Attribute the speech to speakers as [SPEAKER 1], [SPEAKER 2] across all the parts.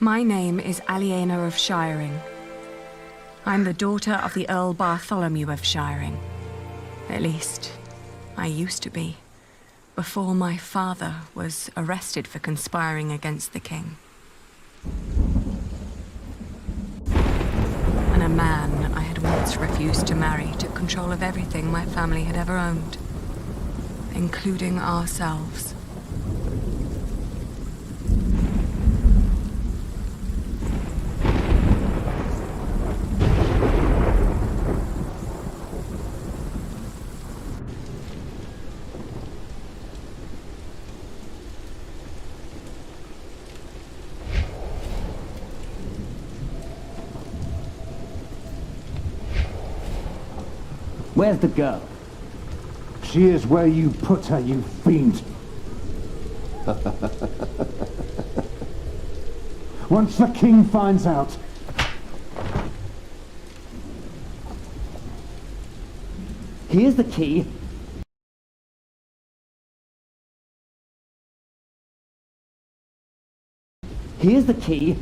[SPEAKER 1] My name is Aliena of Shiring. I'm the daughter of the Earl Bartholomew of Shiring. At least, I used to be, before my father was arrested for conspiring against the king. And a man I had once refused to marry took control of everything my family had ever owned, including ourselves.
[SPEAKER 2] Where's the girl?
[SPEAKER 3] She is where you put her, you fiend. Once the king finds out...
[SPEAKER 2] Here's the key. Here's the key.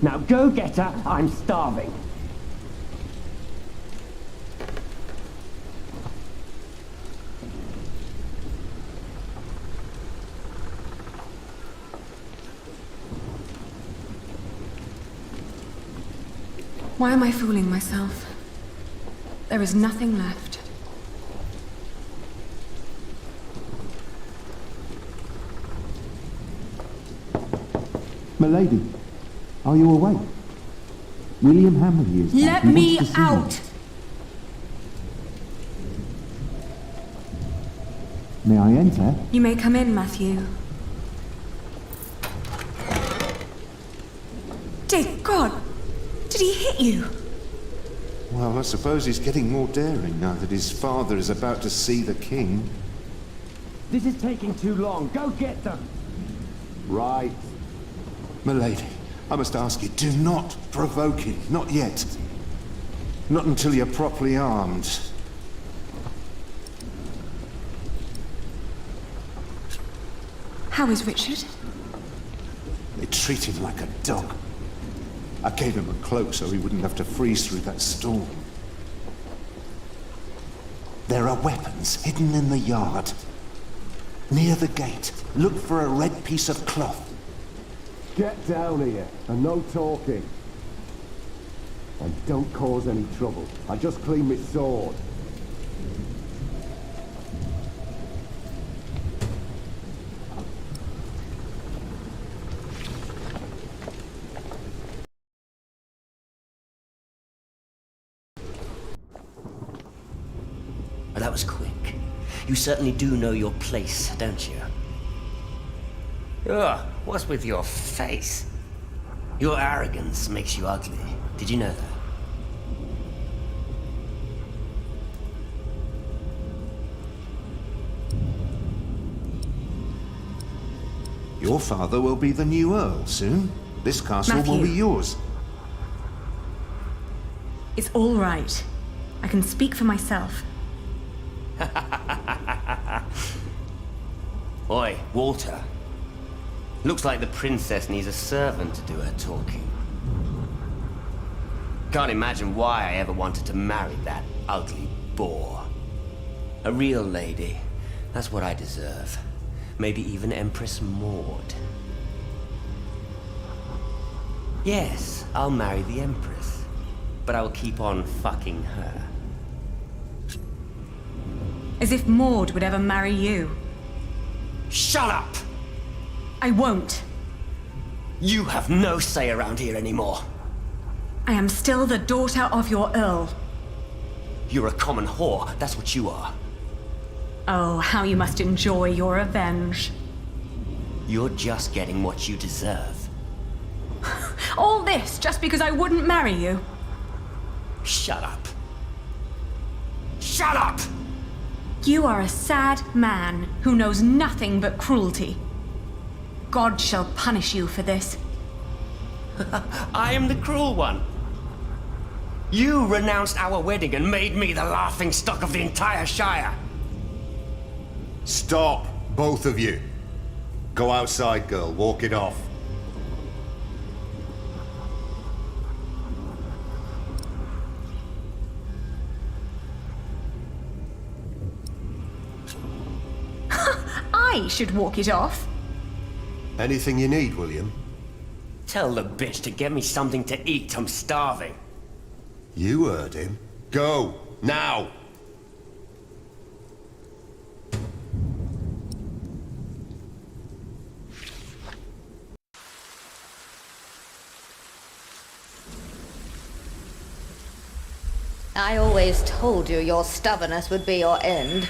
[SPEAKER 2] Now go get her, I'm starving.
[SPEAKER 1] Why am I fooling myself? There is nothing left.
[SPEAKER 3] Milady, are you awake? William Hammerly is...
[SPEAKER 1] Let me out!
[SPEAKER 3] May I enter?
[SPEAKER 1] You may come in, Matthew. Dear God! Did he hit you?
[SPEAKER 4] Well, I suppose he's getting more daring now that his father is about to see the king.
[SPEAKER 2] This is taking too long. Go get them.
[SPEAKER 3] Right.
[SPEAKER 4] Milady, I must ask you, do not provoke him. Not yet. Not until you're properly armed.
[SPEAKER 1] How is Richard?
[SPEAKER 4] They treat him like a dog. I gave him a cloak so he wouldn't have to freeze through that storm. There are weapons hidden in the yard. Near the gate, look for a red piece of cloth.
[SPEAKER 3] Get down here, and no talking. And don't cause any trouble. I just cleaned my sword.
[SPEAKER 5] Well, that was quick. You certainly do know your place, don't you? Ugh, what's with your face? Your arrogance makes you ugly. Did you know that?
[SPEAKER 4] Your father will be the new Earl soon. This castle will
[SPEAKER 1] Matthew.
[SPEAKER 4] be yours.
[SPEAKER 1] It's all right. I can speak for myself.
[SPEAKER 5] Oi, Walter. Looks like the princess needs a servant to do her talking. Can't imagine why I ever wanted to marry that ugly boar. A real lady. That's what I deserve. Maybe even Empress Maud. Yes, I'll marry the Empress. But I will keep on fucking her.
[SPEAKER 1] As if Maud would ever marry you.
[SPEAKER 5] Shut up!
[SPEAKER 1] I won't.
[SPEAKER 5] You have no say around here anymore.
[SPEAKER 1] I am still the daughter of your Earl.
[SPEAKER 5] You're a common whore, that's what you are.
[SPEAKER 1] Oh, how you must enjoy your revenge.
[SPEAKER 5] You're just getting what you deserve.
[SPEAKER 1] All this just because I wouldn't marry you?
[SPEAKER 5] Shut up. Shut up!
[SPEAKER 1] You are a sad man who knows nothing but cruelty. God shall punish you for this.
[SPEAKER 5] I am the cruel one. You renounced our wedding and made me the laughingstock of the entire Shire.
[SPEAKER 6] Stop, both of you. Go outside, girl. Walk it off.
[SPEAKER 1] I should walk it off.
[SPEAKER 4] Anything you need, William?
[SPEAKER 5] Tell the bitch to get me something to eat. I'm starving.
[SPEAKER 4] You heard him. Go, now!
[SPEAKER 6] I always told you your stubbornness would be your end.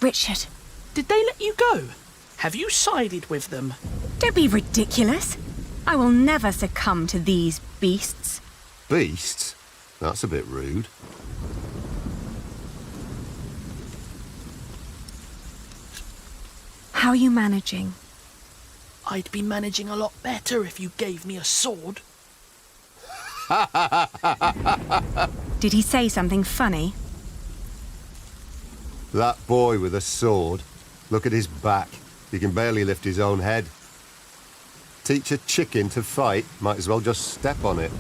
[SPEAKER 1] Richard,
[SPEAKER 7] Did they let you go? Have you sided with them?
[SPEAKER 1] don't be ridiculous. I will never succumb to these beasts.
[SPEAKER 4] Beasts? That's a bit rude.
[SPEAKER 1] How are you managing?
[SPEAKER 7] I'd be managing a lot better if you gave me a sword.
[SPEAKER 1] Did he say something funny?
[SPEAKER 4] That boy with a sword. Look at his back. He can barely lift his own head. Teach a chicken to fight, might as well just step on it.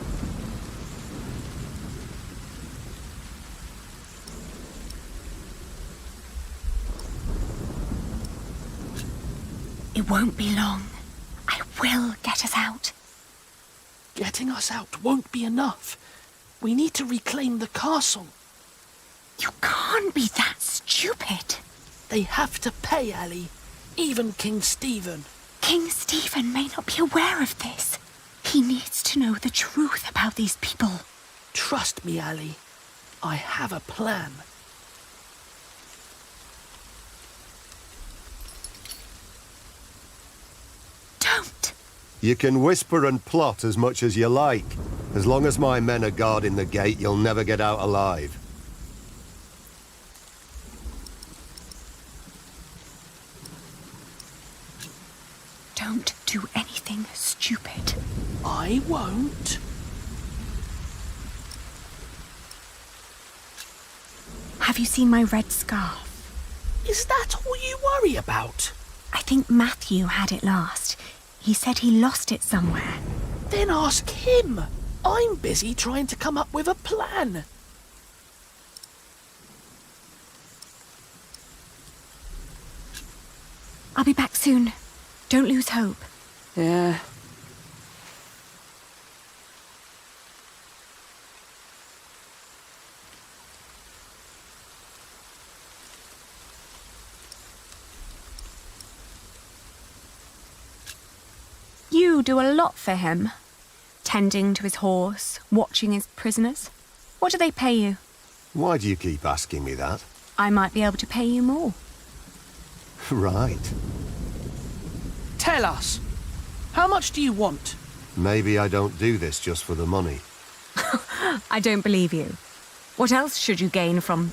[SPEAKER 1] It won't be long. I will get us out.
[SPEAKER 7] Getting us out won't be enough. We need to reclaim the castle.
[SPEAKER 1] You can't be that stupid.
[SPEAKER 7] They have to pay, Ali. Even King Stephen.
[SPEAKER 1] King Stephen may not be aware of this. He needs to know the truth about these people.
[SPEAKER 7] Trust me, Ali. I have a plan.
[SPEAKER 1] Don't.
[SPEAKER 4] You can whisper and plot as much as you like. As long as my men are guarding the gate, you'll never get out alive.
[SPEAKER 1] Don't do anything stupid.
[SPEAKER 7] I won't.
[SPEAKER 1] Have you seen my red scarf?
[SPEAKER 7] Is that all you worry about?
[SPEAKER 1] I think Matthew had it last. He said he lost it somewhere.
[SPEAKER 7] Then ask him. I'm busy trying to come up with a plan.
[SPEAKER 1] I'll be back soon. Don't lose hope.
[SPEAKER 7] Yeah.
[SPEAKER 1] You do a lot for him. Tending to his horse, watching his prisoners. What do they pay you?
[SPEAKER 4] Why do you keep asking me that?
[SPEAKER 1] I might be able to pay you more.
[SPEAKER 4] Right.
[SPEAKER 7] Tell us. How much do you want?
[SPEAKER 4] Maybe I don't do this just for the money.
[SPEAKER 1] I don't believe you. What else should you gain from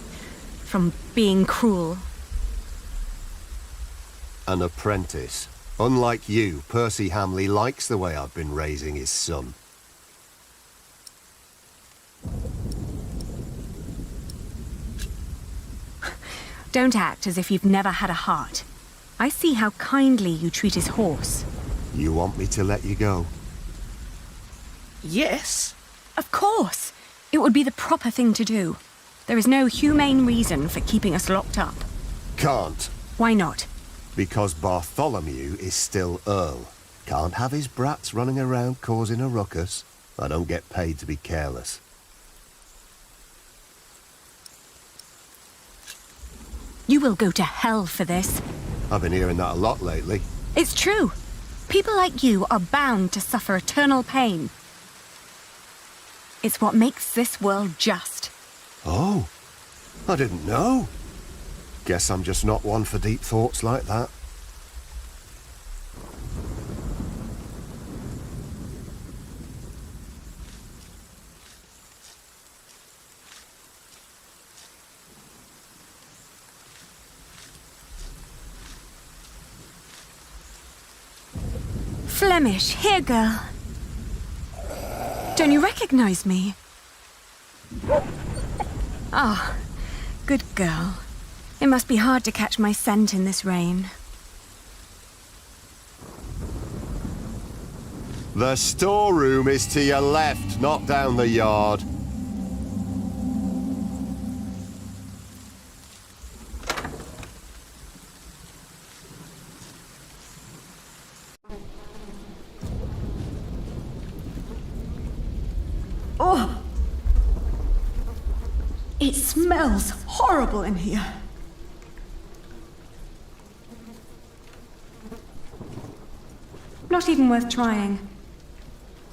[SPEAKER 1] being cruel?
[SPEAKER 4] An apprentice. Unlike you, Percy Hamley likes the way I've been raising his son.
[SPEAKER 1] Don't act as if you've never had a heart. I see how kindly you treat his horse.
[SPEAKER 4] You want me to let you go?
[SPEAKER 7] Yes.
[SPEAKER 1] Of course. It would be the proper thing to do. There is no humane reason for keeping us locked up.
[SPEAKER 4] Can't.
[SPEAKER 1] Why not?
[SPEAKER 4] Because Bartholomew is still Earl. Can't have his brats running around causing a ruckus. I don't get paid to be careless.
[SPEAKER 1] You will go to hell for this.
[SPEAKER 4] I've been hearing that a lot lately.
[SPEAKER 1] It's true. People like you are bound to suffer eternal pain. It's what makes this world just.
[SPEAKER 4] Oh, I didn't know. Guess I'm just not one for deep thoughts like that.
[SPEAKER 1] Flemish, here, girl. Don't you recognize me? Ah, good girl. It must be hard to catch my scent in this rain.
[SPEAKER 4] The storeroom is to your left, not down the yard.
[SPEAKER 1] Oh! It smells horrible in here. Not even worth trying.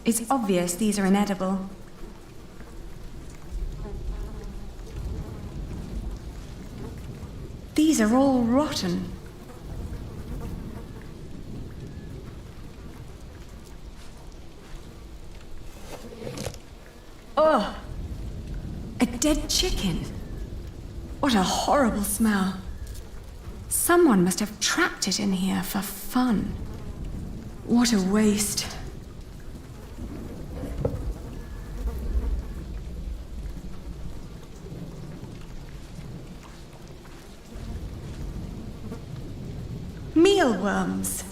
[SPEAKER 1] It's obvious these are inedible. These are all rotten. Ugh! A dead chicken. What a horrible smell. Someone must have trapped it in here for fun. What a waste. Mealworms.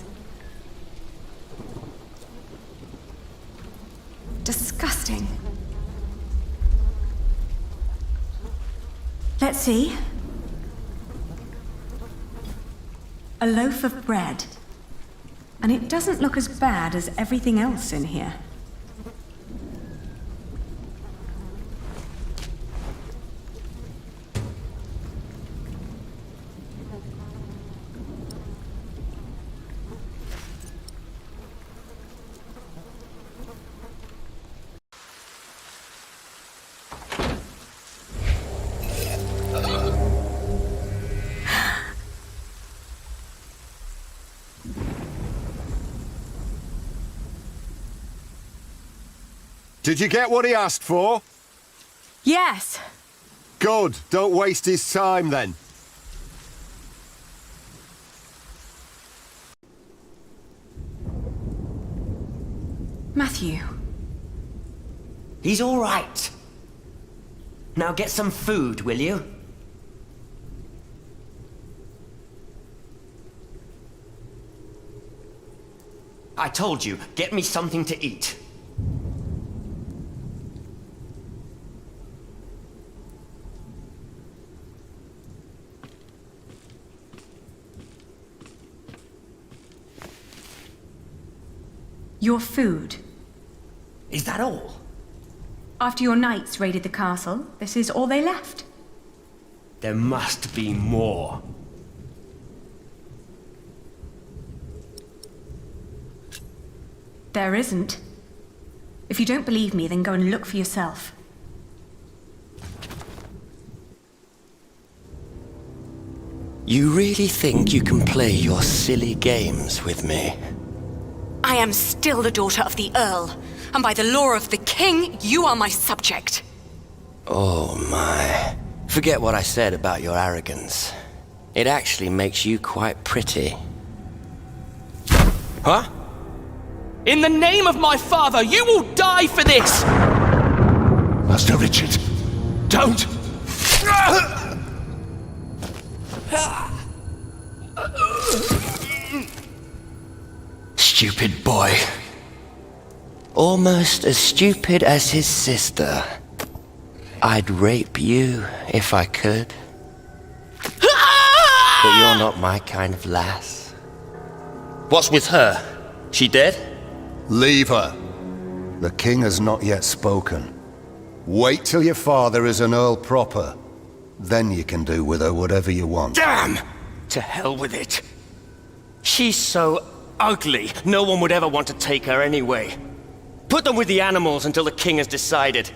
[SPEAKER 1] Disgusting. Let's see. A loaf of bread. And it doesn't look as bad as everything else in here.
[SPEAKER 4] Did you get what he asked for?
[SPEAKER 1] Yes.
[SPEAKER 4] Good. Don't waste his time then.
[SPEAKER 1] Matthew.
[SPEAKER 5] He's all right. Now get some food, will you? I told you, get me something to eat.
[SPEAKER 1] Your food.
[SPEAKER 5] Is that all?
[SPEAKER 1] After your knights raided the castle, this is all they left.
[SPEAKER 5] There must be more.
[SPEAKER 1] There isn't. If you don't believe me, then go and look for yourself.
[SPEAKER 5] You really think you can play your silly games with me?
[SPEAKER 1] I am still the daughter of the Earl, and by the law of the king, you are my subject.
[SPEAKER 5] Oh my. Forget what I said about your arrogance. It actually makes you quite pretty. Huh?
[SPEAKER 7] In the name of my father, you will die for this!
[SPEAKER 3] Master Richard, don't!
[SPEAKER 5] Stupid boy. Almost as stupid as his sister. I'd rape you if I could. But you're not my kind of lass. What's with her? She dead?
[SPEAKER 4] Leave her. The king has not yet spoken. Wait till your father is an earl proper. Then you can do with her whatever you want.
[SPEAKER 5] Damn! To hell with it. She's so ugly, no one would ever want to take her anyway. Put them with the animals until the king has decided.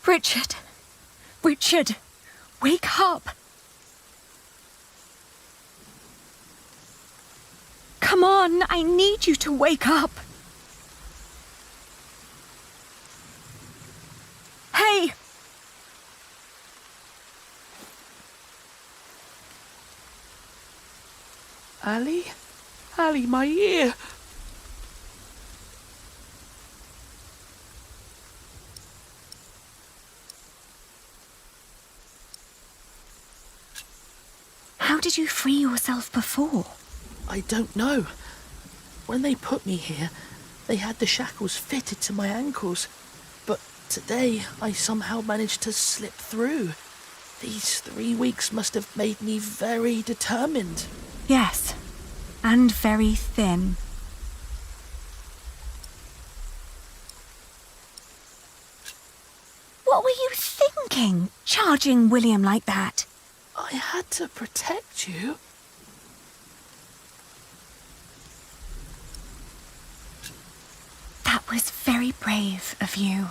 [SPEAKER 1] Richard! Richard! Wake up! Come on, I need you to wake up! Hey!
[SPEAKER 7] Ali? Ali, my ear!
[SPEAKER 1] How did you free yourself before?
[SPEAKER 7] I don't know. When they put me here, they had the shackles fitted to my ankles. But today, I somehow managed to slip through. These 3 weeks must have made me very determined.
[SPEAKER 1] Yes, and very thin. What were you thinking, charging William like that?
[SPEAKER 7] I had to protect you.
[SPEAKER 1] That was very brave of you.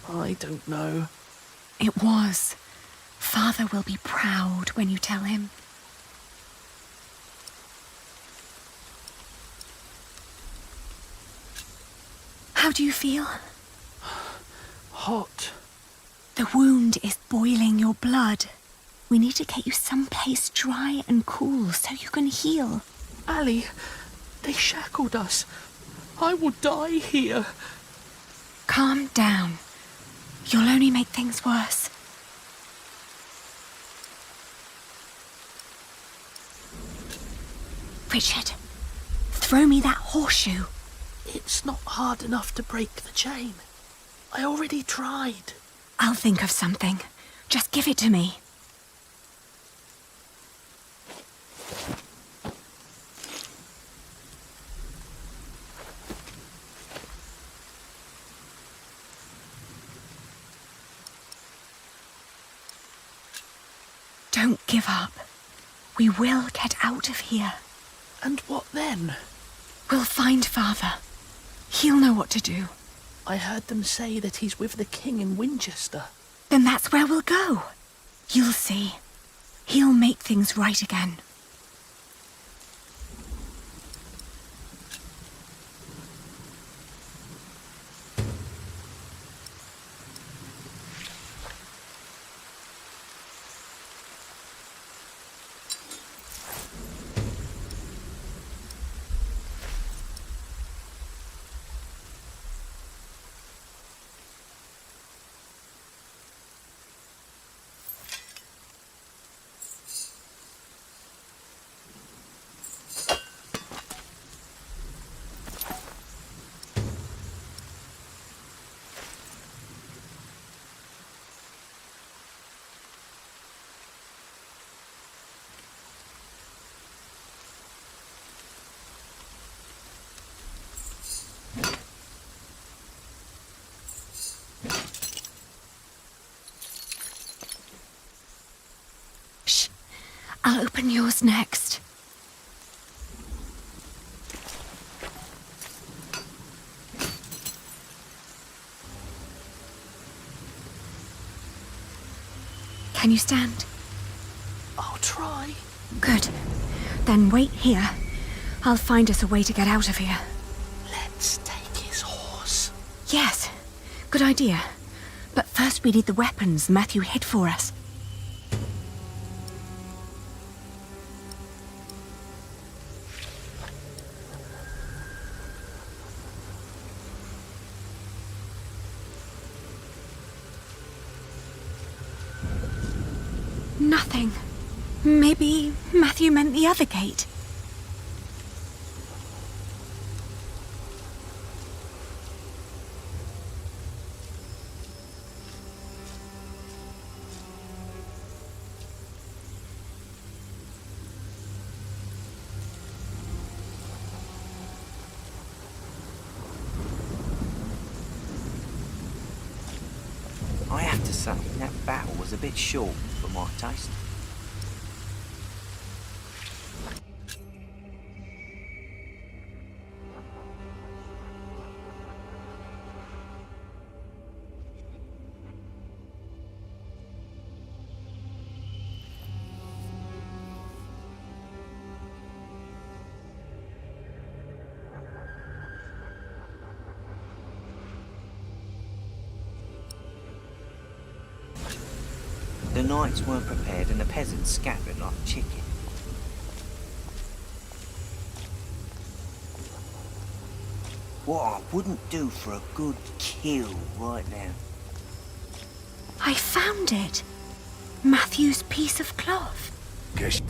[SPEAKER 7] I don't know.
[SPEAKER 1] It was. Father will be proud when you tell him. How do you feel?
[SPEAKER 7] Hot.
[SPEAKER 1] The wound is boiling your blood. We need to get you someplace dry and cool so you can heal.
[SPEAKER 7] Ali, they shackled us. I will die here.
[SPEAKER 1] Calm down. You'll only make things worse. Richard, throw me that horseshoe.
[SPEAKER 7] It's not hard enough to break the chain. I already tried.
[SPEAKER 1] I'll think of something. Just give it to me. Don't give up. We will get out of here.
[SPEAKER 7] And what then?
[SPEAKER 1] We'll find Father. He'll know what to do.
[SPEAKER 7] I heard them say that he's with the king in Winchester.
[SPEAKER 1] Then that's where we'll go. You'll see. He'll make things right again. Shh. I'll open yours next. Can you stand?
[SPEAKER 7] I'll try.
[SPEAKER 1] Good. Then wait here. I'll find us a way to get out of here.
[SPEAKER 7] Let's take his horse.
[SPEAKER 1] Yes. Good idea. But first we need the weapons Matthew hid for us. Nothing. Maybe Matthew meant the other gate.
[SPEAKER 8] I have to say, that battle was a bit short for my taste. The knights weren't prepared and the peasants scattered like chicken. What I wouldn't do for a good kill right now.
[SPEAKER 1] I found it. Matthew's piece of cloth.
[SPEAKER 3] Guess.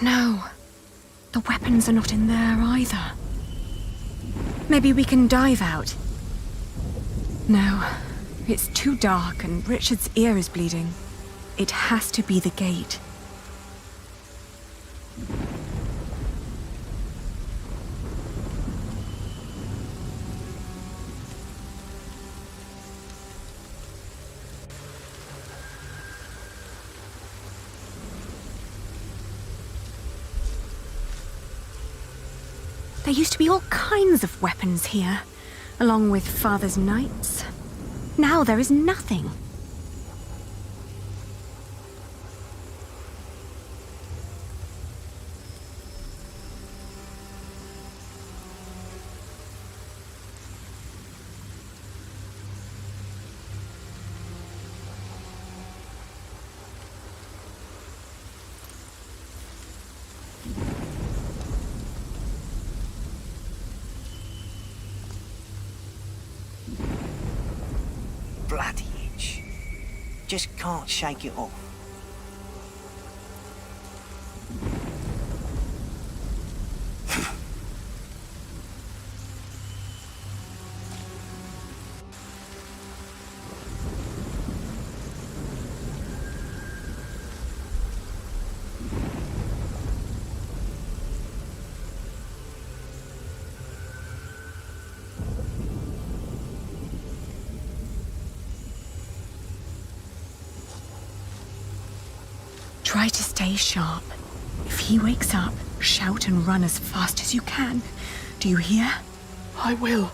[SPEAKER 1] No, the weapons are not in there either. Maybe we can dive out. No, it's too dark and Richard's ear is bleeding. It has to be the gate. There used to be all kinds of weapons here, along with Father's knights. Now there is nothing.
[SPEAKER 8] Bloody itch. Just can't shake it off.
[SPEAKER 1] Try to stay sharp. If he wakes up, shout and run as fast as you can. Do you hear?
[SPEAKER 7] I will.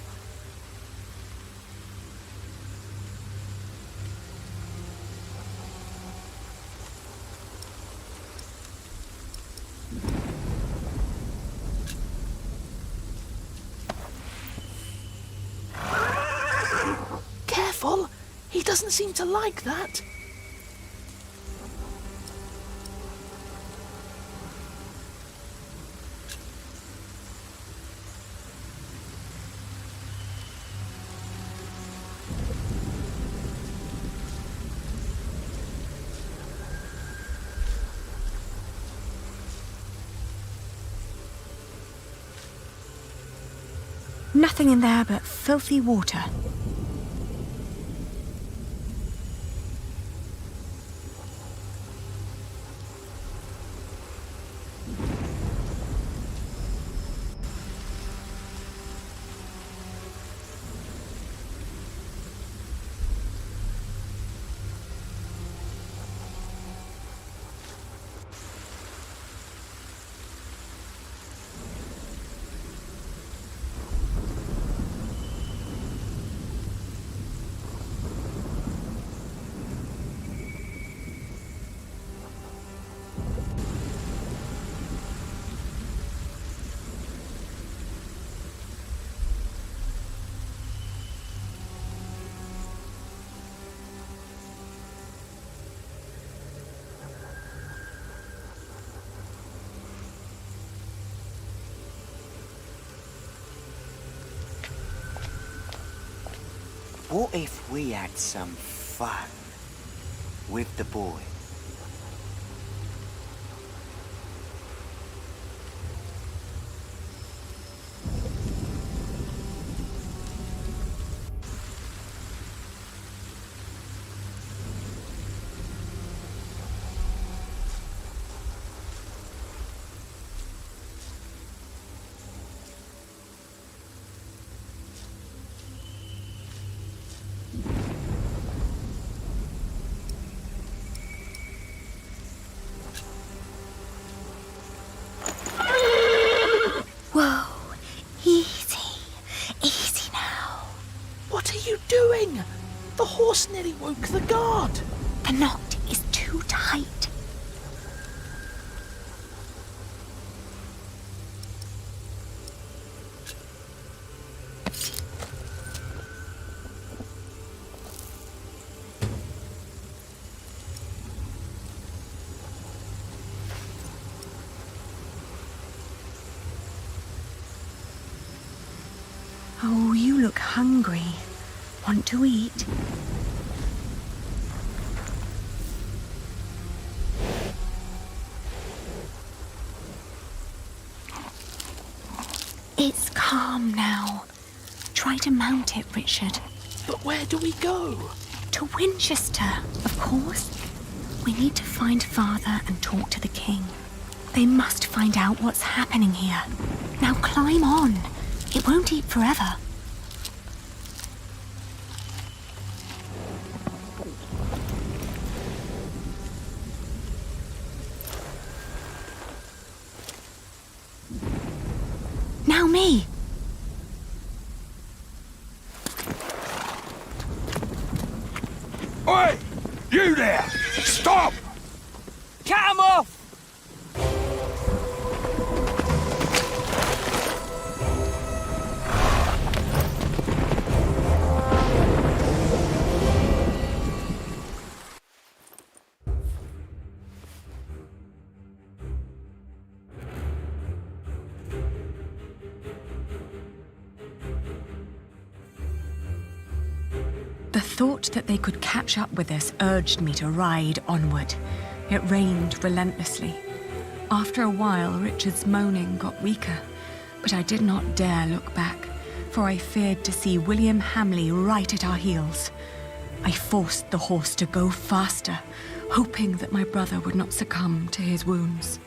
[SPEAKER 7] Careful! He doesn't seem to like that.
[SPEAKER 1] Nothing in there but filthy water.
[SPEAKER 8] What if we had some fun with the boy?
[SPEAKER 6] Whoa, easy. Easy now.
[SPEAKER 7] What are you doing? The horse nearly woke the guard.
[SPEAKER 6] The knot is too tight.
[SPEAKER 1] Oh, you look hungry. Want to eat?
[SPEAKER 6] It's calm now. Try to mount it, Richard.
[SPEAKER 7] But where do we go?
[SPEAKER 6] To Winchester, of course. We need to find Father and talk to the king. They must find out what's happening here. Now climb on. It won't eat forever. Now me.
[SPEAKER 9] Oi! You there! Stop!
[SPEAKER 8] Cut 'em off!
[SPEAKER 1] The thought that they could catch up with us urged me to ride onward. It rained relentlessly. After a while, Richard's moaning got weaker, but I did not dare look back, for I feared to see William Hamley right at our heels. I forced the horse to go faster, hoping that my brother would not succumb to his wounds.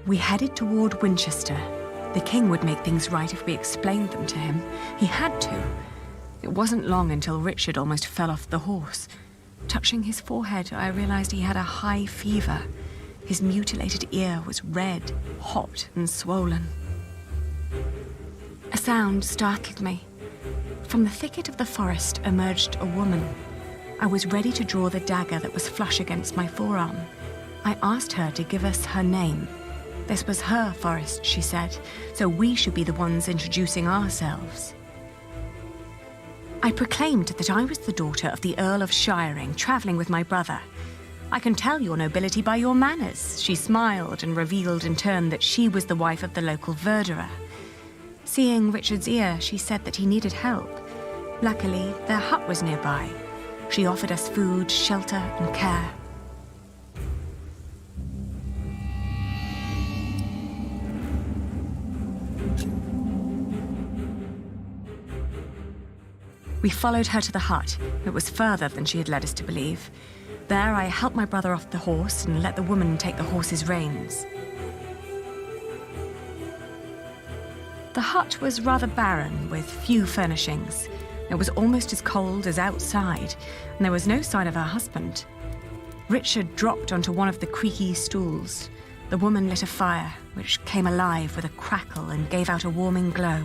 [SPEAKER 1] We headed toward Winchester. The king would make things right if we explained them to him. He had to. It wasn't long until Richard almost fell off the horse. Touching his forehead, I realized he had a high fever. His mutilated ear was red, hot, and swollen. A sound startled me. From the thicket of the forest emerged a woman. I was ready to draw the dagger that was flush against my forearm. I asked her to give us her name. This was her forest, she said, so we should be the ones introducing ourselves. I proclaimed that I was the daughter of the Earl of Shiring, travelling with my brother. I can tell your nobility by your manners. She smiled and revealed in turn that she was the wife of the local verderer. Seeing Richard's ear, she said that he needed help. Luckily, their hut was nearby. She offered us food, shelter, and care. We followed her to the hut. It was further than she had led us to believe. There, I helped my brother off the horse and let the woman take the horse's reins. The hut was rather barren, with few furnishings. It was almost as cold as outside, and there was no sign of her husband. Richard dropped onto one of the creaky stools. The woman lit a fire, which came alive with a crackle and gave out a warming glow.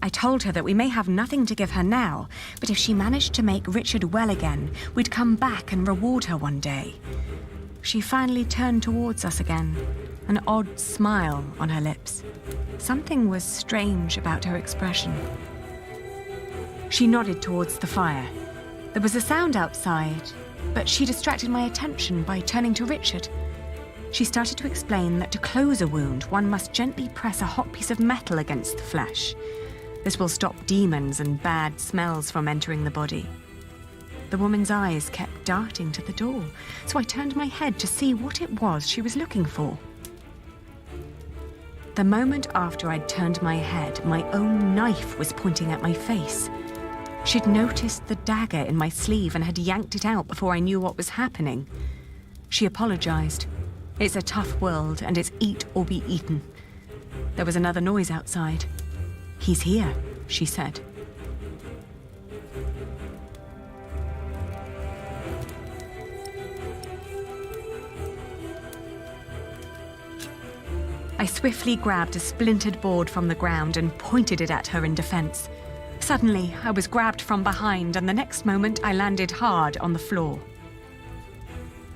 [SPEAKER 1] I told her that we may have nothing to give her now, but if she managed to make Richard well again, we'd come back and reward her one day. She finally turned towards us again, an odd smile on her lips. Something was strange about her expression. She nodded towards the fire. There was a sound outside, but she distracted my attention by turning to Richard. She started to explain that to close a wound, one must gently press a hot piece of metal against the flesh. This will stop demons and bad smells from entering the body. The woman's eyes kept darting to the door, so I turned my head to see what it was she was looking for. The moment after I'd turned my head, my own knife was pointing at my face. She'd noticed the dagger in my sleeve and had yanked it out before I knew what was happening. She apologized. It's a tough world, and it's eat or be eaten. There was another noise outside. He's here, she said. I swiftly grabbed a splintered board from the ground and pointed it at her in defense. Suddenly, I was grabbed from behind, and the next moment I landed hard on the floor.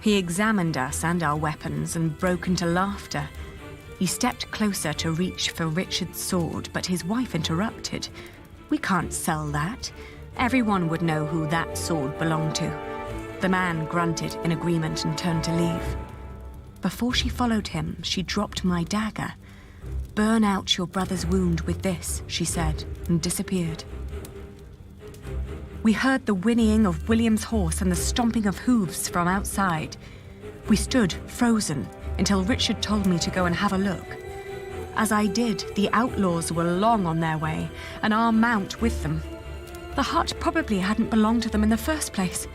[SPEAKER 1] He examined us and our weapons and broke into laughter. He stepped closer to reach for Richard's sword, but his wife interrupted. "We can't sell that. Everyone would know who that sword belonged to." The man grunted in agreement and turned to leave. Before she followed him, she dropped my dagger. "Burn out your brother's wound with this," she said, and disappeared. We heard the whinnying of William's horse and the stomping of hooves from outside. We stood, frozen, until Richard told me to go and have a look. As I did, the outlaws were long on their way, and our mount with them. The hut probably hadn't belonged to them in the first place,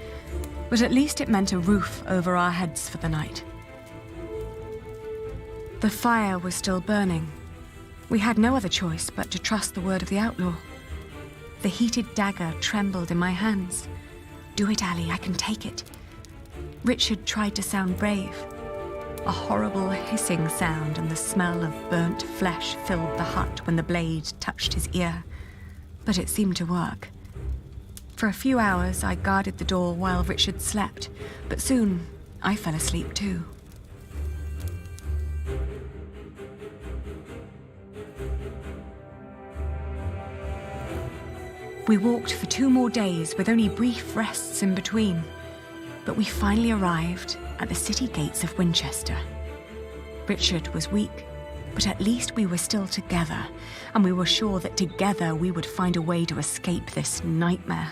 [SPEAKER 1] but at least it meant a roof over our heads for the night. The fire was still burning. We had no other choice but to trust the word of the outlaw. The heated dagger trembled in my hands. "Do it, Ali, I can take it." Richard tried to sound brave. A horrible hissing sound and the smell of burnt flesh filled the hut when the blade touched his ear. But it seemed to work. For a few hours I guarded the door while Richard slept, but soon I fell asleep too. We walked for 2 more days with only brief rests in between, but we finally arrived at the city gates of Winchester. Richard was weak, but at least we were still together, and we were sure that together we would find a way to escape this nightmare.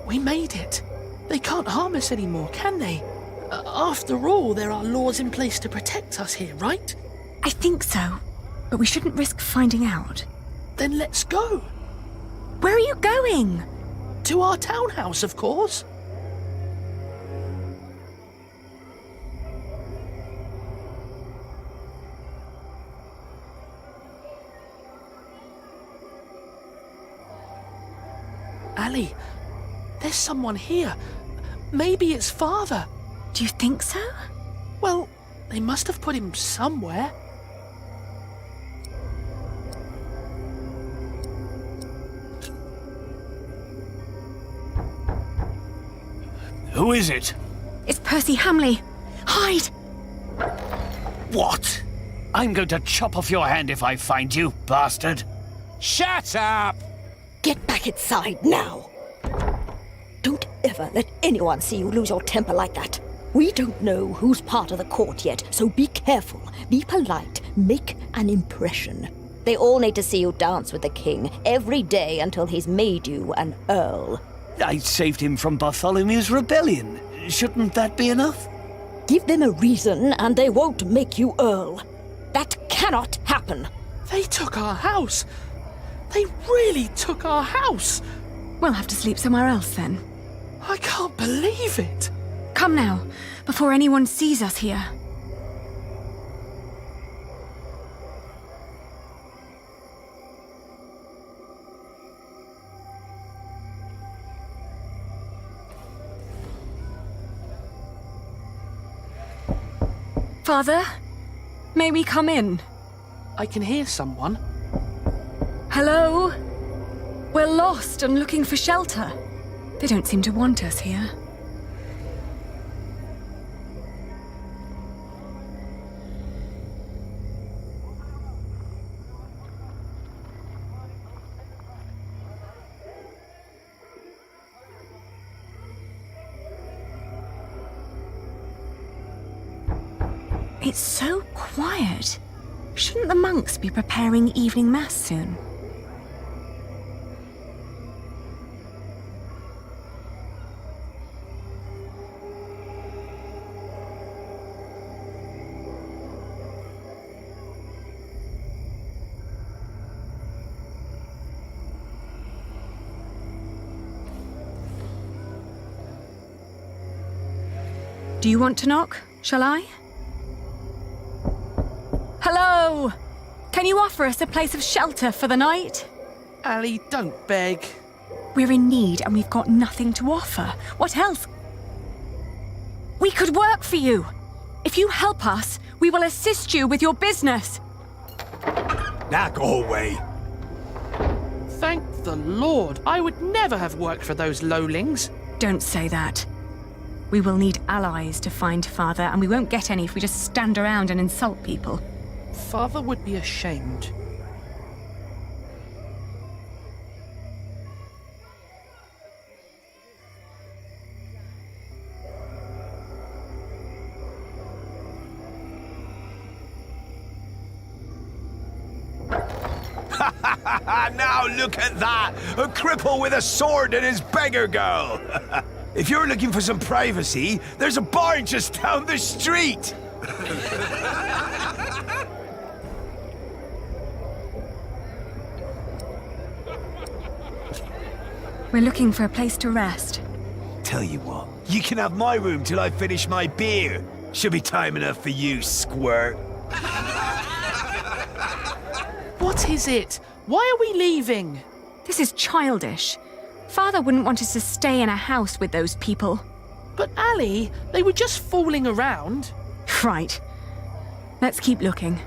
[SPEAKER 7] We made it. They can't harm us anymore, can they? After all, there are laws in place to protect us here, right?
[SPEAKER 6] I think so, but we shouldn't risk finding out.
[SPEAKER 7] Then let's go.
[SPEAKER 6] Where are you going?
[SPEAKER 7] To our townhouse, of course. Ali, there's someone here. Maybe it's Father.
[SPEAKER 6] Do you think so?
[SPEAKER 7] Well, they must have put him somewhere.
[SPEAKER 9] Who is it?
[SPEAKER 6] It's Percy Hamley. Hide!
[SPEAKER 9] What? I'm going to chop off your hand if I find you, bastard. Shut up!
[SPEAKER 10] Get back inside now. Don't ever let anyone see you lose your temper like that. We don't know who's part of the court yet, so be careful, be polite, make an impression. They all need to see you dance with the king every day until he's made you an earl.
[SPEAKER 9] I saved him from Bartholomew's rebellion. Shouldn't that be enough?
[SPEAKER 10] Give them a reason and they won't make you earl. That cannot happen.
[SPEAKER 7] They took our house. They really took our house.
[SPEAKER 1] We'll have to sleep somewhere else then.
[SPEAKER 7] I can't believe it.
[SPEAKER 1] Come now, before anyone sees us here. Father, may we come in?
[SPEAKER 7] I can hear someone.
[SPEAKER 1] Hello? We're lost and looking for shelter. They don't seem to want us here. It's so quiet. Shouldn't the monks be preparing evening mass soon? Do you want to knock? Shall I? Hello! Can you offer us a place of shelter for the night?
[SPEAKER 7] Ali, don't beg.
[SPEAKER 1] We're in need and we've got nothing to offer. What else? We could work for you. If you help us, we will assist you with your business.
[SPEAKER 11] Now go away.
[SPEAKER 7] Thank the Lord. I would never have worked for those lowlings.
[SPEAKER 1] Don't say that. We will need allies to find Father, and we won't get any if we just stand around and insult people.
[SPEAKER 7] Father would be ashamed.
[SPEAKER 11] Now look at that! A cripple with a sword and his beggar girl! If you're looking for some privacy, there's a bar just down the street!
[SPEAKER 1] We're looking for a place to rest.
[SPEAKER 11] Tell you what, you can have my room till I finish my beer. Should be time enough for you, squirt.
[SPEAKER 7] What is it? Why are we leaving?
[SPEAKER 1] This is childish. Father wouldn't want us to stay in a house with those people.
[SPEAKER 7] But Ali, they were just fooling around.
[SPEAKER 1] Right. Let's keep looking.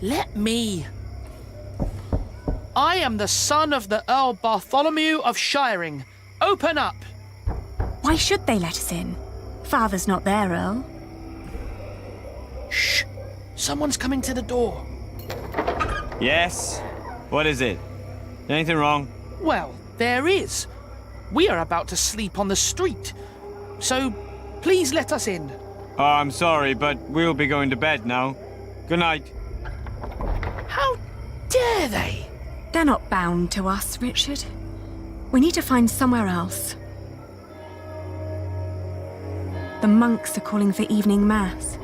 [SPEAKER 7] Let me. I am the son of the Earl Bartholomew of Shiring. Open up!
[SPEAKER 1] Why should they let us in? Father's not there, Earl.
[SPEAKER 7] Shh! Someone's coming to the door.
[SPEAKER 12] Yes? What is it? Anything wrong?
[SPEAKER 7] Well, there is. We are about to sleep on the street. So, please let us in.
[SPEAKER 12] Oh, I'm sorry, but we'll be going to bed now. Good night.
[SPEAKER 7] How dare they?
[SPEAKER 1] They're not bound to us, Richard. We need to find somewhere else. The monks are calling for evening mass.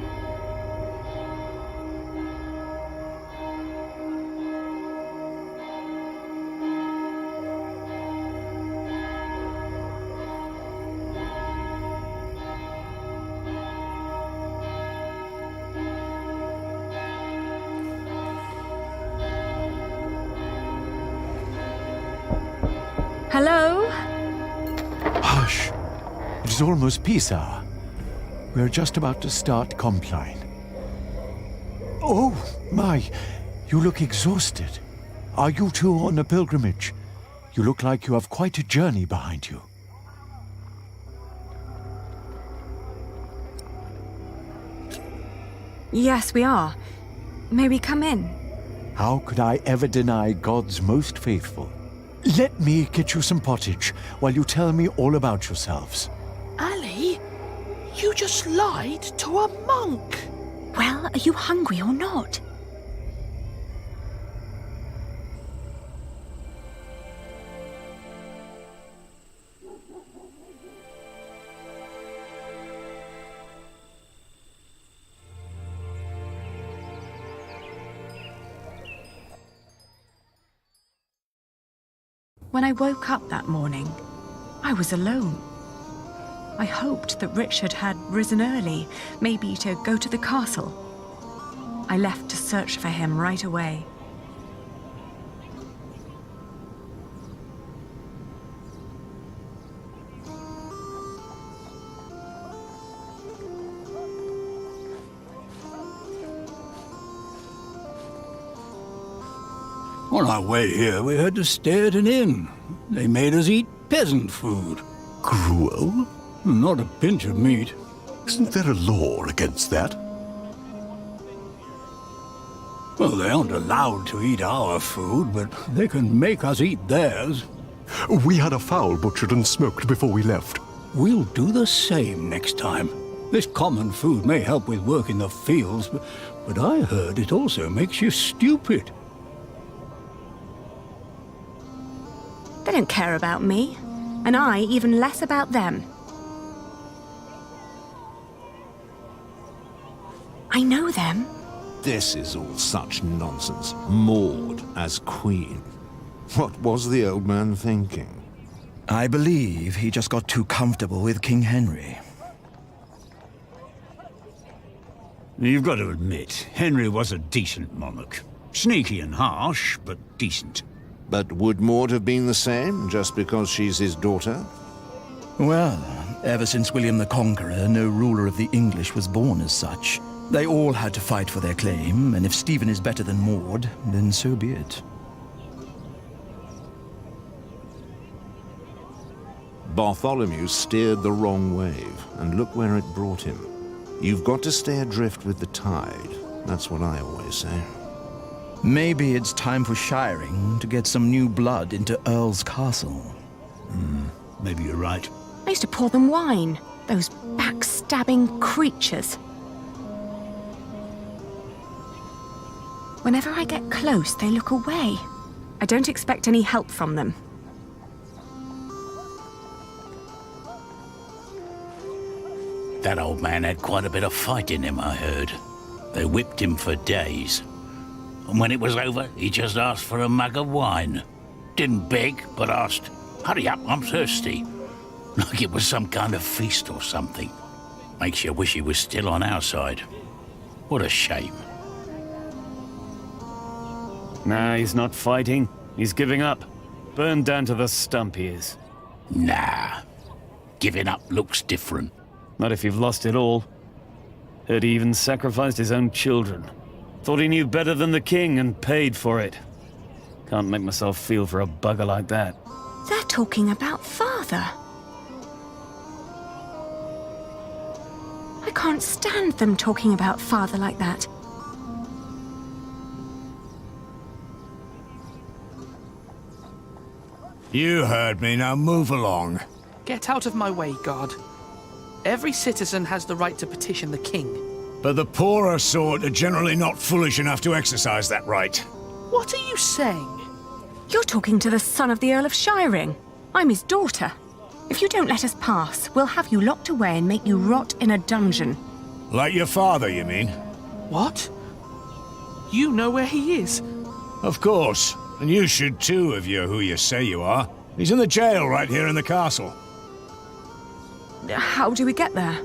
[SPEAKER 1] Hello?
[SPEAKER 13] Hush. It is almost peace hour. We're just about to start Compline. Oh, my. You look exhausted. Are you two on a pilgrimage? You look like you have quite a journey behind you.
[SPEAKER 1] Yes, we are. May we come in?
[SPEAKER 13] How could I ever deny God's most faithful? Let me get you some pottage while you tell me all about yourselves.
[SPEAKER 7] Ali, you just lied to a monk.
[SPEAKER 6] Well, are you hungry or not?
[SPEAKER 1] When I woke up that morning, I was alone. I hoped that Richard had risen early, maybe to go to the castle. I left to search for him right away.
[SPEAKER 14] On our way here, we had to stay at an inn. They made us eat peasant food.
[SPEAKER 15] Gruel?
[SPEAKER 14] Not a pinch of meat.
[SPEAKER 15] Isn't there a law against that?
[SPEAKER 14] Well, they aren't allowed to eat our food, but they can make us eat theirs.
[SPEAKER 15] We had a fowl butchered and smoked before we left.
[SPEAKER 14] We'll do the same next time. This common food may help with work in the fields, but I heard it also makes you stupid.
[SPEAKER 1] They don't care about me, and I even less about them. I know them.
[SPEAKER 16] This is all such nonsense. Maud as queen. What was the old man thinking?
[SPEAKER 17] I believe he just got too comfortable with King Henry.
[SPEAKER 14] You've got to admit, Henry was a decent monarch. Sneaky and harsh, but decent.
[SPEAKER 16] But would Maud have been the same, just because she's his daughter?
[SPEAKER 17] Well, ever since William the Conqueror, no ruler of the English was born as such. They all had to fight for their claim, and if Stephen is better than Maud, then so be it.
[SPEAKER 16] Bartholomew steered the wrong wave, and look where it brought him. You've got to stay adrift with the tide. That's what I always say.
[SPEAKER 17] Maybe it's time for shiring to get some new blood into Earl's castle.
[SPEAKER 14] Maybe you're right.
[SPEAKER 1] I used to pour them wine. Those backstabbing creatures. Whenever I get close, they look away. I don't expect any help from them.
[SPEAKER 9] That old man had quite a bit of fight in him, I heard. They whipped him for days. And when it was over, he just asked for a mug of wine. Didn't beg, but asked, "Hurry up, I'm thirsty." Like it was some kind of feast or something. Makes you wish he was still on our side. What a shame.
[SPEAKER 12] Nah, he's not fighting. He's giving up. Burned down to the stump he is.
[SPEAKER 9] Nah. Giving up looks different.
[SPEAKER 12] Not if you've lost it all. Heard he even sacrificed his own children. Thought he knew better than the king and paid for it. Can't make myself feel for a bugger like that.
[SPEAKER 1] They're talking about father. I can't stand them talking about father like that.
[SPEAKER 11] You heard me, now move along.
[SPEAKER 7] Get out of my way, guard. Every citizen has the right to petition the king.
[SPEAKER 11] But the poorer sort are generally not foolish enough to exercise that right.
[SPEAKER 7] What are you saying?
[SPEAKER 1] You're talking to the son of the Earl of Shiring. I'm his daughter. If you don't let us pass, we'll have you locked away and make you rot in a dungeon.
[SPEAKER 11] Like your father, you mean?
[SPEAKER 7] What? You know where he is?
[SPEAKER 11] Of course. And you should too, if you're who you say you are. He's in the jail right here in the castle.
[SPEAKER 1] How do we get there?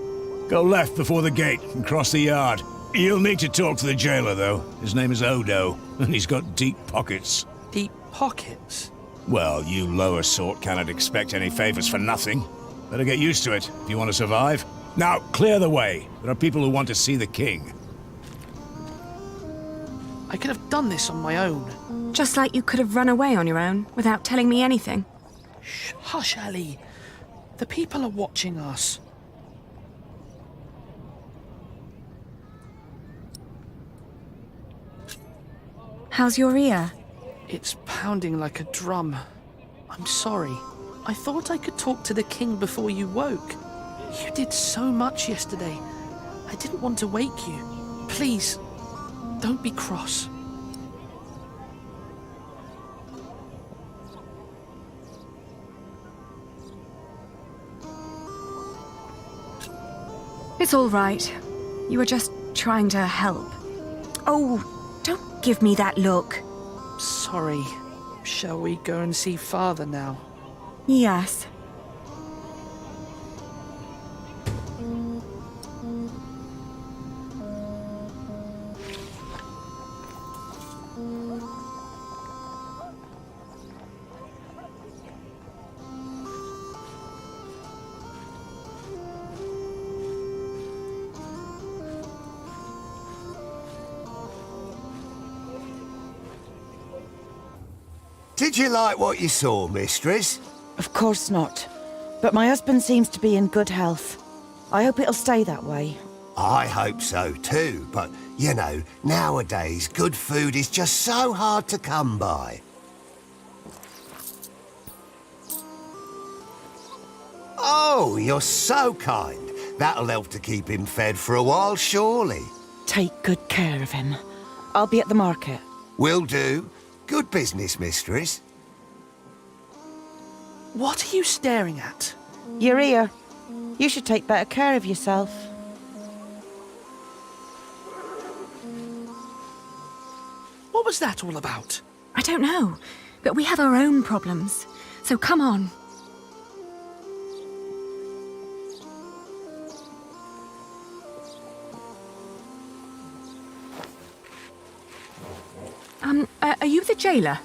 [SPEAKER 11] Go left before the gate and cross the yard. You'll need to talk to the jailer, though. His name is Odo, and he's got deep pockets.
[SPEAKER 7] Deep pockets?
[SPEAKER 11] Well, you lower sort cannot expect any favors for nothing. Better get used to it if you want to survive. Now, clear the way. There are people who want to see the king.
[SPEAKER 7] I could have done this on my own.
[SPEAKER 1] Just like you could have run away on your own, without telling me anything.
[SPEAKER 7] Shh, hush, Ali. The people are watching us.
[SPEAKER 1] How's your ear?
[SPEAKER 7] It's pounding like a drum. I'm sorry. I thought I could talk to the king before you woke. You did so much yesterday. I didn't want to wake you. Please, don't be cross.
[SPEAKER 1] It's all right. You were just trying to help. Oh, don't give me that look.
[SPEAKER 7] Sorry. Shall we go and see Father now?
[SPEAKER 1] Yes.
[SPEAKER 18] Did you like what you saw, mistress?
[SPEAKER 19] Of course not. But my husband seems to be in good health. I hope it'll stay that way.
[SPEAKER 18] I hope so too, but, you know, nowadays good food is just so hard to come by. Oh, you're so kind. That'll help to keep him fed for a while, surely.
[SPEAKER 19] Take good care of him. I'll be at the market.
[SPEAKER 18] Will do. Good business, mistress.
[SPEAKER 7] What are you staring at?
[SPEAKER 19] Your ear. You should take better care of yourself.
[SPEAKER 7] What was that all about?
[SPEAKER 1] I don't know, but we have our own problems. So come on. Are you the jailer?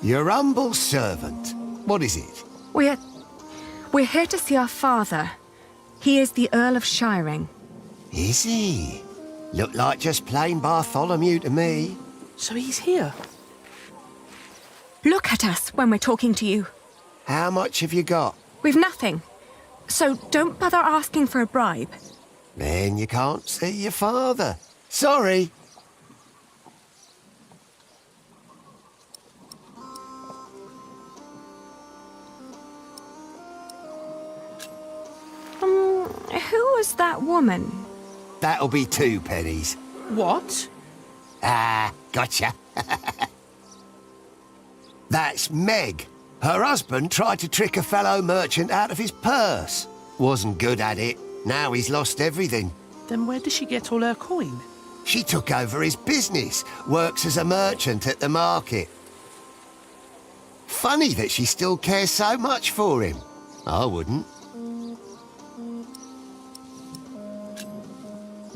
[SPEAKER 18] Your humble servant. What is it?
[SPEAKER 1] We're here to see our father. He is the Earl of Shiring.
[SPEAKER 18] Is he? Look like just plain Bartholomew to me.
[SPEAKER 7] So he's here?
[SPEAKER 1] Look at us when we're talking to you.
[SPEAKER 18] How much have you got?
[SPEAKER 1] We've nothing. So don't bother asking for a bribe.
[SPEAKER 18] Then you can't see your father. Sorry.
[SPEAKER 1] Who was that woman?
[SPEAKER 18] That'll be 2 pennies.
[SPEAKER 7] What?
[SPEAKER 18] Ah, gotcha. That's Meg. Her husband tried to trick a fellow merchant out of his purse. Wasn't good at it. Now he's lost everything.
[SPEAKER 7] Then where did she get all her coin?
[SPEAKER 18] She took over his business, works as a merchant at the market. Funny that she still cares so much for him. I wouldn't.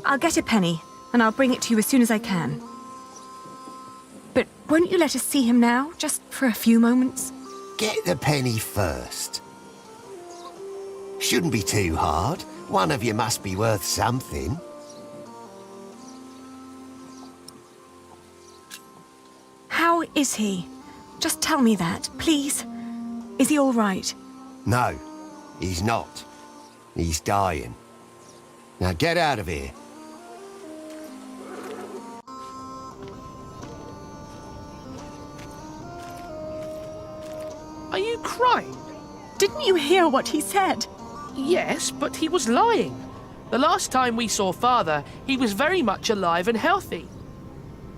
[SPEAKER 1] I'll get a penny, and I'll bring it to you as soon as I can. But won't you let us see him now, just for a few moments?
[SPEAKER 18] Get the penny first. Shouldn't be too hard. One of you must be worth something.
[SPEAKER 1] How is he? Just tell me that, please. Is he all right?
[SPEAKER 18] No, he's not. He's dying. Now get out of here.
[SPEAKER 7] Are you crying?
[SPEAKER 1] Didn't you hear what he said?
[SPEAKER 7] Yes, but he was lying. The last time we saw Father, he was very much alive and healthy.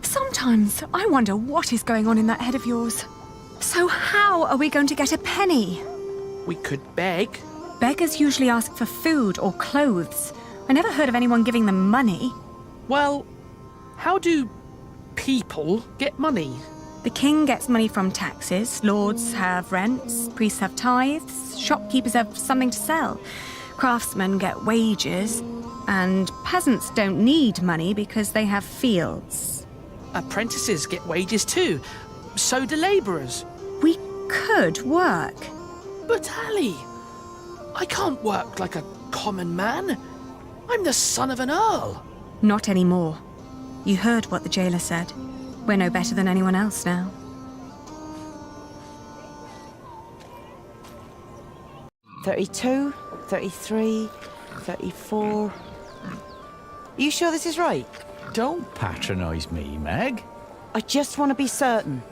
[SPEAKER 1] Sometimes I wonder what is going on in that head of yours. So how are we going to get a penny?
[SPEAKER 7] We could beg.
[SPEAKER 1] Beggars usually ask for food or clothes. I never heard of anyone giving them money.
[SPEAKER 7] Well, how do people get money?
[SPEAKER 1] The king gets money from taxes, lords have rents, priests have tithes, shopkeepers have something to sell, craftsmen get wages, and peasants don't need money because they have fields.
[SPEAKER 7] Apprentices get wages too. So do labourers.
[SPEAKER 1] We could work.
[SPEAKER 7] But Ali, I can't work like a common man. I'm the son of an earl.
[SPEAKER 1] Not anymore. You heard what the jailer said. We're no better than anyone else now.
[SPEAKER 19] $32, $33, $34. Are you sure this is right?
[SPEAKER 9] Don't patronise me, Meg.
[SPEAKER 19] I just want to be certain.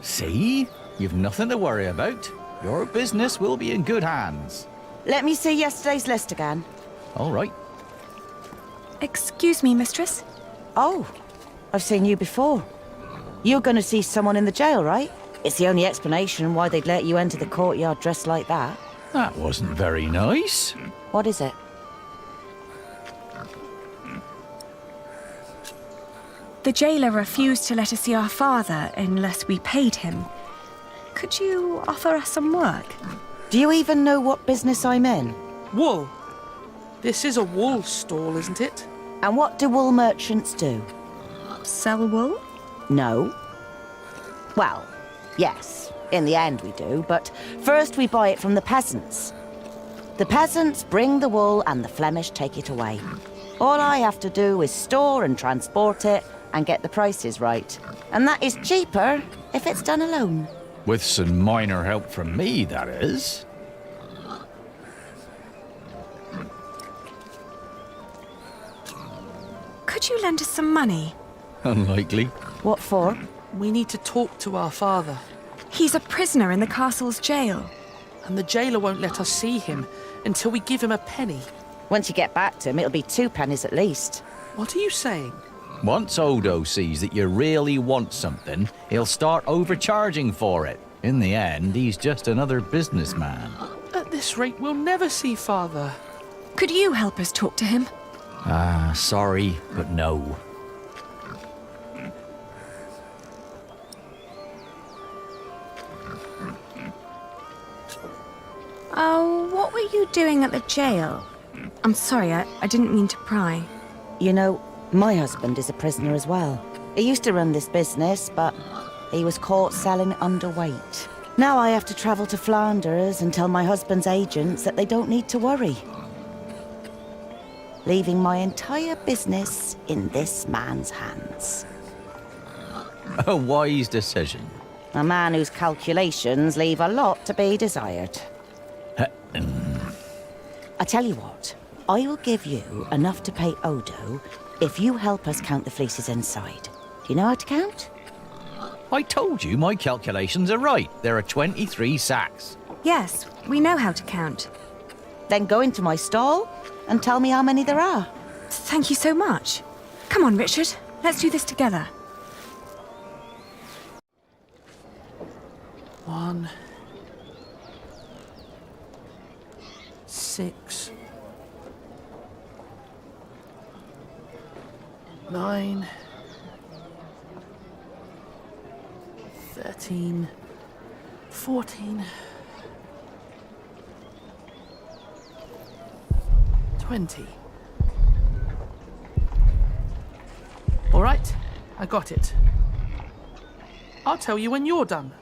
[SPEAKER 9] See? You've nothing to worry about. Your business will be in good hands.
[SPEAKER 19] Let me see yesterday's list again.
[SPEAKER 9] All right.
[SPEAKER 1] Excuse me, mistress.
[SPEAKER 19] Oh, I've seen you before. You're going to see someone in the jail, right? It's the only explanation why they'd let you enter the courtyard dressed like that.
[SPEAKER 9] That wasn't very nice.
[SPEAKER 19] What is it?
[SPEAKER 1] The jailer refused to let us see our father unless we paid him.
[SPEAKER 6] Could you offer us some work?
[SPEAKER 19] Do you even know what business I'm in?
[SPEAKER 7] Wool. This is a wool stall, isn't it?
[SPEAKER 19] And what do wool merchants do?
[SPEAKER 6] Sell wool?
[SPEAKER 19] No. Well, yes, in the end we do, but first we buy it from the peasants. The peasants bring the wool and the Flemish take it away. All I have to do is store and transport it and get the prices right. And that is cheaper if it's done alone.
[SPEAKER 20] With some minor help from me, that is.
[SPEAKER 6] Could you lend us some money?
[SPEAKER 20] Unlikely.
[SPEAKER 19] What for?
[SPEAKER 7] We need to talk to our father.
[SPEAKER 6] He's a prisoner in the castle's jail.
[SPEAKER 7] And the jailer won't let us see him until we give him a penny.
[SPEAKER 19] Once you get back to him, it'll be 2 pennies at least.
[SPEAKER 7] What are you saying?
[SPEAKER 20] Once Odo sees that you really want something, he'll start overcharging for it. In the end, he's just another businessman.
[SPEAKER 7] At this rate, we'll never see father.
[SPEAKER 6] Could you help us talk to him?
[SPEAKER 20] Sorry, but no.
[SPEAKER 6] Oh, what were you doing at the jail? I'm sorry, I didn't mean to pry.
[SPEAKER 19] You know, my husband is a prisoner as well. He used to run this business, but he was caught selling underweight. Now I have to travel to Flanders and tell my husband's agents that they don't need to worry. Leaving my entire business in this man's hands.
[SPEAKER 20] A wise decision.
[SPEAKER 19] A man whose calculations leave a lot to be desired. I tell you what, I will give you enough to pay Odo if you help us count the fleeces inside. Do you know how to count?
[SPEAKER 20] I told you my calculations are right. There are 23 sacks.
[SPEAKER 6] Yes, we know how to count.
[SPEAKER 19] Then go into my stall and tell me how many there are.
[SPEAKER 6] Thank you so much. Come on, Richard. Let's do this together.
[SPEAKER 7] 1, 6, 9, 13, 14, 20. All right, I got it. I'll tell you when you're done.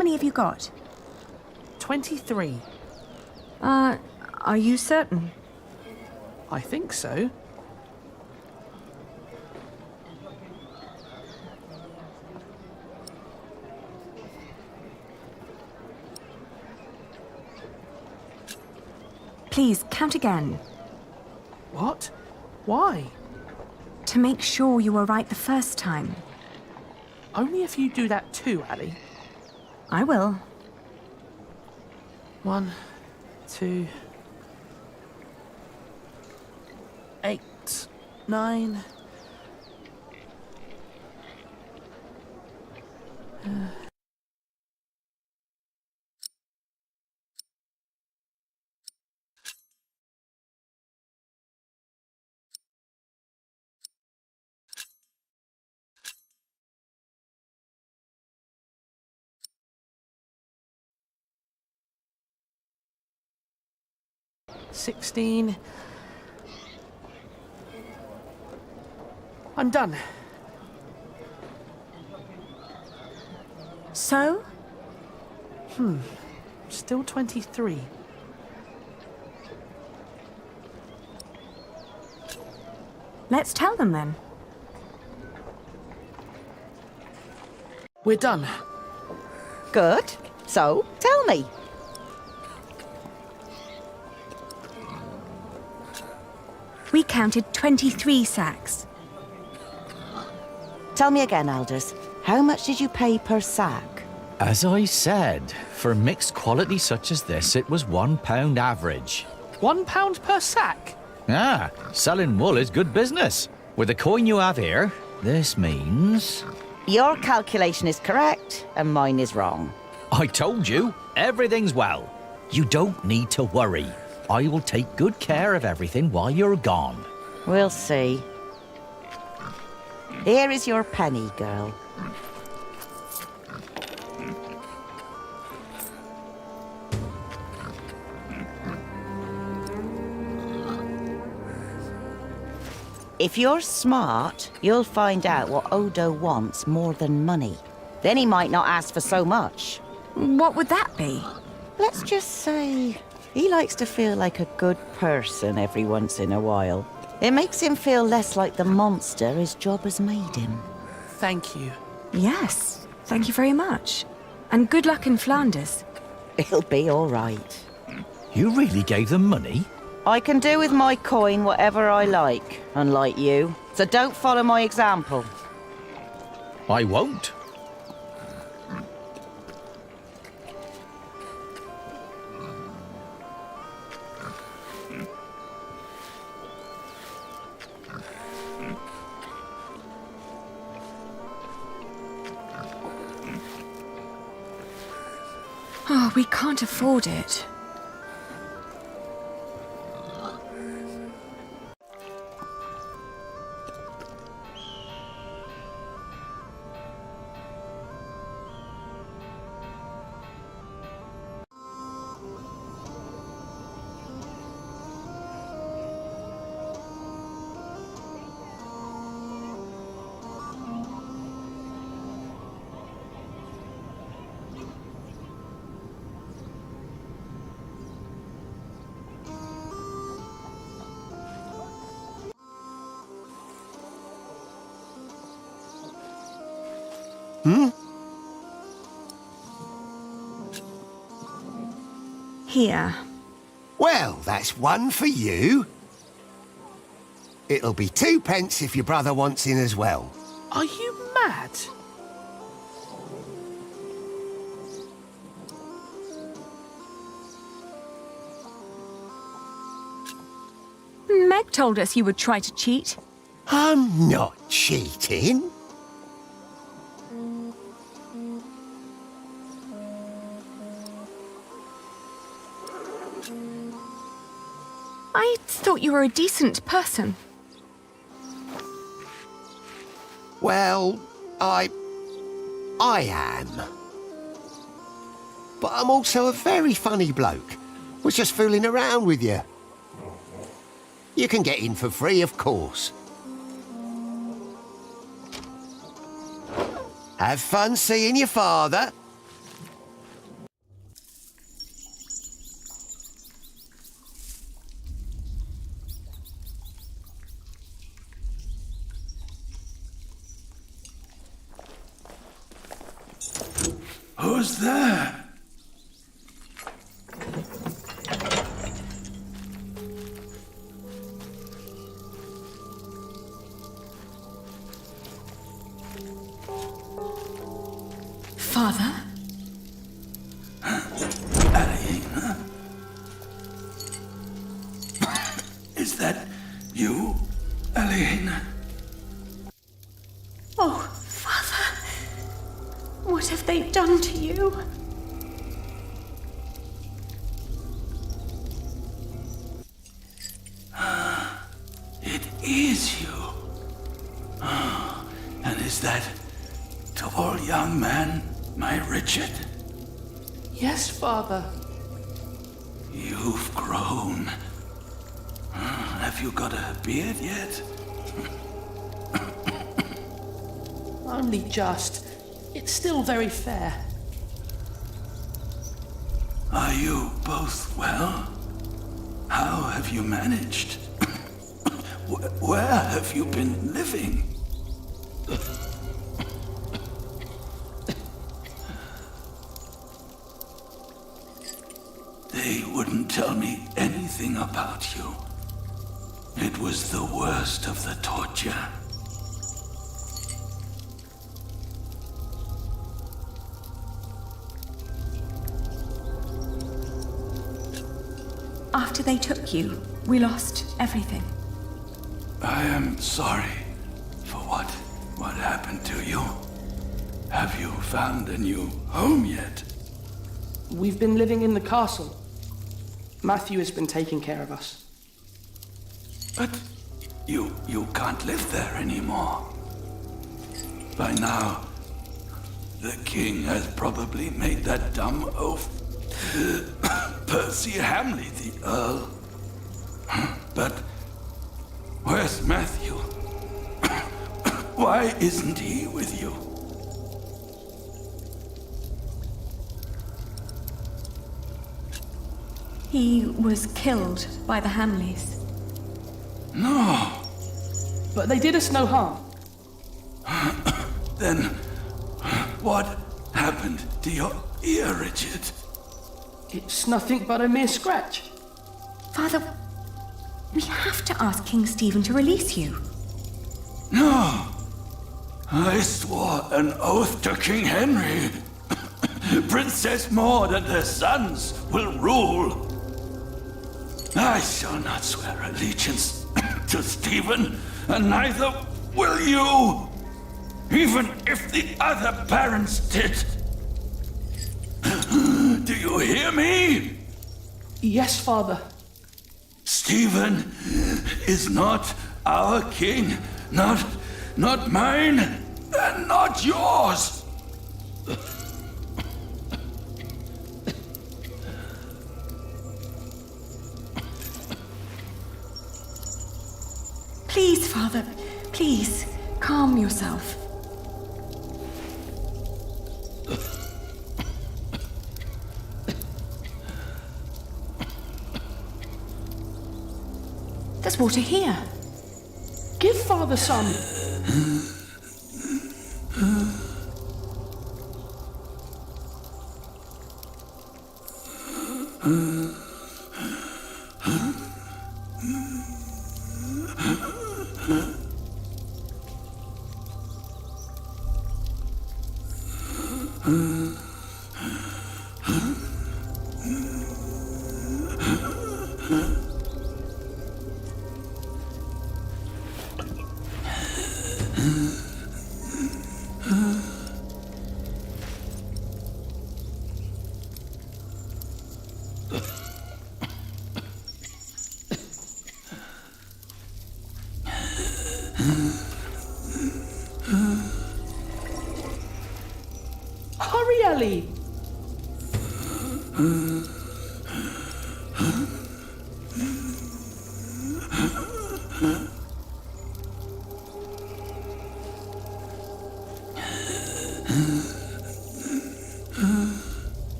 [SPEAKER 1] many have you got?
[SPEAKER 7] 23.
[SPEAKER 1] Are you certain?
[SPEAKER 7] I think so.
[SPEAKER 1] Please, count again.
[SPEAKER 7] What? Why?
[SPEAKER 1] To make sure you were right the first time.
[SPEAKER 7] Only if you do that too, Ali.
[SPEAKER 1] I will.
[SPEAKER 7] 1, 2, 8, 9. $16. I'm done.
[SPEAKER 1] So?
[SPEAKER 7] Still 23.
[SPEAKER 1] Let's tell them then.
[SPEAKER 7] We're done.
[SPEAKER 19] Good. So, tell me.
[SPEAKER 1] We counted 23 sacks.
[SPEAKER 19] Tell me again, Aldous. How much did you pay per sack?
[SPEAKER 20] As I said, for mixed quality such as this, it was £1 average.
[SPEAKER 7] £1 per sack?
[SPEAKER 20] Ah, selling wool is good business. With the coin you have here, this means...
[SPEAKER 19] Your calculation is correct, and mine is wrong.
[SPEAKER 20] I told you, everything's well. You don't need to worry. I will take good care of everything while you're gone.
[SPEAKER 19] We'll see. Here is your penny, girl. If you're smart, you'll find out what Odo wants more than money. Then he might not ask for so much.
[SPEAKER 1] What would that be?
[SPEAKER 19] Let's just say he likes to feel like a good person every once in a while. It makes him feel less like the monster his job has made him.
[SPEAKER 7] Thank you.
[SPEAKER 1] Yes, thank you very much. And good luck in Flanders.
[SPEAKER 19] It'll be all right.
[SPEAKER 20] You really gave them money?
[SPEAKER 19] I can do with my coin whatever I like, unlike you. So don't follow my example.
[SPEAKER 20] I won't.
[SPEAKER 1] Oh, we can't afford it. Here.
[SPEAKER 18] Well, that's one for you. It'll be 2 pence if your brother wants in as well.
[SPEAKER 7] Are you mad?
[SPEAKER 1] Meg told us you would try to cheat.
[SPEAKER 18] I'm not cheating.
[SPEAKER 1] I thought you were a decent person.
[SPEAKER 18] Well, I am. But I'm also a very funny bloke. Was just fooling around with you. You can get in for free, of course. Have fun seeing your father.
[SPEAKER 11] was there?
[SPEAKER 1] Father?
[SPEAKER 11] Aliena? Is that you, Aliena?
[SPEAKER 6] Oh, Father. What have they done to you?
[SPEAKER 11] It is you. And is that tall young man my Richard?
[SPEAKER 7] Yes, Father.
[SPEAKER 11] You've grown. Have you got a beard yet?
[SPEAKER 7] Only just. It's still very fair.
[SPEAKER 11] Are you both well? How have you managed? Where have you been living? They wouldn't tell me anything about you. It was the worst of the torture.
[SPEAKER 1] After they took you, we lost everything.
[SPEAKER 11] I am sorry for what happened to you. Have you found a new home yet?
[SPEAKER 7] We've been living in the castle. Matthew has been taking care of us.
[SPEAKER 11] But you can't live there anymore. By now, the king has probably made that dumb oaf. Percy Hamley, the Earl. But where's Matthew? Why isn't he with you?
[SPEAKER 1] He was killed by the Hamleys.
[SPEAKER 11] No.
[SPEAKER 7] But they did us no harm.
[SPEAKER 11] Then what happened to your ear, Richard?
[SPEAKER 7] It's nothing but a mere scratch.
[SPEAKER 1] Father, we have to ask King Stephen to release you.
[SPEAKER 11] No. I swore an oath to King Henry. Princess Maud and her sons will rule. I shall not swear allegiance to Stephen, and neither will you, even if the other parents did. Do you hear me?
[SPEAKER 7] Yes, Father.
[SPEAKER 11] Stephen is not our king, not mine, and not yours.
[SPEAKER 1] Please, Father, please, calm yourself. There's water here.
[SPEAKER 7] Give Father some. Hurry, Ellie!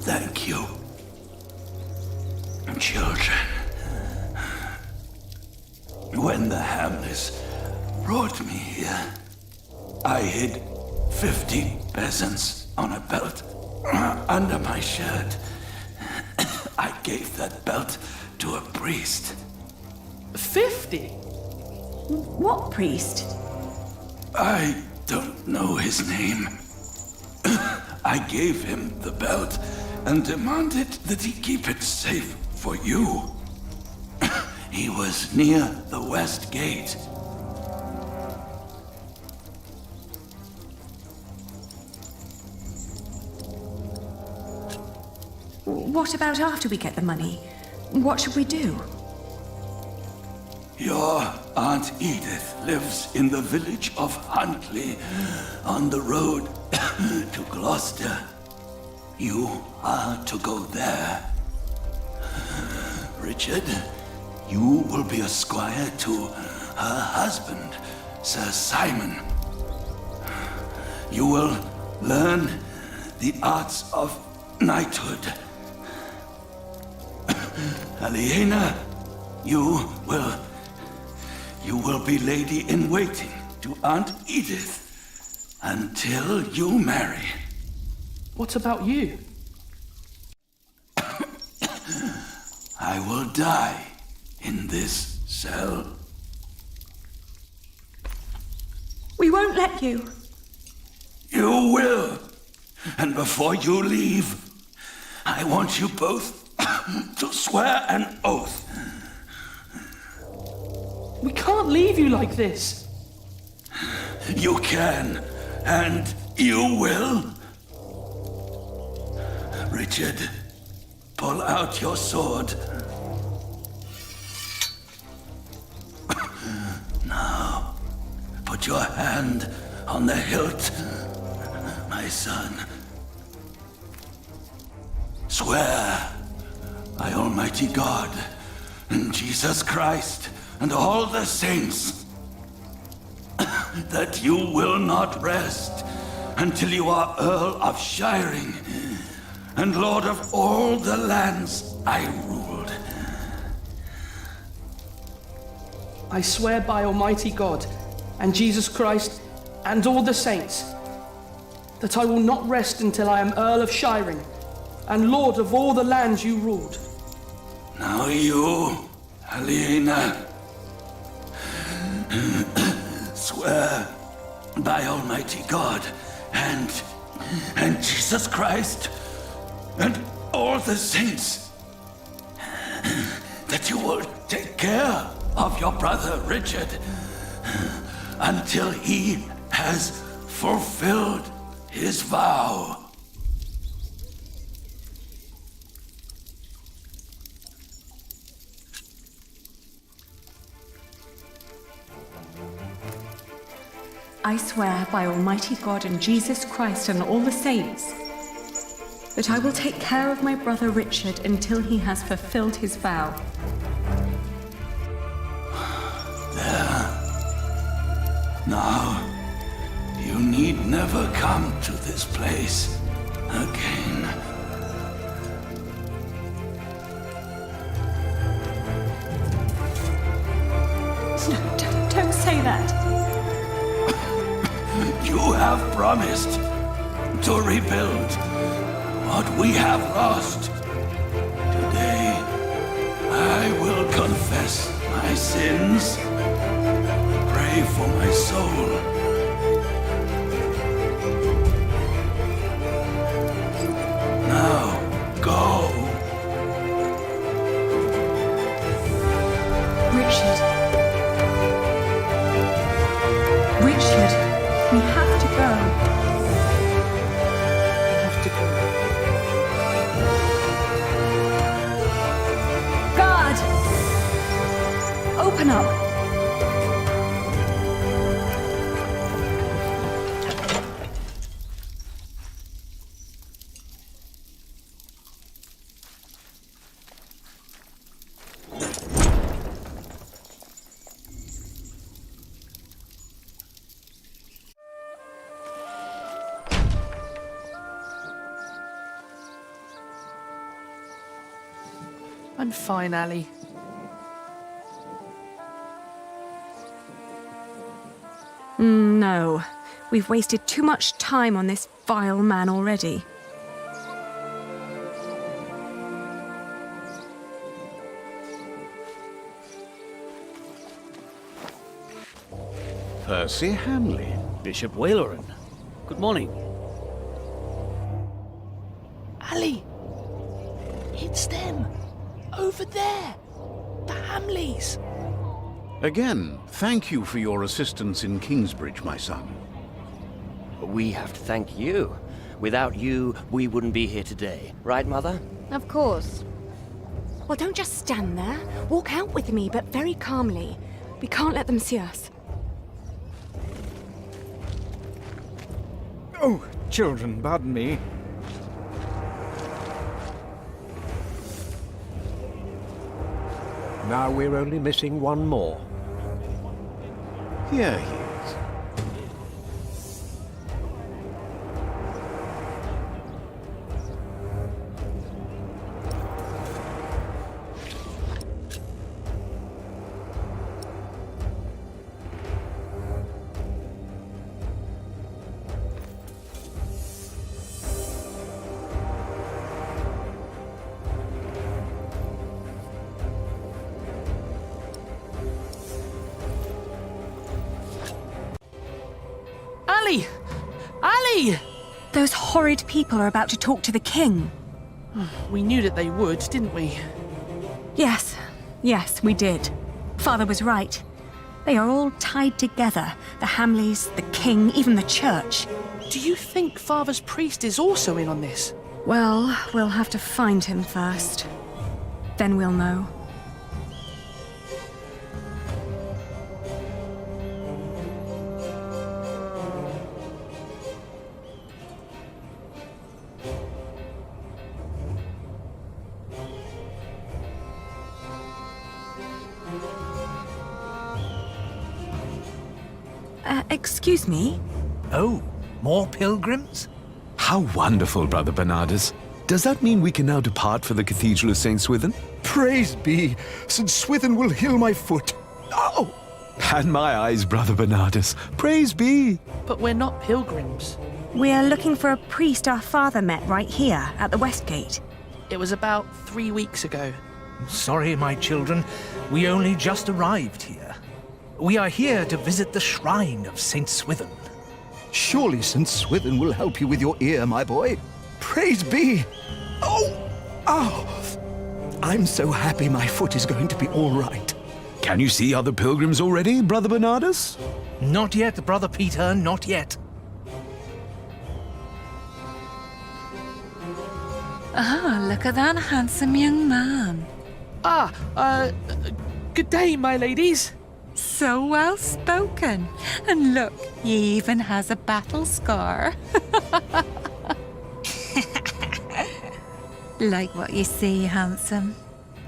[SPEAKER 11] Thank you, children. When the Hamleys brought me here. I hid 50 peasants on a belt under my shirt. I gave that belt to a priest.
[SPEAKER 7] 50?
[SPEAKER 1] What priest?
[SPEAKER 11] I don't know his name. I gave him the belt and demanded that he keep it safe for you. He was near the west gate.
[SPEAKER 1] What about after we get the money? What should we do?
[SPEAKER 11] Your Aunt Edith lives in the village of Huntley, on the road to Gloucester. You are to go there. Richard, you will be a squire to her husband, Sir Simon. You will learn the arts of knighthood. Aliena, you will be lady-in-waiting to Aunt Edith until you marry.
[SPEAKER 7] What about you?
[SPEAKER 11] I will die in this cell.
[SPEAKER 1] We won't let you.
[SPEAKER 11] You will. And before you leave, I want you both to swear an oath.
[SPEAKER 7] We can't leave you like this.
[SPEAKER 11] You can, and you will. Richard, pull out your sword. Now, put your hand on the hilt, my son. Swear by Almighty God and Jesus Christ and all the saints that you will not rest until you are Earl of Shiring and Lord of all the lands I ruled.
[SPEAKER 7] I swear by Almighty God and Jesus Christ and all the saints that I will not rest until I am Earl of Shiring and Lord of all the lands you ruled.
[SPEAKER 11] Now you, Aliena, swear by Almighty God and Jesus Christ and all the saints that you will take care of your brother Richard until he has fulfilled his vow.
[SPEAKER 1] I swear by Almighty God and Jesus Christ and all the saints that I will take care of my brother Richard until he has fulfilled his vow.
[SPEAKER 11] There. Now, you need never come to this place again.
[SPEAKER 1] No, don't say that.
[SPEAKER 11] You have promised to rebuild what we have lost. Today, I will confess my sins, pray for my soul. Now, go.
[SPEAKER 1] Richard. Richard. We have to go.
[SPEAKER 7] We have to go.
[SPEAKER 1] Guard! Open up.
[SPEAKER 7] I'm fine, Ali.
[SPEAKER 1] No. We've wasted too much time on this vile man already.
[SPEAKER 12] Percy Hamley. Bishop Waleran. Good morning.
[SPEAKER 7] Ali! It's them! Over there! The Hamleys!
[SPEAKER 11] Again, thank you for your assistance in Kingsbridge, my son.
[SPEAKER 5] We have to thank you. Without you, we wouldn't be here today. Right, Mother?
[SPEAKER 6] Of course. Well, don't just stand there. Walk out with me, but very calmly. We can't let them see us.
[SPEAKER 21] Oh, children, pardon me. Now we're only missing one more.
[SPEAKER 11] Here he is.
[SPEAKER 7] Ali! Ali!
[SPEAKER 1] Those horrid people are about to talk to the king.
[SPEAKER 7] We knew that they would, didn't we?
[SPEAKER 1] Yes, we did. Father was right. They are all tied together. The Hamleys, the king, even the church.
[SPEAKER 7] Do you think Father's priest is also in on this?
[SPEAKER 1] Well, we'll have to find him first. Then we'll know. Excuse me?
[SPEAKER 22] Oh, more pilgrims?
[SPEAKER 23] How wonderful, Brother Bernardus. Does that mean we can now depart for the Cathedral of St. Swithin?
[SPEAKER 22] Praise be, St. Swithin will heal my foot. Oh!
[SPEAKER 23] And my eyes, Brother Bernardus. Praise be.
[SPEAKER 7] But we're not pilgrims.
[SPEAKER 1] We're looking for a priest our father met right here, at the West Gate.
[SPEAKER 7] It was about 3 weeks ago.
[SPEAKER 22] Sorry, my children. We only just arrived here. We are here to visit the shrine of St. Swithin.
[SPEAKER 17] Surely St. Swithin will help you with your ear, my boy. Praise be. Oh! I'm so happy my foot is going to be all right.
[SPEAKER 23] Can you see other pilgrims already, Brother Bernardus?
[SPEAKER 22] Not yet, Brother Peter, not yet.
[SPEAKER 24] Ah, look at that handsome young man.
[SPEAKER 7] Good day, my ladies.
[SPEAKER 24] So well spoken. And look, he even has a battle scar. Like what you see, handsome.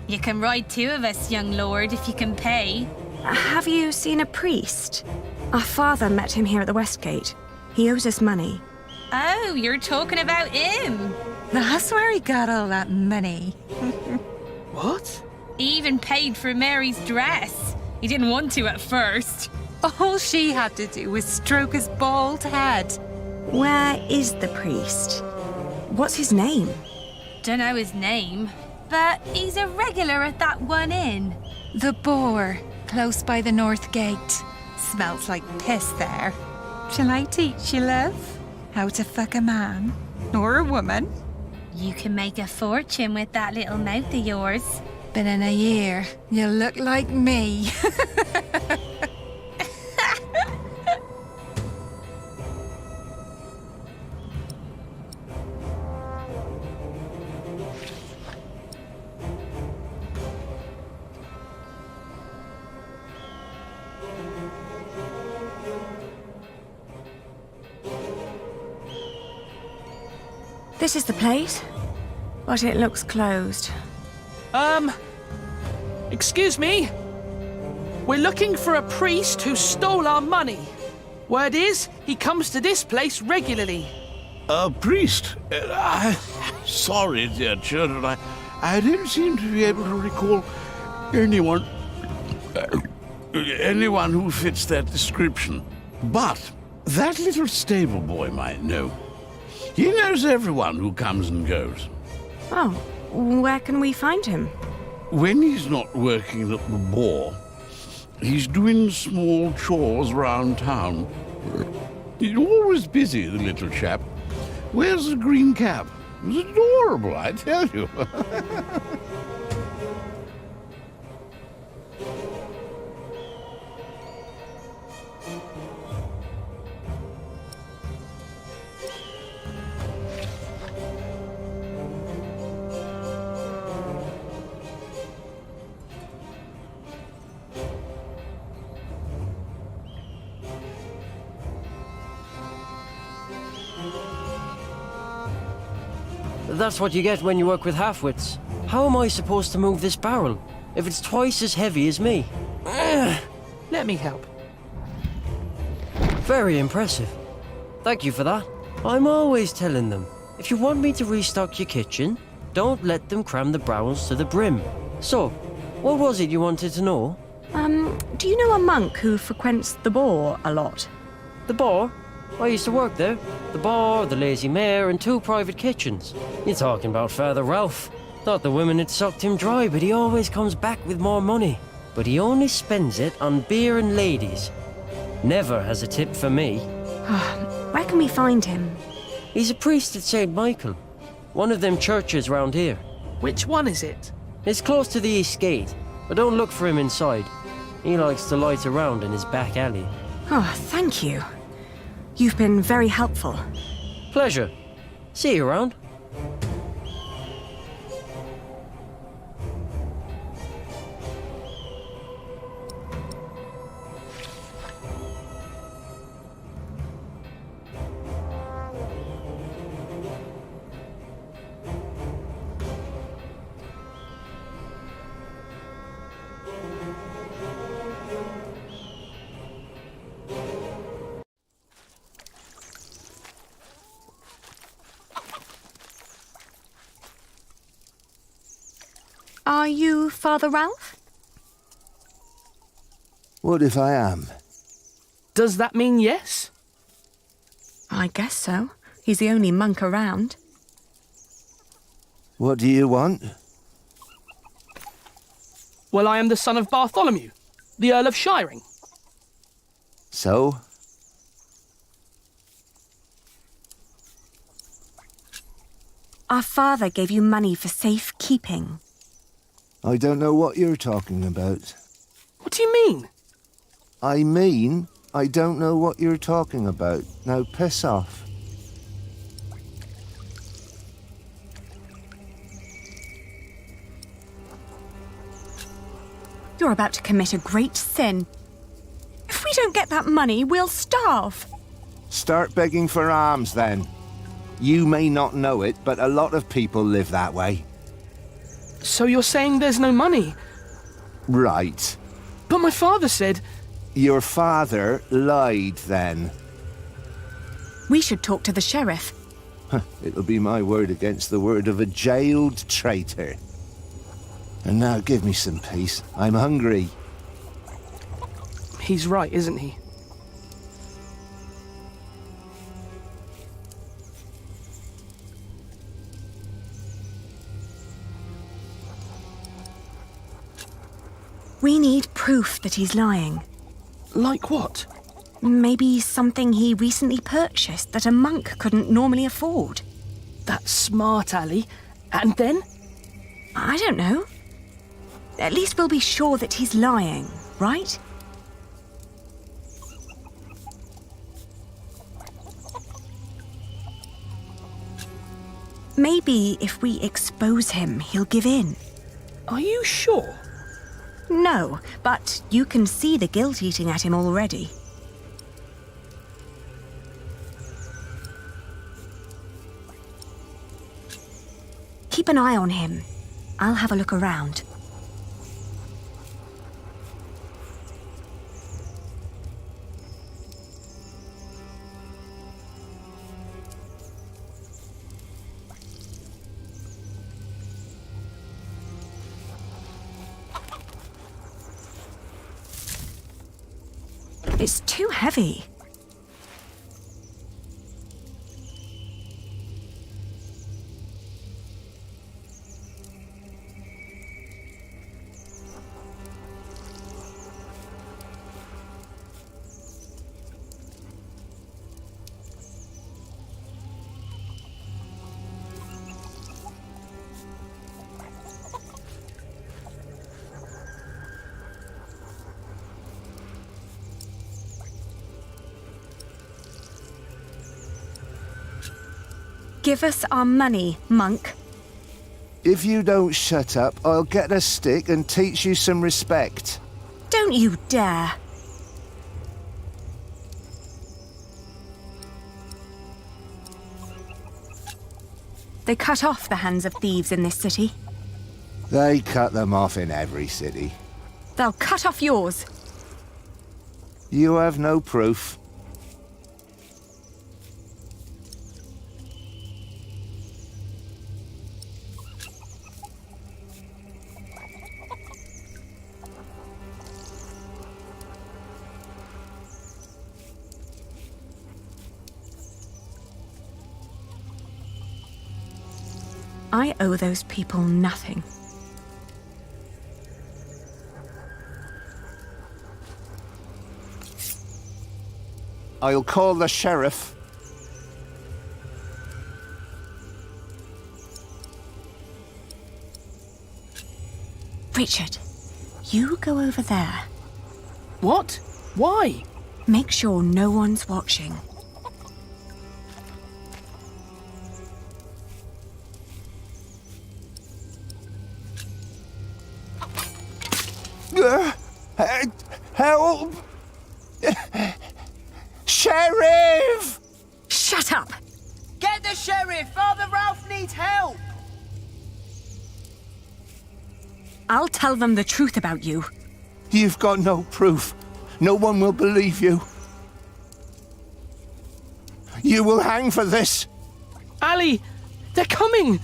[SPEAKER 25] You can ride 2 of us, young lord, if you can pay.
[SPEAKER 1] Have you seen a priest? Our father met him here at the West Gate. He owes us money.
[SPEAKER 25] Oh, you're talking about him.
[SPEAKER 24] That's where he got all that money.
[SPEAKER 7] What?
[SPEAKER 25] He even paid for Mary's dress. He didn't want to at first.
[SPEAKER 24] All she had to do was stroke his bald head.
[SPEAKER 1] Where is the priest? What's his name?
[SPEAKER 25] Don't know his name, but he's a regular at that one inn.
[SPEAKER 24] The Boar, close by the North Gate. Smells like piss there. Shall I teach you, love? How to fuck a man? Or a woman?
[SPEAKER 25] You can make a fortune with that little mouth of yours.
[SPEAKER 24] But in a year, you'll look like me.
[SPEAKER 1] This is the place, but it looks closed.
[SPEAKER 7] Excuse me? We're looking for a priest who stole our money. Word is, he comes to this place regularly.
[SPEAKER 11] A priest? Sorry, dear children, I didn't seem to be able to recall anyone who fits that description. But
[SPEAKER 2] That little stable boy might know. He knows everyone who comes and goes.
[SPEAKER 1] Oh, where can we find him?
[SPEAKER 2] When he's not working at the boar, he's doing small chores round town. He's always busy, the little chap. Wears a green cap. It was adorable, I tell you.
[SPEAKER 3] That's what you get when you work with half-wits. How am I supposed to move this barrel if it's twice as heavy as me?
[SPEAKER 7] Let me help.
[SPEAKER 3] Very impressive. Thank you for that. I'm always telling them, if you want me to restock your kitchen, don't let them cram the barrels to the brim. So, what was it you wanted to know?
[SPEAKER 1] Do you know a monk who frequents the boar a lot?
[SPEAKER 3] The boar? I used to work there. The bar, the lazy mare, and 2 private kitchens. You're talking about Father Ralph. Thought the women had sucked him dry, but he always comes back with more money. But he only spends it on beer and ladies. Never has a tip for me.
[SPEAKER 1] Where can we find him?
[SPEAKER 3] He's a priest at St. Michael. One of them churches round here.
[SPEAKER 7] Which one is it?
[SPEAKER 3] It's close to the East Gate, but don't look for him inside. He likes to loiter around in his back alley.
[SPEAKER 1] Oh, thank you. You've been very helpful.
[SPEAKER 3] Pleasure. See you around.
[SPEAKER 1] Are you Father Ralph?
[SPEAKER 18] What if I am?
[SPEAKER 7] Does that mean yes?
[SPEAKER 1] I guess so. He's the only monk around.
[SPEAKER 18] What do you want?
[SPEAKER 7] Well, I am the son of Bartholomew, the Earl of Shiring.
[SPEAKER 18] So?
[SPEAKER 1] Our father gave you money for safekeeping.
[SPEAKER 18] I don't know what you're talking about.
[SPEAKER 7] What do you mean?
[SPEAKER 18] I mean, I don't know what you're talking about. Now piss off.
[SPEAKER 1] You're about to commit a great sin. If we don't get that money, we'll starve.
[SPEAKER 18] Start begging for alms then. You may not know it, but a lot of people live that way.
[SPEAKER 7] So you're saying there's no money?
[SPEAKER 18] Right.
[SPEAKER 7] But my father said...
[SPEAKER 18] Your father lied then.
[SPEAKER 1] We should talk to the sheriff.
[SPEAKER 18] It'll be my word against the word of a jailed traitor. And now give me some peace. I'm hungry.
[SPEAKER 7] He's right, isn't he?
[SPEAKER 1] We need proof that he's lying.
[SPEAKER 7] Like what?
[SPEAKER 1] Maybe something he recently purchased that a monk couldn't normally afford.
[SPEAKER 7] That's smart, Ali. And then?
[SPEAKER 1] I don't know. At least we'll be sure that he's lying, right? Maybe if we expose him, he'll give in.
[SPEAKER 7] Are you sure?
[SPEAKER 1] No, but you can see the guilt eating at him already. Keep an eye on him. I'll have a look around. It's too heavy. Give us our money, monk.
[SPEAKER 18] If you don't shut up, I'll get a stick and teach you some respect.
[SPEAKER 1] Don't you dare. They cut off the hands of thieves in this city.
[SPEAKER 18] They cut them off in every city.
[SPEAKER 1] They'll cut off yours.
[SPEAKER 18] You have no proof.
[SPEAKER 1] I owe those people nothing.
[SPEAKER 18] I'll call the sheriff.
[SPEAKER 1] Richard, you go over there.
[SPEAKER 7] What? Why?
[SPEAKER 1] Make sure no one's watching.
[SPEAKER 18] Help! Sheriff!
[SPEAKER 1] Shut up!
[SPEAKER 4] Get the sheriff! Father Ralph needs help!
[SPEAKER 1] I'll tell them the truth about you.
[SPEAKER 18] You've got no proof. No one will believe you. You will hang for this.
[SPEAKER 7] Ali! They're coming!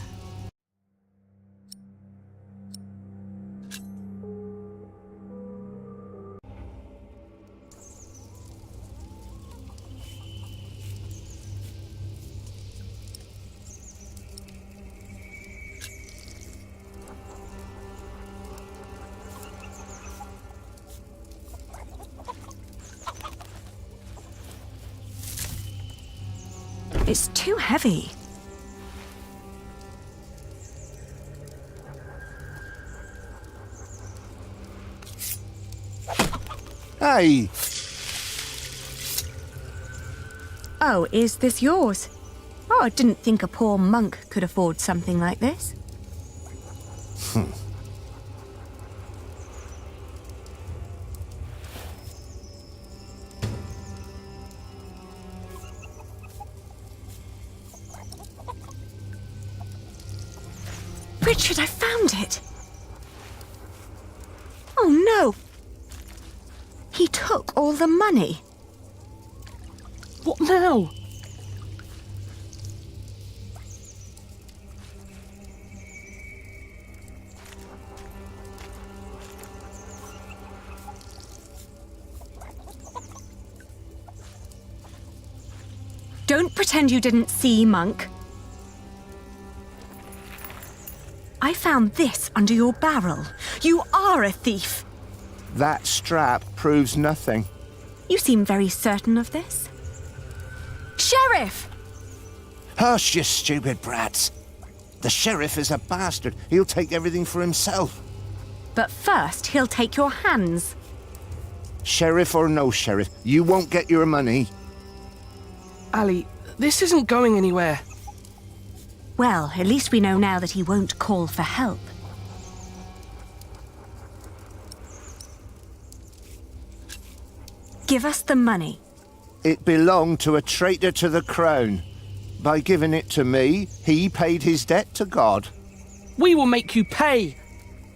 [SPEAKER 1] It's too heavy.
[SPEAKER 18] Hey!
[SPEAKER 1] Oh, is this yours? Oh, I didn't think a poor monk could afford something like this. Richard, I found it! Oh no! He took all the money.
[SPEAKER 7] What now?
[SPEAKER 1] Don't pretend you didn't see, monk. I found this under your barrel. You are a thief.
[SPEAKER 18] That strap proves nothing.
[SPEAKER 1] You seem very certain of this. Sheriff!
[SPEAKER 18] Hush, you stupid brats. The sheriff is a bastard. He'll take everything for himself.
[SPEAKER 1] But first, he'll take your hands.
[SPEAKER 18] Sheriff or no sheriff, you won't get your money.
[SPEAKER 7] Ali, this isn't going anywhere.
[SPEAKER 1] Well, at least we know now that he won't call for help. Give us the money.
[SPEAKER 18] It belonged to a traitor to the crown. By giving it to me, he paid his debt to God.
[SPEAKER 7] We will make you pay,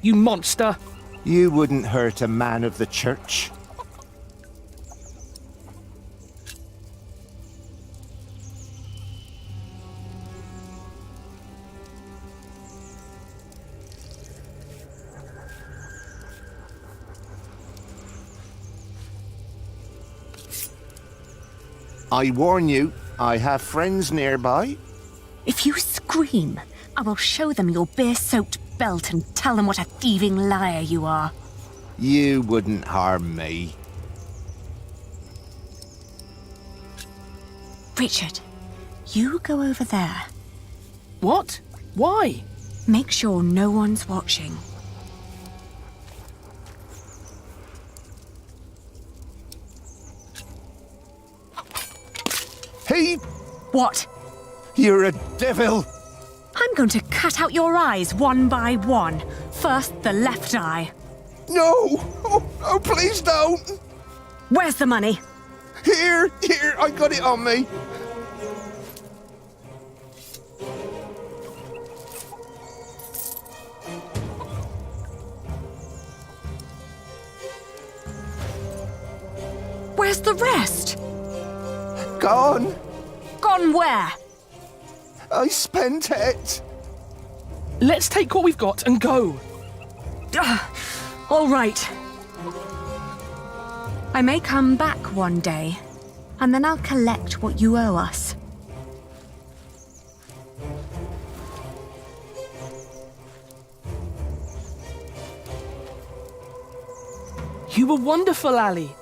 [SPEAKER 7] you monster.
[SPEAKER 18] You wouldn't hurt a man of the church. I warn you, I have friends nearby.
[SPEAKER 1] If you scream, I will show them your beer-soaked belt and tell them what a thieving liar you are.
[SPEAKER 18] You wouldn't harm me.
[SPEAKER 1] Richard, you go over there.
[SPEAKER 7] What? Why?
[SPEAKER 1] Make sure no one's watching.
[SPEAKER 18] He...
[SPEAKER 1] What?
[SPEAKER 18] You're a devil!
[SPEAKER 1] I'm going to cut out your eyes one by one. First, the left eye.
[SPEAKER 18] No! Oh, please don't!
[SPEAKER 1] Where's the money?
[SPEAKER 18] Here, I got it on me.
[SPEAKER 1] Where's the rest?
[SPEAKER 18] Gone.
[SPEAKER 1] Gone where?
[SPEAKER 18] I spent it.
[SPEAKER 7] Let's take what we've got and go.
[SPEAKER 1] All right. I may come back one day, and then I'll collect what you owe us.
[SPEAKER 7] You were wonderful, Ali.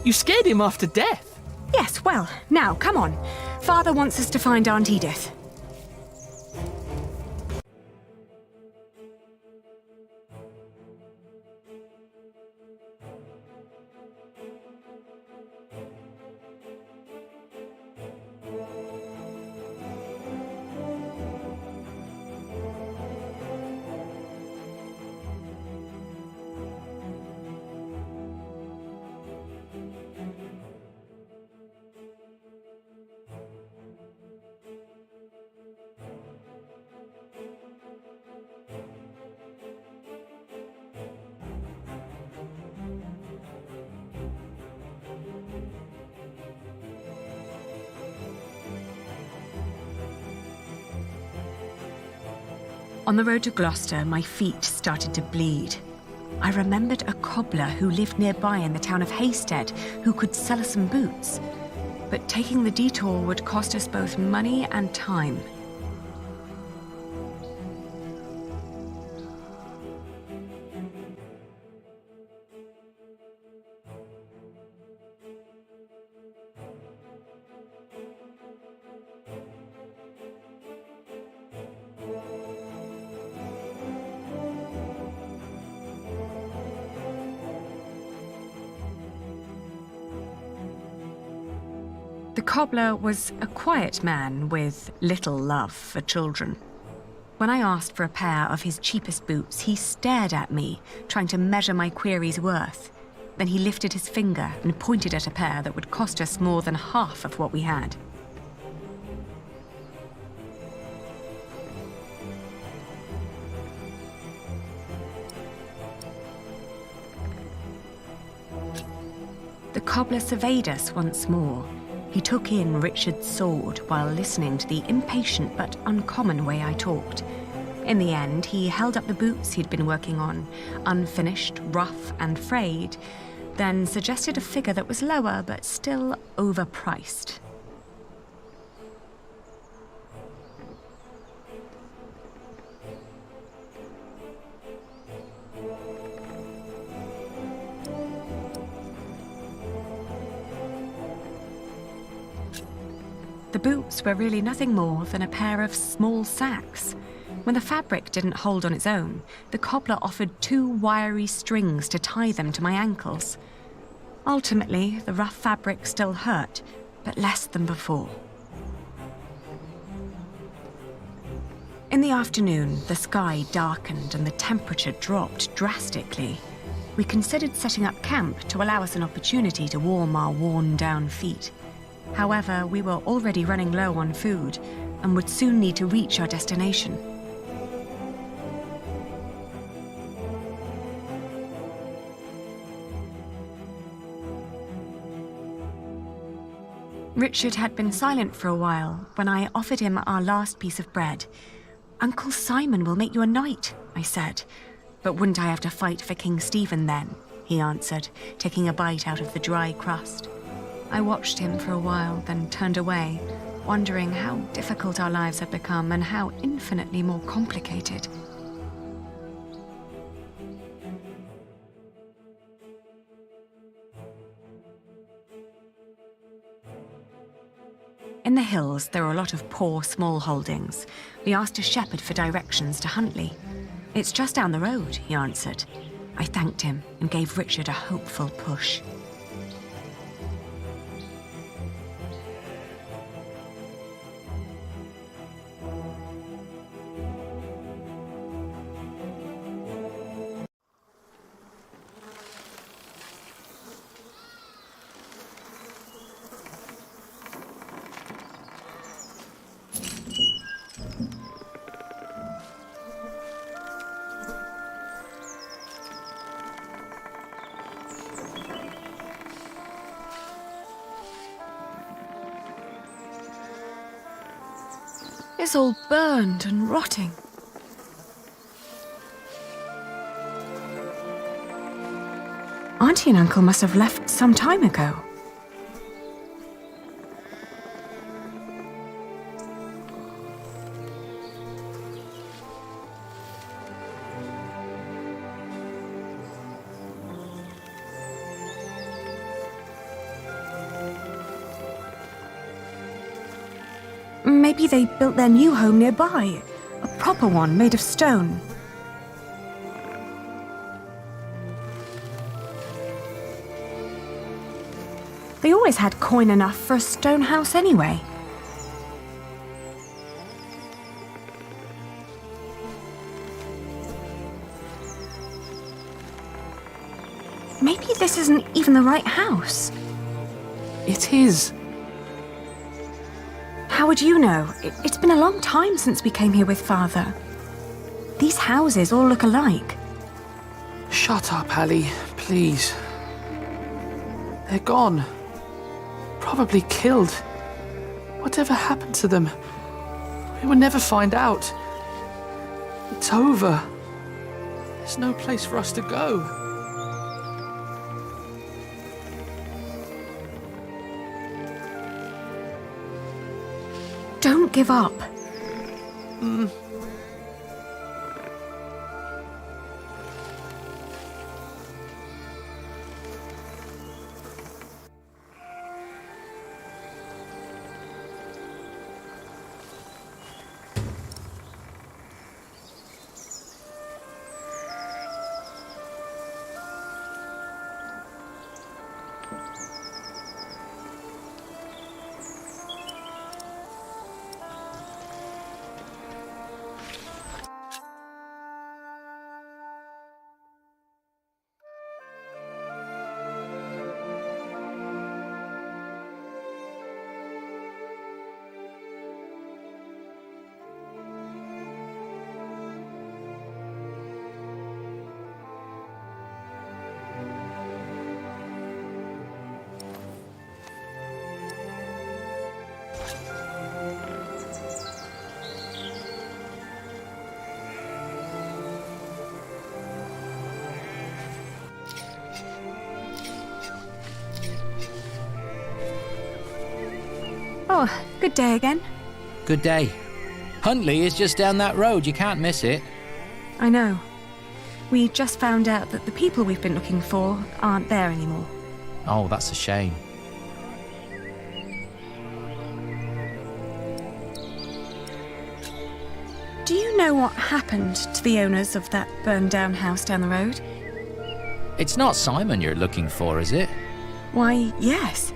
[SPEAKER 7] You scared him after death.
[SPEAKER 1] Yes, well, now, come on. Father wants us to find Aunt Edith. On the road to Gloucester, my feet started to bleed. I remembered a cobbler who lived nearby in the town of Hastead who could sell us some boots. But taking the detour would cost us both money and time. The cobbler was a quiet man with little love for children. When I asked for a pair of his cheapest boots, he stared at me, trying to measure my query's worth. Then he lifted his finger and pointed at a pair that would cost us more than half of what we had. The cobbler surveyed us once more. He took in Richard's sword while listening to the impatient but uncommon way I talked. In the end, he held up the boots he'd been working on, unfinished, rough and frayed, then suggested a figure that was lower but still overpriced. The boots were really nothing more than a pair of small sacks. When the fabric didn't hold on its own, the cobbler offered 2 wiry strings to tie them to my ankles. Ultimately, the rough fabric still hurt, but less than before. In the afternoon, the sky darkened and the temperature dropped drastically. We considered setting up camp to allow us an opportunity to warm our worn-down feet. However, we were already running low on food and would soon need to reach our destination. Richard had been silent for a while when I offered him our last piece of bread. "Uncle Simon will make you a knight," I said. "But wouldn't I have to fight for King Stephen then?" he answered, taking a bite out of the dry crust. I watched him for a while, then turned away, wondering how difficult our lives had become and how infinitely more complicated. In the hills, there are a lot of poor small holdings. We asked a shepherd for directions to Huntley. "It's just down the road," he answered. I thanked him and gave Richard a hopeful push. It's all burned and rotting. Auntie and Uncle must have left some time ago. Maybe they built their new home nearby. A proper one made of stone. They always had coin enough for a stone house anyway. Maybe this isn't even the right house.
[SPEAKER 7] It is.
[SPEAKER 1] How would you know? It's been a long time since we came here with Father. These houses all look alike.
[SPEAKER 7] Shut up, Ali, please. They're gone. Probably killed. Whatever happened to them? We will never find out. It's over. There's no place for us to go.
[SPEAKER 1] Don't give up. Oh, good day again.
[SPEAKER 20] Good day. Huntley is just down that road. You can't miss it.
[SPEAKER 1] I know. We just found out that the people we've been looking for aren't there anymore.
[SPEAKER 20] Oh, that's a shame.
[SPEAKER 1] Do you know what happened to the owners of that burned-down house down the road?
[SPEAKER 20] It's not Simon you're looking for, is it?
[SPEAKER 1] Why, yes.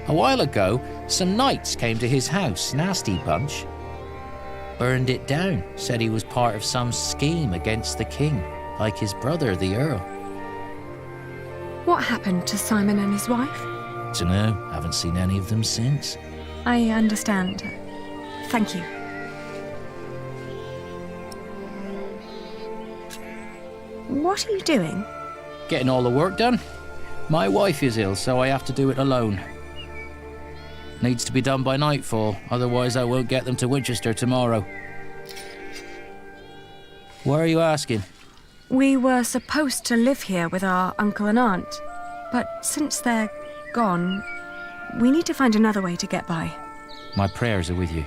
[SPEAKER 20] A while ago, some knights came to his house, nasty bunch. Burned it down, said he was part of some scheme against the king, like his brother, the Earl.
[SPEAKER 1] What happened to Simon and his wife?
[SPEAKER 20] Dunno, haven't seen any of them since.
[SPEAKER 1] I understand. Thank you. What are you doing?
[SPEAKER 20] Getting all the work done. My wife is ill, so I have to do it alone. Needs to be done by nightfall, otherwise I won't get them to Winchester tomorrow. Why are you asking?
[SPEAKER 1] We were supposed to live here with our uncle and aunt, but since they're gone, we need to find another way to get by.
[SPEAKER 20] My prayers are with you.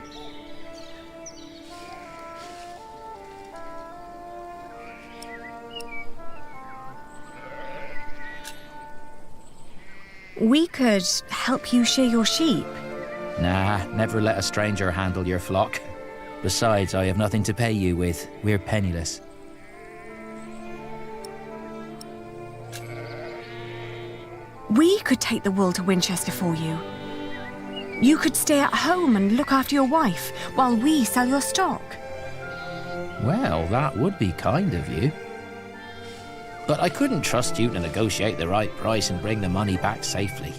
[SPEAKER 1] We could help you shear your sheep.
[SPEAKER 20] Nah, never let a stranger handle your flock. Besides, I have nothing to pay you with. We're penniless.
[SPEAKER 1] We could take the wool to Winchester for you. You could stay at home and look after your wife while we sell your stock.
[SPEAKER 20] Well, that would be kind of you. But I couldn't trust you to negotiate the right price and bring the money back safely.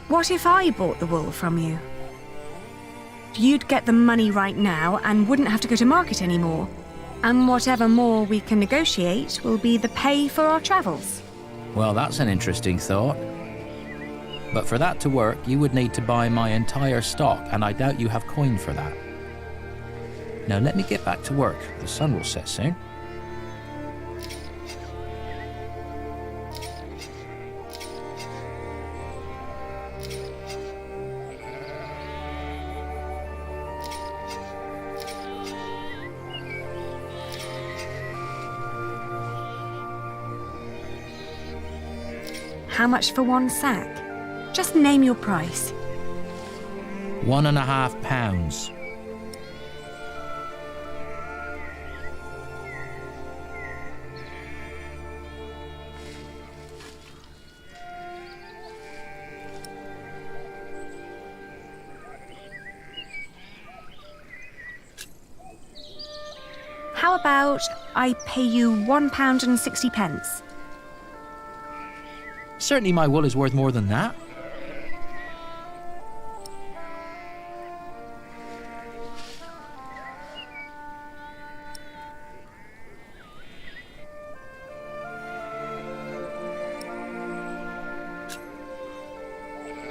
[SPEAKER 1] What if I bought the wool from you? You'd get the money right now and wouldn't have to go to market anymore. And whatever more we can negotiate will be the pay for our travels.
[SPEAKER 20] Well, that's an interesting thought. But for that to work, you would need to buy my entire stock, and I doubt you have coin for that. Now let me get back to work. The sun will set soon.
[SPEAKER 1] How much for one sack? Just name your price.
[SPEAKER 20] £1.50.
[SPEAKER 1] How about I pay you £1.60?
[SPEAKER 20] Certainly my wool is worth more than that.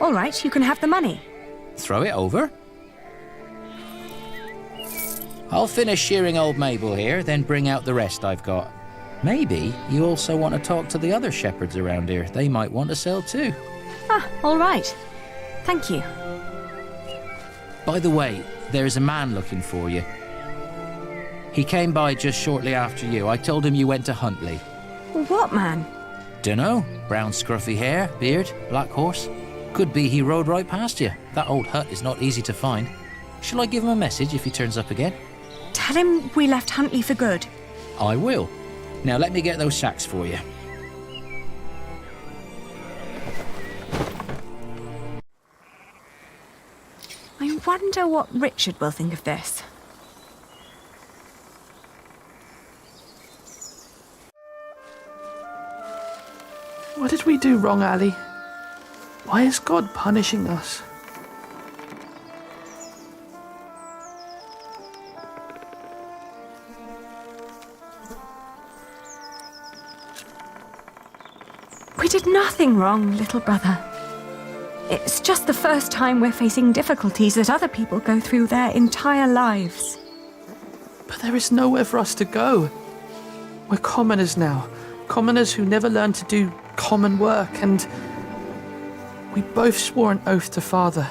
[SPEAKER 1] All right, you can have the money.
[SPEAKER 20] Throw it over. I'll finish shearing old Mabel here, then bring out the rest I've got. Maybe you also want to talk to the other shepherds around here. They might want to sell too.
[SPEAKER 1] Ah, all right. Thank you.
[SPEAKER 20] By the way, there's a man looking for you. He came by just shortly after you. I told him you went to Huntley.
[SPEAKER 1] What man?
[SPEAKER 20] Dunno. Brown scruffy hair, beard, black horse. Could be he rode right past you. That old hut is not easy to find. Shall I give him a message if he turns up again?
[SPEAKER 1] Tell him we left Huntley for good.
[SPEAKER 20] I will. Now let me get those sacks for you.
[SPEAKER 1] I wonder what Richard will think of this.
[SPEAKER 7] What did we do wrong, Ali? Why is God punishing us?
[SPEAKER 1] We did nothing wrong, little brother. It's just the first time we're facing difficulties that other people go through their entire lives.
[SPEAKER 7] But there is nowhere for us to go. We're commoners now. Commoners who never learned to do common work, and we both swore an oath to Father.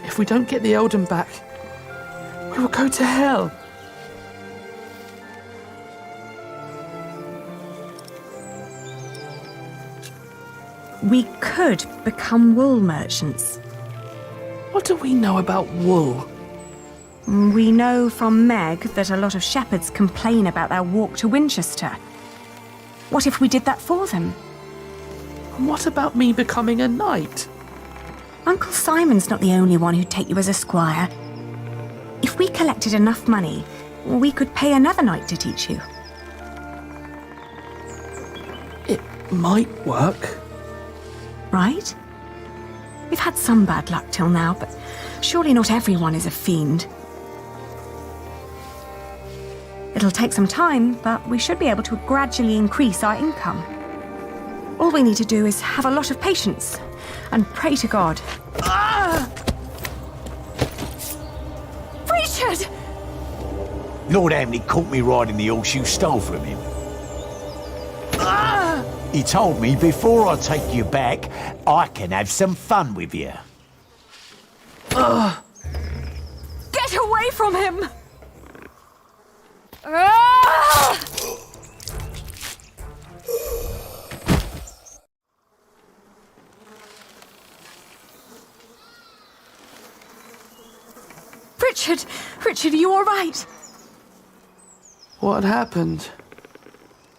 [SPEAKER 7] If we don't get the Eldon back, we will go to hell.
[SPEAKER 1] We could become wool merchants.
[SPEAKER 7] What do we know about wool?
[SPEAKER 1] We know from Meg that a lot of shepherds complain about their walk to Winchester. What if we did that for them?
[SPEAKER 7] And what about me becoming a knight?
[SPEAKER 1] Uncle Simon's not the only one who'd take you as a squire. If we collected enough money, we could pay another knight to teach you.
[SPEAKER 7] It might work.
[SPEAKER 1] Right? We've had some bad luck till now, but surely not everyone is a fiend. It'll take some time, but we should be able to gradually increase our income. All we need to do is have a lot of patience and pray to God. Ah! Richard!
[SPEAKER 8] Lord Hamley caught me riding the horse you stole from him.
[SPEAKER 1] Ah!
[SPEAKER 8] He told me before I take you back, I can have some fun with you.
[SPEAKER 1] Get away from him! Ah! Richard, are you all right?
[SPEAKER 7] What happened?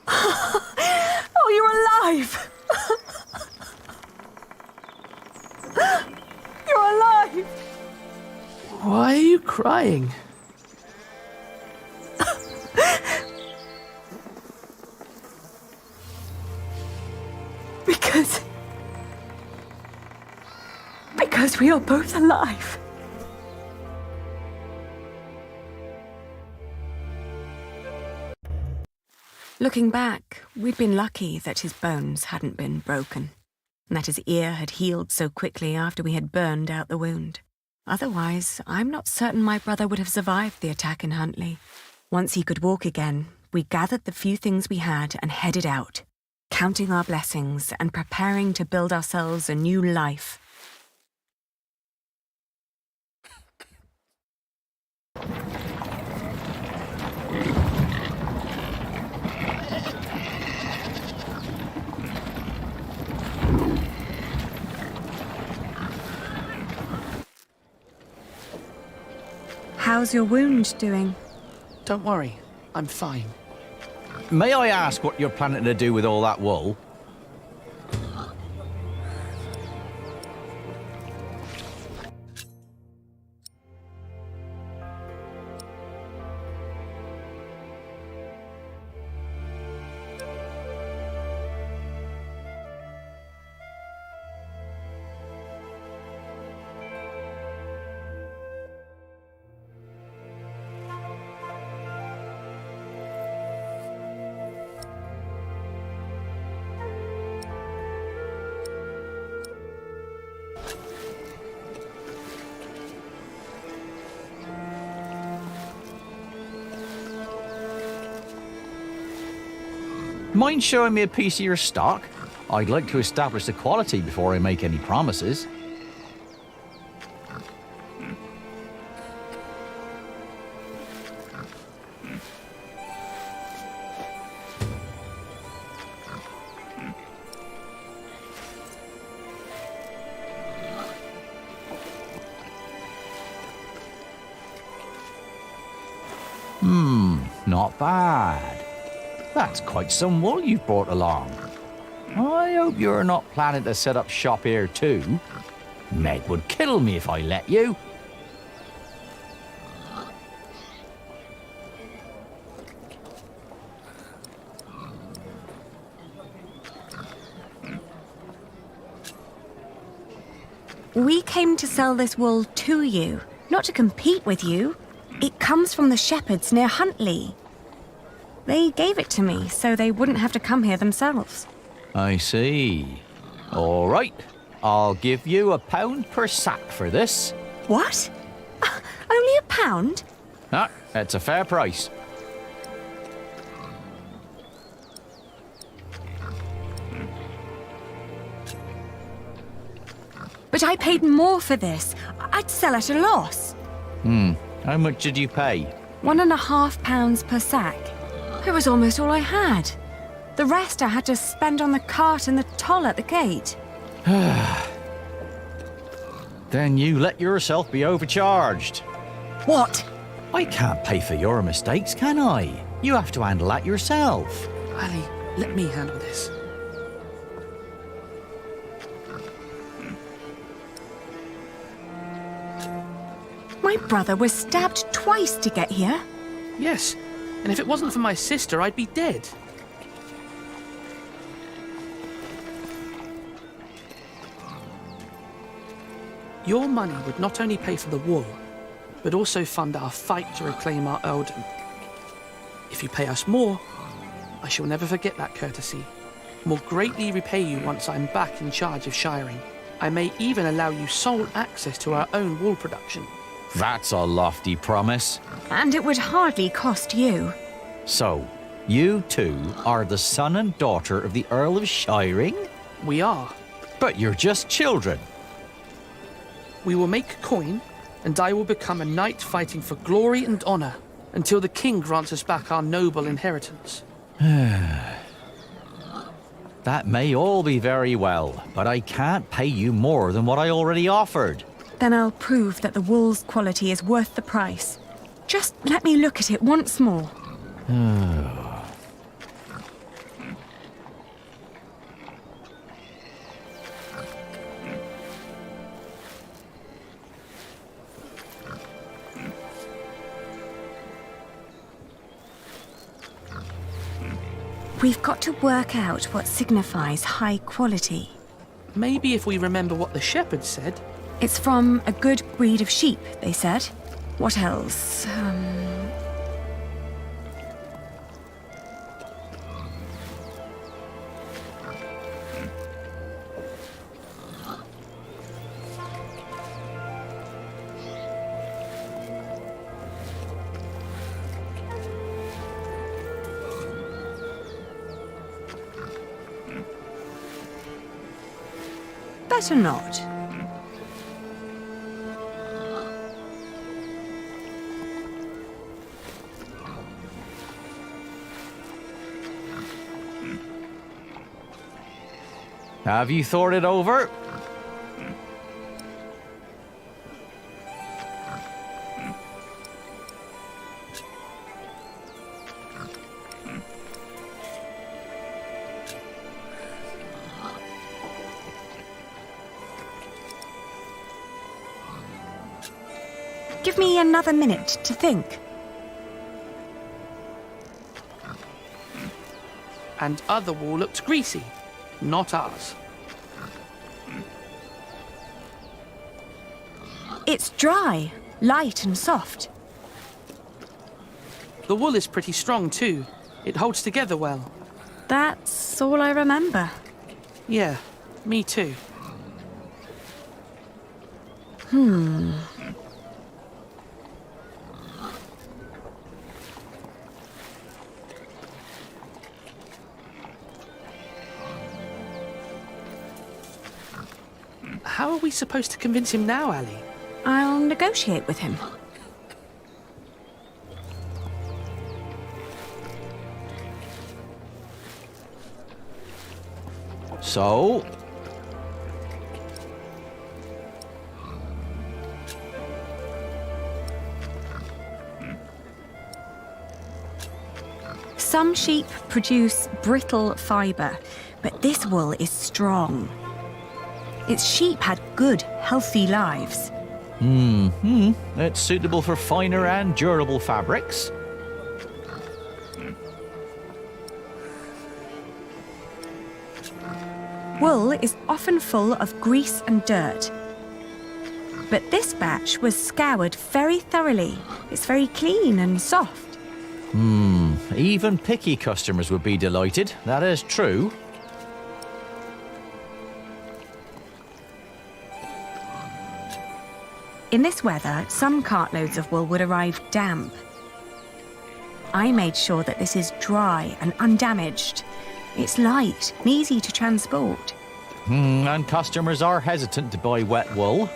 [SPEAKER 1] Oh, you're alive! You're alive!
[SPEAKER 7] Why are you crying?
[SPEAKER 1] Because we are both alive. Looking back, we'd been lucky that his bones hadn't been broken, and that his ear had healed so quickly after we had burned out the wound. Otherwise, I'm not certain my brother would have survived the attack in Huntley. Once he could walk again, we gathered the few things we had and headed out, counting our blessings and preparing to build ourselves a new life. How's your wound doing?
[SPEAKER 7] Don't worry, I'm fine.
[SPEAKER 8] May I ask what you're planning to do with all that wool? Mind showing me a piece of your stock? I'd like to establish the quality before I make any promises. Not bad. That's quite some wool you've brought along. I hope you're not planning to set up shop here too. Meg would kill me if I let you.
[SPEAKER 1] We came to sell this wool to you, not to compete with you. It comes from the shepherds near Huntley. They gave it to me so they wouldn't have to come here themselves.
[SPEAKER 8] I see. All right. I'll give you £1 per sack for this.
[SPEAKER 1] What? Only £1?
[SPEAKER 8] Ah, that's a fair price.
[SPEAKER 1] But I paid more for this. I'd sell at a loss.
[SPEAKER 8] How much did you pay?
[SPEAKER 1] £1.50 per sack. It was almost all I had. The rest I had to spend on the cart and the toll at the gate.
[SPEAKER 8] Then you let yourself be overcharged.
[SPEAKER 1] What?
[SPEAKER 8] I can't pay for your mistakes, can I? You have to handle that yourself.
[SPEAKER 7] Ali, let me handle this.
[SPEAKER 1] My brother was stabbed twice to get here.
[SPEAKER 7] Yes, and if it wasn't for my sister, I'd be dead. Your money would not only pay for the wool, but also fund our fight to reclaim our earldom. If you pay us more, I shall never forget that courtesy, and will greatly repay you once I'm back in charge of shiring. I may even allow you sole access to our own wool production.
[SPEAKER 8] That's a lofty promise.
[SPEAKER 1] And it would hardly cost you.
[SPEAKER 8] So, you two are the son and daughter of the Earl of Shiring?
[SPEAKER 7] We are.
[SPEAKER 8] But you're just children.
[SPEAKER 7] We will make coin, and I will become a knight fighting for glory and honor until the king grants us back our noble inheritance.
[SPEAKER 8] That may all be very well, but I can't pay you more than what I already offered.
[SPEAKER 1] Then I'll prove that the wool's quality is worth the price. Just let me look at it once more. We've got to work out what signifies high quality.
[SPEAKER 7] Maybe if we remember what the shepherd said.
[SPEAKER 1] It's from a good breed of sheep, they said. What else? better not.
[SPEAKER 8] Have you thought it over?
[SPEAKER 1] Give me another minute to think.
[SPEAKER 7] And other wall looked greasy, not ours.
[SPEAKER 1] It's dry, light and soft.
[SPEAKER 7] The wool is pretty strong too. It holds together well.
[SPEAKER 1] That's all I remember.
[SPEAKER 7] Yeah, me too. How are we supposed to convince him now, Ali?
[SPEAKER 1] I'll negotiate with him.
[SPEAKER 8] So?
[SPEAKER 1] Some sheep produce brittle fibre, but this wool is strong. Its sheep had good, healthy lives.
[SPEAKER 8] It's suitable for finer and durable fabrics.
[SPEAKER 1] Wool is often full of grease and dirt. But this batch was scoured very thoroughly. It's very clean and soft.
[SPEAKER 8] Even picky customers would be delighted. That is true.
[SPEAKER 1] In this weather, some cartloads of wool would arrive damp. I made sure that this is dry and undamaged. It's light and easy to transport.
[SPEAKER 8] And customers are hesitant to buy wet wool.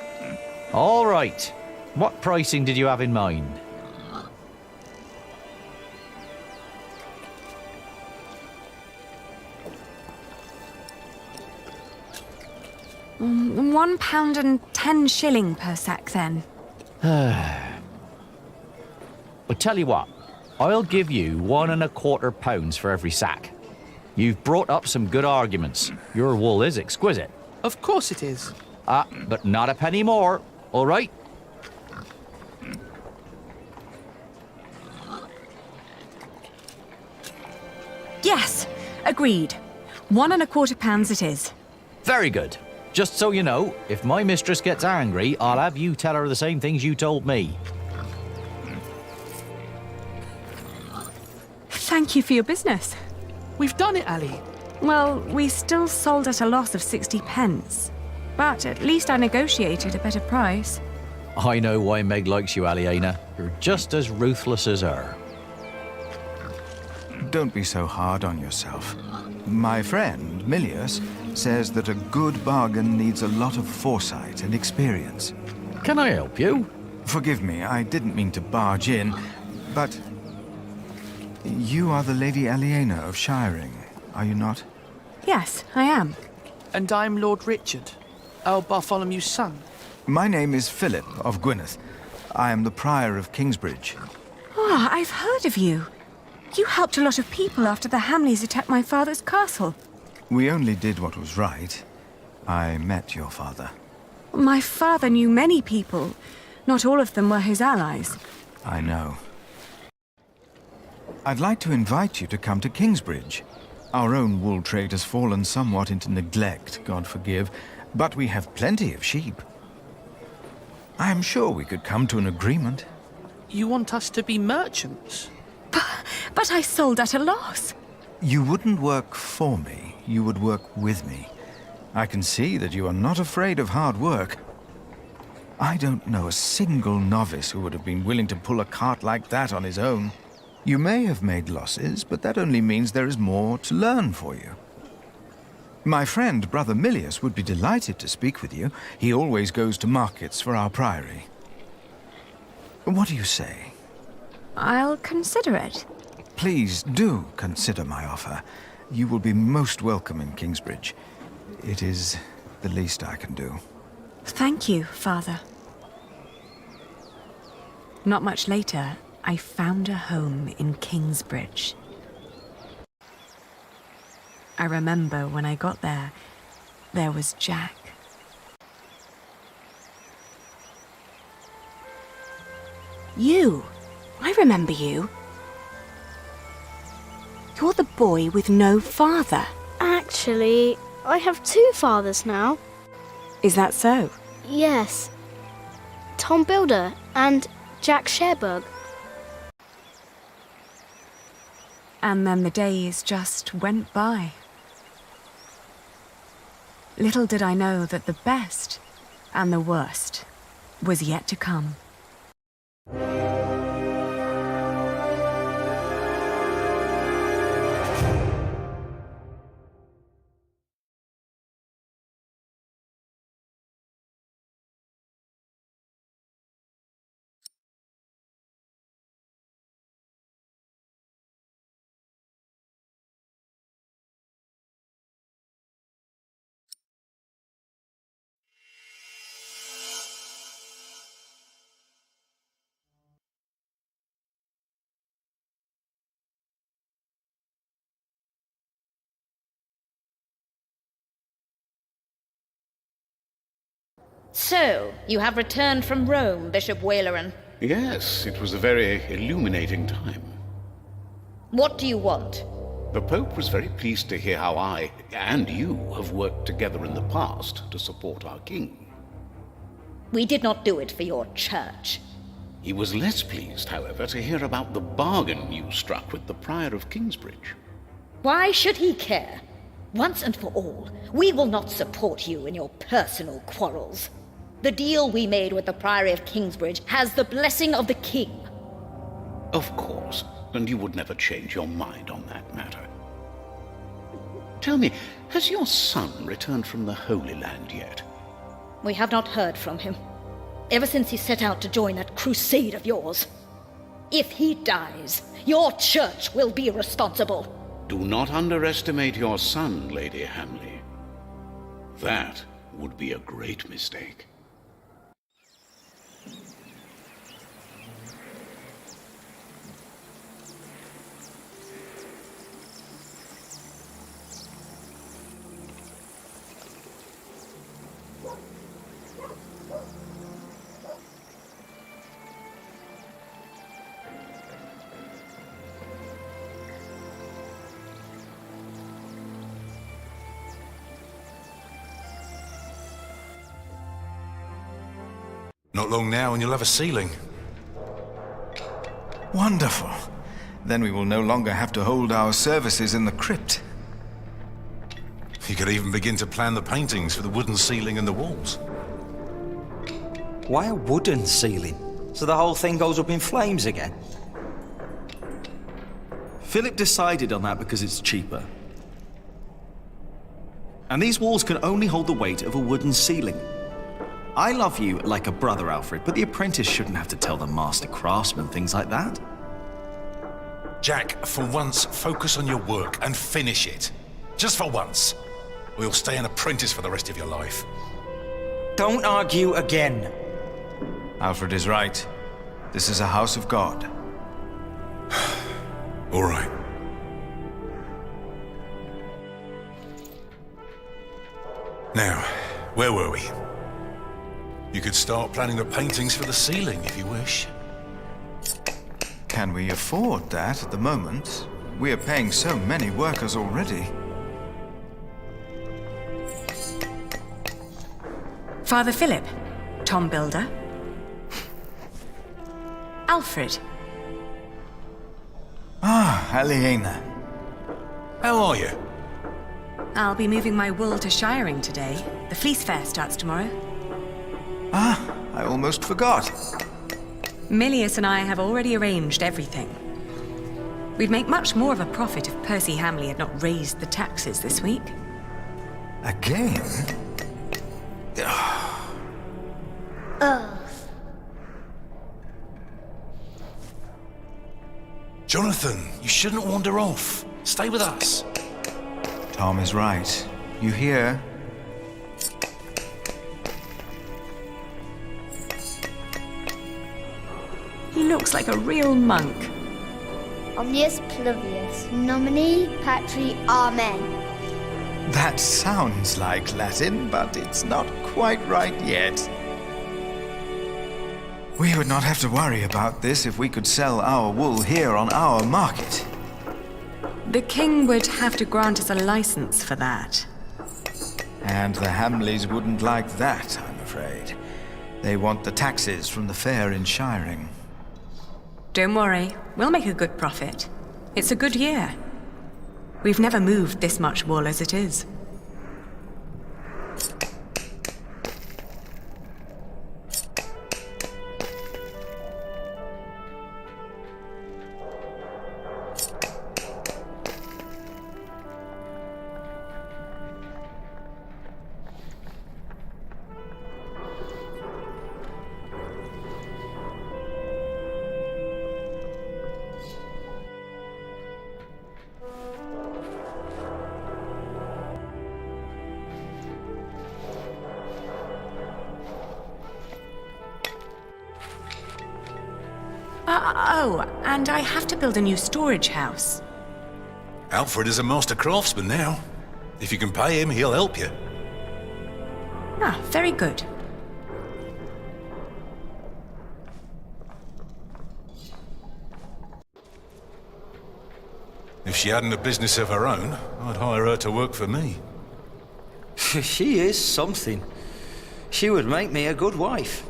[SPEAKER 8] All right. What pricing did you have in mind?
[SPEAKER 1] £1.10 per sack, then.
[SPEAKER 8] But tell you what, I'll give you £1.25 for every sack. You've brought up some good arguments. Your wool is exquisite.
[SPEAKER 7] Of course it is.
[SPEAKER 8] But not a penny more, all right?
[SPEAKER 1] Yes, agreed. £1.25 it is.
[SPEAKER 8] Very good. Just so you know, if my mistress gets angry, I'll have you tell her the same things you told me.
[SPEAKER 1] Thank you for your business.
[SPEAKER 7] We've done it, Ali.
[SPEAKER 1] Well, we still sold at a loss of 60p. But at least I negotiated a better price.
[SPEAKER 8] I know why Meg likes you, Aliena. You're just as ruthless as her.
[SPEAKER 10] Don't be so hard on yourself. My friend, Milius, says that a good bargain needs a lot of foresight and experience.
[SPEAKER 8] Can I help you?
[SPEAKER 10] Forgive me, I didn't mean to barge in, but you are the Lady Aliena of Shiring, are you not?
[SPEAKER 1] Yes, I am.
[SPEAKER 7] And I'm Lord Richard, Earl Bartholomew's son.
[SPEAKER 10] My name is Philip of Gwynedd. I am the Prior of Kingsbridge.
[SPEAKER 1] Oh, I've heard of you. You helped a lot of people after the Hamleys attacked my father's castle.
[SPEAKER 10] We only did what was right. I met your father.
[SPEAKER 1] My father knew many people. Not all of them were his allies.
[SPEAKER 10] I know. I'd like to invite you to come to Kingsbridge. Our own wool trade has fallen somewhat into neglect, God forgive, but we have plenty of sheep. I am sure we could come to an agreement.
[SPEAKER 7] You want us to be merchants?
[SPEAKER 1] But I sold at a loss.
[SPEAKER 10] You wouldn't work for me, you would work with me. I can see that you are not afraid of hard work. I don't know a single novice who would have been willing to pull a cart like that on his own. You may have made losses, but that only means there is more to learn for you. My friend, Brother Milius, would be delighted to speak with you. He always goes to markets for our priory. What do you say?
[SPEAKER 1] I'll consider it.
[SPEAKER 10] Please do consider my offer. You will be most welcome in Kingsbridge. It is the least I can do.
[SPEAKER 1] Thank you, Father. Not much later, I found a home in Kingsbridge. I remember when I got there, there was Jack. You! I remember you. You're the boy with no father.
[SPEAKER 9] Actually, I have 2 fathers now.
[SPEAKER 1] Is that so?
[SPEAKER 9] Yes. Tom Builder and Jack Sherbug.
[SPEAKER 1] And then the days just went by. Little did I know that the best and the worst was yet to come.
[SPEAKER 13] So, you have returned from Rome, Bishop Waleran.
[SPEAKER 2] Yes, it was a very illuminating time.
[SPEAKER 13] What do you want?
[SPEAKER 2] The Pope was very pleased to hear how I, and you, have worked together in the past to support our king.
[SPEAKER 13] We did not do it for your church.
[SPEAKER 2] He was less pleased, however, to hear about the bargain you struck with the Prior of Kingsbridge.
[SPEAKER 13] Why should he care? Once and for all, we will not support you in your personal quarrels. The deal we made with the Priory of Kingsbridge has the blessing of the king.
[SPEAKER 2] Of course, and you would never change your mind on that matter. Tell me, has your son returned from the Holy Land yet?
[SPEAKER 13] We have not heard from him, ever since he set out to join that crusade of yours. If he dies, your church will be responsible.
[SPEAKER 2] Do not underestimate your son, Lady Hamley. That would be a great mistake.
[SPEAKER 14] Not long now and you'll have a ceiling.
[SPEAKER 10] Wonderful. Then we will no longer have to hold our services in the crypt.
[SPEAKER 14] You could even begin to plan the paintings for the wooden ceiling and the walls.
[SPEAKER 15] Why a wooden ceiling? So the whole thing goes up in flames again?
[SPEAKER 16] Philip decided on that because it's cheaper. And these walls can only hold the weight of a wooden ceiling. I love you like a brother, Alfred, but the apprentice shouldn't have to tell the master craftsman things like that.
[SPEAKER 14] Jack, for once, focus on your work and finish it. Just for once. Or you'll stay an apprentice for the rest of your life.
[SPEAKER 15] Don't argue again.
[SPEAKER 10] Alfred is right. This is a house of God.
[SPEAKER 14] All right. Now, where were we? You could start planning the paintings for the ceiling if you wish.
[SPEAKER 10] Can we afford that at the moment? We are paying so many workers already.
[SPEAKER 1] Father Philip, Tom Builder, Alfred.
[SPEAKER 10] Ah, Aliena.
[SPEAKER 14] How are you?
[SPEAKER 1] I'll be moving my wool to shiring today. The fleece fair starts tomorrow.
[SPEAKER 10] Ah, I almost forgot.
[SPEAKER 1] Milius and I have already arranged everything. We'd make much more of a profit if Percy Hamley had not raised the taxes this week.
[SPEAKER 10] Again?
[SPEAKER 9] Earth.
[SPEAKER 14] Jonathan, you shouldn't wander off. Stay with us.
[SPEAKER 10] Tom is right. You hear?
[SPEAKER 1] He looks like a real monk.
[SPEAKER 9] Omnius pluvius, nomine patri amen.
[SPEAKER 10] That sounds like Latin, but it's not quite right yet. We would not have to worry about this if we could sell our wool here on our market.
[SPEAKER 1] The king would have to grant us a license for that.
[SPEAKER 10] And the Hamleys wouldn't like that, I'm afraid. They want the taxes from the fair in shiring.
[SPEAKER 1] Don't worry, we'll make a good profit. It's a good year. We've never moved this much wool as it is. Oh, and I have to build a new storage house.
[SPEAKER 14] Alfred is a master craftsman now. If you can pay him, he'll help you.
[SPEAKER 1] Ah, very good.
[SPEAKER 14] If she hadn't a business of her own, I'd hire her to work for me.
[SPEAKER 15] She is something. She would make me a good wife.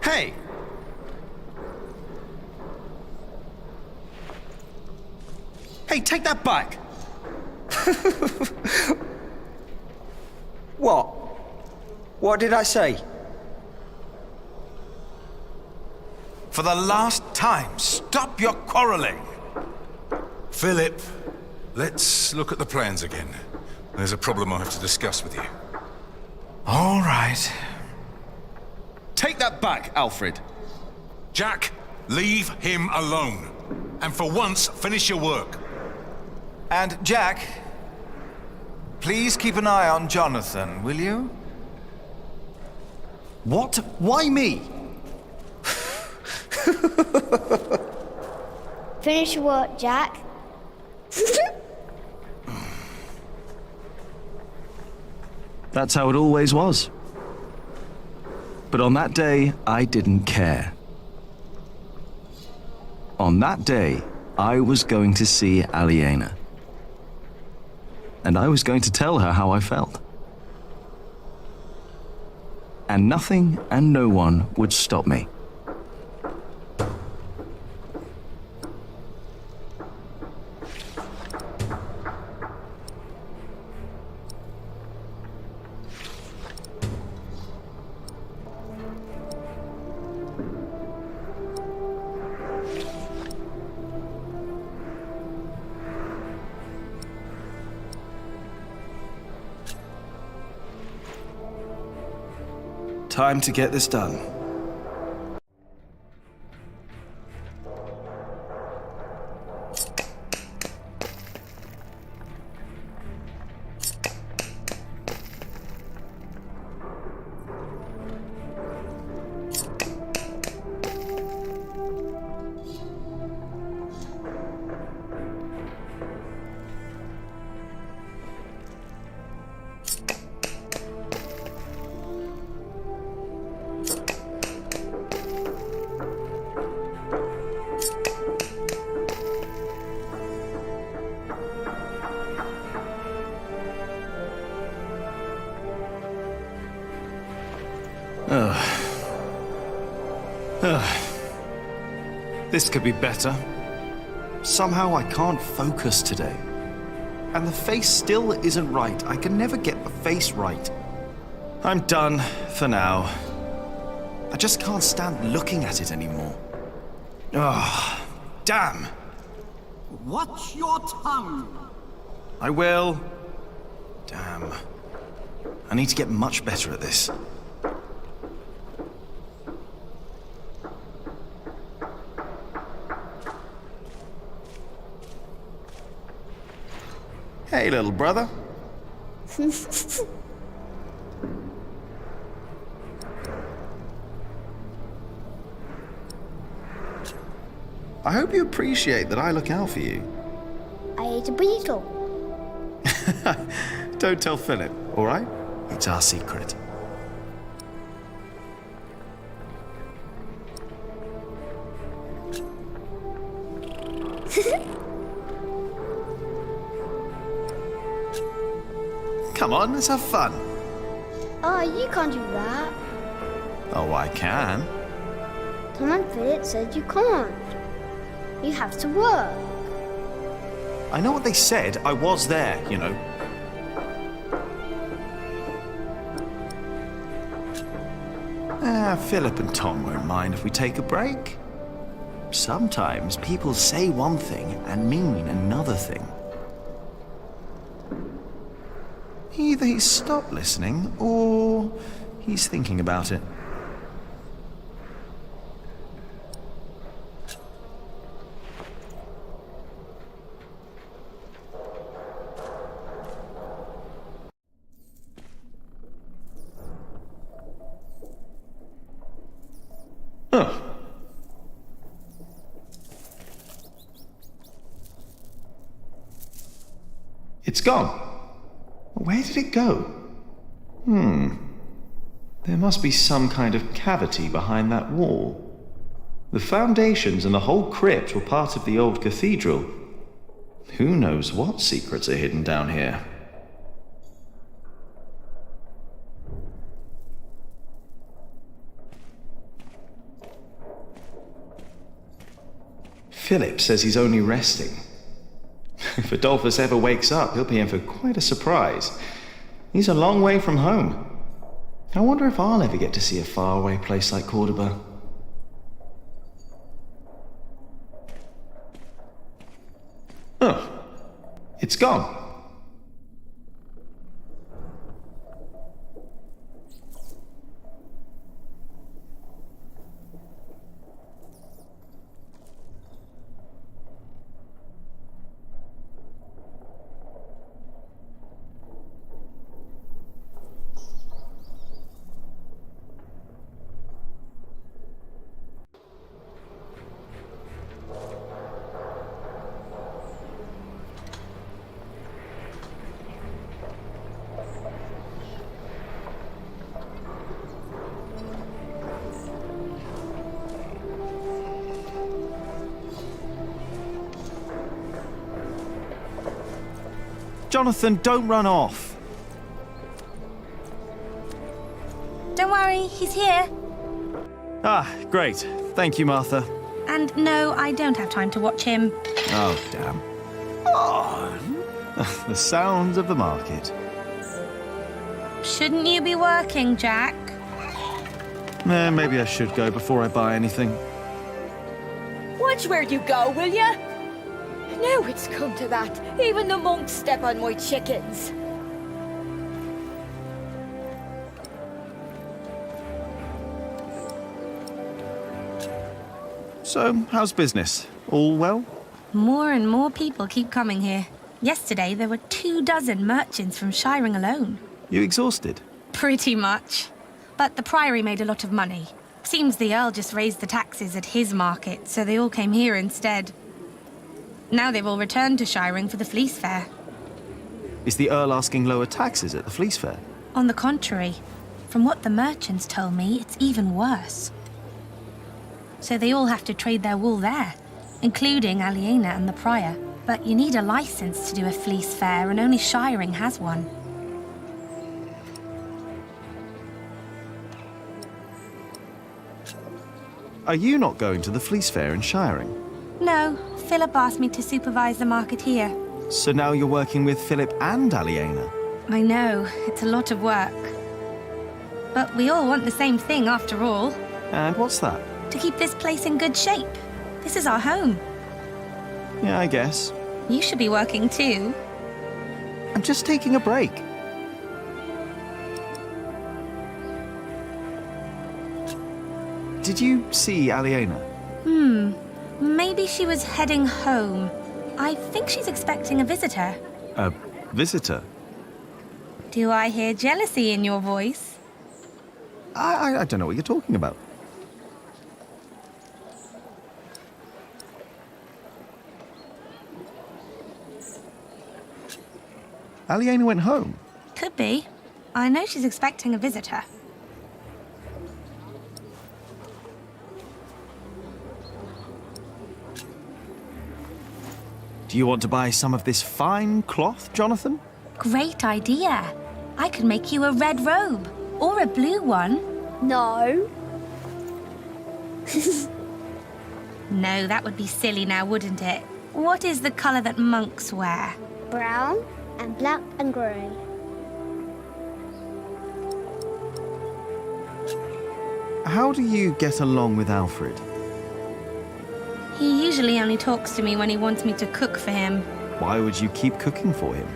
[SPEAKER 15] Hey! Hey, take that back! What? What did I say?
[SPEAKER 10] For the last time, stop your quarreling!
[SPEAKER 14] Philip, let's look at the plans again. There's a problem I have to discuss with you.
[SPEAKER 10] All right.
[SPEAKER 15] Take that back, Alfred.
[SPEAKER 14] Jack, leave him alone. And for once, finish your work.
[SPEAKER 10] And Jack, please keep an eye on Jonathan, will you?
[SPEAKER 15] What? Why me?
[SPEAKER 9] Finish your work, Jack.
[SPEAKER 5] That's how it always was. But on that day, I didn't care. On that day, I was going to see Aliena. And I was going to tell her how I felt. And nothing and no one would stop me.
[SPEAKER 16] Time to get this done. This could be better. Somehow I can't focus today. And the face still isn't right. I can never get the face right. I'm done for now. I just can't stand looking at it anymore. Ah, damn.
[SPEAKER 4] Watch your tongue.
[SPEAKER 16] I will. Damn. I need to get much better at this. Hey, little brother. I hope you appreciate that I look out for you.
[SPEAKER 9] I ate a beetle.
[SPEAKER 16] Don't tell Philip, all right? It's our secret. Come on, let's have fun.
[SPEAKER 9] Oh, you can't do that.
[SPEAKER 16] Oh, I can.
[SPEAKER 9] Tom and Philip said you can't. You have to work.
[SPEAKER 16] I know what they said. I was there, you know. Philip and Tom won't mind if we take a break. Sometimes people say one thing and mean another thing. Either he's stopped listening, or he's thinking about it. Oh. It's gone. Where did it go? There must be some kind of cavity behind that wall. The foundations and the whole crypt were part of the old cathedral. Who knows what secrets are hidden down here? Philip says he's only resting. If Adolphus ever wakes up, he'll be in for quite a surprise. He's a long way from home. I wonder if I'll ever get to see a faraway place like Cordoba. Oh, it's gone. Jonathan, don't run off.
[SPEAKER 25] Don't worry, he's here.
[SPEAKER 16] Ah, great. Thank you, Martha.
[SPEAKER 25] And no, I don't have time to watch him.
[SPEAKER 16] Oh, damn. Oh, the sounds of the market.
[SPEAKER 25] Shouldn't you be working, Jack?
[SPEAKER 16] Maybe I should go before I buy anything.
[SPEAKER 6] Watch where you go, will ya? Now it's come to that. Even the monks step on my chickens.
[SPEAKER 16] So, how's business? All well?
[SPEAKER 25] More and more people keep coming here. Yesterday, there were 24 merchants from Shiring alone.
[SPEAKER 16] You exhausted?
[SPEAKER 25] Pretty much. But the Priory made a lot of money. Seems the Earl just raised the taxes at his market, so they all came here instead. Now they've all returned to Shiring for the Fleece Fair.
[SPEAKER 16] Is the Earl asking lower taxes at the Fleece Fair?
[SPEAKER 25] On the contrary, from what the merchants told me, it's even worse. So they all have to trade their wool there, including Aliena and the Prior. But you need a license to do a Fleece Fair, and only Shiring has one.
[SPEAKER 16] Are you not going to the Fleece Fair in Shiring?
[SPEAKER 25] No, Philip asked me to supervise the market here.
[SPEAKER 16] So now you're working with Philip and Aliena?
[SPEAKER 25] I know, it's a lot of work. But we all want the same thing after all.
[SPEAKER 16] And what's that?
[SPEAKER 25] To keep this place in good shape. This is our home.
[SPEAKER 16] Yeah, I guess.
[SPEAKER 25] You should be working too.
[SPEAKER 16] I'm just taking a break. Did you see Aliena?
[SPEAKER 25] Maybe she was heading home. I think she's expecting a visitor.
[SPEAKER 16] A visitor?
[SPEAKER 25] Do I hear jealousy in your voice?
[SPEAKER 16] I don't know what you're talking about. Aliena went home.
[SPEAKER 25] Could be. I know she's expecting a visitor.
[SPEAKER 16] Do you want to buy some of this fine cloth, Jonathan?
[SPEAKER 25] Great idea. I could make you a red robe. Or a blue one.
[SPEAKER 9] No.
[SPEAKER 25] No, that would be silly now, wouldn't it? What is the colour that monks wear?
[SPEAKER 9] Brown and black and grey.
[SPEAKER 16] How do you get along with Alfred?
[SPEAKER 25] He usually only talks to me when he wants me to cook for him.
[SPEAKER 16] Why would you keep cooking for him?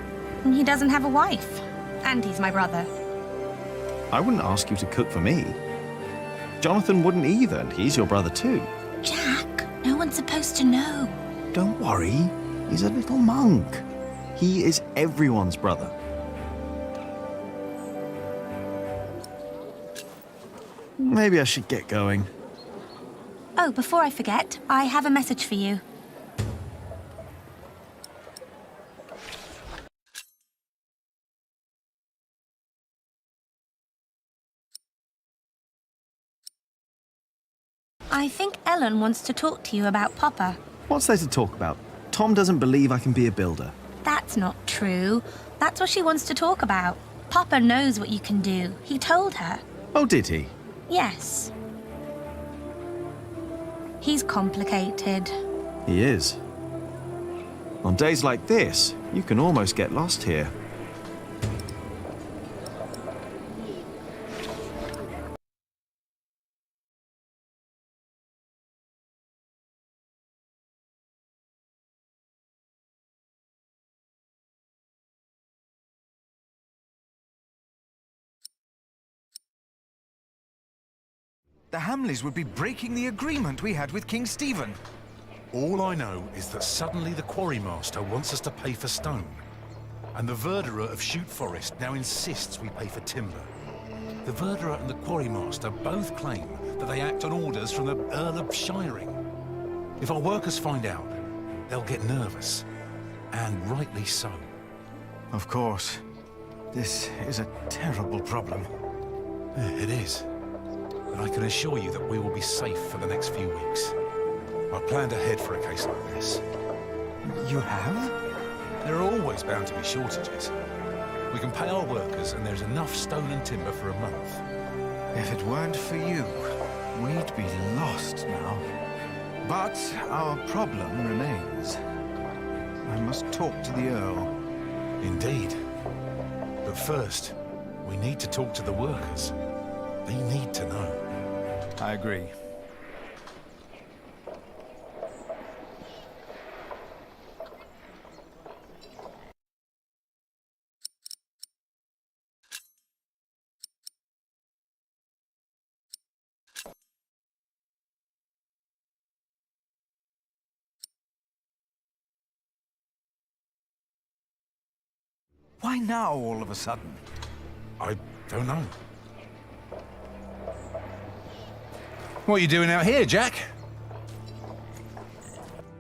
[SPEAKER 25] He doesn't have a wife. And he's my brother.
[SPEAKER 16] I wouldn't ask you to cook for me. Jonathan wouldn't either, and he's your brother too.
[SPEAKER 25] Jack, no one's supposed to know.
[SPEAKER 16] Don't worry, he's a little monk. He is everyone's brother. Maybe I should get going.
[SPEAKER 25] Oh, before I forget, I have a message for you. I think Ellen wants to talk to you about Papa.
[SPEAKER 16] What's there to talk about? Tom doesn't believe I can be a builder.
[SPEAKER 25] That's not true. That's what she wants to talk about. Papa knows what you can do. He told her.
[SPEAKER 16] Oh, did he?
[SPEAKER 25] Yes. He's complicated.
[SPEAKER 16] He is. On days like this, you can almost get lost here.
[SPEAKER 10] The Hamleys would be breaking the agreement we had with King Stephen.
[SPEAKER 14] All I know is that suddenly the quarrymaster wants us to pay for stone. And the verderer of Shoot Forest now insists we pay for timber. The verderer and the quarrymaster both claim that they act on orders from the Earl of Shiring. If our workers find out, they'll get nervous. And rightly so.
[SPEAKER 10] Of course. This is a terrible problem.
[SPEAKER 14] It is. But I can assure you that we will be safe for the next few weeks. I've planned ahead for a case like this.
[SPEAKER 10] You have?
[SPEAKER 14] There are always bound to be shortages. We can pay our workers and there's enough stone and timber for a month.
[SPEAKER 10] If it weren't for you, we'd be lost now. But our problem remains. I must talk to the Earl.
[SPEAKER 14] Indeed. But first, we need to talk to the workers. They need to know.
[SPEAKER 10] I agree. Why now, all of a sudden?
[SPEAKER 14] I don't know.
[SPEAKER 8] What are you doing out here, Jack?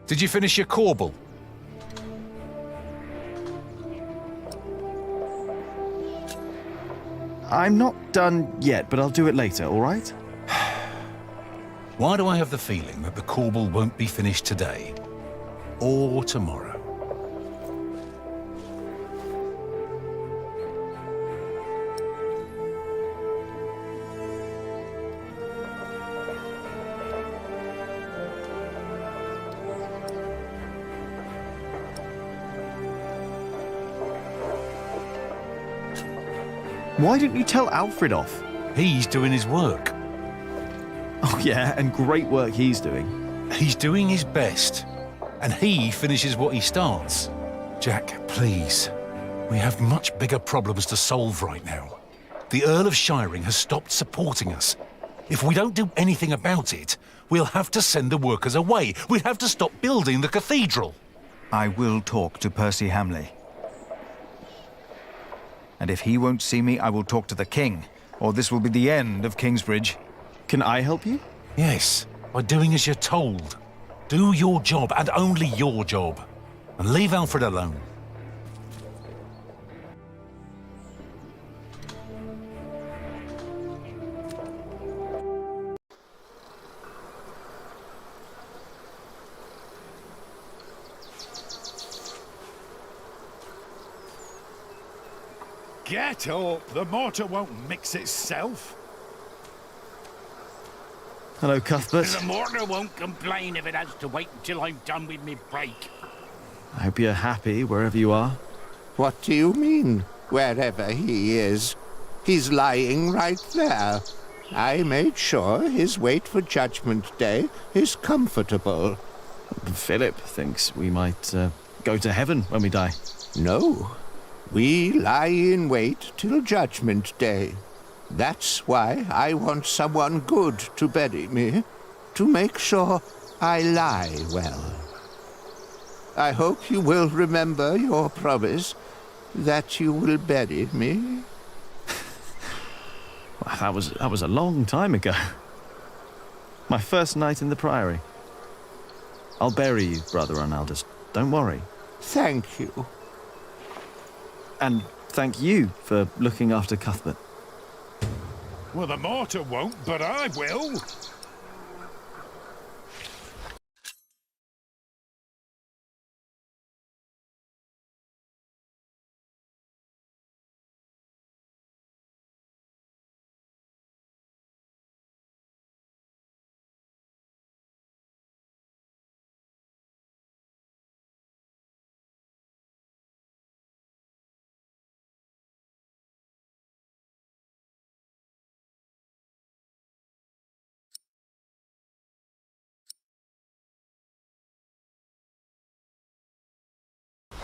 [SPEAKER 8] Did you finish your corbel?
[SPEAKER 16] I'm not done yet, but I'll do it later, all right?
[SPEAKER 14] Why do I have the feeling that the corbel won't be finished today? Or tomorrow?
[SPEAKER 16] Why didn't you tell Alfred off?
[SPEAKER 14] He's doing his work.
[SPEAKER 16] Oh yeah, and great work he's doing.
[SPEAKER 14] He's doing his best. And he finishes what he starts. Jack, please. We have much bigger problems to solve right now. The Earl of Shiring has stopped supporting us. If we don't do anything about it, we'll have to send the workers away. We'd have to stop building the cathedral.
[SPEAKER 10] I will talk to Percy Hamley. And if he won't see me, I will talk to the king, or this will be the end of Kingsbridge.
[SPEAKER 16] Can I help you?
[SPEAKER 14] Yes, by doing as you're told. Do your job, and only your job. And leave Alfred alone.
[SPEAKER 12] Get up! The mortar won't mix itself.
[SPEAKER 16] Hello, Cuthbert.
[SPEAKER 11] The mortar won't complain if it has to wait until I'm done with me break.
[SPEAKER 16] I hope you're happy wherever you are.
[SPEAKER 17] What do you mean, wherever he is? He's lying right there. I made sure his wait for Judgment Day is comfortable.
[SPEAKER 16] Philip thinks we might go to heaven when we die.
[SPEAKER 17] No. We lie in wait till Judgment Day. That's why I want someone good to bury me, to make sure I lie well. I hope you will remember your promise that you will bury me.
[SPEAKER 16] Well, that was a long time ago. My first night in the Priory. I'll bury you, Brother Arnaldus. Don't worry.
[SPEAKER 17] Thank you.
[SPEAKER 16] And thank you for looking after Cuthbert.
[SPEAKER 12] Well, the mortar won't, but I will.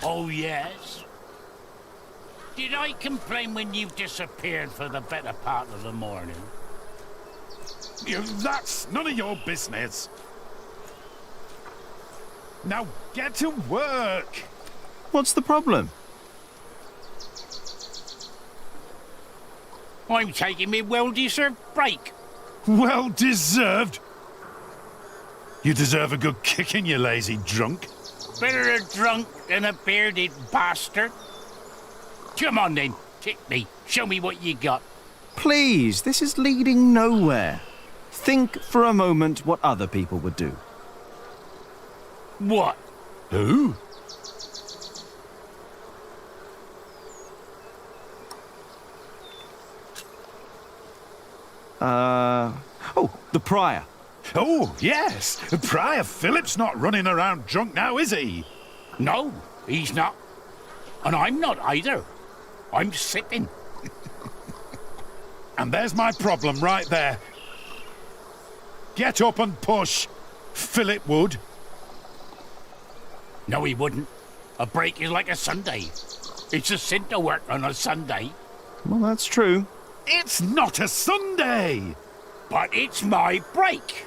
[SPEAKER 11] Oh, yes? Did I complain when you disappeared for the better part of the morning?
[SPEAKER 12] That's none of your business. Now get to work.
[SPEAKER 16] What's the problem?
[SPEAKER 11] I'm taking me well-deserved break.
[SPEAKER 12] Well deserved? You deserve a good kicking, you lazy drunk.
[SPEAKER 11] Better a drunk than a bearded bastard. Come on then, kick me. Show me what you got.
[SPEAKER 16] Please, this is leading nowhere. Think for a moment what other people would do.
[SPEAKER 11] What?
[SPEAKER 12] Who?
[SPEAKER 16] Oh, the Prior.
[SPEAKER 12] Oh, yes. Prior Philip's not running around drunk now, is he?
[SPEAKER 11] No, he's not. And I'm not either. I'm sitting.
[SPEAKER 12] And there's my problem right there. Get up and push. Philip would.
[SPEAKER 11] No, he wouldn't. A break is like a Sunday. It's a sin to work on a Sunday.
[SPEAKER 16] Well, that's true.
[SPEAKER 12] It's not a Sunday!
[SPEAKER 11] But it's my break.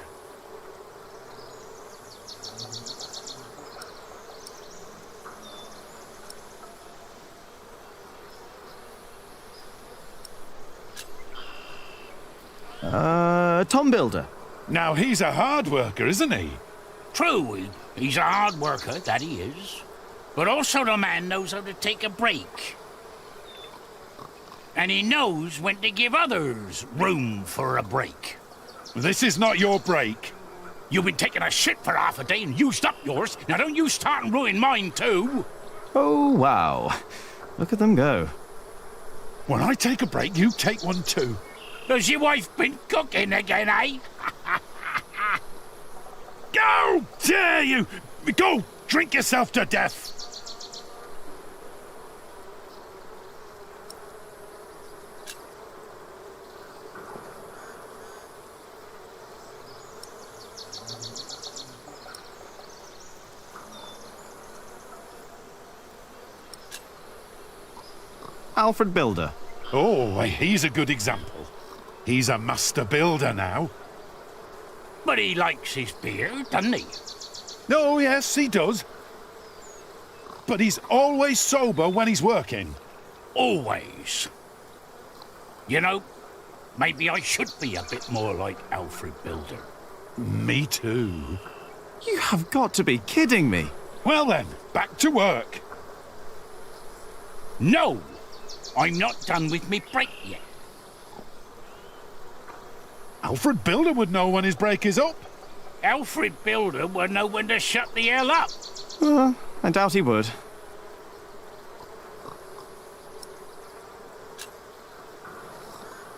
[SPEAKER 16] Tom Builder.
[SPEAKER 12] Now, he's a hard worker, isn't he?
[SPEAKER 11] True, he's a hard worker, that he is. But also the man knows how to take a break. And he knows when to give others room for a break.
[SPEAKER 12] This is not your break.
[SPEAKER 11] You've been taking a shit for half a day and used up yours. Now don't you start and ruin mine too.
[SPEAKER 16] Oh, wow. Look at them go.
[SPEAKER 12] When I take a break, you take one too.
[SPEAKER 11] Has your wife been cooking again, eh?
[SPEAKER 12] Go! Dare you! Go! Drink yourself to death!
[SPEAKER 16] Alfred Builder.
[SPEAKER 12] Oh, he's a good example. He's a master builder now.
[SPEAKER 11] But he likes his beer, doesn't he?
[SPEAKER 12] Oh, yes, he does. But he's always sober when he's working.
[SPEAKER 11] Always. You know, maybe I should be a bit more like Alfred Builder.
[SPEAKER 12] Me too.
[SPEAKER 16] You have got to be kidding me.
[SPEAKER 12] Well then, back to work.
[SPEAKER 11] No! I'm not done with me break yet.
[SPEAKER 12] Alfred Builder would know when his break is up.
[SPEAKER 11] Alfred Builder would know when to shut the hell up.
[SPEAKER 16] I doubt he would.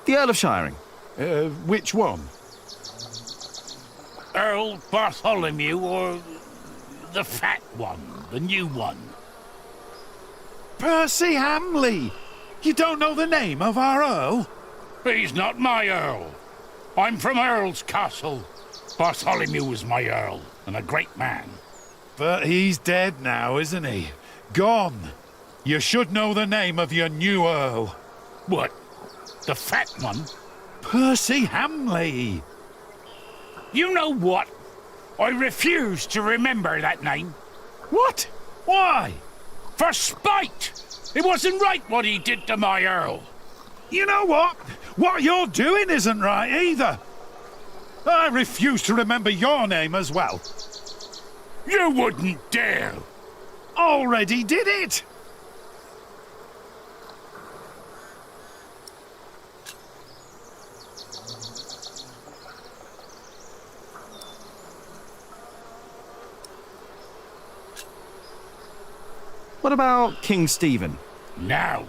[SPEAKER 16] The Earl of Shiring.
[SPEAKER 12] Which one?
[SPEAKER 11] Earl Bartholomew or the fat one, the new one?
[SPEAKER 12] Percy Hamley! You don't know the name of our Earl?
[SPEAKER 11] He's not my Earl. I'm from Earl's Castle. Bartholomew was my Earl, and a great man.
[SPEAKER 12] But he's dead now, isn't he? Gone. You should know the name of your new Earl.
[SPEAKER 11] What? The fat one?
[SPEAKER 12] Percy Hamley.
[SPEAKER 11] You know what? I refuse to remember that name.
[SPEAKER 12] What? Why?
[SPEAKER 11] For spite! It wasn't right what he did to my Earl.
[SPEAKER 12] You know what? What you're doing isn't right either. I refuse to remember your name as well.
[SPEAKER 11] You wouldn't dare.
[SPEAKER 12] Already did it.
[SPEAKER 16] What about King Stephen?
[SPEAKER 11] Now,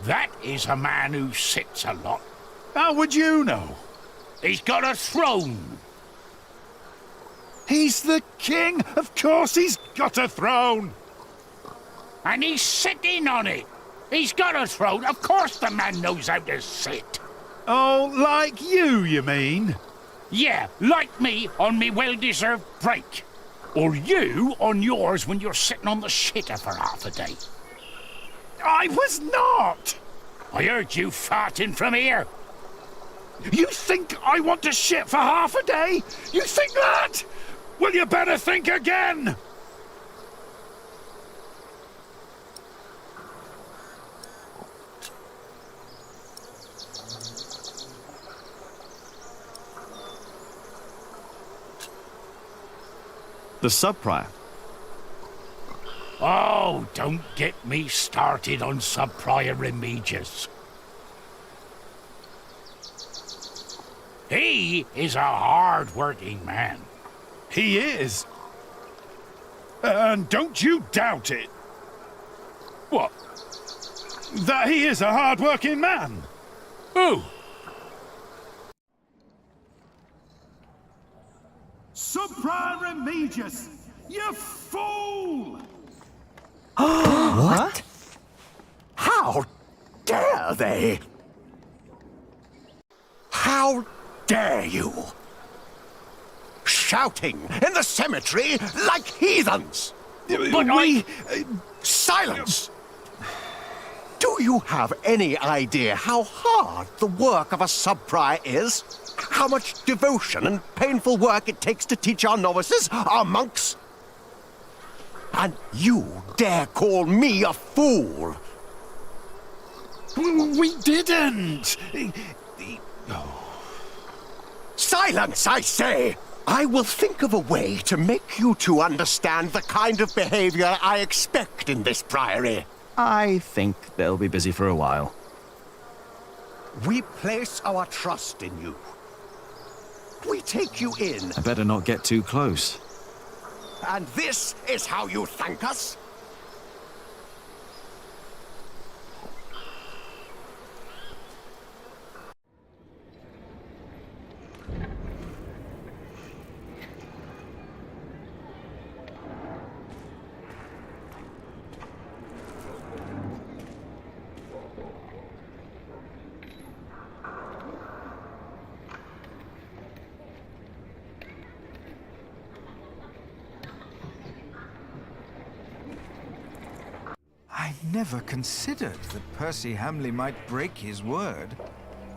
[SPEAKER 11] that is a man who sits a lot.
[SPEAKER 12] How would you know?
[SPEAKER 11] He's got a throne.
[SPEAKER 12] He's the king. Of course he's got a throne.
[SPEAKER 11] And he's sitting on it. He's got a throne. Of course the man knows how to sit.
[SPEAKER 12] Oh, like you mean?
[SPEAKER 11] Yeah, like me on me well-deserved break. Or you on yours when you're sitting on the shitter for half a day.
[SPEAKER 12] I was not!
[SPEAKER 11] I heard you farting from here.
[SPEAKER 12] You think I want to shit for half a day? You think that? Well, you better think again!
[SPEAKER 16] The sub-prior.
[SPEAKER 11] Oh, don't get me started on sub-prior Remigius. He is a hard-working man.
[SPEAKER 12] He is. And don't you doubt it.
[SPEAKER 11] What?
[SPEAKER 12] That he is a hard-working man.
[SPEAKER 11] Who?
[SPEAKER 12] Sub-prior Remigius, you fool!
[SPEAKER 18] What? How dare they? How dare you? Shouting in the cemetery like heathens!
[SPEAKER 12] But
[SPEAKER 18] Silence! Do you have any idea how hard the work of a sub-prior is? How much devotion and painful work it takes to teach our novices, our monks? And you dare call me a fool?
[SPEAKER 12] We didn't.
[SPEAKER 18] Silence, I say! I will think of a way to make you two understand the kind of behavior I expect in this priory.
[SPEAKER 16] I think they'll be busy for a while.
[SPEAKER 18] We place our trust in you. We take you in.
[SPEAKER 16] I better not get too close.
[SPEAKER 18] And this is how you thank us?
[SPEAKER 10] I never considered that Percy Hamley might break his word.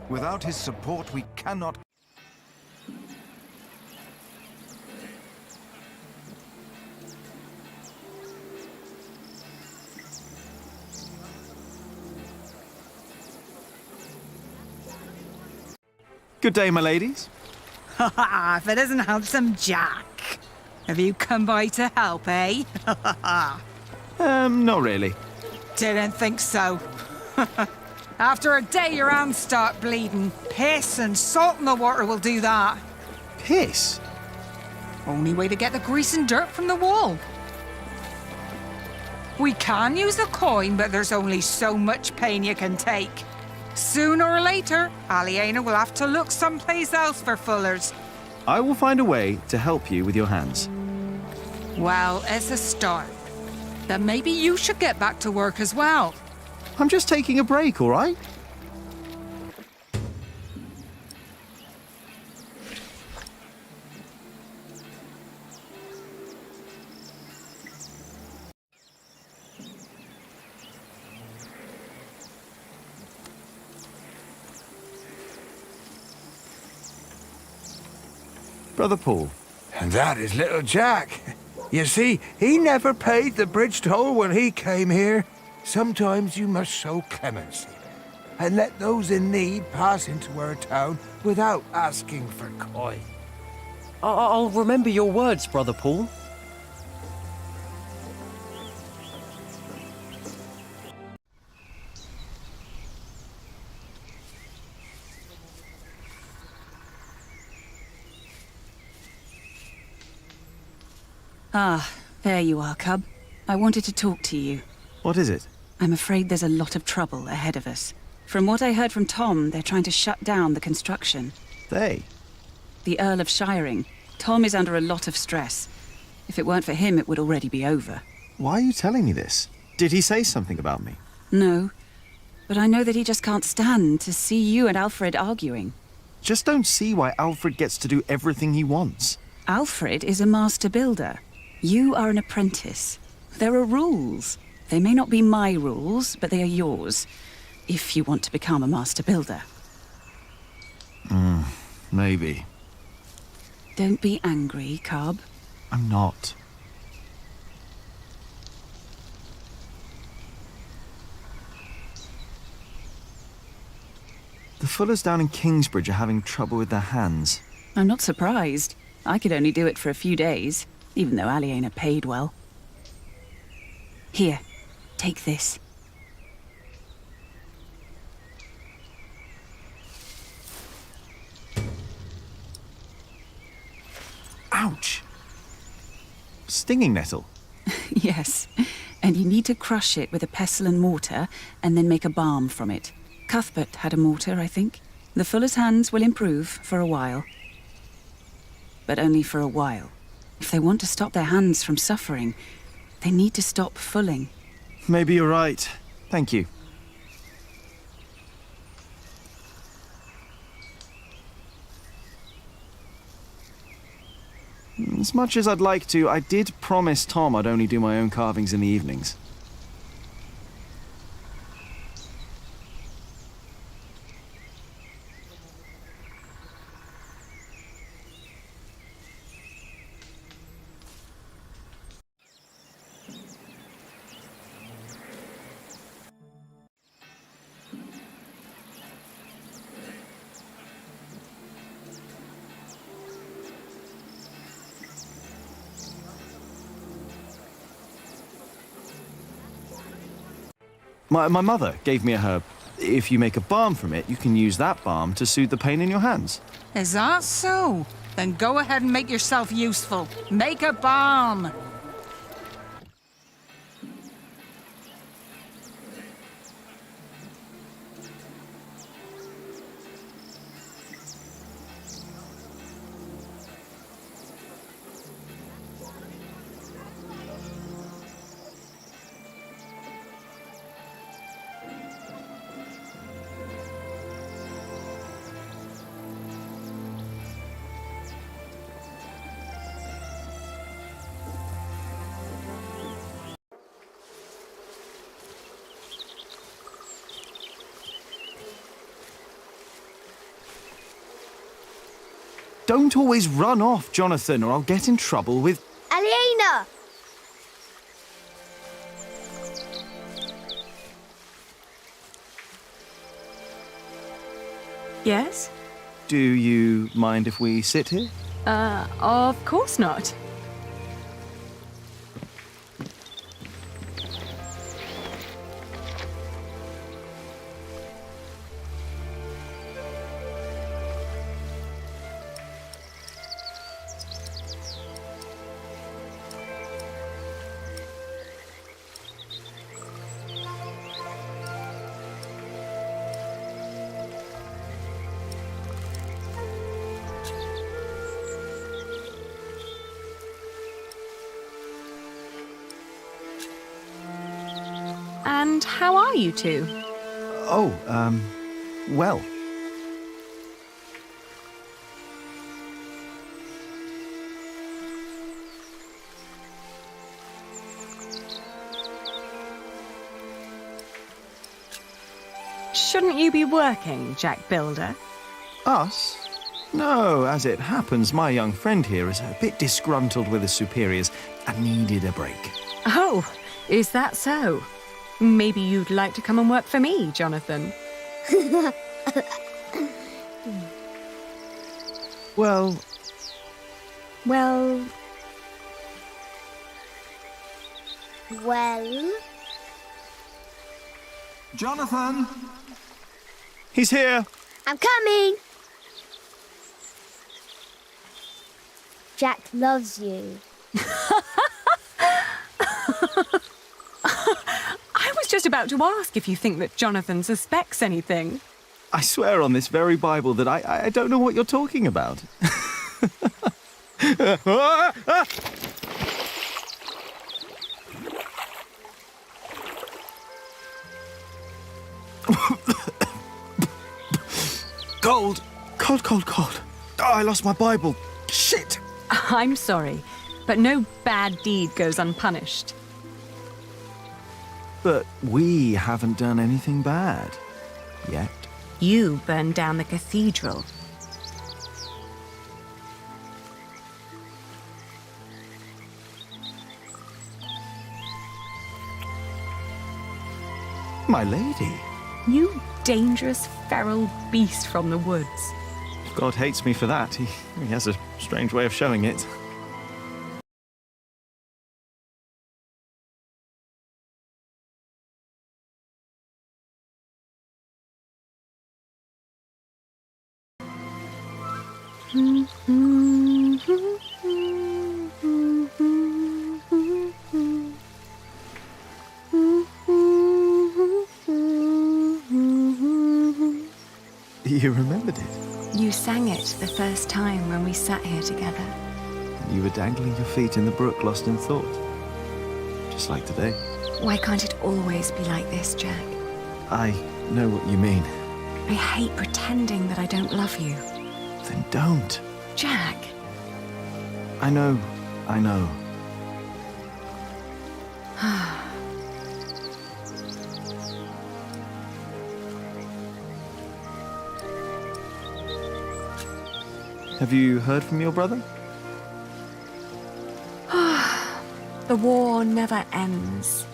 [SPEAKER 10] Without his support, we cannot...
[SPEAKER 5] Good day, my ladies.
[SPEAKER 19] Ha ha! If it isn't handsome Jack. Have you come by to help, eh?
[SPEAKER 5] Not really.
[SPEAKER 19] Didn't think so. After a day, your hands start bleeding. Piss and salt in the water will do that.
[SPEAKER 5] Piss?
[SPEAKER 19] Only way to get the grease and dirt from the wall. We can use a coin, but there's only so much pain you can take. Sooner or later, Aliena will have to look someplace else for fullers.
[SPEAKER 5] I will find a way to help you with your hands.
[SPEAKER 19] Well, it's a start. Then maybe you should get back to work as well.
[SPEAKER 5] I'm just taking a break, all right? Brother Paul.
[SPEAKER 21] And that is little Jack. You see, he never paid the bridge toll when he came here. Sometimes you must show clemency and let those in need pass into our town without asking for coin.
[SPEAKER 3] I'll remember your words, Brother Paul.
[SPEAKER 22] Ah, there you are, Cub. I wanted to talk to you.
[SPEAKER 5] What is it?
[SPEAKER 22] I'm afraid there's a lot of trouble ahead of us. From what I heard from Tom, they're trying to shut down the construction.
[SPEAKER 5] They?
[SPEAKER 22] The Earl of Shiring. Tom is under a lot of stress. If it weren't for him, it would already be over.
[SPEAKER 5] Why are you telling me this? Did he say something about me?
[SPEAKER 22] No. But I know that he just can't stand to see you and Alfred arguing.
[SPEAKER 5] Just don't see why Alfred gets to do everything he wants.
[SPEAKER 22] Alfred is a master builder. You are an apprentice. There are rules. They may not be my rules, but they are yours, if you want to become a master builder.
[SPEAKER 5] Maybe.
[SPEAKER 22] Don't be angry, Cub.
[SPEAKER 5] I'm not. The Fullers down in Kingsbridge are having trouble with their hands.
[SPEAKER 22] I'm not surprised. I could only do it for a few days, even though Aliena paid well. Here, take this.
[SPEAKER 5] Ouch! Stinging nettle.
[SPEAKER 22] Yes, and you need to crush it with a pestle and mortar, and then make a balm from it. Cuthbert had a mortar, I think. The Fuller's hands will improve for a while. But only for a while. If they want to stop their hands from suffering, they need to stop fulling.
[SPEAKER 5] Maybe you're right. Thank you. As much as I'd like to, I did promise Tom I'd only do my own carvings in the evenings. My mother gave me a herb. If you make a balm from it, you can use that balm to soothe the pain in your hands.
[SPEAKER 19] Is that so? Then go ahead and make yourself useful. Make a balm.
[SPEAKER 16] Don't always run off, Jonathan, or I'll get in trouble with...
[SPEAKER 9] Aliena!
[SPEAKER 1] Yes?
[SPEAKER 16] Do you mind if we sit here?
[SPEAKER 1] Of course not. And how are you two?
[SPEAKER 16] Oh, well.
[SPEAKER 1] Shouldn't you be working, Jack Builder?
[SPEAKER 16] Us? No, as it happens, my young friend here is a bit disgruntled with his superiors and needed a break.
[SPEAKER 1] Oh, is that so? Maybe you'd like to come and work for me, Jonathan.
[SPEAKER 16] Well...
[SPEAKER 1] Well...
[SPEAKER 9] Well?
[SPEAKER 16] Jonathan! He's here!
[SPEAKER 9] I'm coming! Jack loves you.
[SPEAKER 1] I was just about to ask if you think that Jonathan suspects anything.
[SPEAKER 16] I swear on this very Bible that I don't know what you're talking about. Cold. Cold, cold, cold. Oh, I lost my Bible. Shit!
[SPEAKER 1] I'm sorry, but no bad deed goes unpunished.
[SPEAKER 16] But we haven't done anything bad. Yet.
[SPEAKER 1] You burned down the cathedral.
[SPEAKER 16] My lady.
[SPEAKER 1] You dangerous, feral beast from the woods.
[SPEAKER 16] God hates me for that. He has a strange way of showing it. You remembered it?
[SPEAKER 1] You sang it the first time when we sat here together.
[SPEAKER 16] You were dangling your feet in the brook, lost in thought. Just like today.
[SPEAKER 1] Why can't it always be like this, Jack?
[SPEAKER 16] I know what you mean.
[SPEAKER 1] I hate pretending that I don't love you.
[SPEAKER 16] Then don't.
[SPEAKER 1] Jack!
[SPEAKER 16] I know. I know. Have you heard from your brother?
[SPEAKER 1] The war never ends,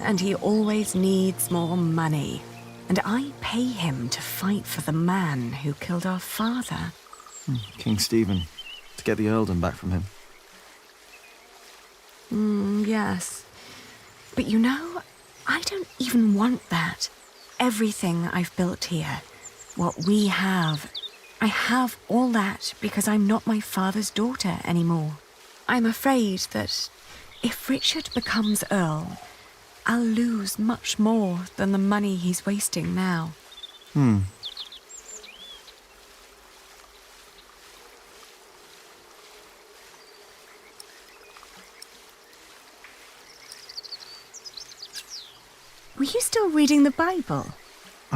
[SPEAKER 1] and he always needs more money. And I pay him to fight for the man who killed our father.
[SPEAKER 16] King Stephen, to get the earldom back from him.
[SPEAKER 1] Yes. But you know, I don't even want that. Everything I've built here, what we have, I have all that because I'm not my father's daughter anymore. I'm afraid that if Richard becomes Earl, I'll lose much more than the money he's wasting now. Were you still reading the Bible?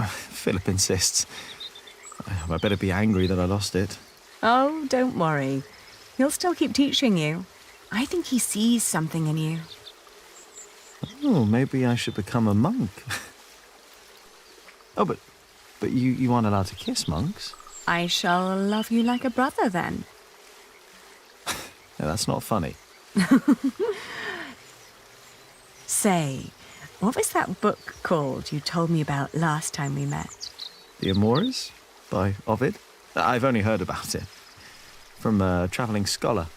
[SPEAKER 16] Philip insists. I better be angry that I lost it.
[SPEAKER 1] Oh, don't worry. He'll still keep teaching you. I think he sees something in you.
[SPEAKER 16] Oh, maybe I should become a monk. But you aren't allowed to kiss monks.
[SPEAKER 1] I shall love you like a brother then.
[SPEAKER 5] Yeah, that's not funny.
[SPEAKER 1] Say, what was that book called you told me about last time we met?
[SPEAKER 5] The Amores by Ovid? I've only heard about it. From a travelling scholar.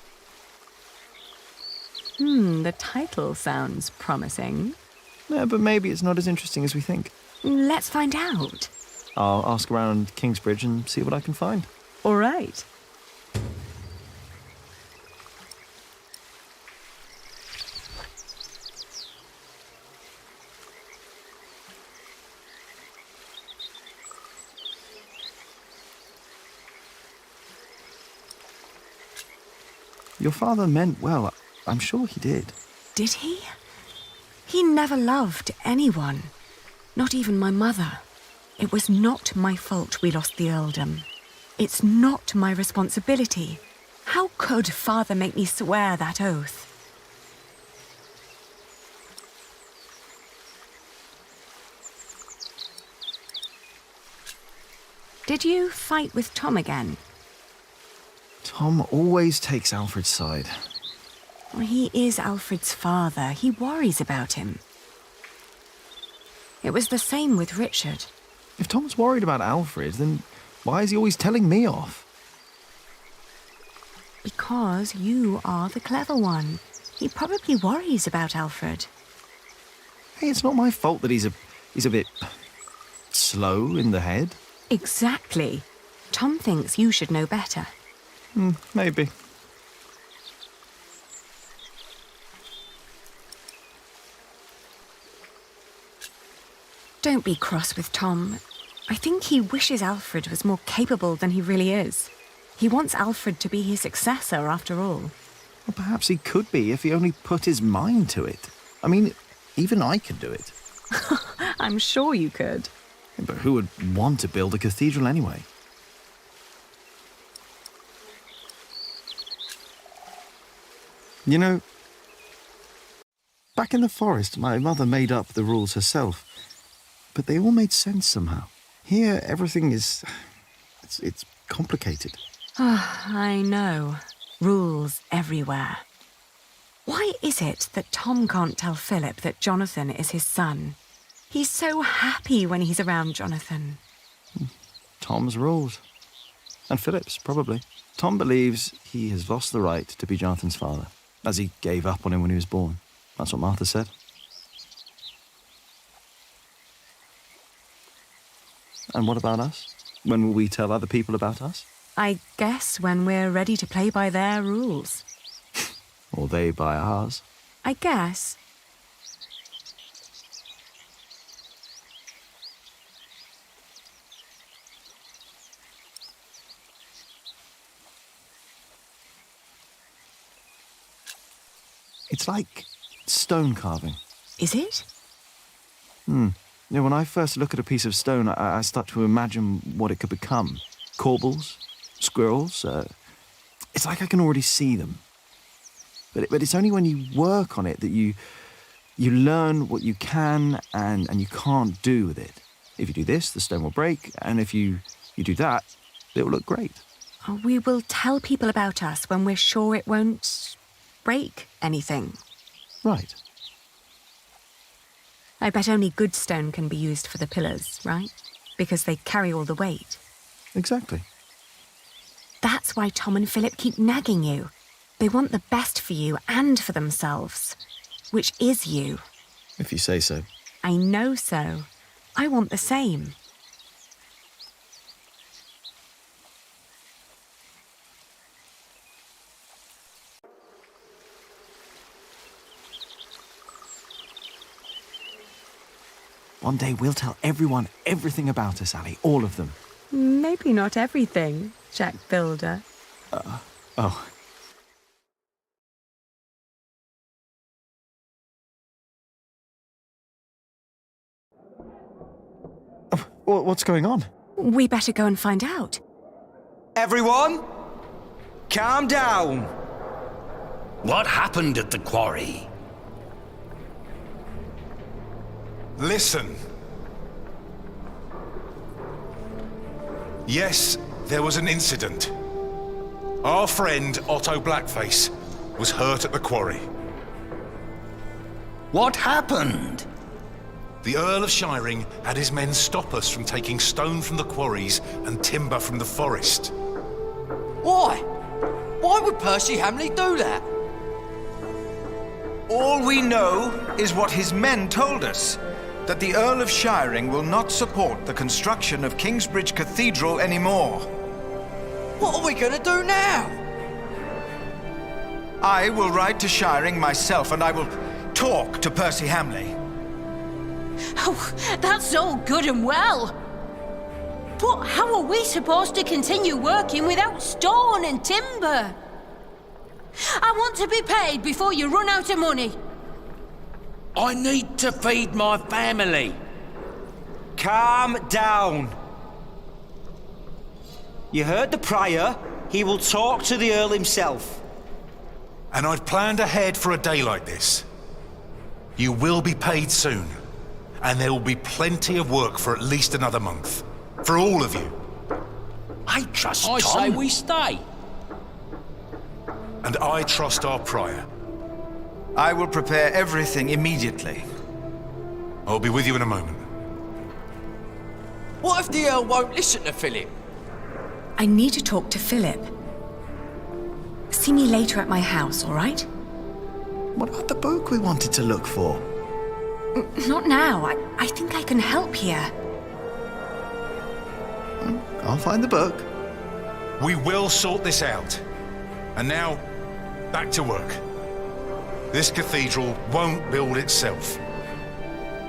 [SPEAKER 1] The title sounds promising.
[SPEAKER 5] Yeah, but maybe it's not as interesting as we think.
[SPEAKER 1] Let's find out.
[SPEAKER 5] I'll ask around Kingsbridge and see what I can find.
[SPEAKER 1] All right.
[SPEAKER 5] Your father meant well. I'm sure he did.
[SPEAKER 1] Did he? He never loved anyone. Not even my mother. It was not my fault we lost the earldom. It's not my responsibility. How could Father make me swear that oath? Did you fight with Tom again?
[SPEAKER 5] Tom always takes Alfred's side.
[SPEAKER 1] He is Alfred's father. He worries about him. It was the same with Richard.
[SPEAKER 5] If Tom's worried about Alfred, then why is he always telling me off?
[SPEAKER 1] Because you are the clever one. He probably worries about Alfred.
[SPEAKER 5] Hey, it's not my fault that he's a bit slow in the head.
[SPEAKER 1] Exactly. Tom thinks you should know better.
[SPEAKER 5] Maybe.
[SPEAKER 1] Don't be cross with Tom. I think he wishes Alfred was more capable than he really is. He wants Alfred to be his successor, after all.
[SPEAKER 5] Well, perhaps he could be if he only put his mind to it. I mean, even I could do it.
[SPEAKER 1] I'm sure you could.
[SPEAKER 5] But who would want to build a cathedral anyway? You know, back in the forest, my mother made up the rules herself. But they all made sense somehow. Here, everything is... It's complicated.
[SPEAKER 1] I know. Rules everywhere. Why is it that Tom can't tell Philip that Jonathan is his son? He's so happy when he's around Jonathan.
[SPEAKER 5] Tom's rules. And Philip's, probably. Tom believes he has lost the right to be Jonathan's father, as he gave up on him when he was born. That's what Martha said. And what about us? When will we tell other people about us?
[SPEAKER 1] I guess when we're ready to play by their rules.
[SPEAKER 5] Or they by ours.
[SPEAKER 1] I guess.
[SPEAKER 5] It's like stone carving.
[SPEAKER 1] Is it?
[SPEAKER 5] You know, when I first look at a piece of stone, I start to imagine what it could become. Corbels, squirrels. It's like I can already see them. But it's only when you work on it that you learn what you can and you can't do with it. If you do this, the stone will break, and if you do that, it will look great.
[SPEAKER 1] We will tell people about us when we're sure it won't break anything.
[SPEAKER 5] Right.
[SPEAKER 1] I bet only good stone can be used for the pillars, right? Because they carry all the weight.
[SPEAKER 5] Exactly.
[SPEAKER 1] That's why Tom and Philip keep nagging you. They want the best for you and for themselves, which is you.
[SPEAKER 5] If you say so.
[SPEAKER 1] I know so. I want the same.
[SPEAKER 5] One day we'll tell everyone everything about us, Ali. All of them.
[SPEAKER 1] Maybe not everything, Jack Builder.
[SPEAKER 5] Oh. What's going on?
[SPEAKER 1] We better go and find out.
[SPEAKER 15] Everyone, calm down.
[SPEAKER 11] What happened at the quarry?
[SPEAKER 14] Listen. Yes, there was an incident. Our friend, Otto Blackface, was hurt at the quarry.
[SPEAKER 11] What happened?
[SPEAKER 14] The Earl of Shiring had his men stop us from taking stone from the quarries and timber from the forest.
[SPEAKER 4] Why? Why would Percy Hamley do that?
[SPEAKER 10] All we know is what his men told us, that the Earl of Shiring will not support the construction of Kingsbridge Cathedral anymore.
[SPEAKER 4] What are we going to do now?
[SPEAKER 10] I will ride to Shiring myself and I will talk to Percy Hamley.
[SPEAKER 7] Oh, that's all good and well. But how are we supposed to continue working without stone and timber? I want to be paid before you run out of money.
[SPEAKER 15] I need to feed my family. Calm down. You heard the Prior. He will talk to the Earl himself.
[SPEAKER 14] And I'd planned ahead for a day like this. You will be paid soon. And there will be plenty of work for at least another month. For all of you.
[SPEAKER 15] I trust
[SPEAKER 14] Tom.
[SPEAKER 15] I say we stay.
[SPEAKER 14] And I trust our Prior.
[SPEAKER 10] I will prepare everything immediately.
[SPEAKER 14] I'll be with you in a moment.
[SPEAKER 4] What if the Earl won't listen to Philip?
[SPEAKER 1] I need to talk to Philip. See me later at my house, all right?
[SPEAKER 16] What about the book we wanted to look for?
[SPEAKER 1] Not now. I think I can help here.
[SPEAKER 16] I'll find the book.
[SPEAKER 14] We will sort this out. And now, back to work. This cathedral won't build itself.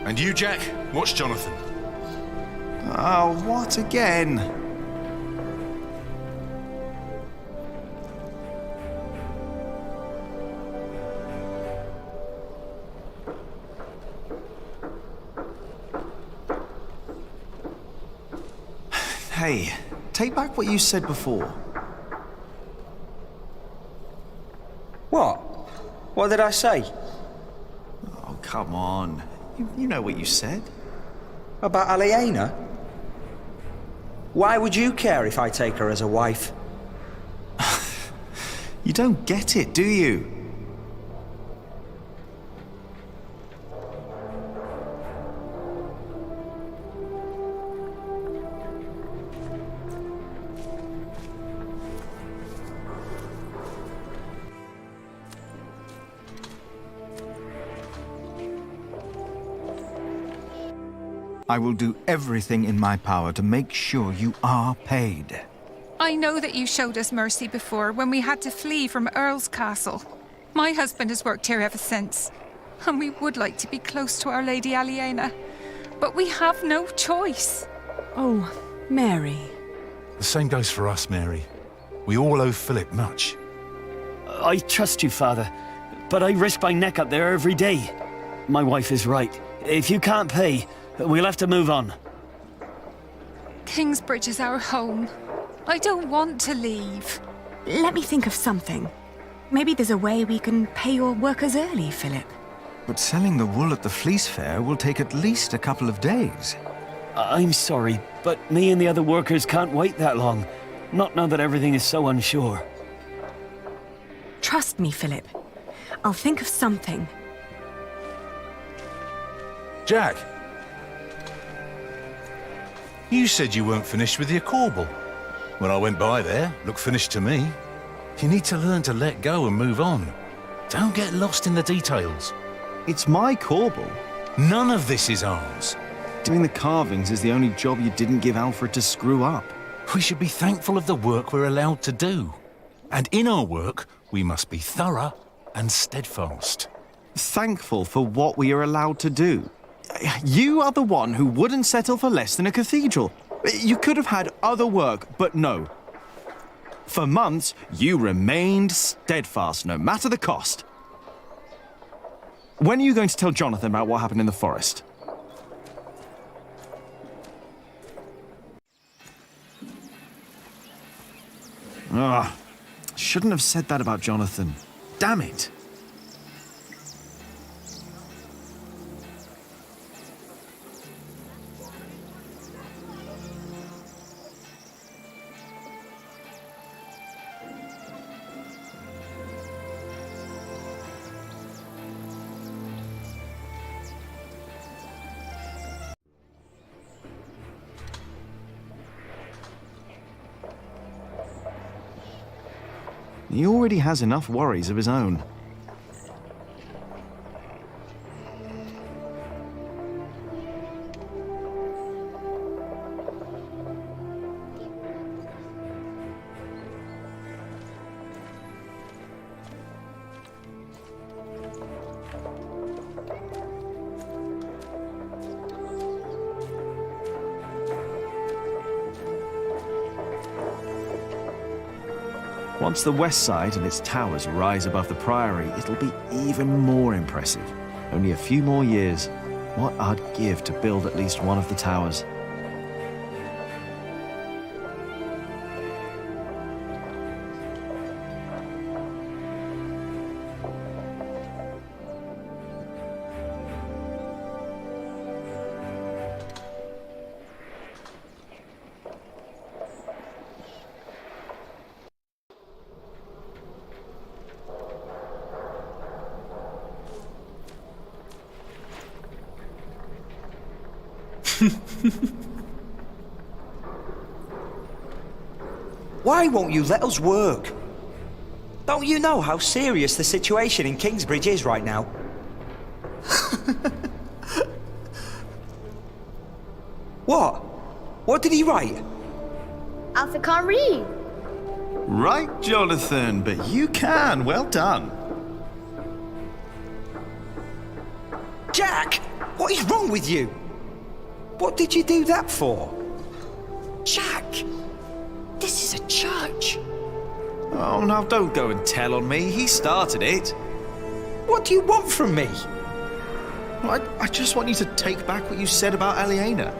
[SPEAKER 14] And you, Jack, watch Jonathan.
[SPEAKER 16] Oh, what again? Hey, take back what you said before.
[SPEAKER 15] What? What did I say?
[SPEAKER 16] Oh, come on. You know what you said.
[SPEAKER 15] About Aliena? Why would you care if I take her as a wife?
[SPEAKER 16] You don't get it, do you?
[SPEAKER 10] I will do everything in my power to make sure you are paid.
[SPEAKER 19] I know that you showed us mercy before when we had to flee from Earl's castle. My husband has worked here ever since, and we would like to be close to Our Lady Aliena, but we have no choice.
[SPEAKER 1] Oh, Mary.
[SPEAKER 14] The same goes for us, Mary. We all owe Philip much.
[SPEAKER 13] I trust you, Father, but I risk my neck up there every day. My wife is right. If you can't pay, we'll have to move on.
[SPEAKER 19] Kingsbridge is our home. I don't want to leave.
[SPEAKER 1] Let me think of something. Maybe there's a way we can pay your workers early, Philip.
[SPEAKER 10] But selling the wool at the fleece fair will take at least a couple of days.
[SPEAKER 13] I'm sorry, but me and the other workers can't wait that long. Not now that everything is so unsure.
[SPEAKER 1] Trust me, Philip. I'll think of something.
[SPEAKER 14] Jack! You said you weren't finished with your corbel. When I went by there, looked finished to me. You need to learn to let go and move on. Don't get lost in the details.
[SPEAKER 16] It's my corbel.
[SPEAKER 14] None of this is ours.
[SPEAKER 16] Doing the carvings is the only job you didn't give Alfred to screw up.
[SPEAKER 14] We should be thankful of the work we're allowed to do. And in our work, we must be thorough and steadfast.
[SPEAKER 16] Thankful for what we are allowed to do. You are the one who wouldn't settle for less than a cathedral. You could have had other work, but no. For months, you remained steadfast, no matter the cost. When are you going to tell Jonathan about what happened in the forest? Ah, shouldn't have said that about Jonathan. Damn it.
[SPEAKER 5] He already has enough worries of his own. Once the west side and its towers rise above the priory, it'll be even more impressive. Only a few more years. What I'd give to build at least one of the towers.
[SPEAKER 15] Why won't you let us work? Don't you know how serious the situation in Kingsbridge is right now? What? What did he write?
[SPEAKER 9] Alfred can't read.
[SPEAKER 5] Right, Jonathan, but you can. Well done.
[SPEAKER 15] Jack! What is wrong with you? What did you do that for? Jack! This is a church.
[SPEAKER 5] Oh, now don't go and tell on me. He started it.
[SPEAKER 15] What do you want from me?
[SPEAKER 5] I just want you to take back what you said about Aliena.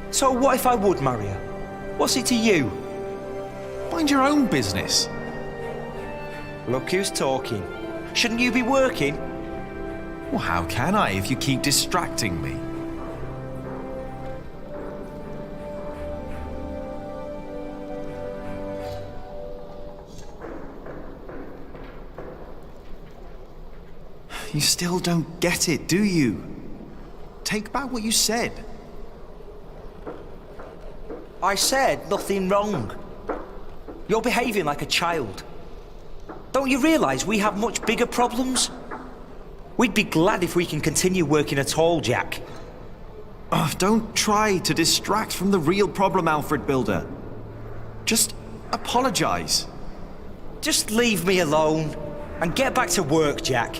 [SPEAKER 15] So what if I would marry her? What's it to you?
[SPEAKER 5] Mind your own business.
[SPEAKER 15] Look who's talking. Shouldn't you be working?
[SPEAKER 5] Well, how can I if you keep distracting me? You still don't get it, do you? Take back what you said.
[SPEAKER 15] I said nothing wrong. You're behaving like a child. Don't you realise we have much bigger problems? We'd be glad if we can continue working at all, Jack.
[SPEAKER 5] Oh, don't try to distract from the real problem, Alfred Builder. Just apologise.
[SPEAKER 15] Just leave me alone and get back to work, Jack.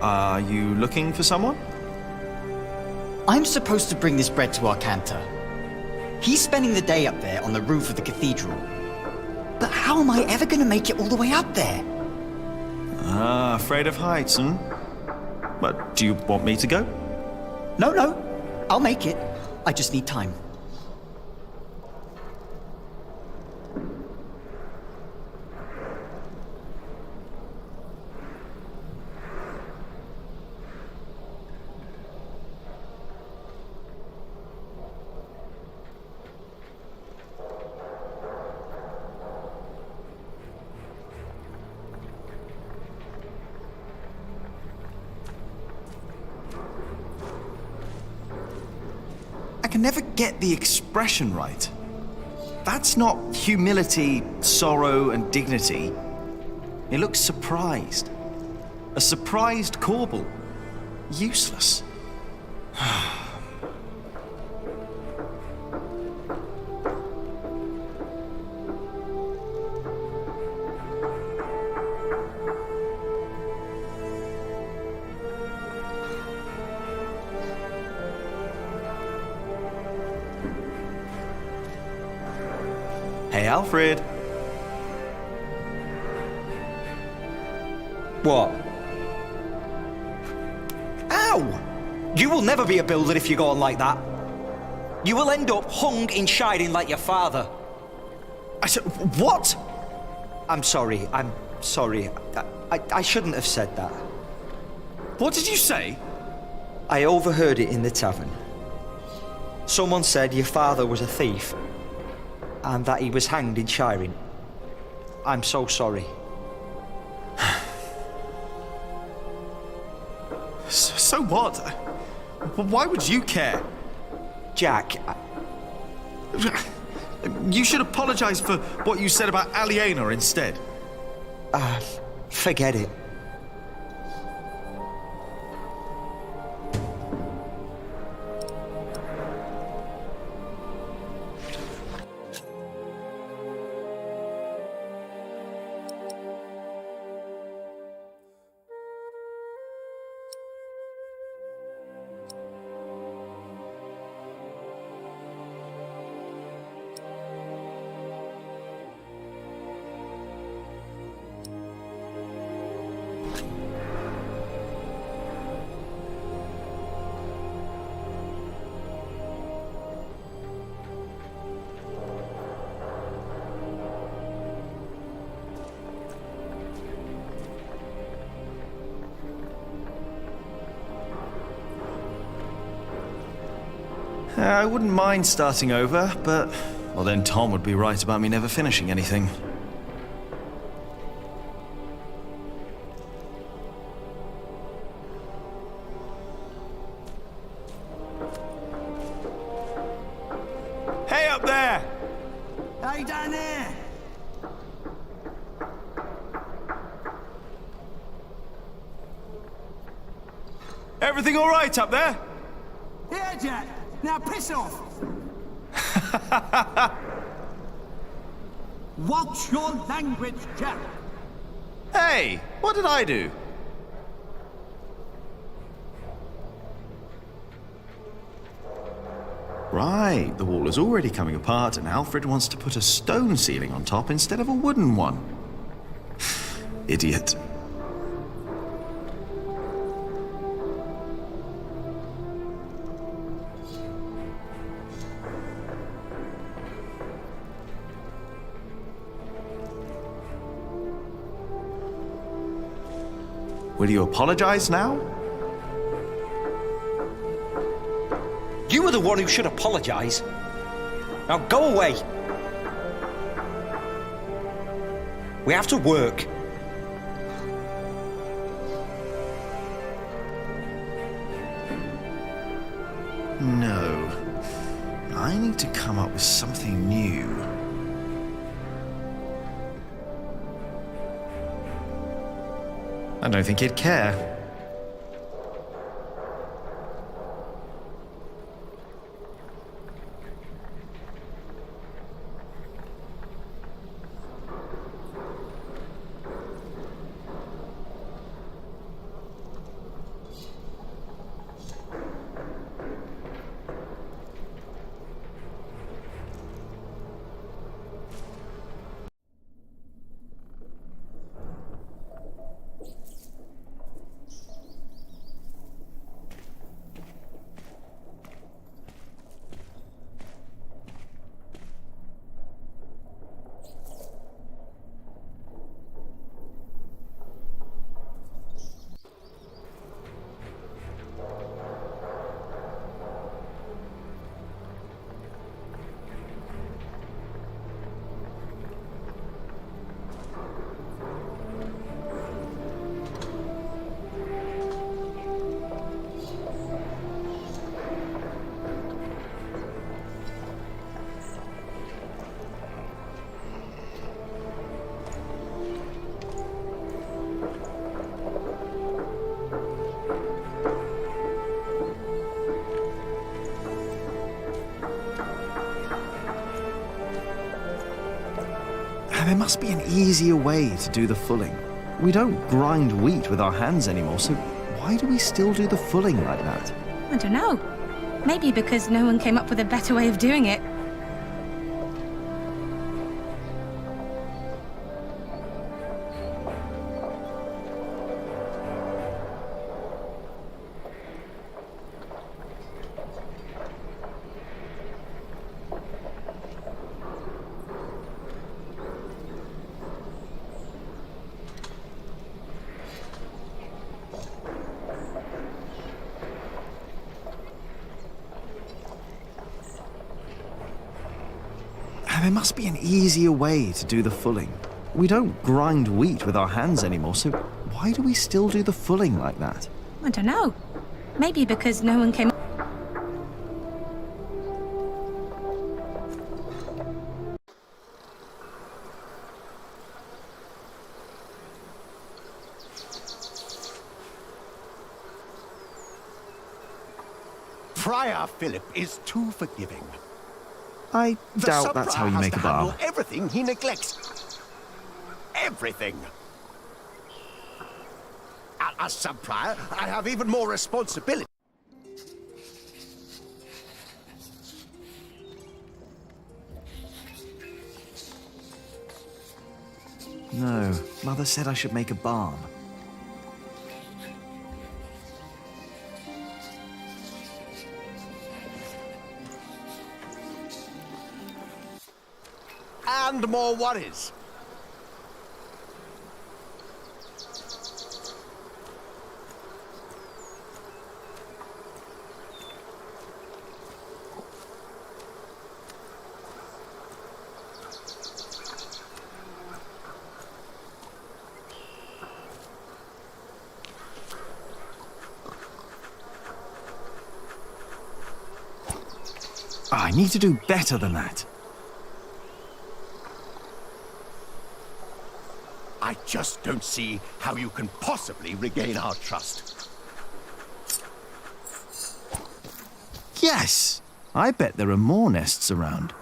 [SPEAKER 5] Are you looking for someone?
[SPEAKER 2] I'm supposed to bring this bread to our cantor. He's spending the day up there on the roof of the cathedral. But how am I ever going to make it all the way up there?
[SPEAKER 5] Ah, afraid of heights, hmm? But do you want me to go?
[SPEAKER 2] No. I'll make it. I just need time.
[SPEAKER 5] I can never get the expression right. That's not humility, sorrow, and dignity. It looks surprised. A surprised Corbel. Useless. Hey, Alfred.
[SPEAKER 15] What? Ow! You will never be a builder if you go on like that. You will end up hung in shining like your father.
[SPEAKER 5] I said, what?
[SPEAKER 15] I'm sorry. I shouldn't have said that.
[SPEAKER 5] What did you say?
[SPEAKER 15] I overheard it in the tavern. Someone said your father was a thief and that he was hanged in Shiring. I'm so sorry.
[SPEAKER 16] So what? Why would you care?
[SPEAKER 15] Jack,
[SPEAKER 16] You should apologize for what you said about Aliena instead.
[SPEAKER 15] Forget it.
[SPEAKER 5] I wouldn't mind starting over, but... well, then Tom would be right about me never finishing anything.
[SPEAKER 16] Hey up there!
[SPEAKER 21] Hey down there!
[SPEAKER 16] Everything all right up there?
[SPEAKER 21] Here, Jack! Now piss off! Watch your language, Jack!
[SPEAKER 16] Hey, what did I do?
[SPEAKER 5] Right, the wall is already coming apart and Alfred wants to put a stone ceiling on top instead of a wooden one. Idiot. Will you apologize now?
[SPEAKER 15] You were the one who should apologize. Now go away. We have to work.
[SPEAKER 5] No. I need to come up with something new. I don't think he'd care. There must be an easier way to do the fulling. We don't grind wheat with our hands anymore, so why do we still do the fulling like that?
[SPEAKER 6] I don't know. Maybe because no one came up with a better way of doing it.
[SPEAKER 5] There must be an easier way to do the fulling. We don't grind wheat with our hands anymore, so why do we still do the fulling like that?
[SPEAKER 6] I don't know. Maybe because no one came...
[SPEAKER 18] Friar Philip is too forgiving.
[SPEAKER 5] I doubt that's how you make a bar.
[SPEAKER 18] Handle everything he neglects. Everything. As sub-prior, I have even more responsibility.
[SPEAKER 5] No, Mother said I should make a balm.
[SPEAKER 18] And more worries.
[SPEAKER 5] I need to do better than that.
[SPEAKER 18] I just don't see how you can possibly regain our trust.
[SPEAKER 5] Yes! I bet there are more nests around.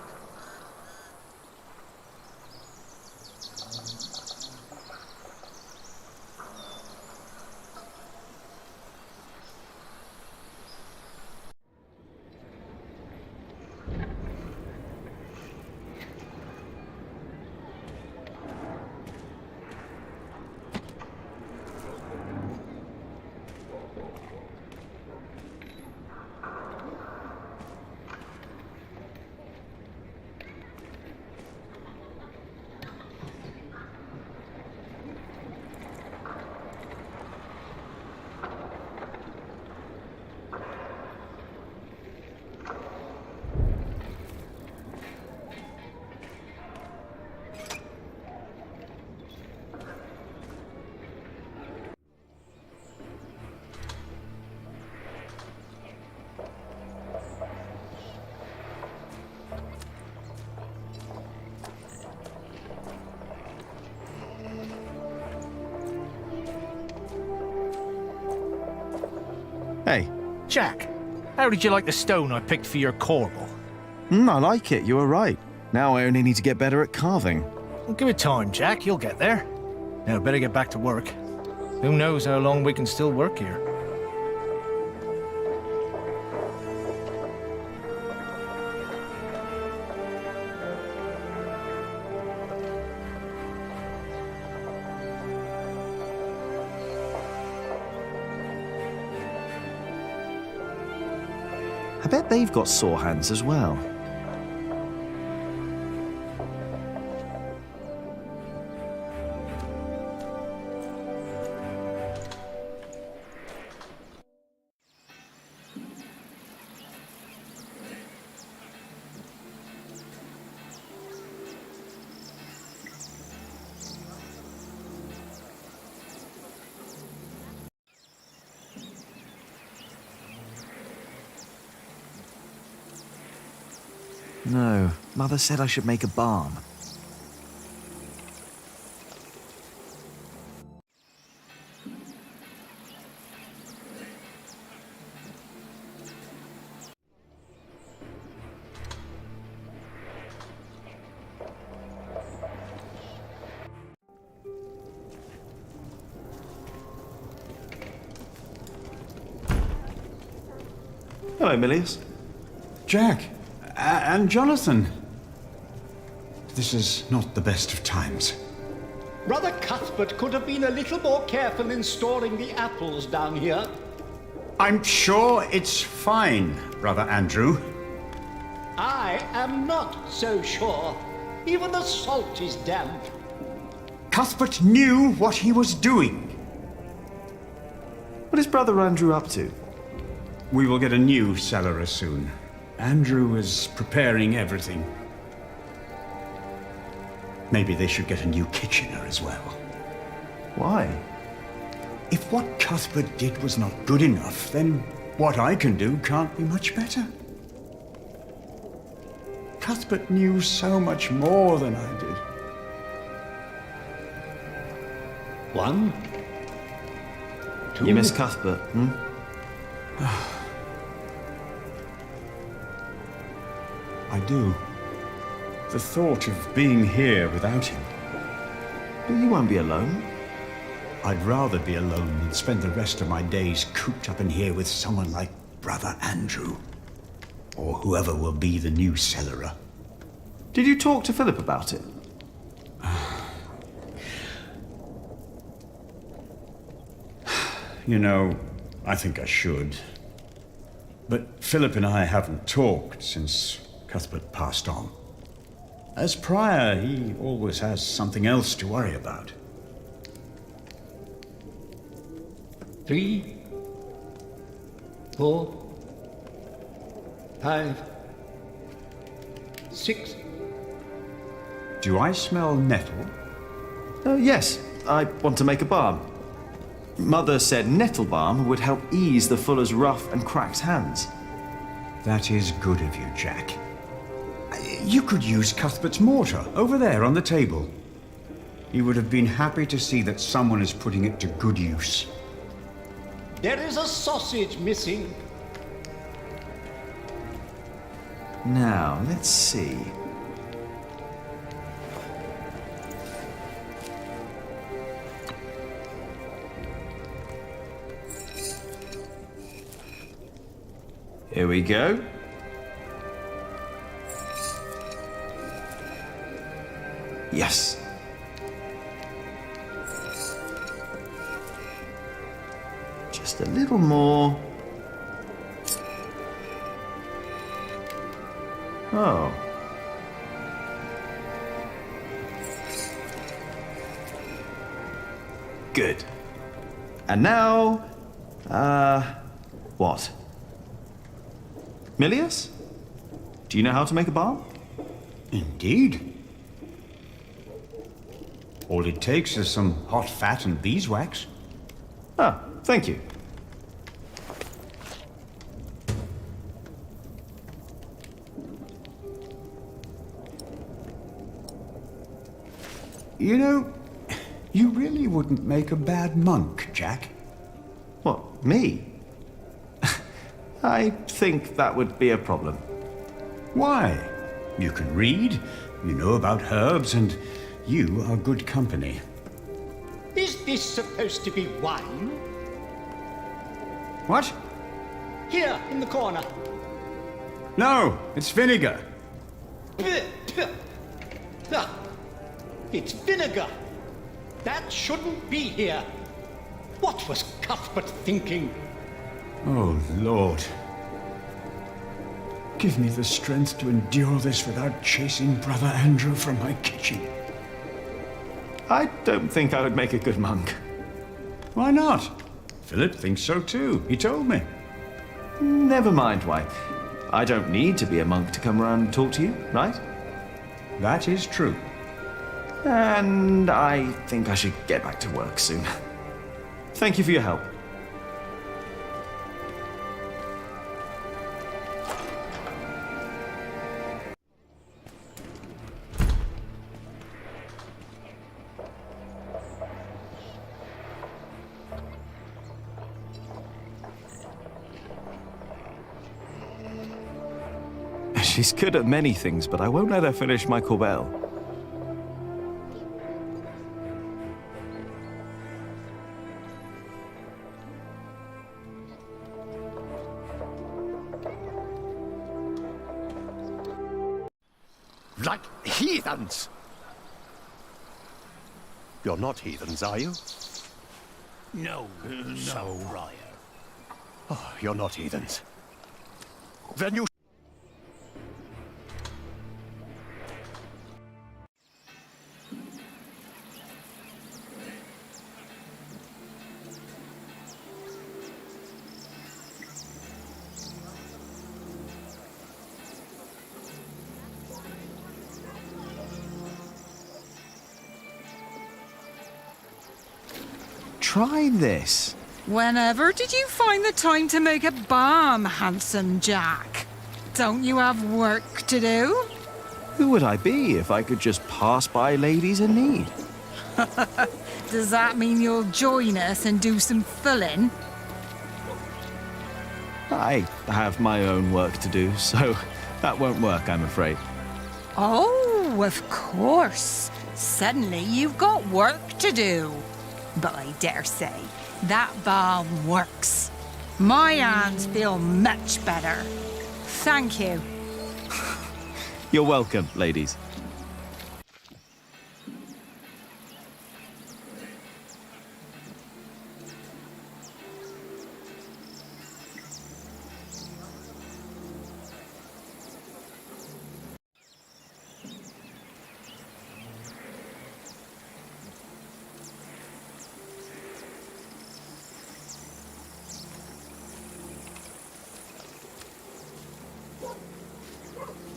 [SPEAKER 5] Hey.
[SPEAKER 8] Jack, how did you like the stone I picked for your corbel?
[SPEAKER 5] I like it, you were right. Now I only need to get better at carving.
[SPEAKER 8] Well, give it time, Jack, you'll get there. Now, better get back to work. Who knows how long we can still work here.
[SPEAKER 5] I bet they've got sore hands as well. No, Mother said I should make a balm.
[SPEAKER 20] Hello, Milius. Jack. And Jonathan. This is not the best of times.
[SPEAKER 23] Brother Cuthbert could have been a little more careful in storing the apples down here.
[SPEAKER 20] I'm sure it's fine, Brother Andrew.
[SPEAKER 23] I am not so sure. Even the salt is damp.
[SPEAKER 20] Cuthbert knew what he was doing.
[SPEAKER 5] What is Brother Andrew up to?
[SPEAKER 20] We will get a new cellarer soon. Andrew is preparing everything. Maybe they should get a new kitchener as well.
[SPEAKER 5] Why?
[SPEAKER 20] If what Cuthbert did was not good enough, then what I can do can't be much better. Cuthbert knew so much more than I did.
[SPEAKER 23] One. Two.
[SPEAKER 5] You miss Cuthbert, hmm?
[SPEAKER 20] I do. The thought of being here without him.
[SPEAKER 5] But you won't be alone.
[SPEAKER 20] I'd rather be alone than spend the rest of my days cooped up in here with someone like Brother Andrew. Or whoever will be the new cellarer.
[SPEAKER 5] Did you talk to Philip about it?
[SPEAKER 20] You know, I think I should. But Philip and I haven't talked since Cuthbert passed on. As prior, he always has something else to worry about.
[SPEAKER 23] 3, 4, 5, 6.
[SPEAKER 20] Do I smell nettle?
[SPEAKER 5] Yes, I want to make a balm. Mother said nettle balm would help ease the fuller's rough and cracked hands.
[SPEAKER 20] That is good of you, Jack. You could use Cuthbert's mortar over there on the table. He would have been happy to see that someone is putting it to good use.
[SPEAKER 23] There is a sausage missing.
[SPEAKER 5] Now, let's see. Here we go. Yes. Just a little more. Oh. Good. And now, what? Milius? Do you know how to make a balm?
[SPEAKER 20] Indeed. All it takes is some hot fat and beeswax.
[SPEAKER 5] Ah, thank you.
[SPEAKER 20] You know, you really wouldn't make a bad monk, Jack.
[SPEAKER 5] What, me? I think that would be a problem.
[SPEAKER 20] Why? You can read, you know about herbs, and you are good company.
[SPEAKER 23] Is this supposed to be wine?
[SPEAKER 20] What?
[SPEAKER 23] Here, in the corner.
[SPEAKER 20] No, it's vinegar.
[SPEAKER 23] Ah, it's vinegar. That shouldn't be here. What was Cuthbert thinking?
[SPEAKER 20] Oh, Lord. Give me the strength to endure this without chasing Brother Andrew from my kitchen.
[SPEAKER 5] I don't think I would make a good monk.
[SPEAKER 20] Why not? Philip thinks so too. He told me.
[SPEAKER 5] Never mind why. I don't need to be a monk to come around and talk to you, right?
[SPEAKER 20] That is true.
[SPEAKER 5] And I think I should get back to work soon. Thank you for your help. She's good at many things, but I won't let her finish my Corbel.
[SPEAKER 18] Like heathens! You're not heathens, are you?
[SPEAKER 23] No, no. Friar.
[SPEAKER 18] Oh, you're not heathens. Then you...
[SPEAKER 5] try this.
[SPEAKER 19] Whenever did you find the time to make a balm, handsome Jack? Don't you have work to do?
[SPEAKER 5] Who would I be if I could just pass by ladies in need?
[SPEAKER 19] Does that mean you'll join us and do some filling?
[SPEAKER 5] I have my own work to do, so that won't work, I'm afraid.
[SPEAKER 19] Oh, of course. Suddenly you've got work to do. But I dare say, that balm works. My hands feel much better. Thank you.
[SPEAKER 5] You're welcome, ladies.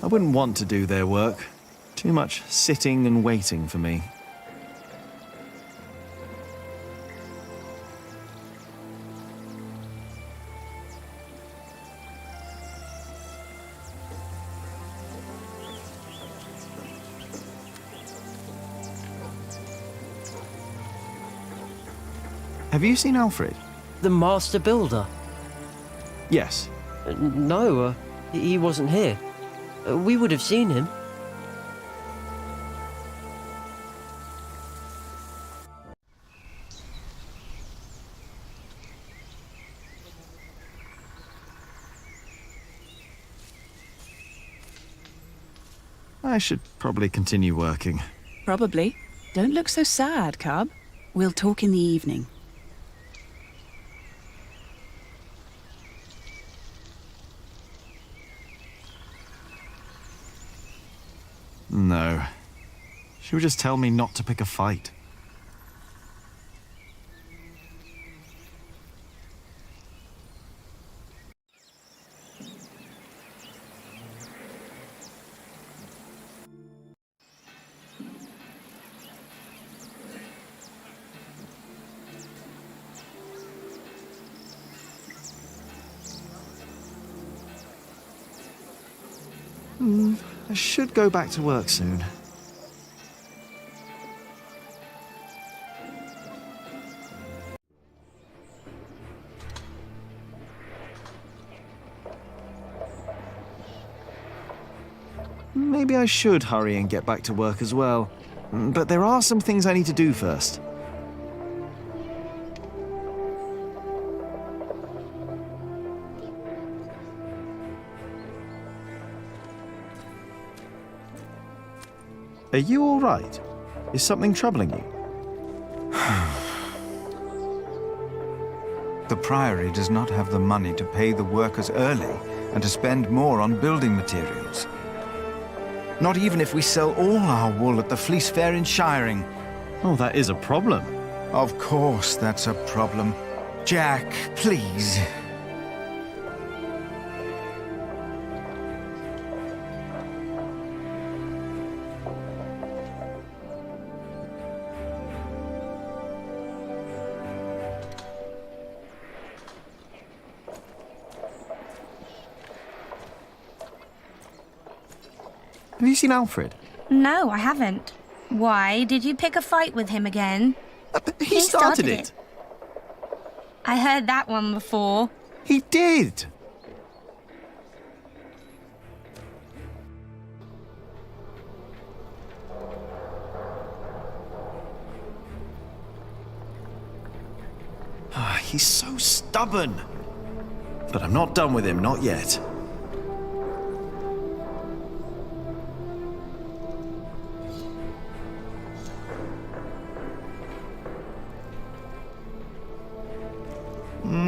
[SPEAKER 5] I wouldn't want to do their work. Too much sitting and waiting for me. Have you seen Alfred?
[SPEAKER 3] The master builder?
[SPEAKER 5] Yes.
[SPEAKER 3] No, he wasn't here. We would have seen him.
[SPEAKER 5] I should probably continue working.
[SPEAKER 22] Probably. Don't look so sad, Cub. We'll talk in the evening.
[SPEAKER 5] No. She would just tell me not to pick a fight. I should go back to work soon. Maybe I should hurry and get back to work as well. But there are some things I need to do first. Are you all right? Is something troubling you?
[SPEAKER 10] The Priory does not have the money to pay the workers early and to spend more on building materials. Not even if we sell all our wool at the Fleece Fair in Shiring.
[SPEAKER 5] Oh, that is a problem.
[SPEAKER 10] Of course that's a problem. Jack, please.
[SPEAKER 5] Have you seen Alfred?
[SPEAKER 6] No, I haven't. Why? Did you pick a fight with him again?
[SPEAKER 5] He started it.
[SPEAKER 6] I heard that one before.
[SPEAKER 5] He did. He's so stubborn. But I'm not done with him, not yet.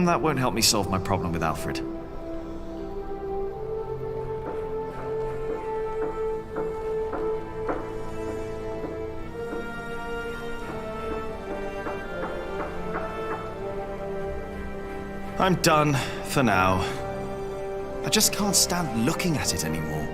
[SPEAKER 5] That won't help me solve my problem with Alfred. I'm done for now. I just can't stand looking at it anymore.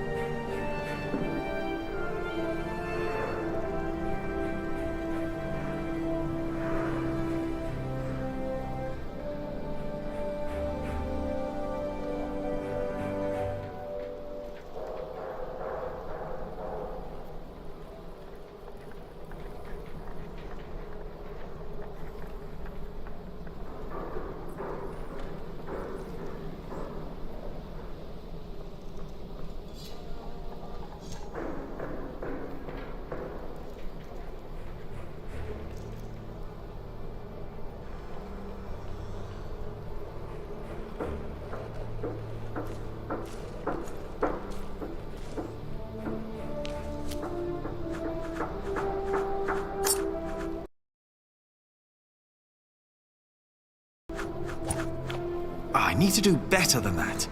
[SPEAKER 16] need to do better than that.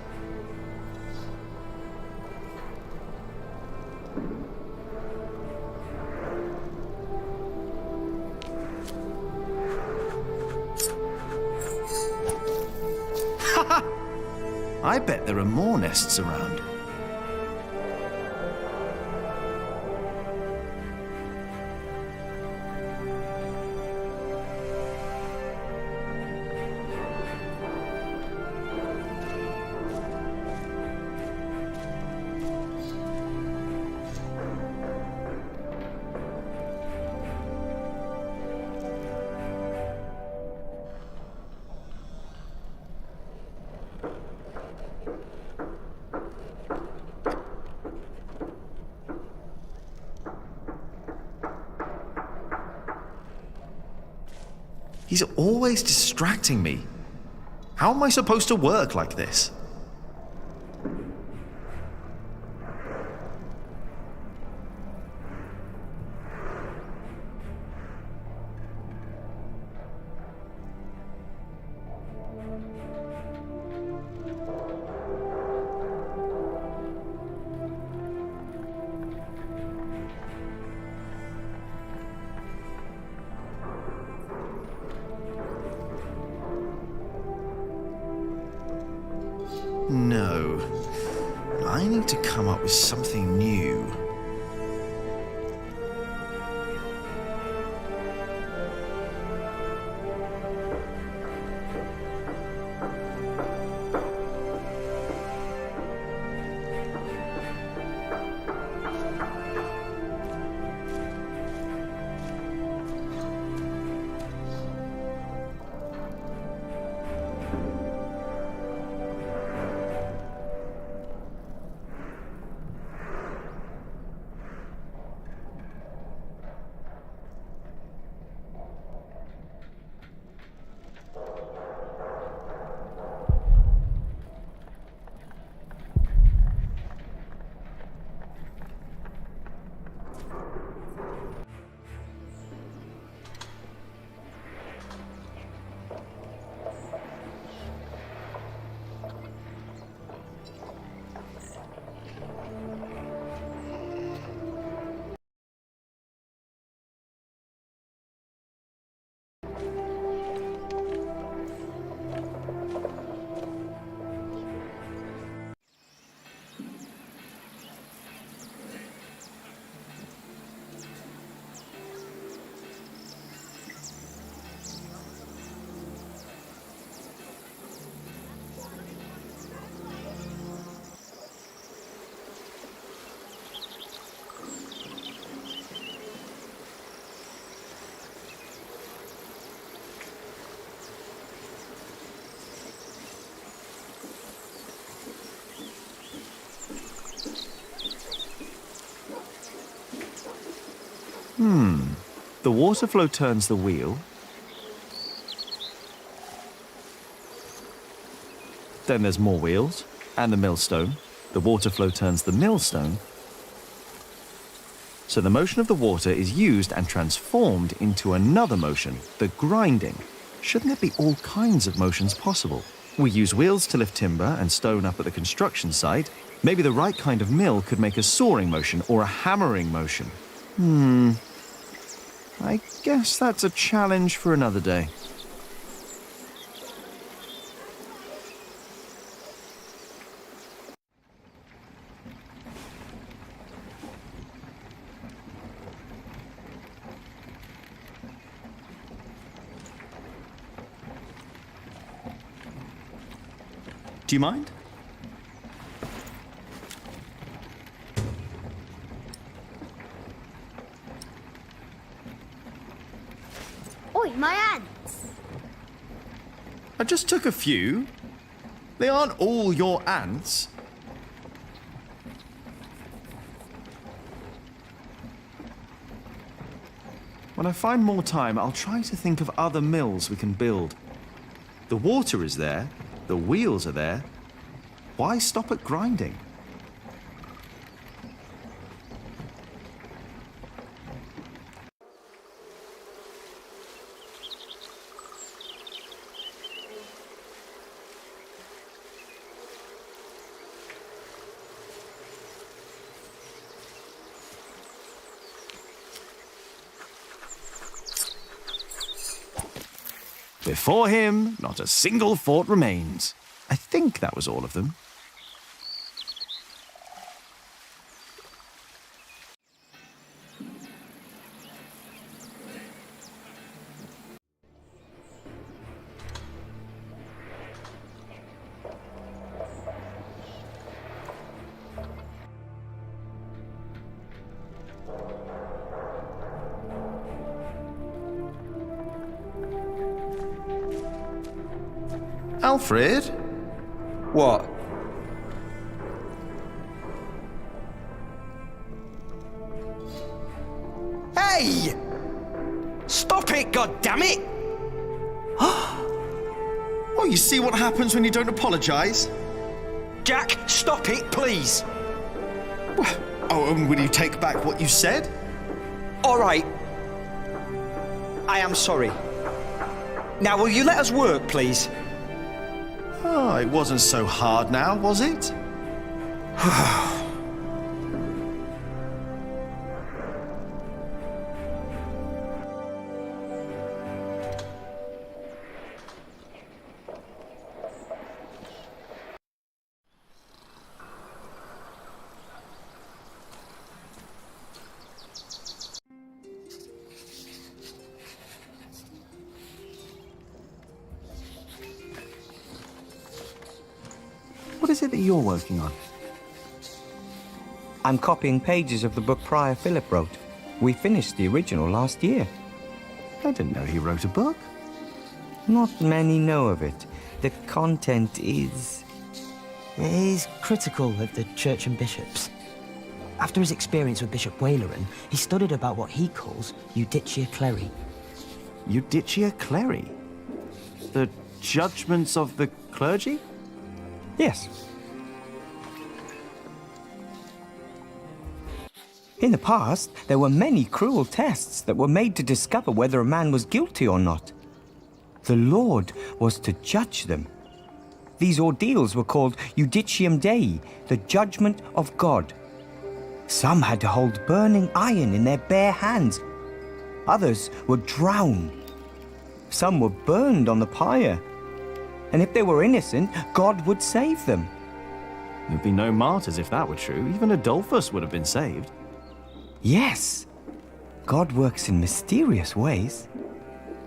[SPEAKER 16] I bet there are more nests around. He's always distracting me. How am I supposed to work like this? No. I need to come up with something new. The water flow turns the wheel. Then there's more wheels, and the millstone. The water flow turns the millstone. So the motion of the water is used and transformed into another motion, the grinding. Shouldn't there be all kinds of motions possible? We use wheels to lift timber and stone up at the construction site. Maybe the right kind of mill could make a sawing motion or a hammering motion. I guess that's a challenge for another day. Do you mind?
[SPEAKER 9] Oi, my ants!
[SPEAKER 16] I just took a few. They aren't all your ants. When I find more time, I'll try to think of other mills we can build. The water is there, the wheels are there. Why stop at grinding?
[SPEAKER 5] Before him, not a single fort remains. I think that was all of them.
[SPEAKER 16] Alfred?
[SPEAKER 15] What? Hey! Stop it, goddammit!
[SPEAKER 16] Oh, you see what happens when you don't apologise?
[SPEAKER 15] Jack, stop it, please!
[SPEAKER 16] Oh, and will you take back what you said?
[SPEAKER 15] All right. I am sorry. Now, will you let us work, please?
[SPEAKER 16] Oh, it wasn't so hard now, was it?
[SPEAKER 5] What is it that you're working on?
[SPEAKER 11] I'm copying pages of the book Prior Philip wrote. We finished the original last year.
[SPEAKER 5] I didn't know he wrote a book.
[SPEAKER 11] Not many know of it. The content is
[SPEAKER 12] critical of the church and bishops. After his experience with Bishop Waleran, he studied about what he calls Judicia Cleri.
[SPEAKER 5] Judicia Cleri? The judgments of the clergy?
[SPEAKER 11] Yes. In the past, there were many cruel tests that were made to discover whether a man was guilty or not. The Lord was to judge them. These ordeals were called Judicium Dei, the judgment of God. Some had to hold burning iron in their bare hands. Others were drowned. Some were burned on the pyre. And if they were innocent, God would save them.
[SPEAKER 5] There'd be no martyrs if that were true. Even Adolphus would have been saved.
[SPEAKER 11] Yes. God works in mysterious ways.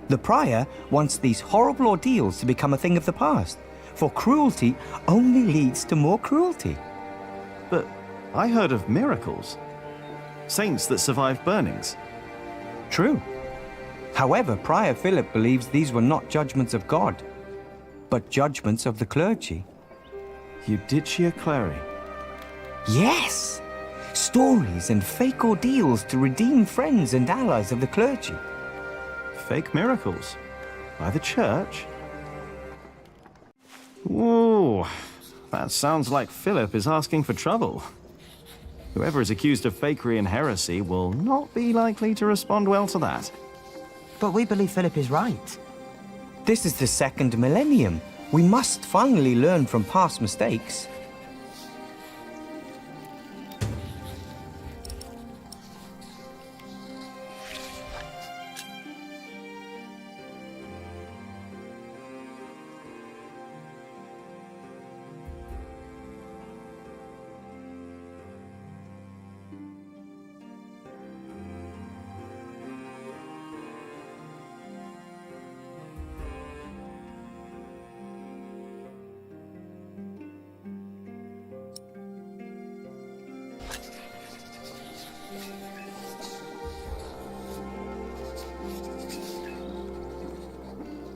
[SPEAKER 11] The prior wants these horrible ordeals to become a thing of the past, for cruelty only leads to more cruelty.
[SPEAKER 5] But I heard of miracles. Saints that survived burnings.
[SPEAKER 11] True. However, Prior Philip believes these were not judgments of God, but judgments of the clergy.
[SPEAKER 5] Judicia Cleri.
[SPEAKER 11] Yes! Stories and fake ordeals to redeem friends and allies of the clergy.
[SPEAKER 5] Fake miracles? By the church? Ooh, that sounds like Philip is asking for trouble. Whoever is accused of fakery and heresy will not be likely to respond well to that.
[SPEAKER 12] But we believe Philip is right.
[SPEAKER 11] This is the second millennium. We must finally learn from past mistakes.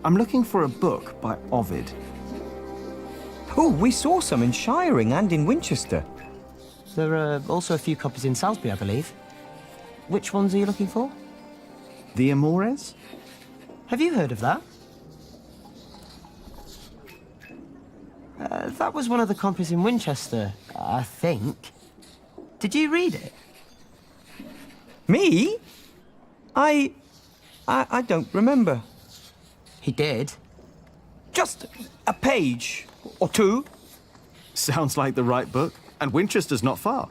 [SPEAKER 5] I'm looking for a book by Ovid.
[SPEAKER 11] Oh, we saw some in Shiring and in Winchester.
[SPEAKER 12] There are also a few copies in Salisbury, I believe. Which ones are you looking for?
[SPEAKER 5] The Amores?
[SPEAKER 12] Have you heard of that? That was one of the copies in Winchester, I think. Did you read it?
[SPEAKER 11] Me? I don't remember.
[SPEAKER 12] He did.
[SPEAKER 11] Just a page or two.
[SPEAKER 5] Sounds like the right book, and Winchester's not far.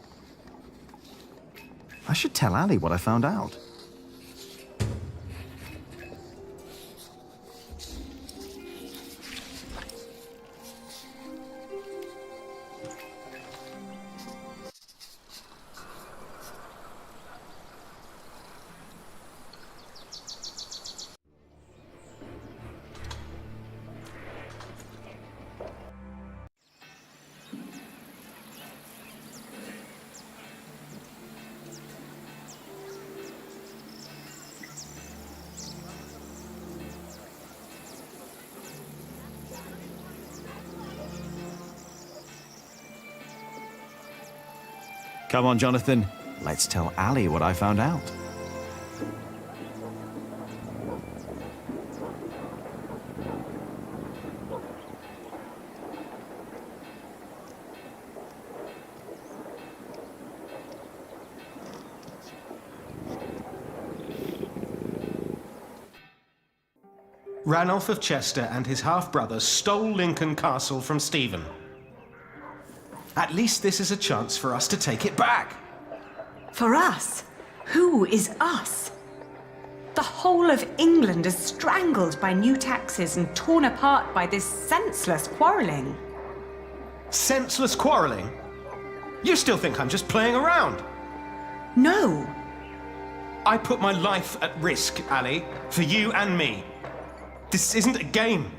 [SPEAKER 5] I should tell Ali what I found out. Come on, Jonathan. Let's tell Ali what I found out.
[SPEAKER 4] Ranulph of Chester and his half-brother stole Lincoln Castle from Stephen. At least this is a chance for us to take it back.
[SPEAKER 1] For us? Who is us? The whole of England is strangled by new taxes and torn apart by this senseless quarrelling.
[SPEAKER 4] Senseless quarrelling? You still think I'm just playing around?
[SPEAKER 1] No.
[SPEAKER 4] I put my life at risk, Ali, for you and me. This isn't a game.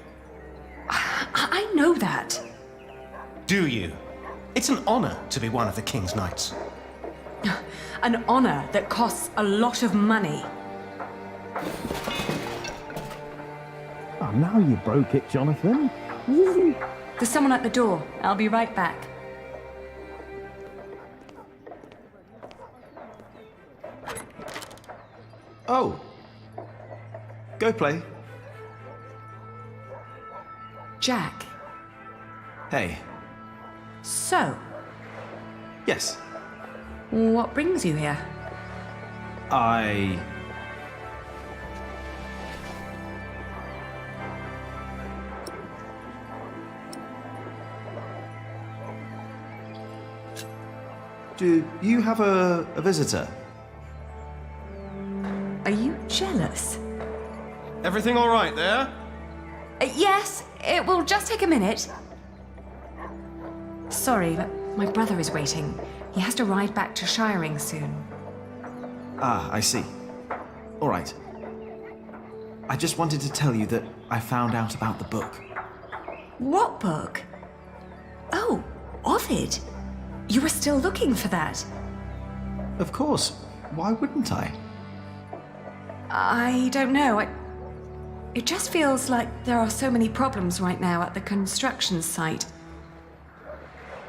[SPEAKER 1] I know that.
[SPEAKER 4] Do you? It's an honor to be one of the King's Knights.
[SPEAKER 1] An honor that costs a lot of money.
[SPEAKER 5] Oh, now you broke it, Jonathan.
[SPEAKER 1] There's someone at the door. I'll be right back.
[SPEAKER 5] Oh. Go play.
[SPEAKER 1] Jack.
[SPEAKER 5] Hey.
[SPEAKER 1] So,
[SPEAKER 5] Yes.
[SPEAKER 1] what brings you here?
[SPEAKER 5] Do you have a visitor?
[SPEAKER 1] Are you jealous?
[SPEAKER 4] Everything all right there?
[SPEAKER 1] Yes, it will just take a minute. Sorry, but my brother is waiting. He has to ride back to Shiring soon.
[SPEAKER 5] Ah, I see. All right. I just wanted to tell you that I found out about the book.
[SPEAKER 1] What book? Oh, Ovid. You were still looking for that.
[SPEAKER 5] Of course. Why wouldn't I?
[SPEAKER 1] I don't know. It just feels like there are so many problems right now at the construction site.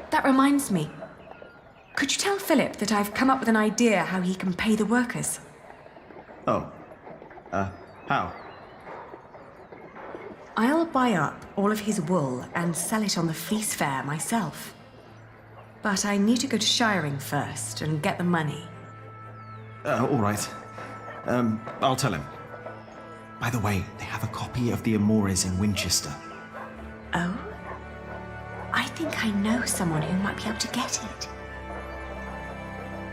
[SPEAKER 1] That reminds me. Could you tell Philip that I've come up with an idea how he can pay the workers?
[SPEAKER 5] Oh. How?
[SPEAKER 1] I'll buy up all of his wool and sell it on the fleece fair myself. But I need to go to Shiring first and get the money.
[SPEAKER 5] All right. I'll tell him. By the way, they have a copy of the Amores in Winchester.
[SPEAKER 1] Oh? I think I know someone who might be able to get it.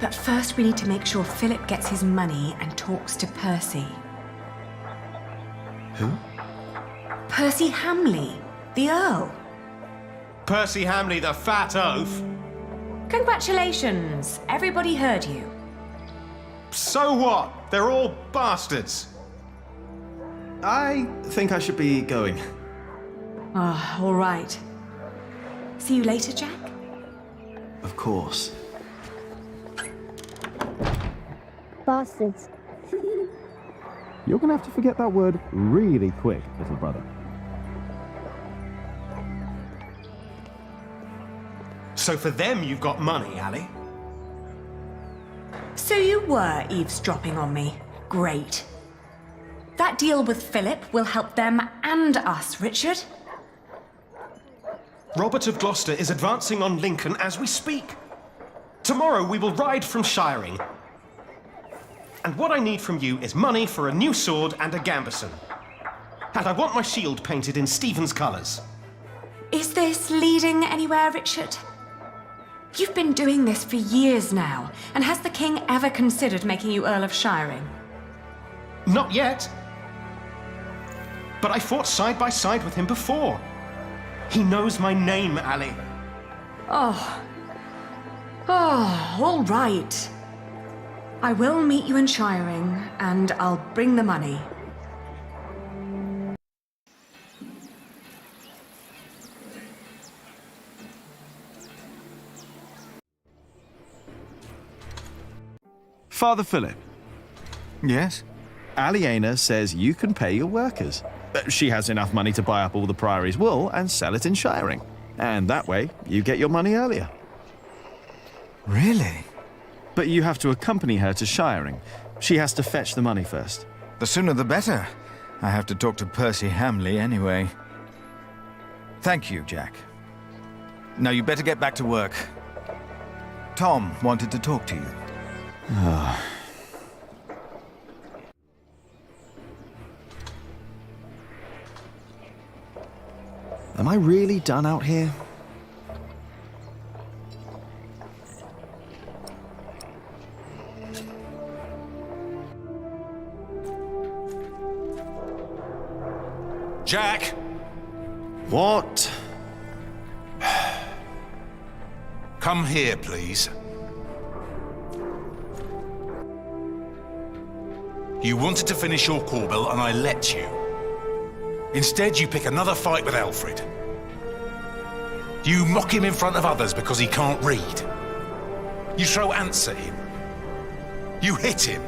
[SPEAKER 1] But first we need to make sure Philip gets his money and talks to Percy.
[SPEAKER 5] Who?
[SPEAKER 1] Percy Hamley, the Earl.
[SPEAKER 4] Percy Hamley, the fat oaf.
[SPEAKER 1] Congratulations, everybody heard you.
[SPEAKER 4] So what? They're all bastards.
[SPEAKER 5] I think I should be going.
[SPEAKER 1] Ah, all right. See you later, Jack?
[SPEAKER 5] Of course.
[SPEAKER 9] Bastards.
[SPEAKER 5] You're gonna have to forget that word really quick, little brother.
[SPEAKER 4] So for them you've got money, Ali?
[SPEAKER 1] So you were eavesdropping on me. Great. That deal with Philip will help them and us, Richard.
[SPEAKER 4] Robert of Gloucester is advancing on Lincoln as we speak. Tomorrow we will ride from Shiring. And what I need from you is money for a new sword and a gambeson. And I want my shield painted in Stephen's colours.
[SPEAKER 1] Is this leading anywhere, Richard? You've been doing this for years now, and has the king ever considered making you Earl of Shiring?
[SPEAKER 4] Not yet. But I fought side by side with him before. He knows my name, Ali.
[SPEAKER 1] Oh, all right. I will meet you in Shiring, and I'll bring the money.
[SPEAKER 5] Father Philip.
[SPEAKER 10] Yes?
[SPEAKER 5] Aliena says you can pay your workers. She has enough money to buy up all the Priory's wool and sell it in Shiring. And that way, you get your money earlier.
[SPEAKER 10] Really?
[SPEAKER 5] But you have to accompany her to shiring. She has to fetch the money first.
[SPEAKER 10] The sooner the better. I have to talk to Percy Hamley anyway. Thank you, Jack. Now you better get back to work. Tom wanted to talk to you.
[SPEAKER 5] Am I really done out here?
[SPEAKER 14] Jack!
[SPEAKER 16] What?
[SPEAKER 14] Come here, please. You wanted to finish your Corbel, and I let you. Instead, you pick another fight with Alfred. You mock him in front of others because he can't read. You throw ants at him. You hit him.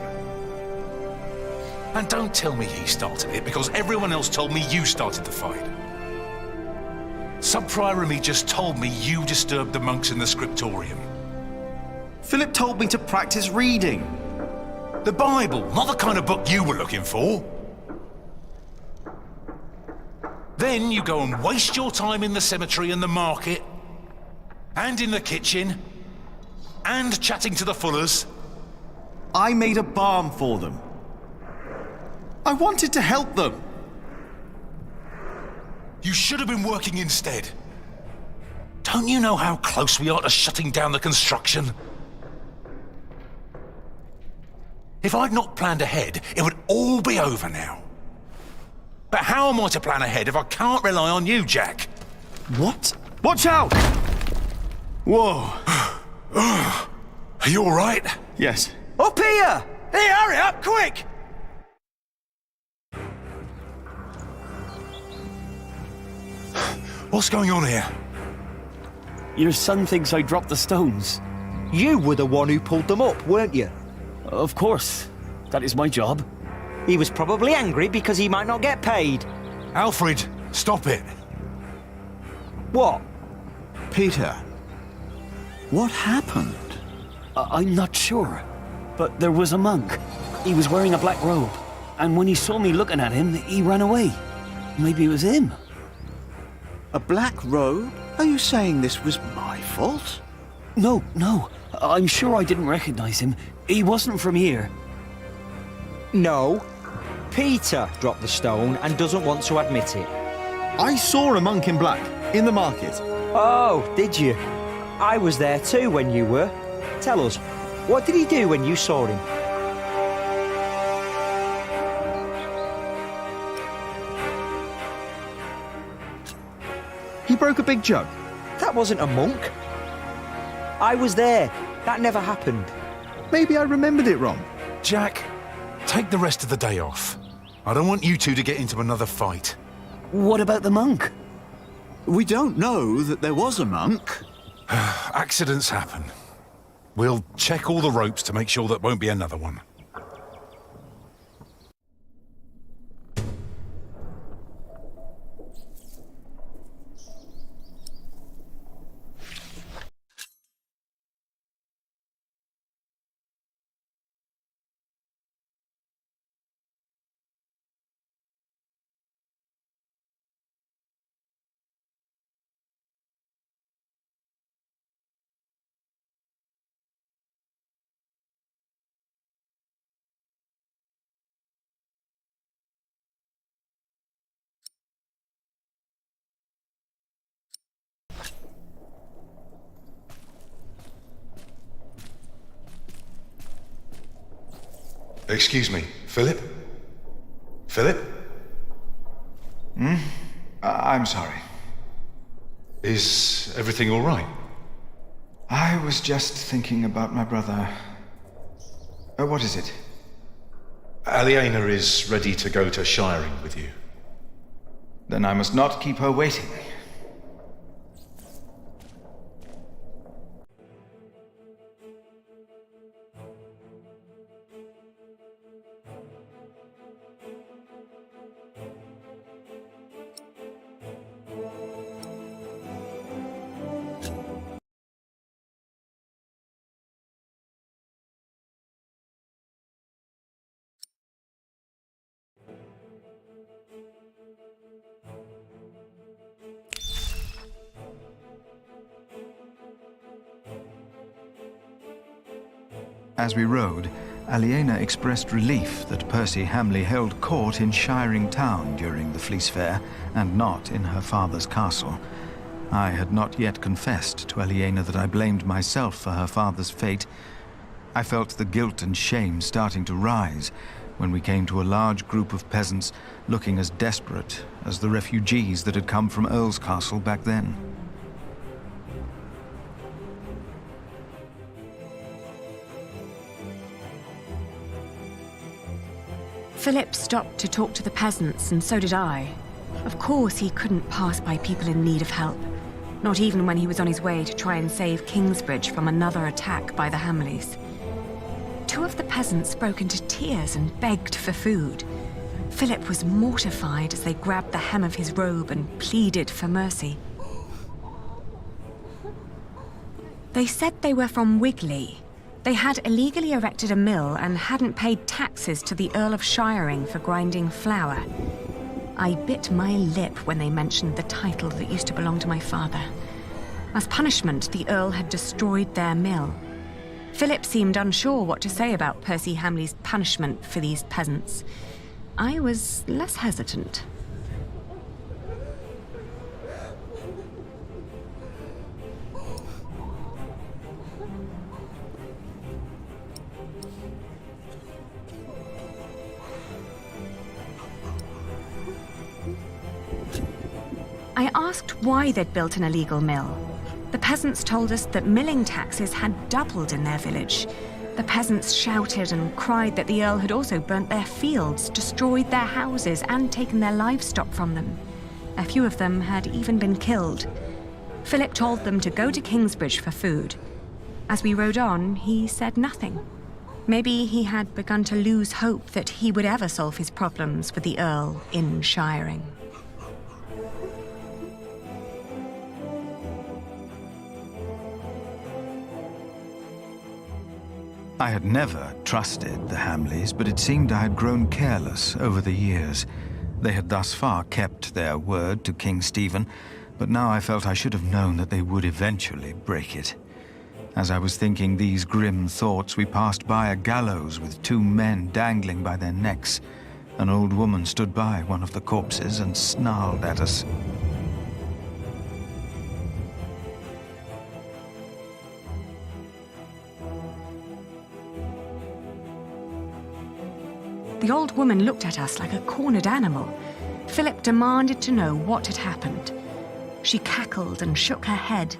[SPEAKER 14] And don't tell me he started it, because everyone else told me you started the fight. Sub-Prior and me just told me you disturbed the monks in the scriptorium.
[SPEAKER 16] Philip told me to practice reading.
[SPEAKER 14] The Bible, not the kind of book you were looking for. Then you go and waste your time in the cemetery and the market, and in the kitchen, and chatting to the Fullers.
[SPEAKER 16] I made a balm for them. I wanted to help them.
[SPEAKER 14] You should have been working instead. Don't you know how close we are to shutting down the construction? If I'd not planned ahead, it would all be over now. But how am I to plan ahead if I can't rely on you, Jack?
[SPEAKER 16] What? Watch out! Whoa.
[SPEAKER 14] Are you all right?
[SPEAKER 16] Yes.
[SPEAKER 15] Up here! Hey, hurry up, quick!
[SPEAKER 14] What's going on here?
[SPEAKER 3] Your son thinks I dropped the stones.
[SPEAKER 15] You were the one who pulled them up, weren't you?
[SPEAKER 3] Of course. That is my job.
[SPEAKER 15] He was probably angry because he might not get paid.
[SPEAKER 14] Alfred, stop it.
[SPEAKER 15] What?
[SPEAKER 10] Peter, what happened?
[SPEAKER 3] I'm not sure. But there was a monk. He was wearing a black robe. And when he saw me looking at him, he ran away. Maybe it was him.
[SPEAKER 18] A black robe? Are you saying this was my fault?
[SPEAKER 3] No. I'm sure I didn't recognize him. He wasn't from here.
[SPEAKER 15] No. Peter dropped the stone and doesn't want to admit it.
[SPEAKER 16] I saw a monk in black in the market.
[SPEAKER 15] Oh, did you? I was there too when you were. Tell us, what did he do when you saw him?
[SPEAKER 16] He broke a big jug.
[SPEAKER 15] That wasn't a monk. I was there. That never happened.
[SPEAKER 16] Maybe I remembered it wrong.
[SPEAKER 14] Jack, take the rest of the day off. I don't want you two to get into another fight.
[SPEAKER 3] What about the monk?
[SPEAKER 18] We don't know that there was a monk.
[SPEAKER 14] Accidents happen. We'll check all the ropes to make sure there won't be another one. Excuse me, Philip? Philip?
[SPEAKER 10] I'm sorry.
[SPEAKER 14] Is everything all right?
[SPEAKER 10] I was just thinking about my brother. What is it?
[SPEAKER 14] Aliena is ready to go to shiring with you.
[SPEAKER 10] Then I must not keep her waiting. As we rode, Aliena expressed relief that Percy Hamley held court in Shiring Town during the Fleece Fair, and not in her father's castle. I had not yet confessed to Aliena that I blamed myself for her father's fate. I felt the guilt and shame starting to rise when we came to a large group of peasants looking as desperate as the refugees that had come from Earl's Castle back then.
[SPEAKER 1] Philip stopped to talk to the peasants, and so did I. Of course, he couldn't pass by people in need of help, not even when he was on his way to try and save Kingsbridge from another attack by the Hamleys. Two of the peasants broke into tears and begged for food. Philip was mortified as they grabbed the hem of his robe and pleaded for mercy. They said they were from Wigley. They had illegally erected a mill and hadn't paid taxes to the Earl of Shiring for grinding flour. I bit my lip when they mentioned the title that used to belong to my father. As punishment, the Earl had destroyed their mill. Philip seemed unsure what to say about Percy Hamley's punishment for these peasants. I was less hesitant. I asked why they'd built an illegal mill. The peasants told us that milling taxes had doubled in their village. The peasants shouted and cried that the Earl had also burnt their fields, destroyed their houses, and taken their livestock from them. A few of them had even been killed. Philip told them to go to Kingsbridge for food. As we rode on, he said nothing. Maybe he had begun to lose hope that he would ever solve his problems with the Earl in Shiring.
[SPEAKER 10] I had never trusted the Hamleys, but it seemed I had grown careless over the years. They had thus far kept their word to King Stephen, but now I felt I should have known that they would eventually break it. As I was thinking these grim thoughts, we passed by a gallows with two men dangling by their necks. An old woman stood by one of the corpses and snarled at us.
[SPEAKER 1] The old woman looked at us like a cornered animal. Philip demanded to know what had happened. She cackled and shook her head.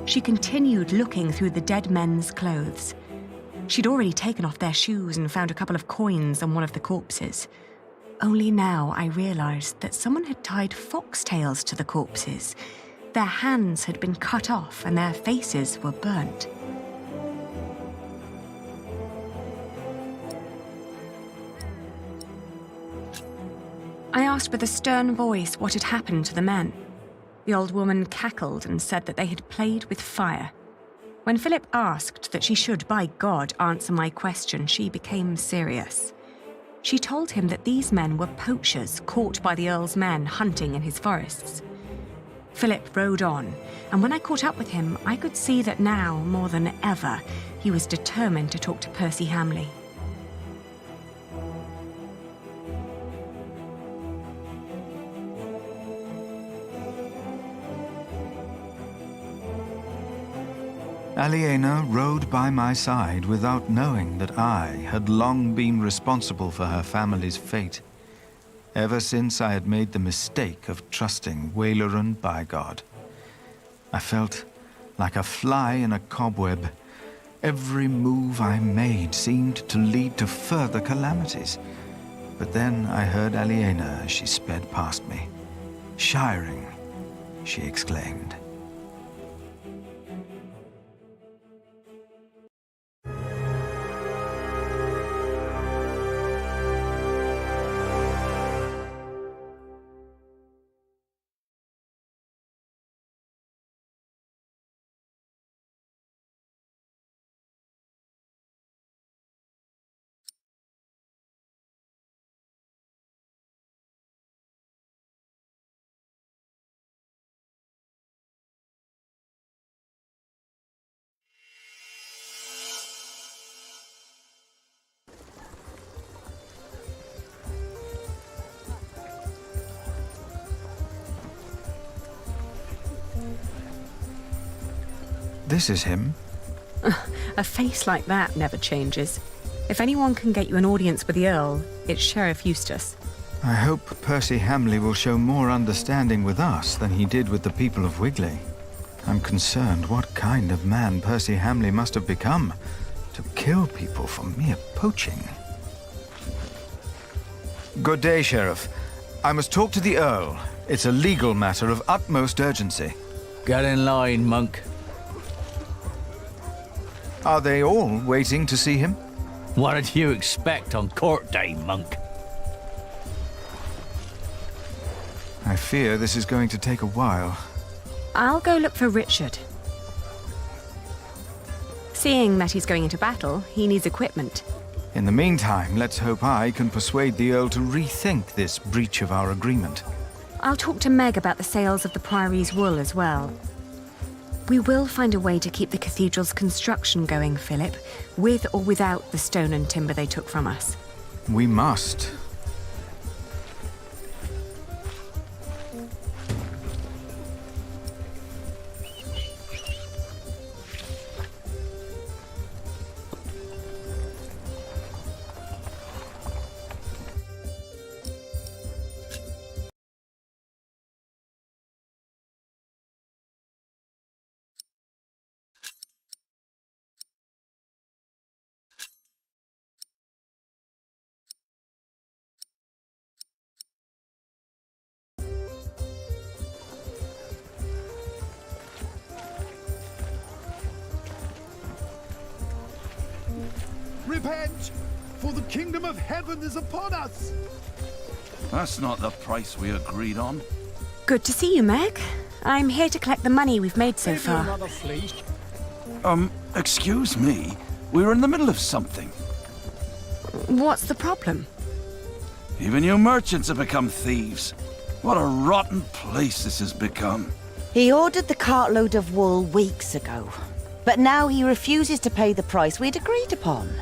[SPEAKER 1] She continued looking through the dead men's clothes. She'd already taken off their shoes and found a couple of coins on one of the corpses. Only now I realized that someone had tied foxtails to the corpses. Their hands had been cut off and their faces were burnt. I asked with a stern voice what had happened to the men. The old woman cackled and said that they had played with fire. When Philip asked that she should, by God, answer my question, she became serious. She told him that these men were poachers caught by the Earl's men hunting in his forests. Philip rode on, and when I caught up with him, I could see that now, more than ever, he was determined to talk to Percy Hamley.
[SPEAKER 10] Aliena rode by my side without knowing that I had long been responsible for her family's fate. Ever since I had made the mistake of trusting Waleran by God. I felt like a fly in a cobweb. Every move I made seemed to lead to further calamities. But then I heard Aliena as she sped past me. "Shiring," she exclaimed. This is him.
[SPEAKER 1] A face like that never changes. If anyone can get you an audience with the Earl, it's Sheriff Eustace.
[SPEAKER 10] I hope Percy Hamley will show more understanding with us than he did with the people of Wigley. I'm concerned what kind of man Percy Hamley must have become to kill people for mere poaching. Good day, Sheriff. I must talk to the Earl. It's a legal matter of utmost urgency.
[SPEAKER 7] Get in line, monk.
[SPEAKER 10] Are they all waiting to see him?
[SPEAKER 7] What did you expect on court day, monk?
[SPEAKER 10] I fear this is going to take a while.
[SPEAKER 1] I'll go look for Richard. Seeing that he's going into battle, he needs equipment.
[SPEAKER 10] In the meantime, let's hope I can persuade the Earl to rethink this breach of our agreement.
[SPEAKER 1] I'll talk to Meg about the sales of the Priory's wool as well. We will find a way to keep the cathedral's construction going, Philip, with or without the stone and timber they took from us.
[SPEAKER 10] We must.
[SPEAKER 13] Repent, for the kingdom of heaven is upon us!
[SPEAKER 17] That's not the price we agreed on.
[SPEAKER 1] Good to see you, Meg. I'm here to collect the money we've made so far.
[SPEAKER 13] Another fleece.
[SPEAKER 17] Excuse me. We were in the middle of something.
[SPEAKER 1] What's the problem?
[SPEAKER 17] Even you merchants have become thieves. What a rotten place this has become.
[SPEAKER 24] He ordered the cartload of wool weeks ago, but now he refuses to pay the price we'd agreed upon.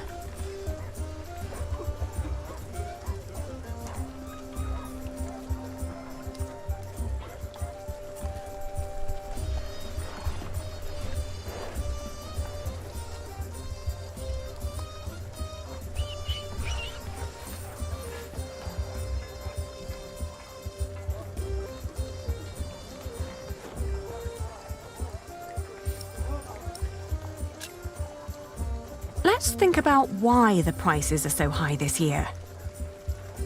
[SPEAKER 1] Let's think about why the prices are so high this year.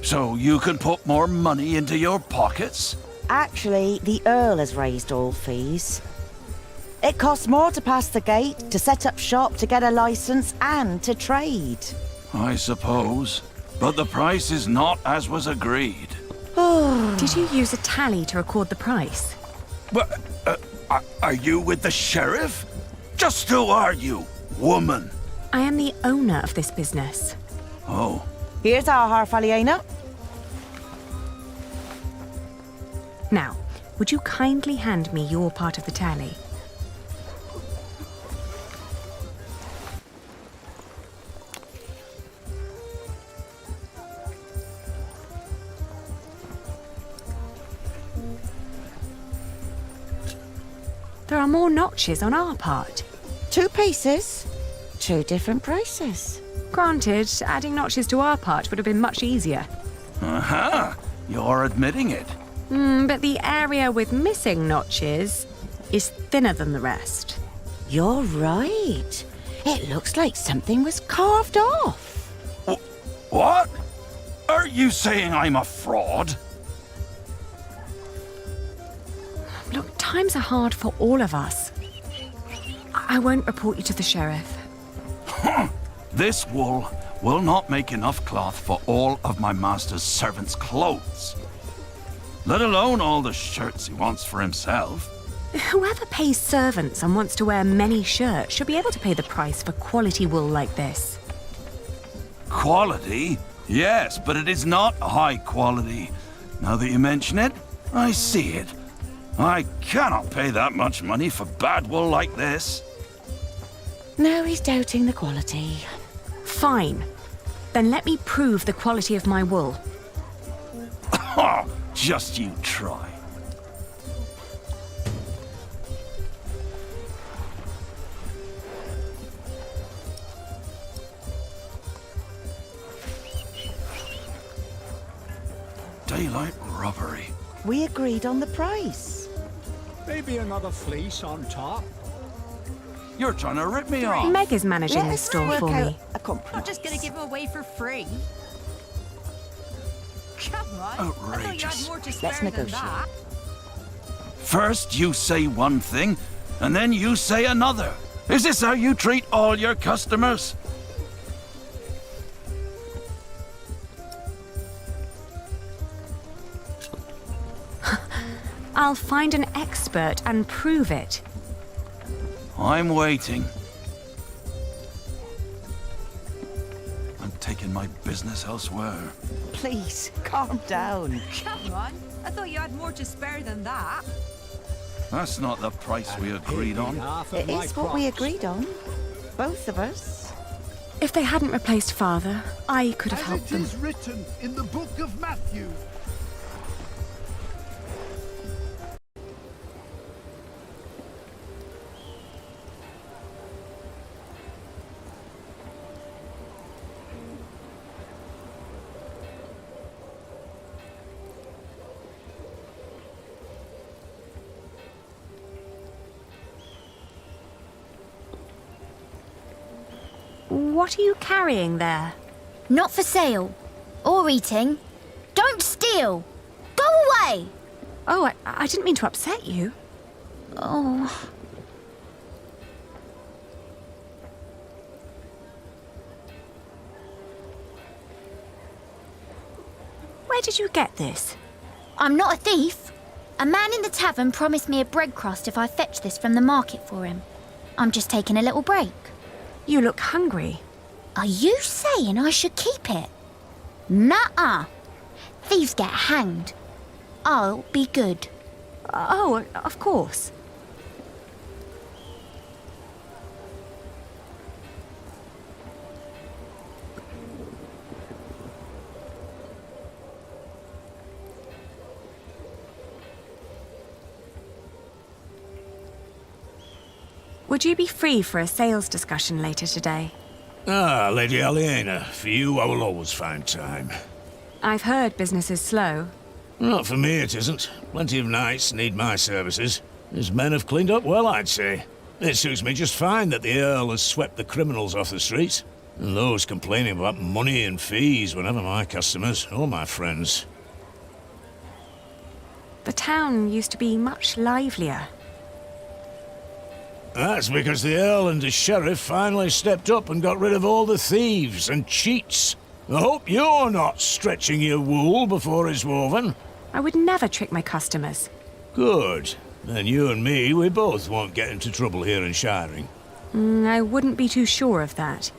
[SPEAKER 17] So you can put more money into your pockets?
[SPEAKER 24] Actually, the Earl has raised all fees. It costs more to pass the gate, to set up shop, to get a license, and to trade.
[SPEAKER 17] I suppose. But the price is not as was agreed.
[SPEAKER 1] Did you use a tally to record the price?
[SPEAKER 17] But, are you with the sheriff? Just who are you, woman?
[SPEAKER 1] I am the owner of this business.
[SPEAKER 17] Oh.
[SPEAKER 24] Here's our half, Aliena.
[SPEAKER 1] Now, would you kindly hand me your part of the tally? There are more notches on our part.
[SPEAKER 24] 2 pieces, 2 different prices.
[SPEAKER 1] Granted, adding notches to our part would have been much easier.
[SPEAKER 17] Aha! You're admitting it.
[SPEAKER 1] But the area with missing notches is thinner than the rest.
[SPEAKER 24] You're right. It looks like something was carved off.
[SPEAKER 17] What? Are you saying I'm a fraud?
[SPEAKER 1] Look, times are hard for all of us. I won't report you to the sheriff.
[SPEAKER 17] This wool will not make enough cloth for all of my master's servants' clothes. Let alone all the shirts he wants for himself.
[SPEAKER 1] Whoever pays servants and wants to wear many shirts should be able to pay the price for quality wool like this.
[SPEAKER 17] Quality? Yes, but it is not high quality. Now that you mention it, I see it. I cannot pay that much money for bad wool like this.
[SPEAKER 24] Now he's doubting the quality.
[SPEAKER 1] Fine. Then let me prove the quality of my wool.
[SPEAKER 17] Just you try. daylight robbery.
[SPEAKER 24] We agreed on the price.
[SPEAKER 23] Maybe another fleece on top.
[SPEAKER 17] You're trying to rip me off.
[SPEAKER 1] Meg is managing this store for me.
[SPEAKER 24] Not
[SPEAKER 2] just going to give them away for free. Come on.
[SPEAKER 17] Outrageous.
[SPEAKER 24] Let's negotiate.
[SPEAKER 17] First you say one thing, and then you say another. Is this how you treat all your customers?
[SPEAKER 1] I'll find an expert and prove it.
[SPEAKER 17] I'm waiting. I'm taking my business elsewhere.
[SPEAKER 24] Please, calm down.
[SPEAKER 2] Come on. I thought you had more to spare than that.
[SPEAKER 17] That's not the price we agreed on.
[SPEAKER 24] It is what we agreed on. Both of us.
[SPEAKER 1] If they hadn't replaced Father, I could have helped them.
[SPEAKER 13] It is written in the book of Matthew.
[SPEAKER 1] What are you carrying there?
[SPEAKER 9] Not for sale. Or eating. Don't steal! Go away!
[SPEAKER 1] Oh, I didn't mean to upset you.
[SPEAKER 9] Oh.
[SPEAKER 1] Where did you get this?
[SPEAKER 9] I'm not a thief. A man in the tavern promised me a bread crust if I fetch this from the market for him. I'm just taking a little break.
[SPEAKER 1] You look hungry.
[SPEAKER 9] Are you saying I should keep it? Nuh-uh. Thieves get hanged. I'll be good.
[SPEAKER 1] Oh, of course. Would you be free for a sales discussion later today?
[SPEAKER 8] Ah, Lady Aliena, for you I will always find time.
[SPEAKER 1] I've heard business is slow.
[SPEAKER 8] Not for me it isn't. Plenty of knights need my services. His men have cleaned up well, I'd say. It suits me just fine that the Earl has swept the criminals off the streets. And those complaining about money and fees were never my customers or my friends.
[SPEAKER 1] The town used to be much livelier.
[SPEAKER 8] That's because the Earl and the Sheriff finally stepped up and got rid of all the thieves and cheats. I hope you're not stretching your wool before it's woven.
[SPEAKER 1] I would never trick my customers.
[SPEAKER 8] Good. Then you and me, we both won't get into trouble here in Shiring.
[SPEAKER 1] I wouldn't be too sure of that.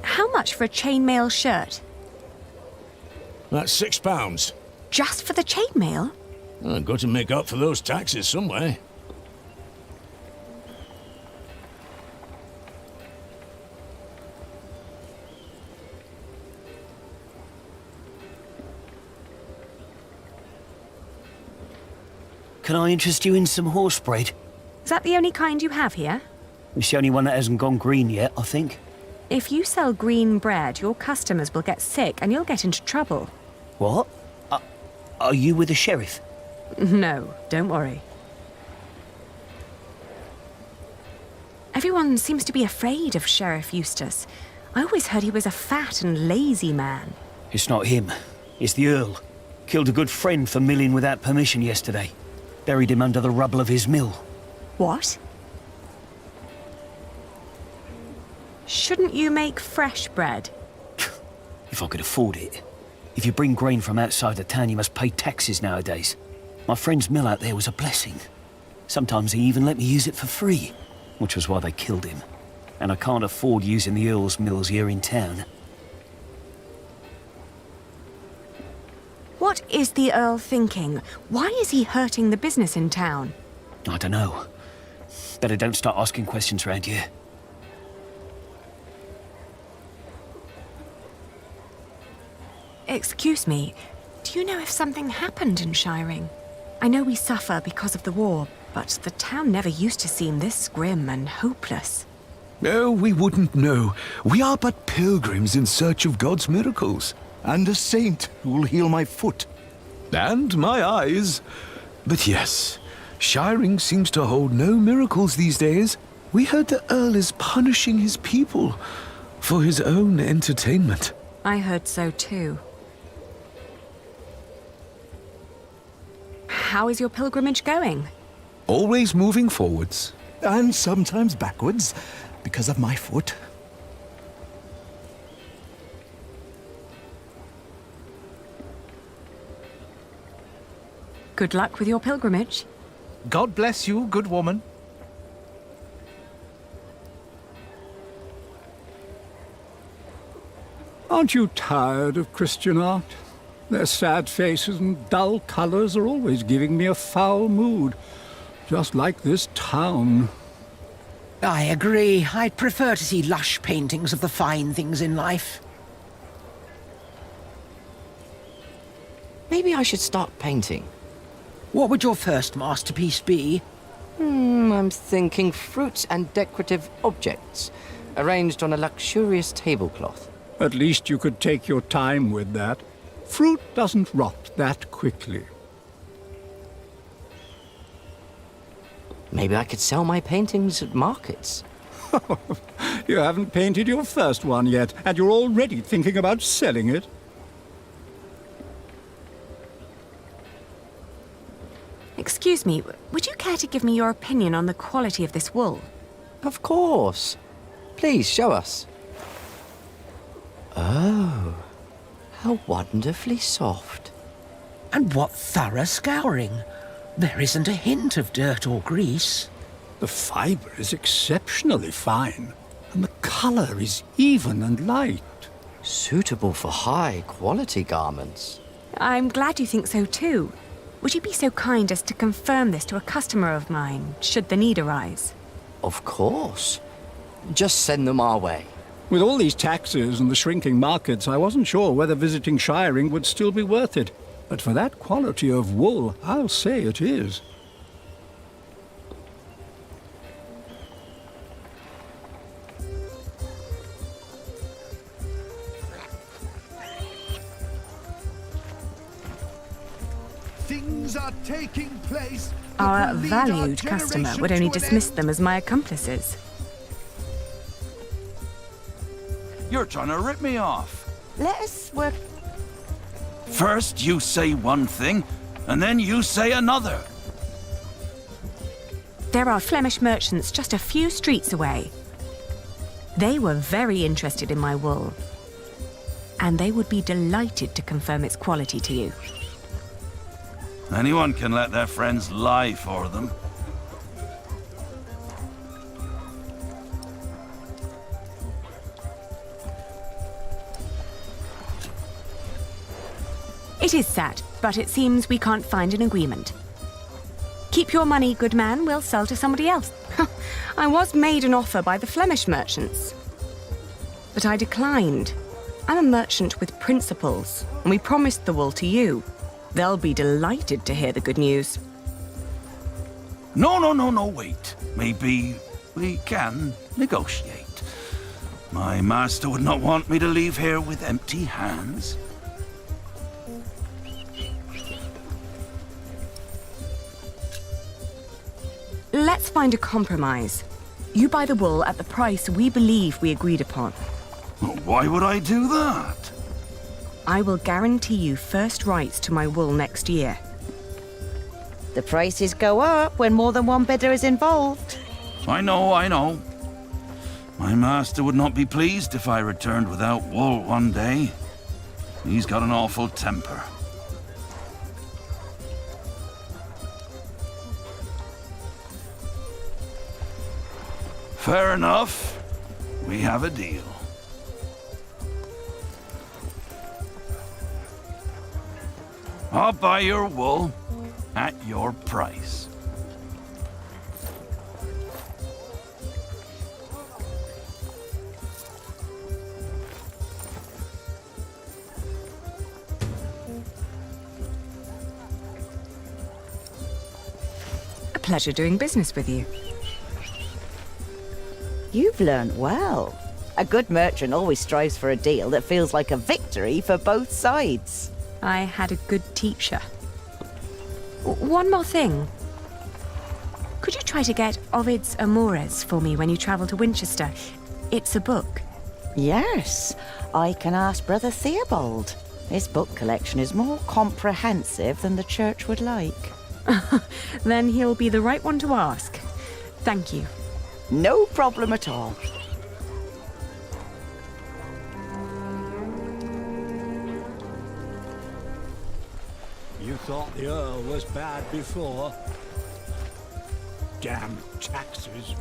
[SPEAKER 1] How much for a chainmail shirt?
[SPEAKER 8] That's £6.
[SPEAKER 1] Just for the chainmail?
[SPEAKER 8] I've got to make up for those taxes some way.
[SPEAKER 3] Can I interest you in some horse bread?
[SPEAKER 1] Is that the only kind you have here?
[SPEAKER 3] It's the only one that hasn't gone green yet, I think.
[SPEAKER 1] If you sell green bread, your customers will get sick and you'll get into trouble.
[SPEAKER 3] What? Are you with the sheriff?
[SPEAKER 1] No, don't worry. Everyone seems to be afraid of Sheriff Eustace. I always heard he was a fat and lazy man.
[SPEAKER 3] It's not him. It's the Earl. Killed a good friend for milling without permission yesterday. Buried him under the rubble of his mill.
[SPEAKER 1] What? Shouldn't you make fresh bread?
[SPEAKER 3] If I could afford it. If you bring grain from outside the town, you must pay taxes nowadays. My friend's mill out there was a blessing. Sometimes he even let me use it for free, which was why they killed him. And I can't afford using the Earl's mills here in town.
[SPEAKER 1] What is the Earl thinking? Why is he hurting the business in town?
[SPEAKER 3] I don't know. Better don't start asking questions around here.
[SPEAKER 1] Excuse me, do you know if something happened in Shiring? I know we suffer because of the war, but the town never used to seem this grim and hopeless.
[SPEAKER 19] Oh, we wouldn't know. We are but pilgrims in search of God's miracles.
[SPEAKER 18] And a saint who will heal my foot.
[SPEAKER 19] And my eyes. But yes, Shiring seems to hold no miracles these days. We heard the Earl is punishing his people for his own entertainment.
[SPEAKER 1] I heard so too. How is your pilgrimage going?
[SPEAKER 19] Always moving forwards.
[SPEAKER 18] And sometimes backwards, because of my foot.
[SPEAKER 1] Good luck with your pilgrimage.
[SPEAKER 20] God bless you, good woman.
[SPEAKER 13] Aren't you tired of Christian art? Their sad faces and dull colors are always giving me a foul mood. Just like this town.
[SPEAKER 12] I agree. I'd prefer to see lush paintings of the fine things in life. Maybe I should start painting. What would your first masterpiece be? I'm thinking fruits and decorative objects, arranged on a luxurious tablecloth.
[SPEAKER 13] At least you could take your time with that. Fruit doesn't rot that quickly.
[SPEAKER 12] Maybe I could sell my paintings at markets.
[SPEAKER 13] You haven't painted your first one yet, and you're already thinking about selling it.
[SPEAKER 1] Excuse me, would you care to give me your opinion on the quality of this wool?
[SPEAKER 12] Of course. Please, show us. Oh, how wonderfully soft. And what thorough scouring. There isn't a hint of dirt or grease.
[SPEAKER 13] The fibre is exceptionally fine, and the colour is even and light.
[SPEAKER 12] Suitable for high-quality garments.
[SPEAKER 1] I'm glad you think so too. Would you be so kind as to confirm this to a customer of mine, should the need arise?
[SPEAKER 12] Of course. Just send them our way.
[SPEAKER 13] With all these taxes and the shrinking markets, I wasn't sure whether visiting Shiring would still be worth it. But for that quality of wool, I'll say it is. Things are taking place.
[SPEAKER 1] Our valued customer would only dismiss them as my accomplices.
[SPEAKER 17] You're trying to rip me off.
[SPEAKER 24] Let us work.
[SPEAKER 17] First you say one thing, and then you say another.
[SPEAKER 1] There are Flemish merchants just a few streets away. They were very interested in my wool, and they would be delighted to confirm its quality to you.
[SPEAKER 17] Anyone can let their friends lie for them.
[SPEAKER 1] It is sad, but it seems we can't find an agreement. Keep your money, good man. We'll sell to somebody else. I was made an offer by the Flemish merchants, but I declined. I'm a merchant with principles, and we promised the wool to you. They'll be delighted to hear the good news.
[SPEAKER 17] No, wait. Maybe we can negotiate. My master would not want me to leave here with empty hands.
[SPEAKER 1] Let's find a compromise. You buy the wool at the price we believe we agreed upon.
[SPEAKER 17] Why would I do that?
[SPEAKER 1] I will guarantee you first rights to my wool next year.
[SPEAKER 24] The prices go up when more than one bidder is involved.
[SPEAKER 17] I know. My master would not be pleased if I returned without wool one day. He's got an awful temper. Fair enough. We have a deal. I'll buy your wool at your price.
[SPEAKER 1] A pleasure doing business with you.
[SPEAKER 24] You've learnt well. A good merchant always strives for a deal that feels like a victory for both sides.
[SPEAKER 1] I had a good teacher. One more thing. Could you try to get Ovid's Amores for me when you travel to Winchester? It's a book.
[SPEAKER 24] Yes, I can ask Brother Theobald. His book collection is more comprehensive than the church would like.
[SPEAKER 1] Then he'll be the right one to ask. Thank you.
[SPEAKER 24] No problem at all.
[SPEAKER 23] You thought the Earl was bad before? Damn taxes.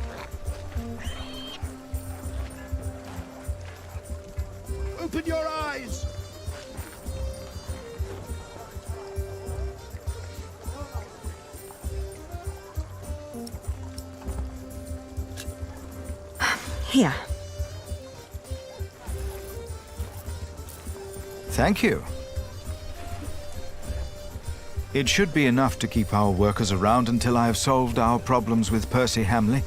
[SPEAKER 23] Open your eyes!
[SPEAKER 1] Here.
[SPEAKER 10] Thank you. It should be enough to keep our workers around until I have solved our problems with Percy Hamley.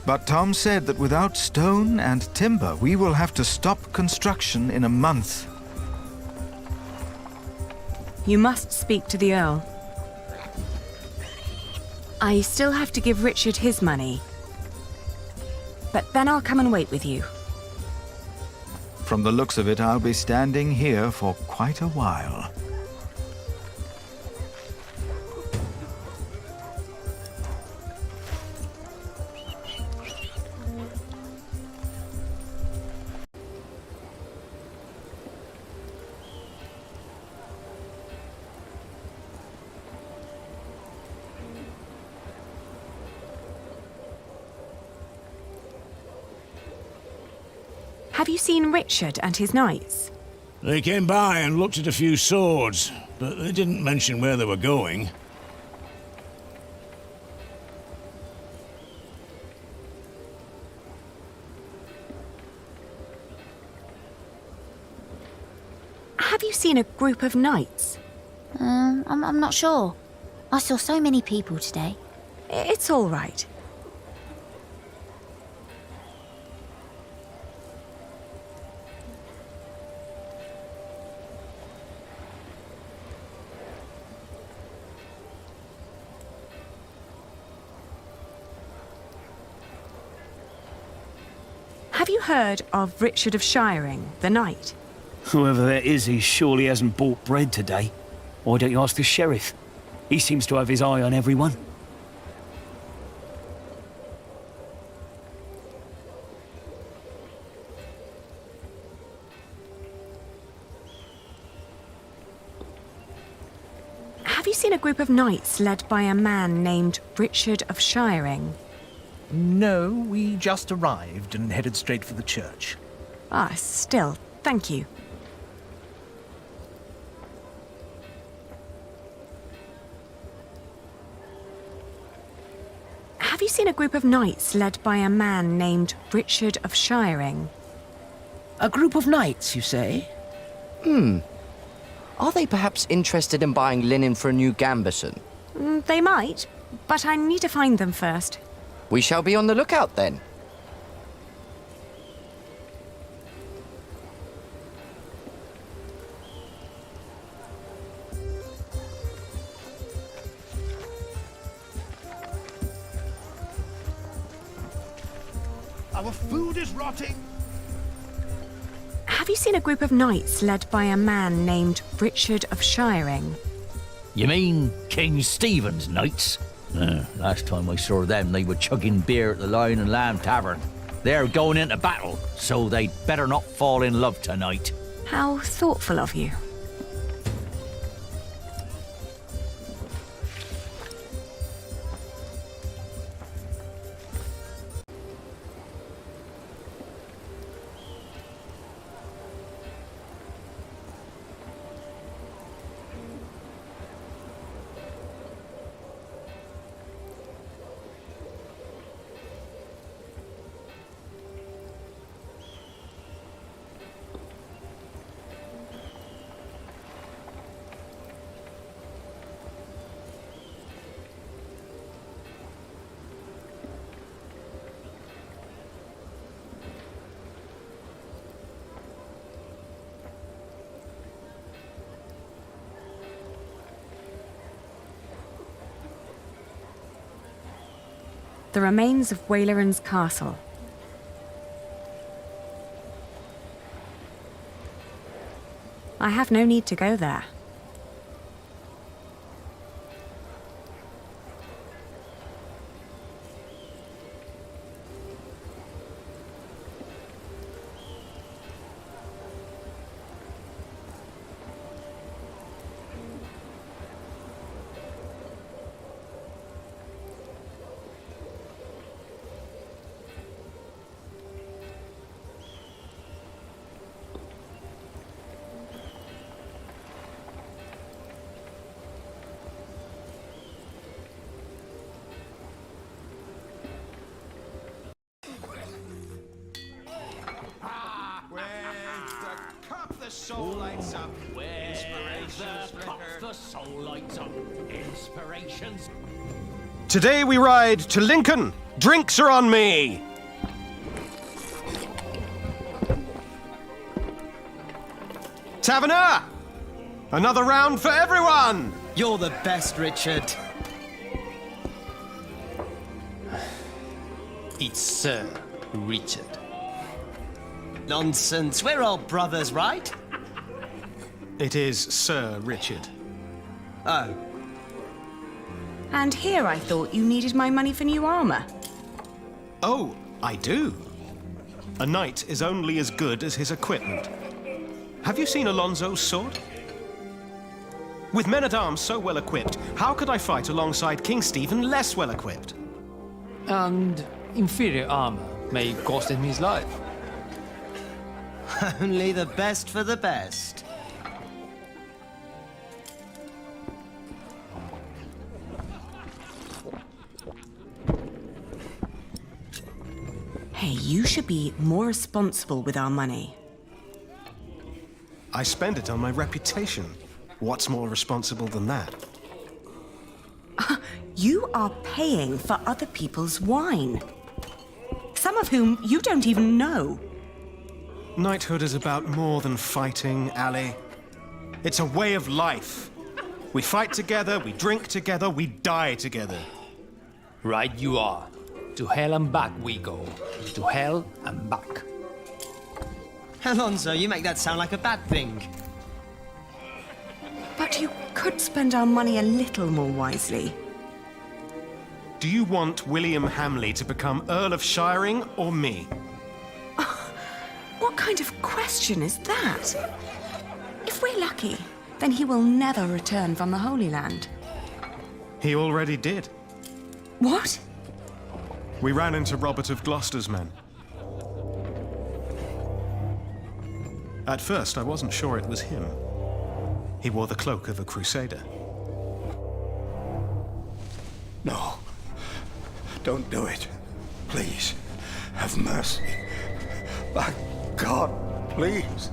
[SPEAKER 10] But Tom said that without stone and timber, we will have to stop construction in a month.
[SPEAKER 1] You must speak to the Earl. I still have to give Richard his money. But then I'll come and wait with you.
[SPEAKER 10] From the looks of it, I'll be standing here for quite a while.
[SPEAKER 1] Have you seen Richard and his knights?
[SPEAKER 8] They came by and looked at a few swords, but they didn't mention where they were going.
[SPEAKER 1] Have you seen a group of knights?
[SPEAKER 9] I'm not sure. I saw so many people today.
[SPEAKER 1] It's all right. Have you heard of Richard of Shiring, the knight?
[SPEAKER 3] Whoever that is, he surely hasn't bought bread today. Why don't you ask the sheriff? He seems to have his eye on everyone.
[SPEAKER 1] Have you seen a group of knights led by a man named Richard of Shiring?
[SPEAKER 20] No, we just arrived and headed straight for the church.
[SPEAKER 1] Ah, still, thank you. Have you seen a group of knights led by a man named Richard of Shiring?
[SPEAKER 12] A group of knights, you say? Are they perhaps interested in buying linen for a new gambeson?
[SPEAKER 1] They might, but I need to find them first.
[SPEAKER 12] We shall be on the lookout then.
[SPEAKER 23] Our food is rotting.
[SPEAKER 1] Have you seen a group of knights led by a man named Richard of Shiring?
[SPEAKER 7] You mean King Stephen's knights? Last time I saw them, they were chugging beer at the Lion and Lamb Tavern. They're going into battle, so they'd better not fall in love tonight.
[SPEAKER 1] How thoughtful of you. The remains of Waileran's castle. I have no need to go there.
[SPEAKER 18] Soul lights up.
[SPEAKER 23] The soul lights up. Inspirations.
[SPEAKER 4] Today we ride to Lincoln. Drinks are on me. Taverner! Another round for everyone!
[SPEAKER 6] You're the best, Richard.
[SPEAKER 11] It's Sir Richard.
[SPEAKER 6] Nonsense. We're all brothers, right?
[SPEAKER 4] It is Sir Richard.
[SPEAKER 6] Oh.
[SPEAKER 1] And here I thought you needed my money for new armor.
[SPEAKER 4] Oh, I do. A knight is only as good as his equipment. Have you seen Alonso's sword? With men-at-arms so well equipped, how could I fight alongside King Stephen less well equipped?
[SPEAKER 11] And inferior armor may cost him his life.
[SPEAKER 6] Only the best for the best.
[SPEAKER 1] Hey, you should be more responsible with our money.
[SPEAKER 4] I spend it on my reputation. What's more responsible than that?
[SPEAKER 1] You are paying for other people's wine. Some of whom you don't even know.
[SPEAKER 4] Knighthood is about more than fighting, Ali. It's a way of life. We fight together, we drink together, we die together.
[SPEAKER 11] Right you are. To hell and back we go. To hell and back.
[SPEAKER 6] Alonso, you make that sound like a bad thing.
[SPEAKER 1] But you could spend our money a little more wisely.
[SPEAKER 4] Do you want William Hamley to become Earl of Shiring or me?
[SPEAKER 1] What kind of question is that? If we're lucky, then he will never return from the Holy Land.
[SPEAKER 4] He already did.
[SPEAKER 1] What?
[SPEAKER 4] We ran into Robert of Gloucester's men. At first, I wasn't sure it was him. He wore the cloak of a crusader.
[SPEAKER 13] No. Don't do it. Please. Have mercy. My God, please.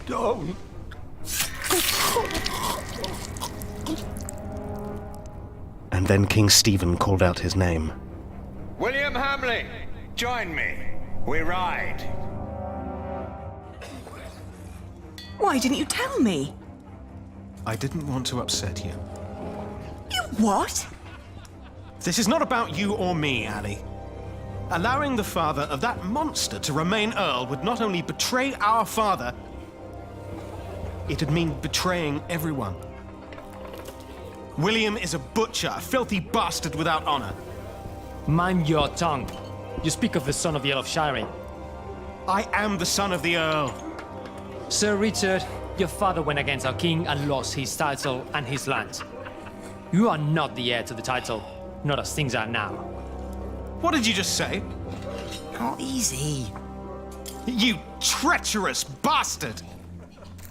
[SPEAKER 13] Don't.
[SPEAKER 4] And then King Stephen called out his name.
[SPEAKER 21] William Hamley, join me. We ride.
[SPEAKER 1] Why didn't you tell me?
[SPEAKER 4] I didn't want to upset you.
[SPEAKER 1] You what?
[SPEAKER 4] This is not about you or me, Ali. Allowing the father of that monster to remain Earl would not only betray our father, it'd mean betraying everyone. William is a butcher, a filthy bastard without honor.
[SPEAKER 11] Mind your tongue. You speak of the son of the Earl of Shiring.
[SPEAKER 4] I am the son of the Earl.
[SPEAKER 11] Sir Richard, your father went against our king and lost his title and his lands. You are not the heir to the title, not as things are now.
[SPEAKER 4] What did you just say?
[SPEAKER 6] Oh, easy.
[SPEAKER 4] You treacherous bastard!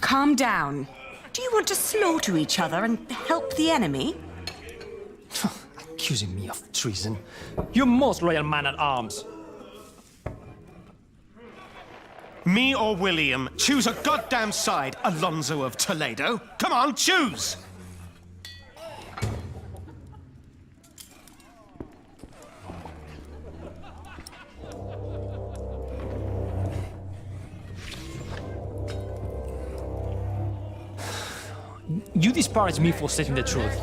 [SPEAKER 1] Calm down. Do you want to slaughter each other and help the enemy?
[SPEAKER 11] Accusing me of treason. You most loyal man-at-arms.
[SPEAKER 4] Me or William? Choose a goddamn side, Alonso of Toledo. Come on, choose!
[SPEAKER 11] You disparage me for stating the truth.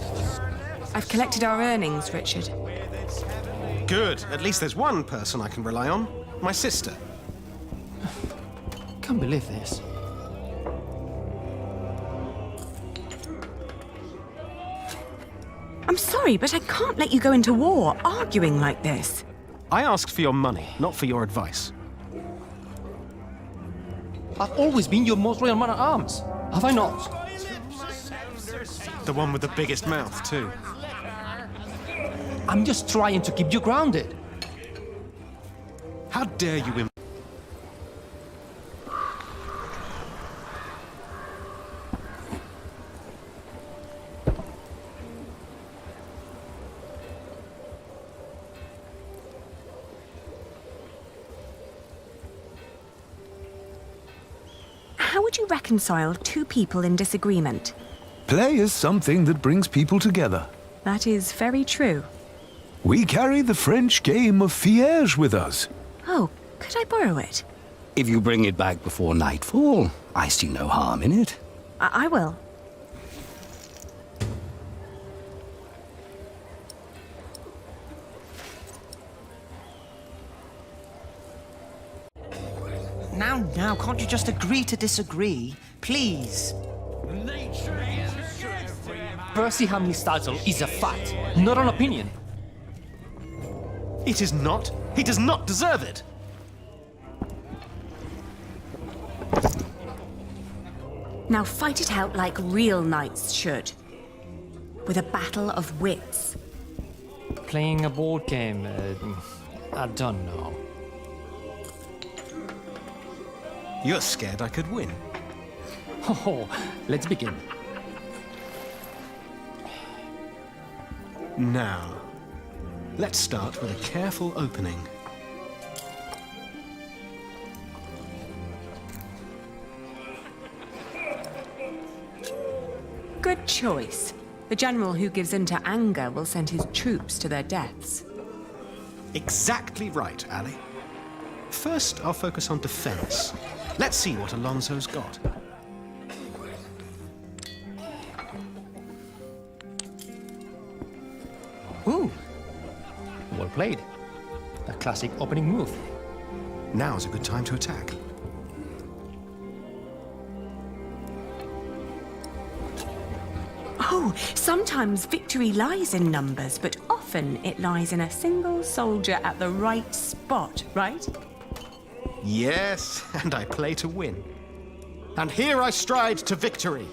[SPEAKER 1] I've collected our earnings, Richard.
[SPEAKER 4] Good. At least there's one person I can rely on. My sister.
[SPEAKER 11] Can't believe this.
[SPEAKER 1] I'm sorry, but I can't let you go into war arguing like this.
[SPEAKER 4] I asked for your money, not for your advice.
[SPEAKER 11] I've always been your most loyal man-at-arms. Have I not?
[SPEAKER 4] The one with the biggest mouth, too.
[SPEAKER 11] I'm just trying to keep you grounded.
[SPEAKER 4] How dare you
[SPEAKER 1] How would you reconcile two people in disagreement?
[SPEAKER 19] Play is something that brings people together.
[SPEAKER 1] That is very true.
[SPEAKER 19] We carry the French game of fiège with us.
[SPEAKER 1] Oh, could I borrow it?
[SPEAKER 5] If you bring it back before nightfall, I see no harm in it.
[SPEAKER 1] I will.
[SPEAKER 6] Now, can't you just agree to disagree? Please.
[SPEAKER 11] Percy Hamley's title is a fact, not an opinion.
[SPEAKER 4] It is not. He does not deserve it.
[SPEAKER 1] Now fight it out like real knights should. With a battle of wits.
[SPEAKER 11] Playing a board game, I don't know.
[SPEAKER 4] You're scared I could win.
[SPEAKER 11] Oh, let's begin.
[SPEAKER 4] Now, let's start with a careful opening.
[SPEAKER 1] Good choice. The general who gives in to anger will send his troops to their deaths.
[SPEAKER 4] Exactly right, Ali. First, I'll focus on defense. Let's see what Alonso's got.
[SPEAKER 11] Ooh, well played. A classic opening move.
[SPEAKER 4] Now's a good time to attack.
[SPEAKER 1] Oh, sometimes victory lies in numbers, but often it lies in a single soldier at the right spot, right?
[SPEAKER 4] Yes, and I play to win. And here I stride to victory.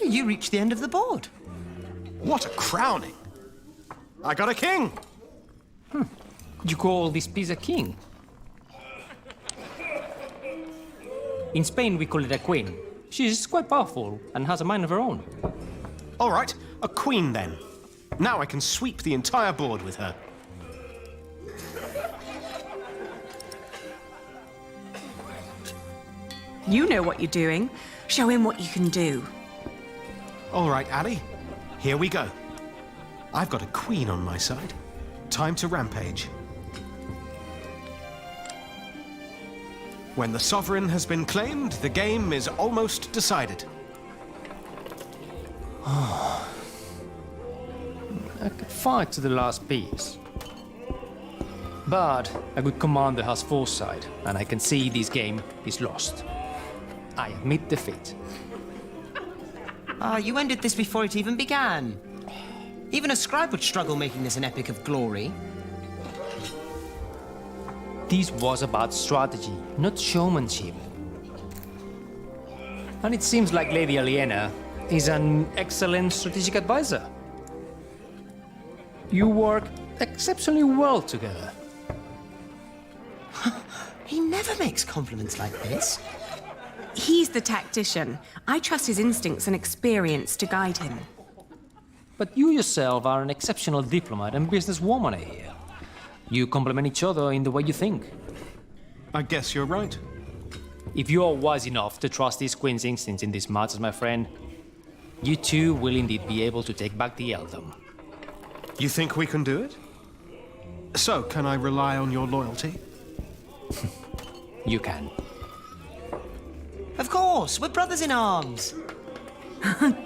[SPEAKER 6] You reached the end of the board.
[SPEAKER 4] What a crowning! I got a king!
[SPEAKER 11] You call this piece a king? In Spain, we call it a queen. She's quite powerful and has a mind of her own.
[SPEAKER 4] All right, a queen then. Now I can sweep the entire board with her.
[SPEAKER 1] You know what you're doing. Show him what you can do.
[SPEAKER 4] All right, Ali, here we go. I've got a queen on my side. Time to rampage. When the sovereign has been claimed, the game is almost decided.
[SPEAKER 11] I could fight to the last piece. But a good commander has foresight, and I can see this game is lost. I admit defeat.
[SPEAKER 6] You ended this before it even began. Even a scribe would struggle making this an epic of glory.
[SPEAKER 11] This was about strategy, not showmanship. And it seems like Lady Aliena is an excellent strategic advisor. You work exceptionally well together.
[SPEAKER 6] He never makes compliments like this.
[SPEAKER 1] He's the tactician. I trust his instincts and experience to guide him.
[SPEAKER 11] But you yourself are an exceptional diplomat and businesswoman, I hear. You complement each other in the way you think.
[SPEAKER 4] I guess you're right.
[SPEAKER 11] If you are wise enough to trust these queen's instincts in these matters, my friend, you too will indeed be able to take back the earldom.
[SPEAKER 4] You think we can do it? So, can I rely on your loyalty?
[SPEAKER 11] You can.
[SPEAKER 6] Of course, we're brothers in arms.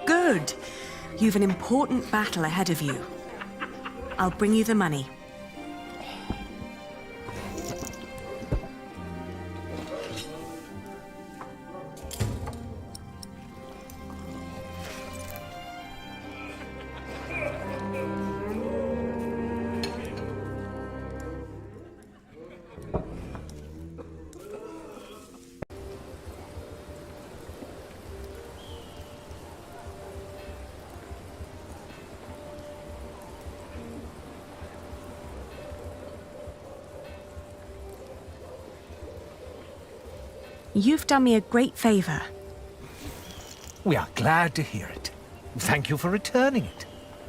[SPEAKER 1] Good. You've an important battle ahead of you. I'll bring you the money. You've done me a great favor.
[SPEAKER 20] We are glad to hear it. Thank you for returning it.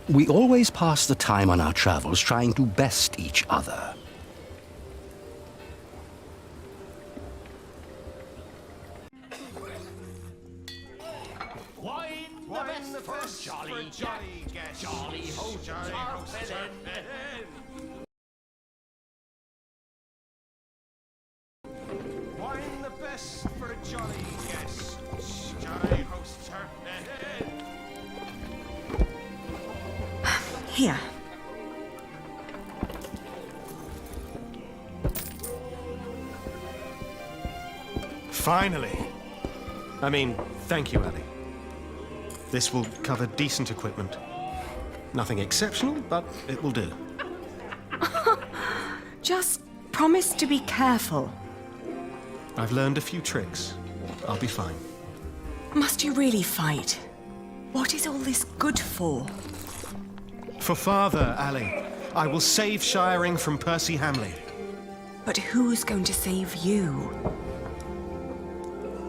[SPEAKER 5] We always pass the time on our travels trying to best each other.
[SPEAKER 21] Wine the best jolly guest. Jolly host Wine the best for a jolly guest. Jolly hosts are
[SPEAKER 1] Here.
[SPEAKER 4] Finally. I mean, thank you, Ellie. This will cover decent equipment. Nothing exceptional, but it will do.
[SPEAKER 1] Just promise to be careful.
[SPEAKER 4] I've learned a few tricks. I'll be fine.
[SPEAKER 1] Must you really fight? What is all this good for?
[SPEAKER 4] For Father, Ali. I will save Shiring from Percy Hamley.
[SPEAKER 1] But who's going to save you?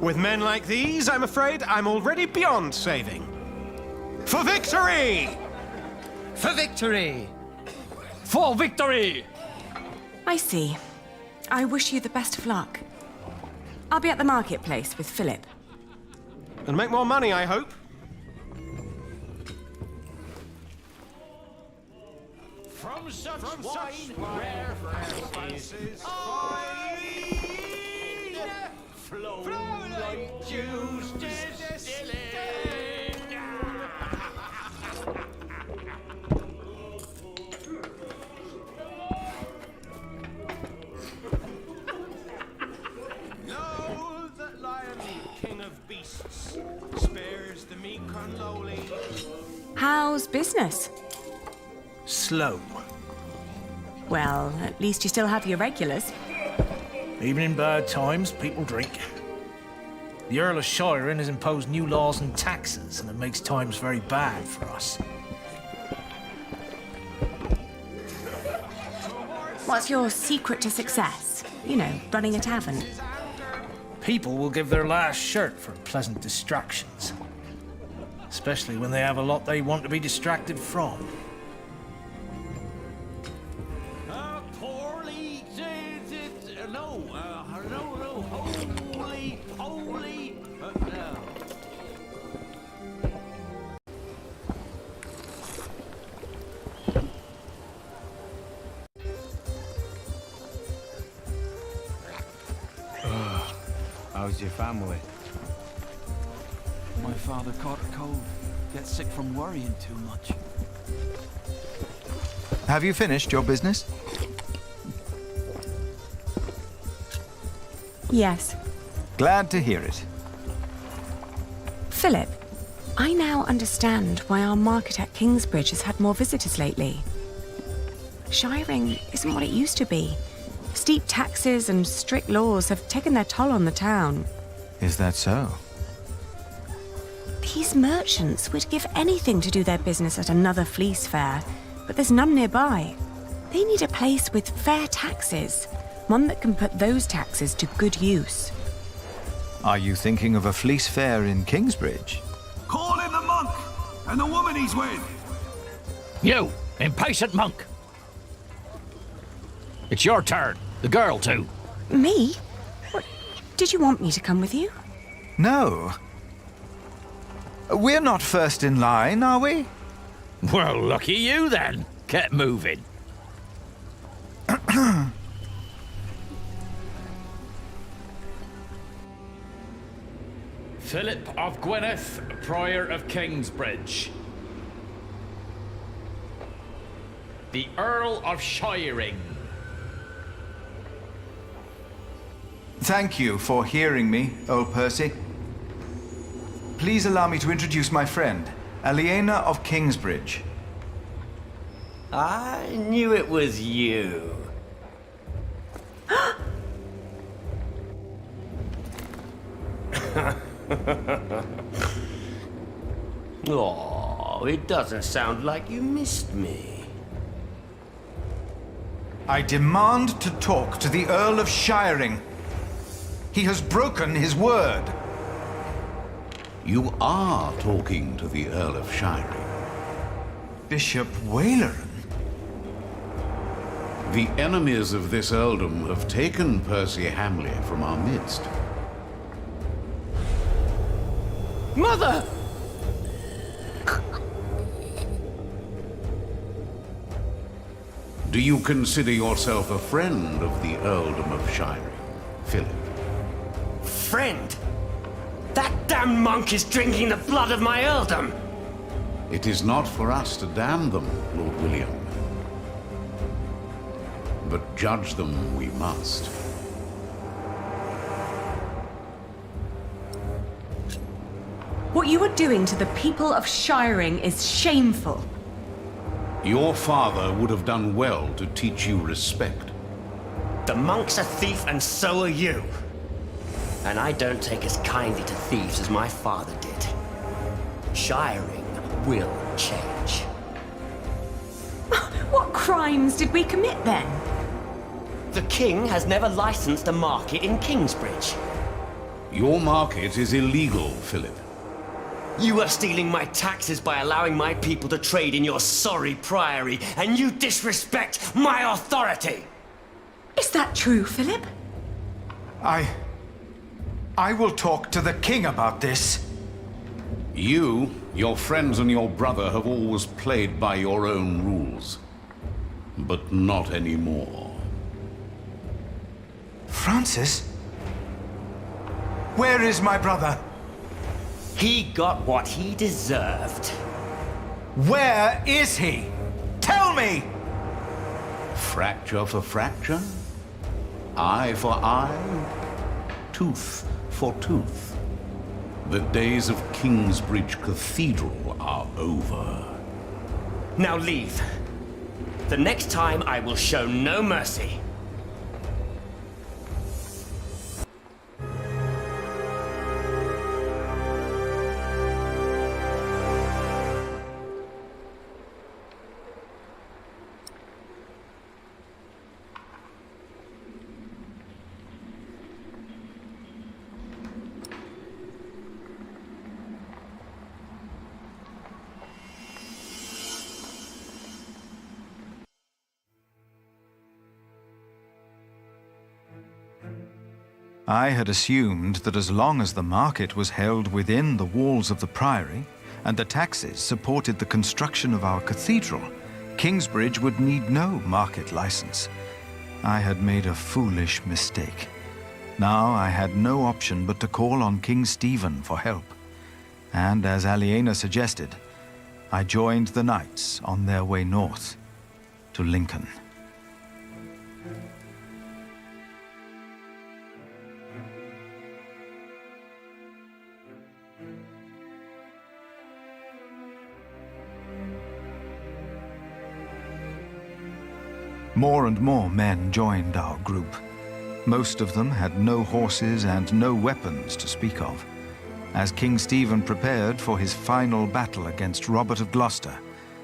[SPEAKER 4] With men like these, I'm afraid I'm already beyond saving. For victory!
[SPEAKER 6] For victory!
[SPEAKER 11] For victory!
[SPEAKER 1] I see. I wish you the best of luck. I'll be at the marketplace with Philip.
[SPEAKER 4] And make more money, I hope.
[SPEAKER 21] From such wine, rare fancies, flow like juice distilling. Know that lion, king of beasts, spares the meek and lowly.
[SPEAKER 1] How's business?
[SPEAKER 20] Slow.
[SPEAKER 1] Well, at least you still have your regulars.
[SPEAKER 20] Even in bad times, people drink. The Earl of Shiring has imposed new laws and taxes, and it makes times very bad for us.
[SPEAKER 1] What's your secret to success? You know, running a tavern.
[SPEAKER 20] People will give their last shirt for pleasant distractions. Especially when they have a lot they want to be distracted from.
[SPEAKER 14] How's your family?
[SPEAKER 17] My father caught a cold. Gets sick from worrying too much.
[SPEAKER 10] Have you finished your business?
[SPEAKER 1] Yes.
[SPEAKER 10] Glad to hear it.
[SPEAKER 1] Philip, I now understand why our market at Kingsbridge has had more visitors lately. Shiring isn't what it used to be. Steep taxes and strict laws have taken their toll on the town.
[SPEAKER 10] Is that so?
[SPEAKER 1] These merchants would give anything to do their business at another fleece fair, but there's none nearby. They need a place with fair taxes, one that can put those taxes to good use.
[SPEAKER 10] Are you thinking of a fleece fair in Kingsbridge?
[SPEAKER 17] Call in the monk and the woman he's with.
[SPEAKER 7] You, impatient monk. It's your turn. The girl, too.
[SPEAKER 1] Me? What? Did you want me to come with you?
[SPEAKER 10] No. We're not first in line, are we?
[SPEAKER 7] Well, lucky you, then. Get moving.
[SPEAKER 2] Philip of Gwynedd, Prior of Kingsbridge. The Earl of Shiring.
[SPEAKER 10] Thank you for hearing me, old Percy. Please allow me to introduce my friend, Aliena of Kingsbridge.
[SPEAKER 15] I knew it was you. Oh, it doesn't sound like you missed me.
[SPEAKER 10] I demand to talk to the Earl of Shiring. He has broken his word.
[SPEAKER 16] You are talking to the Earl of Shiring.
[SPEAKER 10] Bishop Waleran?
[SPEAKER 16] The enemies of this earldom have taken Percy Hamley from our midst.
[SPEAKER 12] Mother!
[SPEAKER 16] Do you consider yourself a friend of the earldom of Shiring, Philip?
[SPEAKER 15] Friend? That damned monk is drinking the blood of my earldom!
[SPEAKER 16] It is not for us to damn them, Lord William. But judge them we must.
[SPEAKER 1] What you are doing to the people of Shiring is shameful.
[SPEAKER 16] Your father would have done well to teach you respect.
[SPEAKER 15] The monk's a thief and so are you. And I don't take as kindly to thieves as my father did. Shiring will change.
[SPEAKER 1] What crimes did we commit then?
[SPEAKER 15] The king has never licensed a market in Kingsbridge.
[SPEAKER 16] Your market is illegal, Philip.
[SPEAKER 15] You are stealing my taxes by allowing my people to trade in your sorry priory, and you disrespect my authority!
[SPEAKER 1] Is that true, Philip?
[SPEAKER 10] I will talk to the king about this.
[SPEAKER 16] You, your friends and your brother have always played by your own rules. But not anymore.
[SPEAKER 10] Francis? Where is my brother?
[SPEAKER 15] He got what he deserved.
[SPEAKER 10] Where is he? Tell me!
[SPEAKER 16] Fracture for fracture? Eye for eye? Tooth for tooth? The days of Kingsbridge Cathedral are over.
[SPEAKER 15] Now leave. The next time I will show no mercy.
[SPEAKER 10] I had assumed that as long as the market was held within the walls of the priory, and the taxes supported the construction of our cathedral, Kingsbridge would need no market license. I had made a foolish mistake. Now I had no option but to call on King Stephen for help. And as Aliena suggested, I joined the knights on their way north to Lincoln. More and more men joined our group. Most of them had no horses and no weapons to speak of. As King Stephen prepared for his final battle against Robert of Gloucester,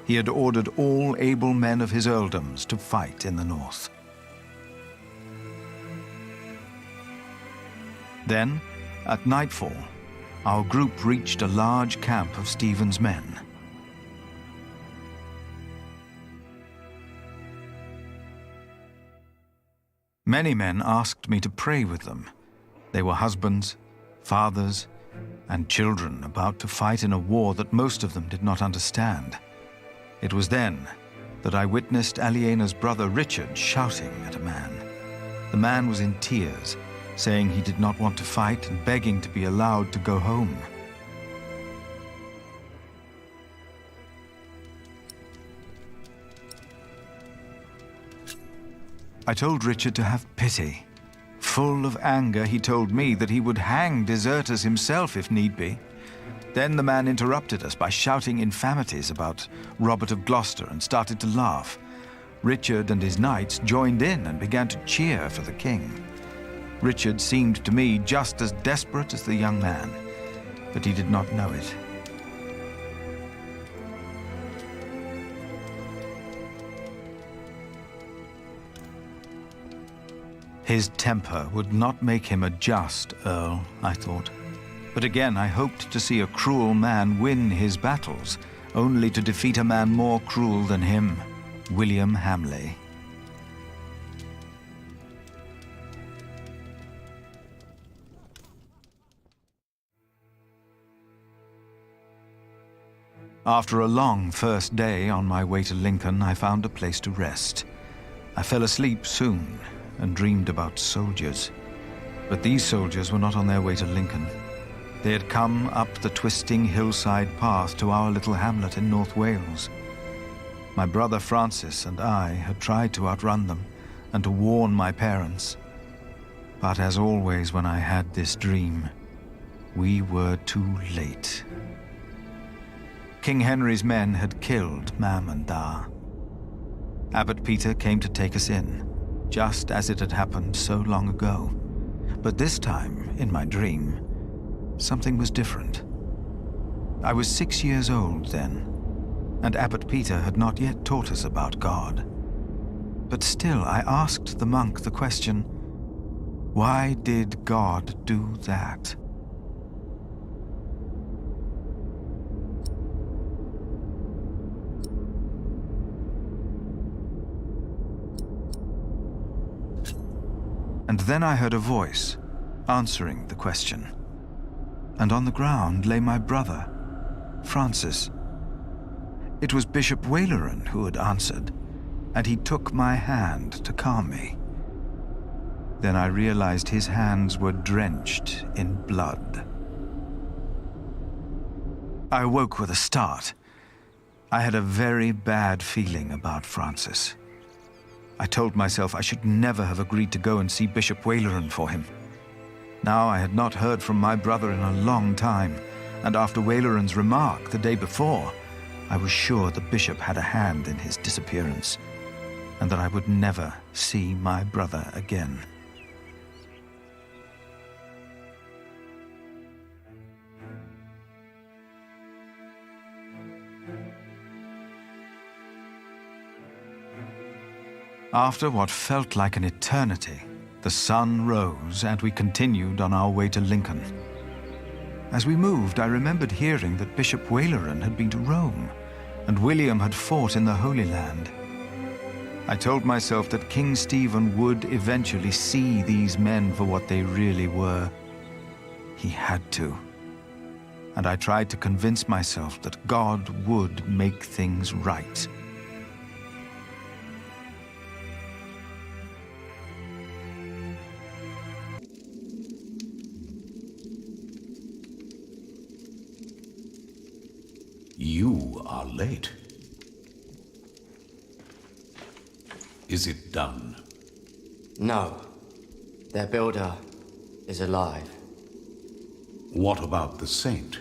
[SPEAKER 10] he had ordered all able men of his earldoms to fight in the north. Then, at nightfall, our group reached a large camp of Stephen's men. Many men asked me to pray with them. They were husbands, fathers, and children about to fight in a war that most of them did not understand. It was then that I witnessed Aliena's brother Richard shouting at a man. The man was in tears, saying he did not want to fight and begging to be allowed to go home. I told Richard to have pity. Full of anger, he told me that he would hang deserters himself if need be. Then the man interrupted us by shouting infamities about Robert of Gloucester and started to laugh. Richard and his knights joined in and began to cheer for the king. Richard seemed to me just as desperate as the young man, but he did not know it. His temper would not make him a just earl, I thought. But again, I hoped to see a cruel man win his battles, only to defeat a man more cruel than him, William Hamley. After a long first day on my way to Lincoln, I found a place to rest. I fell asleep soon and dreamed about soldiers. But these soldiers were not on their way to Lincoln. They had come up the twisting hillside path to our little hamlet in North Wales. My brother Francis and I had tried to outrun them and to warn my parents. But as always when I had this dream, we were too late. King Henry's men had killed Mam and Da. Abbot Peter came to take us in, just as it had happened so long ago. But this time, in my dream, something was different. I was 6 years old then, and Abbot Peter had not yet taught us about God. But still, I asked the monk the question, why did God do that? And then I heard a voice answering the question. And on the ground lay my brother, Francis. It was Bishop Waleran who had answered, and he took my hand to calm me. Then I realized his hands were drenched in blood. I awoke with a start. I had a very bad feeling about Francis. I told myself I should never have agreed to go and see Bishop Waleran for him. Now I had not heard from my brother in a long time, and after Waleran's remark the day before, I was sure the bishop had a hand in his disappearance, and that I would never see my brother again. After what felt like an eternity, the sun rose and we continued on our way to Lincoln. As we moved, I remembered hearing that Bishop Waleran had been to Rome, and William had fought in the Holy Land. I told myself that King Stephen would eventually see these men for what they really were. He had to. And I tried to convince myself that God would make things right.
[SPEAKER 16] You are late. Is it done?
[SPEAKER 12] No. Their builder is alive.
[SPEAKER 16] What about the saint?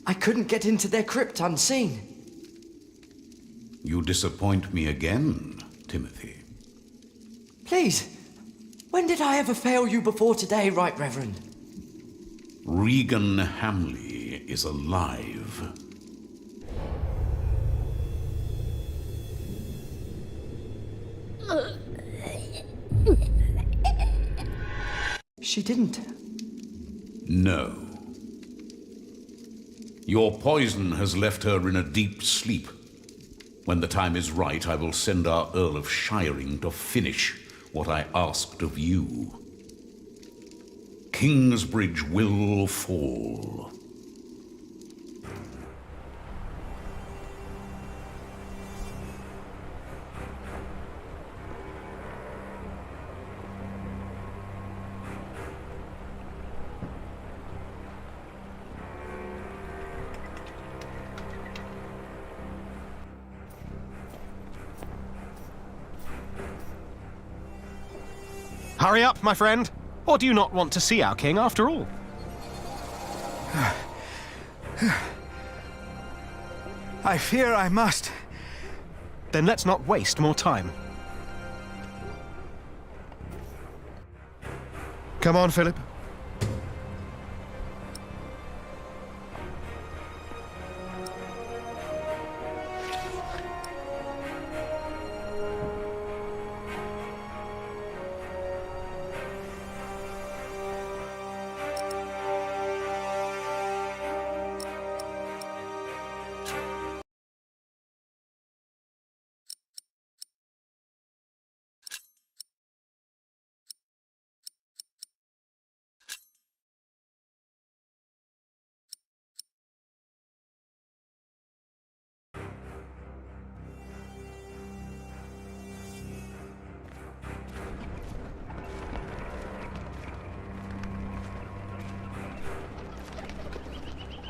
[SPEAKER 12] I couldn't get into their crypt unseen.
[SPEAKER 16] You disappoint me again, Timothy.
[SPEAKER 12] Please, when did I ever fail you before today, Right Reverend?
[SPEAKER 16] Regan Hamley is alive.
[SPEAKER 12] She didn't.
[SPEAKER 16] No. Your poison has left her in a deep sleep. When the time is right, I will send our Earl of Shiring to finish what I asked of you. Kingsbridge will fall.
[SPEAKER 4] Hurry up, my friend. Or do you not want to see our king after all?
[SPEAKER 10] I fear I must.
[SPEAKER 4] Then let's not waste more time. Come on, Philip.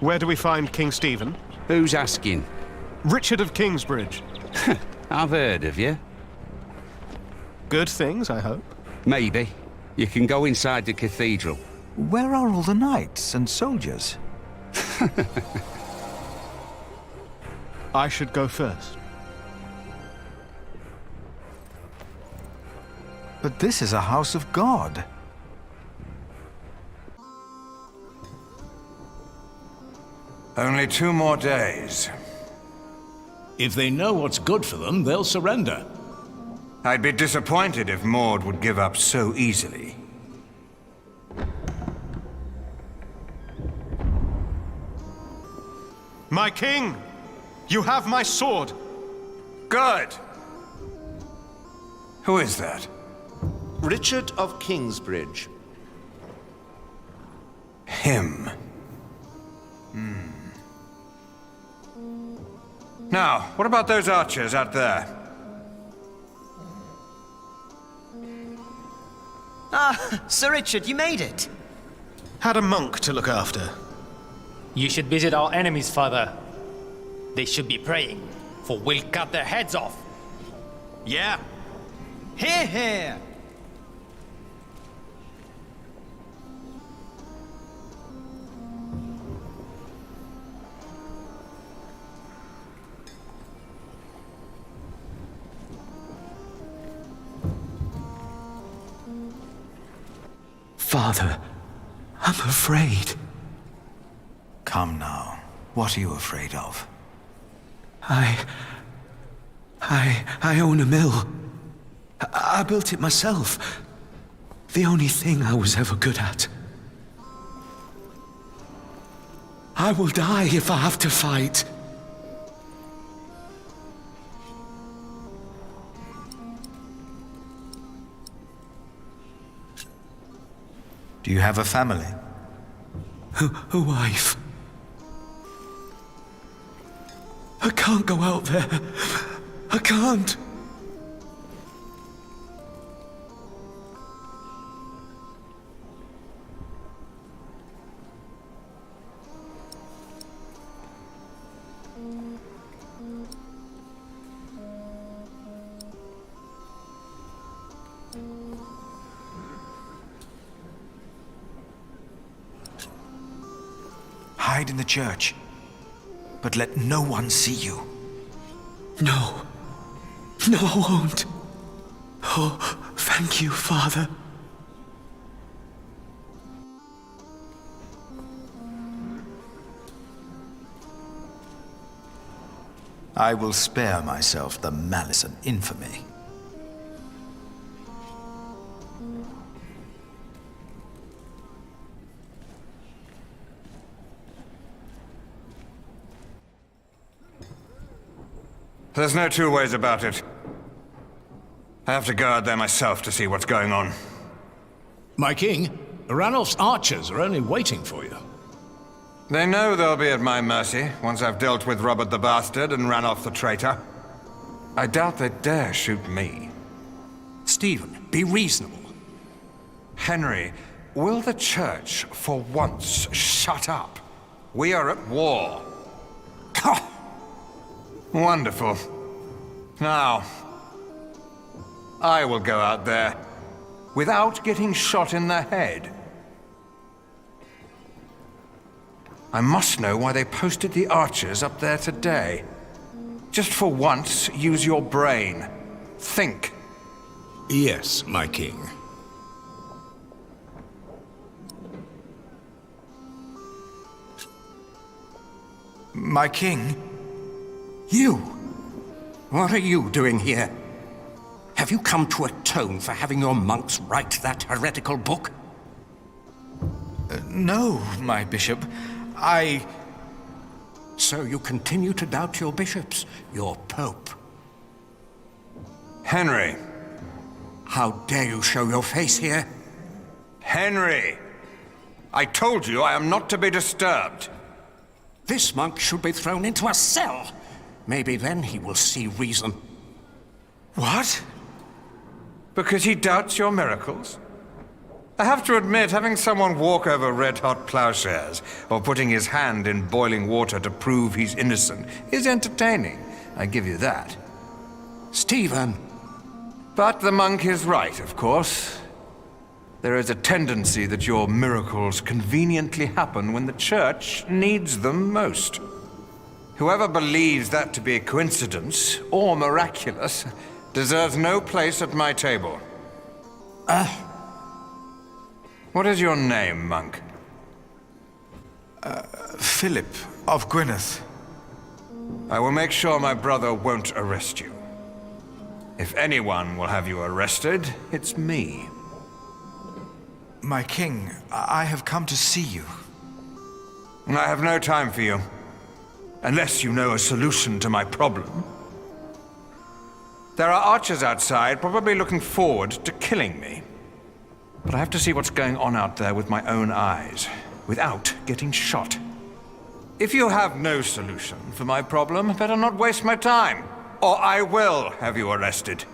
[SPEAKER 4] Where do we find King Stephen?
[SPEAKER 14] Who's asking?
[SPEAKER 4] Richard of Kingsbridge.
[SPEAKER 14] I've heard of you.
[SPEAKER 4] Good things, I hope.
[SPEAKER 14] Maybe. You can go inside the cathedral.
[SPEAKER 10] Where are all the knights and soldiers?
[SPEAKER 4] I should go first.
[SPEAKER 10] But this is a house of God.
[SPEAKER 8] Only 2 more days.
[SPEAKER 2] If they know what's good for them, they'll surrender.
[SPEAKER 8] I'd be disappointed if Maud would give up so easily.
[SPEAKER 4] My king! You have my sword!
[SPEAKER 8] Good! Who is that?
[SPEAKER 18] Richard of Kingsbridge.
[SPEAKER 8] Him. Now, what about those archers out there?
[SPEAKER 6] Ah, Sir Richard, you made it.
[SPEAKER 4] Had a monk to look after.
[SPEAKER 11] You should visit our enemies, father. They should be praying, for we'll cut their heads off.
[SPEAKER 4] Yeah.
[SPEAKER 6] Hear, hear.
[SPEAKER 19] Father, I'm afraid.
[SPEAKER 10] Come now. What are you afraid of?
[SPEAKER 19] I own a mill. I built it myself. The only thing I was ever good at. I will die if I have to fight.
[SPEAKER 10] Do you have a family?
[SPEAKER 19] A wife. I can't go out there. I can't.
[SPEAKER 10] Hide in the church, but let no one see you.
[SPEAKER 19] No. No, I won't. Oh, thank you, Father.
[SPEAKER 10] I will spare myself the malice and infamy.
[SPEAKER 8] There's no 2 ways about it. I have to go out there myself to see what's going on.
[SPEAKER 2] My king, Ranulph's archers are only waiting for you.
[SPEAKER 8] They know they'll be at my mercy once I've dealt with Robert the Bastard and Ranulph the traitor. I doubt they dare shoot me.
[SPEAKER 5] Stephen, be reasonable.
[SPEAKER 8] Henry, will the church for once shut up? We are at war. Wonderful. Now, I will go out there without getting shot in the head. I must know why they posted the archers up there today. Just for once, use your brain. Think.
[SPEAKER 2] Yes, my king.
[SPEAKER 10] My king?
[SPEAKER 18] You? What are you doing here? Have you come to atone for having your monks write that heretical book?
[SPEAKER 10] No, my bishop.
[SPEAKER 18] So you continue to doubt your bishops, your pope?
[SPEAKER 8] Henry.
[SPEAKER 18] How dare you show your face here?
[SPEAKER 8] Henry! I told you I am not to be disturbed.
[SPEAKER 18] This monk should be thrown into a cell. Maybe then he will see reason.
[SPEAKER 10] What?
[SPEAKER 8] Because he doubts your miracles? I have to admit, having someone walk over red-hot plowshares, or putting his hand in boiling water to prove he's innocent, is entertaining. I give you that.
[SPEAKER 18] Stephen!
[SPEAKER 8] But the monk is right, of course. There is a tendency that your miracles conveniently happen when the church needs them most. Whoever believes that to be a coincidence, or miraculous, deserves no place at my table. What is your name, monk?
[SPEAKER 10] Philip of Gwynedd.
[SPEAKER 8] I will make sure my brother won't arrest you. If anyone will have you arrested, it's me.
[SPEAKER 10] My king, I have come to see you.
[SPEAKER 8] I have no time for you. Unless you know a solution to my problem. There are archers outside, probably looking forward to killing me. But I have to see what's going on out there with my own eyes, without getting shot. If you have no solution for my problem, better not waste my time, or I will have you arrested.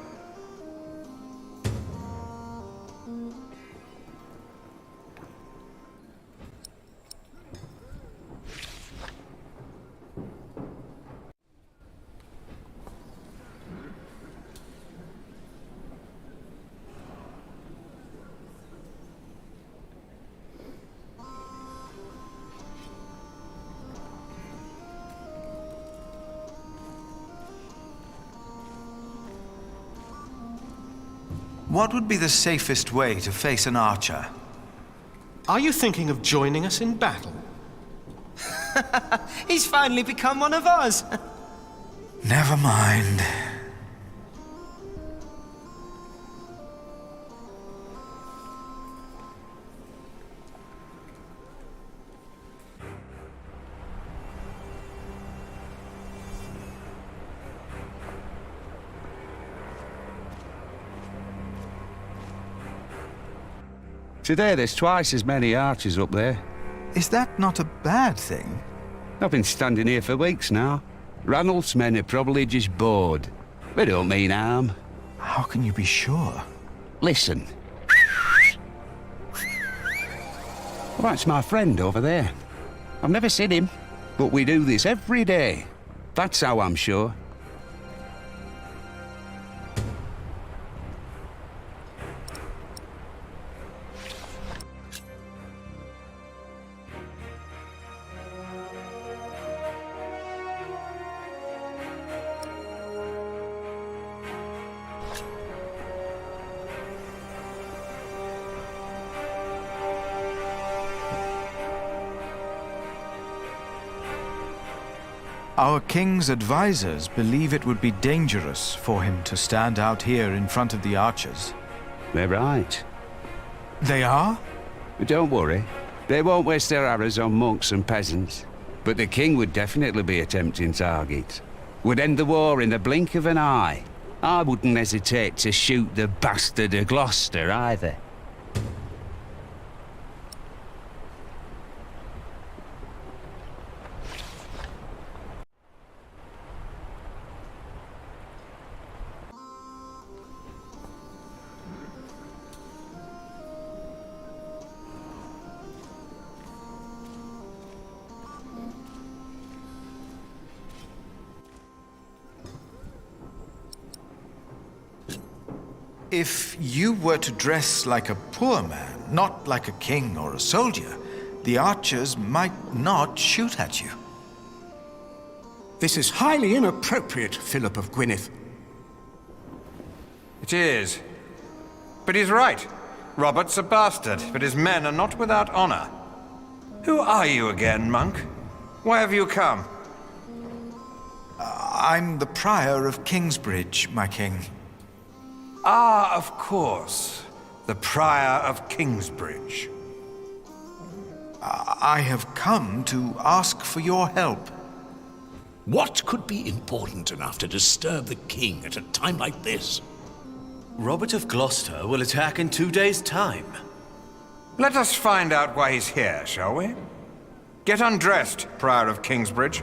[SPEAKER 10] What would be the safest way to face an archer?
[SPEAKER 4] Are you thinking of joining us in battle?
[SPEAKER 6] He's finally become one of us.
[SPEAKER 10] Never mind.
[SPEAKER 14] Today there's twice as many archers up there.
[SPEAKER 10] Is that not a bad thing?
[SPEAKER 14] I've been standing here for weeks now. Ranulph's men are probably just bored. They don't mean harm.
[SPEAKER 10] How can you be sure?
[SPEAKER 14] Listen. Well, that's my friend over there. I've never seen him, but we do this every day. That's how I'm sure.
[SPEAKER 10] Our king's advisors believe it would be dangerous for him to stand out here in front of the archers.
[SPEAKER 14] They're right.
[SPEAKER 10] They are?
[SPEAKER 14] But don't worry. They won't waste their arrows on monks and peasants. But the king would definitely be a tempting target. Would end the war in the blink of an eye. I wouldn't hesitate to shoot the bastard of Gloucester either.
[SPEAKER 10] If you were to dress like a poor man, not like a king or a soldier, the archers might not shoot at you.
[SPEAKER 18] This is highly inappropriate, Philip of Gwynedd.
[SPEAKER 8] It is. But he's right. Robert's a bastard, but his men are not without honor. Who are you again, monk? Why have you come?
[SPEAKER 10] I'm the prior of Kingsbridge, my king.
[SPEAKER 8] Ah, of course. The prior of Kingsbridge.
[SPEAKER 10] I have come to ask for your help.
[SPEAKER 2] What could be important enough to disturb the king at a time like this?
[SPEAKER 3] Robert of Gloucester will attack in 2 days' time.
[SPEAKER 8] Let us find out why he's here, shall we? Get undressed, prior of Kingsbridge.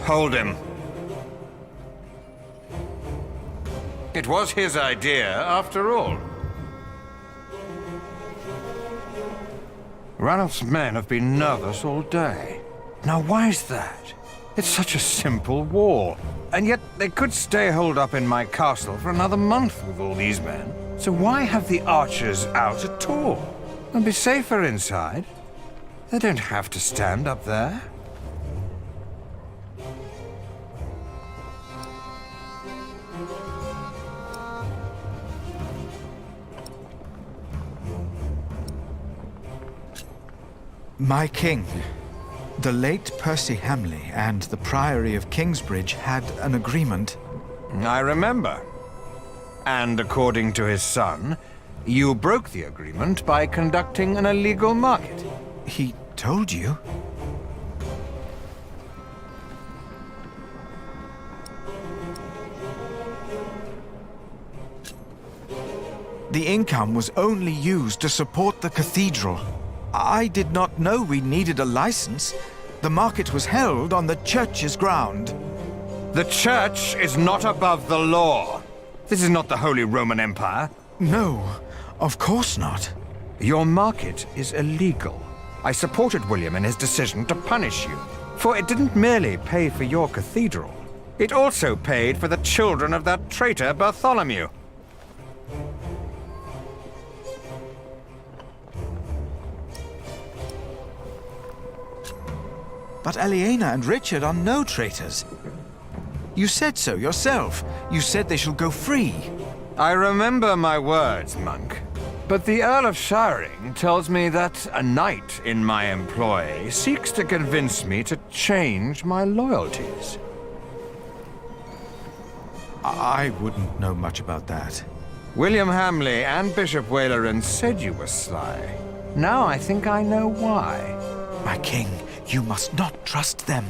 [SPEAKER 8] Hold him. It was his idea, after all. Ranulph's men have been nervous all day. Now, why is that? It's such a simple wall. And yet they could stay holed up in my castle for another month with all these men. So why have the archers out at all? They'll be safer inside. They don't have to stand up there.
[SPEAKER 10] My king, the late Percy Hamley and the Priory of Kingsbridge had an agreement.
[SPEAKER 8] I remember. And according to his son, you broke the agreement by conducting an illegal market.
[SPEAKER 10] He told you? The income was only used to support the cathedral. I did not know we needed a license. The market was held on the church's ground.
[SPEAKER 8] The church is not above the law. This is not the Holy Roman Empire.
[SPEAKER 10] No, of course not.
[SPEAKER 8] Your market is illegal. I supported William in his decision to punish you, for it didn't merely pay for your cathedral. It also paid for the children of that traitor Bartholomew.
[SPEAKER 10] But Aliena and Richard are no traitors. You said so yourself. You said they shall go free.
[SPEAKER 8] I remember my words, monk. But the Earl of Shiring tells me that a knight in my employ seeks to convince me to change my loyalties.
[SPEAKER 10] I wouldn't know much about that.
[SPEAKER 8] William Hamley and Bishop Waleran said you were sly. Now I think I know why.
[SPEAKER 10] My king, you must not trust them.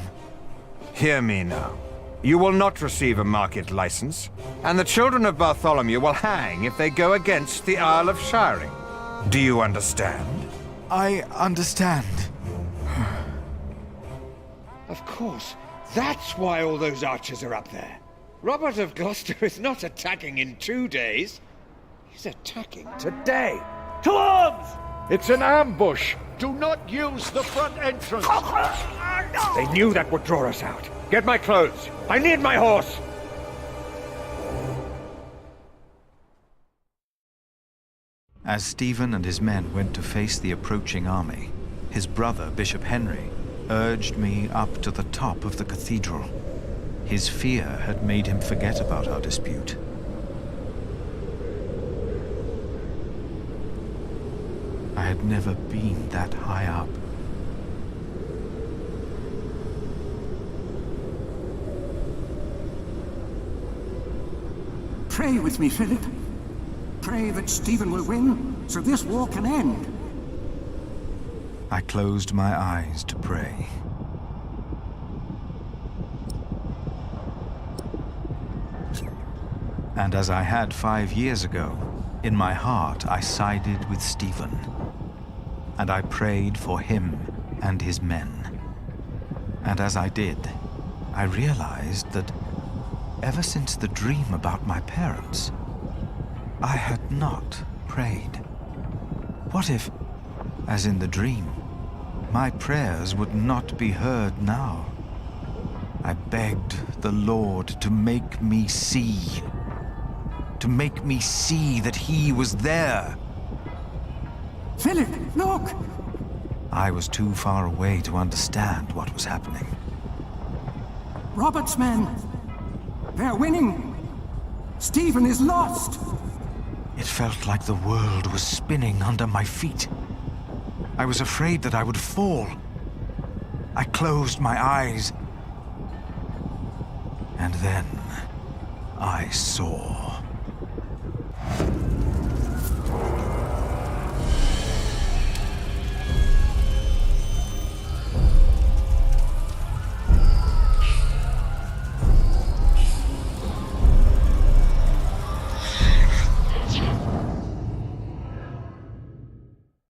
[SPEAKER 8] Hear me now. You will not receive a market license, and the children of Bartholomew will hang if they go against the Earl of Shiring. Do you understand?
[SPEAKER 10] I understand.
[SPEAKER 9] Of course. That's why all those archers are up there. Robert of Gloucester is not attacking in 2 days. He's attacking today. To arms! It's an ambush. Do not use the front entrance. They knew that would draw us out. Get my clothes. I need my horse.
[SPEAKER 10] As Stephen and his men went to face the approaching army, his brother, Bishop Henry, urged me up to the top of the cathedral. His fear had made him forget about our dispute. I had never been that high up.
[SPEAKER 23] Pray with me, Philip. Pray that Stephen will win, so this war can end.
[SPEAKER 10] I closed my eyes to pray. And as I had 5 years ago, in my heart I sided with Stephen. And I prayed for him and his men. And as I did, I realized that ever since the dream about my parents, I had not prayed. What if, as in the dream, my prayers would not be heard now? I begged the Lord to make me see. To make me see that he was there.
[SPEAKER 13] Philip, look!
[SPEAKER 10] I was too far away to understand what was happening.
[SPEAKER 13] Robert's men! They're winning! Stephen is lost!
[SPEAKER 10] It felt like the world was spinning under my feet. I was afraid that I would fall. I closed my eyes. And then I saw.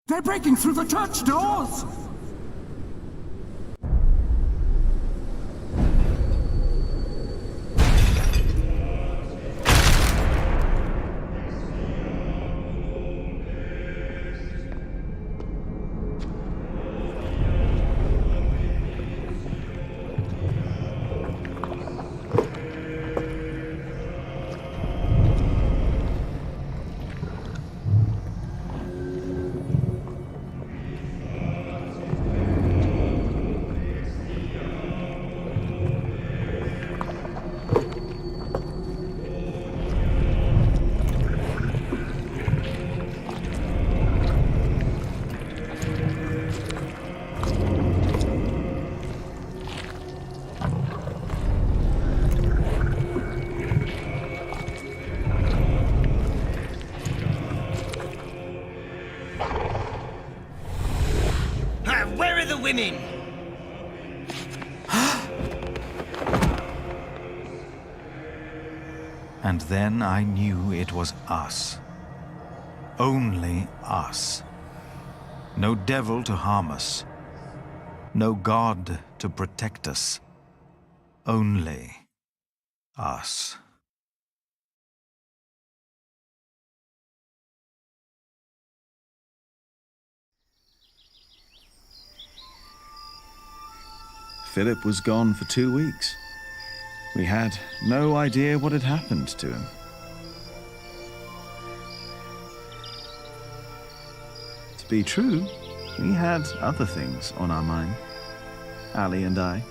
[SPEAKER 13] They're breaking through the church doors!
[SPEAKER 6] Where are the women?
[SPEAKER 10] And then I knew it was us. Only us. No devil to harm us. No God to protect us. Only us.
[SPEAKER 21] Philip was gone for 2 weeks. We had no idea what had happened to him. To be true, we had other things on our mind, Ali and I.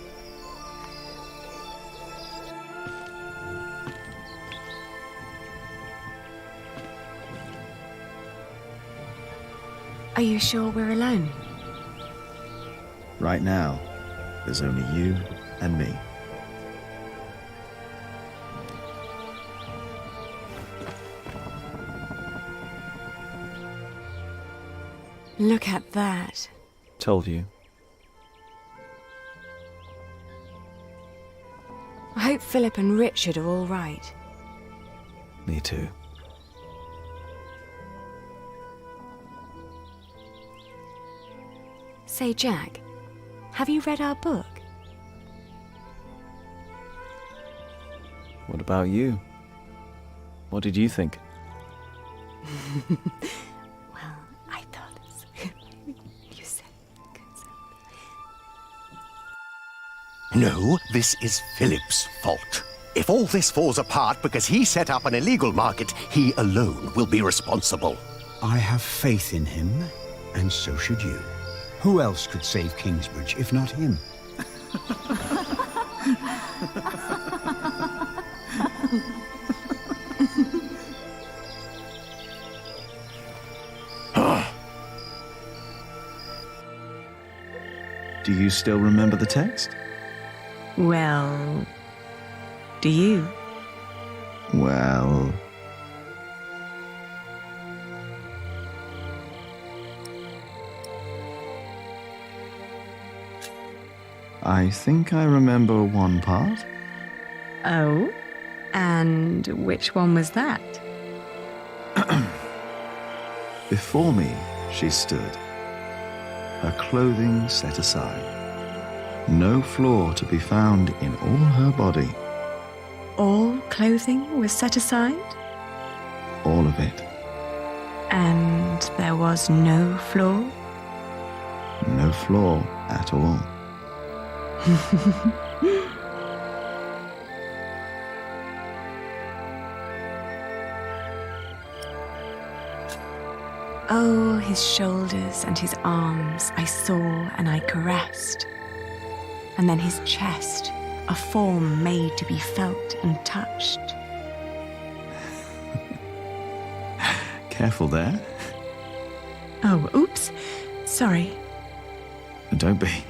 [SPEAKER 1] Are you sure we're alone?
[SPEAKER 21] Right now, there's only you and me.
[SPEAKER 1] Look at that.
[SPEAKER 21] Told you.
[SPEAKER 1] I hope Philip and Richard are all right.
[SPEAKER 21] Me too.
[SPEAKER 1] Say, Jack, have you read our book?
[SPEAKER 21] What about you? What did you think?
[SPEAKER 1] Well, I thought you said
[SPEAKER 18] No, this is Philip's fault. If all this falls apart because he set up an illegal market, he alone will be responsible.
[SPEAKER 22] I have faith in him, and so should you. Who else could save Kingsbridge if not him?
[SPEAKER 21] Do you still remember the text?
[SPEAKER 1] Well, do you?
[SPEAKER 21] Well... I think I remember one part.
[SPEAKER 1] Oh? And which one was that?
[SPEAKER 21] Before me, she stood, her clothing set aside, no flaw to be found in all her body.
[SPEAKER 1] All clothing was set aside?
[SPEAKER 21] All of it.
[SPEAKER 1] And there was no flaw?
[SPEAKER 21] No flaw at all.
[SPEAKER 1] Oh, his shoulders and his arms I saw and I caressed. And then his chest, a form made to be felt and touched.
[SPEAKER 21] Careful there.
[SPEAKER 1] Oh, oops. Sorry.
[SPEAKER 21] Don't be.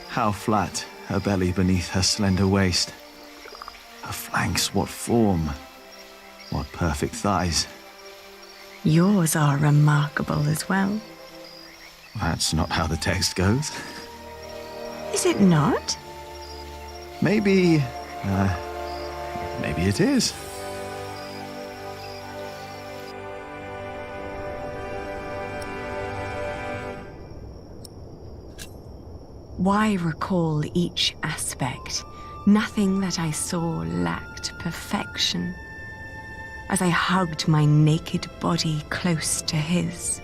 [SPEAKER 21] How flat her belly beneath her slender waist. Her flanks, what form. What perfect thighs.
[SPEAKER 1] Yours are remarkable as well.
[SPEAKER 21] That's not how the text goes.
[SPEAKER 1] Is it not?
[SPEAKER 21] Maybe it is.
[SPEAKER 1] Why recall each aspect? Nothing that I saw lacked perfection. As I hugged my naked body close to his.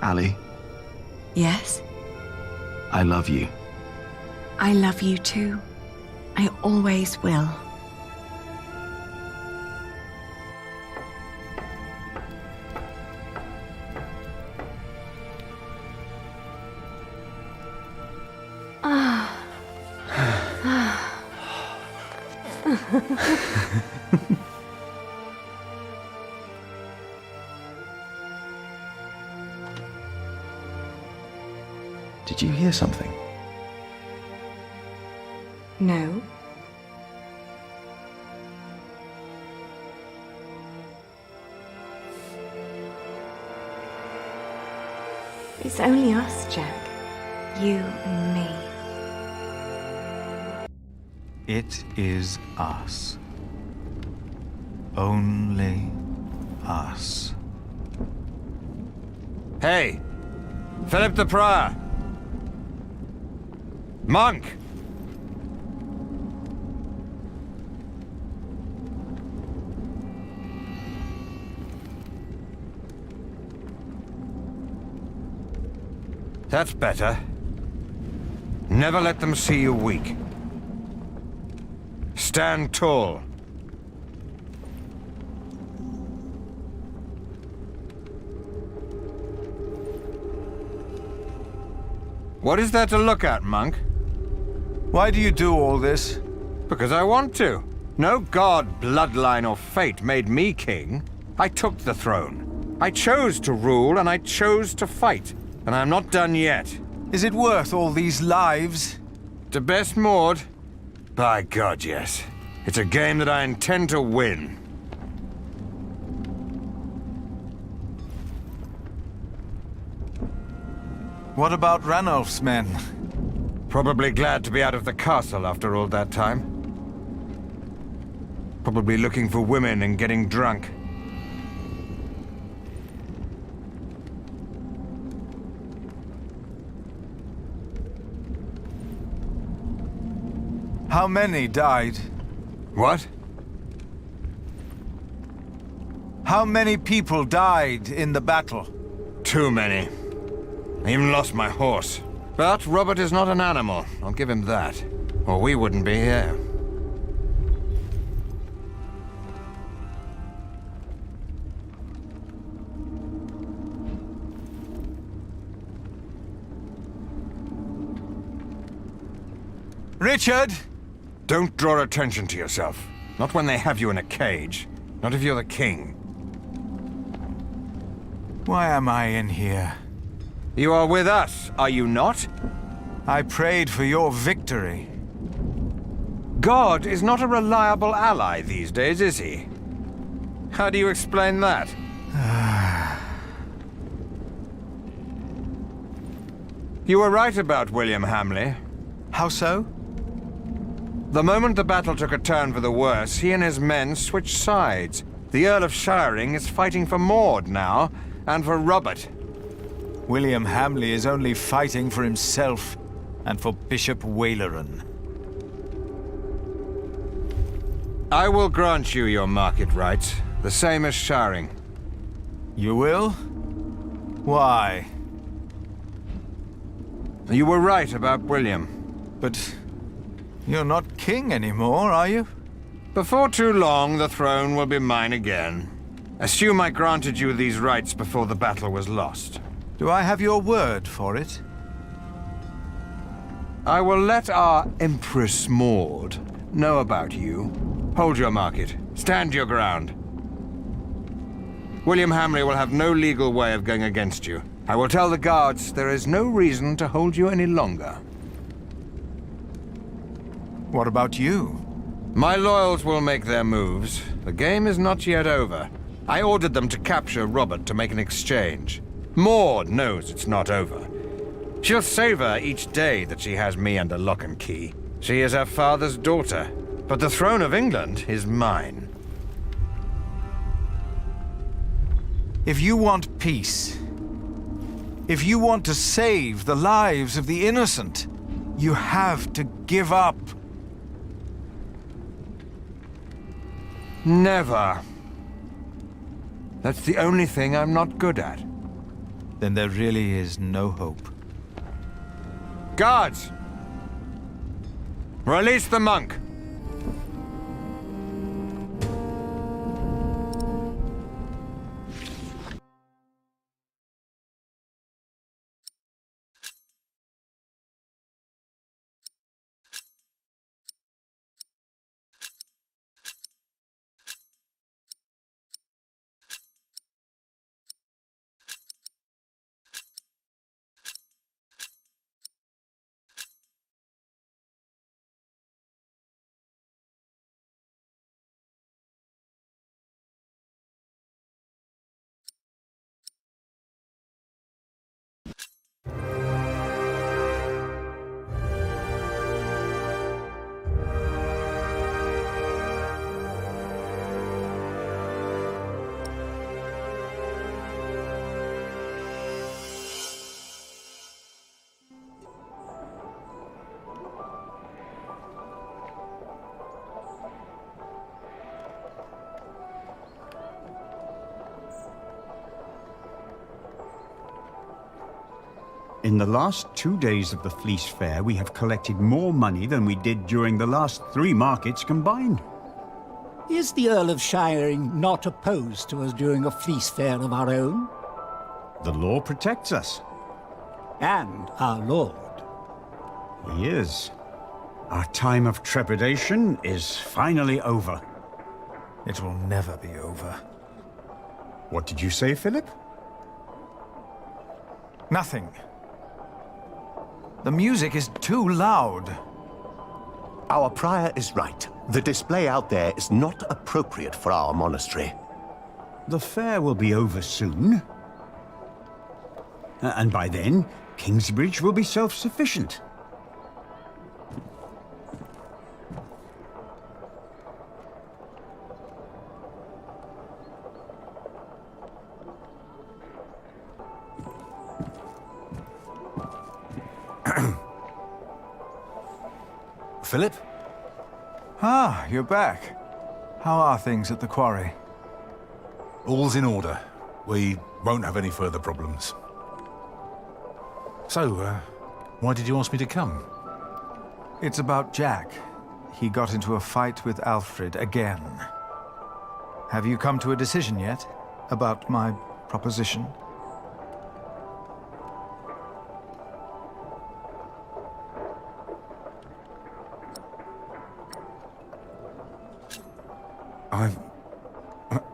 [SPEAKER 21] Ali,
[SPEAKER 1] Yes?
[SPEAKER 21] I love you.
[SPEAKER 1] I love you too. I always will.
[SPEAKER 21] Did you hear something?
[SPEAKER 1] No. It's only us, Jack. You and me.
[SPEAKER 10] It is us. Only us.
[SPEAKER 8] Hey! Philip the Prior! Monk! That's better. Never let them see you weak. Stand tall. What is there to look at, monk?
[SPEAKER 10] Why do you do all this?
[SPEAKER 8] Because I want to. No god, bloodline, or fate made me king. I took the throne. I chose to rule, and I chose to fight. And I'm not done yet.
[SPEAKER 10] Is it worth all these lives?
[SPEAKER 8] To best Maud? By God, yes. It's a game that I intend to win.
[SPEAKER 10] What about Ranulf's men?
[SPEAKER 8] Probably glad to be out of the castle after all that time. Probably looking for women and getting drunk.
[SPEAKER 10] How many died?
[SPEAKER 8] What?
[SPEAKER 10] How many people died in the battle?
[SPEAKER 8] Too many. I even lost my horse. But Robert is not an animal. I'll give him that. Or we wouldn't be here.
[SPEAKER 10] Richard!
[SPEAKER 8] Don't draw attention to yourself. Not when they have you in a cage. Not if you're the king.
[SPEAKER 10] Why am I in here?
[SPEAKER 8] You are with us, are you not?
[SPEAKER 10] I prayed for your victory.
[SPEAKER 8] God is not a reliable ally these days, is he? How do you explain that? You were right about William Hamley.
[SPEAKER 10] How so?
[SPEAKER 8] The moment the battle took a turn for the worse, he and his men switched sides. The Earl of Shiring is fighting for Maud now, and for Robert.
[SPEAKER 10] William Hamley is only fighting for himself, and for Bishop Waleran.
[SPEAKER 8] I will grant you your market rights, the same as Shiring.
[SPEAKER 10] You will? Why?
[SPEAKER 8] You were right about William.
[SPEAKER 10] But you're not king anymore, are you?
[SPEAKER 8] Before too long, the throne will be mine again. Assume I granted you these rights before the battle was lost.
[SPEAKER 10] Do I have your word for it?
[SPEAKER 8] I will let our Empress Maud know about you. Hold your market. Stand your ground. William Hamley will have no legal way of going against you. I will tell the guards there is no reason to hold you any longer.
[SPEAKER 10] What about you?
[SPEAKER 8] My loyals will make their moves. The game is not yet over. I ordered them to capture Robert to make an exchange. Maud knows it's not over. She'll savor each day that she has me under lock and key. She is her father's daughter, but the throne of England is mine.
[SPEAKER 10] If you want peace, if you want to save the lives of the innocent, you have to give up.
[SPEAKER 8] Never. That's the only thing I'm not good at.
[SPEAKER 10] Then there really is no hope.
[SPEAKER 8] Guards! Release the monk!
[SPEAKER 22] In the last 2 days of the Fleece Fair, we have collected more money than we did during the last 3 markets combined.
[SPEAKER 23] Is the Earl of Shiring not opposed to us doing a fleece fair of our own?
[SPEAKER 22] The law protects us.
[SPEAKER 23] And our lord.
[SPEAKER 22] He is. Our time of trepidation is finally over.
[SPEAKER 10] It will never be over.
[SPEAKER 22] What did you say, Philip?
[SPEAKER 10] Nothing. The music is too loud.
[SPEAKER 18] Our prior is right. The display out there is not appropriate for our monastery.
[SPEAKER 22] The fair will be over soon. And by then, Kingsbridge will be self-sufficient.
[SPEAKER 10] Philip? Ah, you're back. How are things at the quarry?
[SPEAKER 7] All's in order. We won't have any further problems. So, why did you ask me to come?
[SPEAKER 10] It's about Jack. He got into a fight with Alfred again. Have you come to a decision yet about my proposition?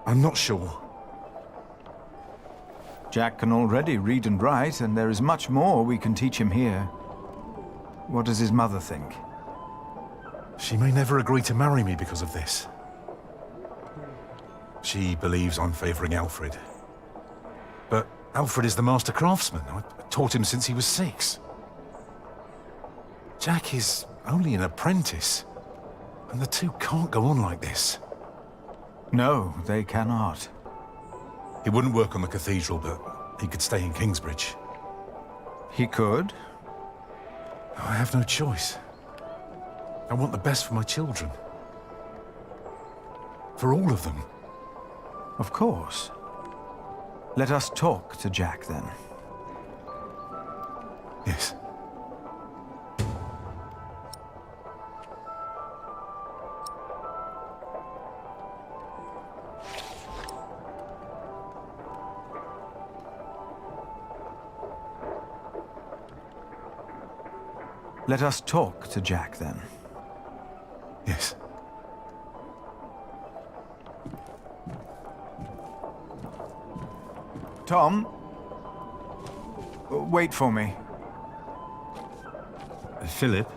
[SPEAKER 7] I'm not sure.
[SPEAKER 10] Jack can already read and write, and there is much more we can teach him here. What does his mother think?
[SPEAKER 7] She may never agree to marry me because of this. She believes I'm favoring Alfred. But Alfred is the master craftsman. I taught him since he was 6. Jack is only an apprentice, and the two can't go on like this.
[SPEAKER 10] No, they cannot.
[SPEAKER 7] He wouldn't work on the cathedral, but he could stay in Kingsbridge.
[SPEAKER 10] He could?
[SPEAKER 7] I have no choice. I want the best for my children. For all of them.
[SPEAKER 10] Of course. Let us talk to Jack, then.
[SPEAKER 7] Yes.
[SPEAKER 10] Let us talk to Jack, then.
[SPEAKER 7] Yes.
[SPEAKER 10] Tom? Wait for me.
[SPEAKER 22] Philip?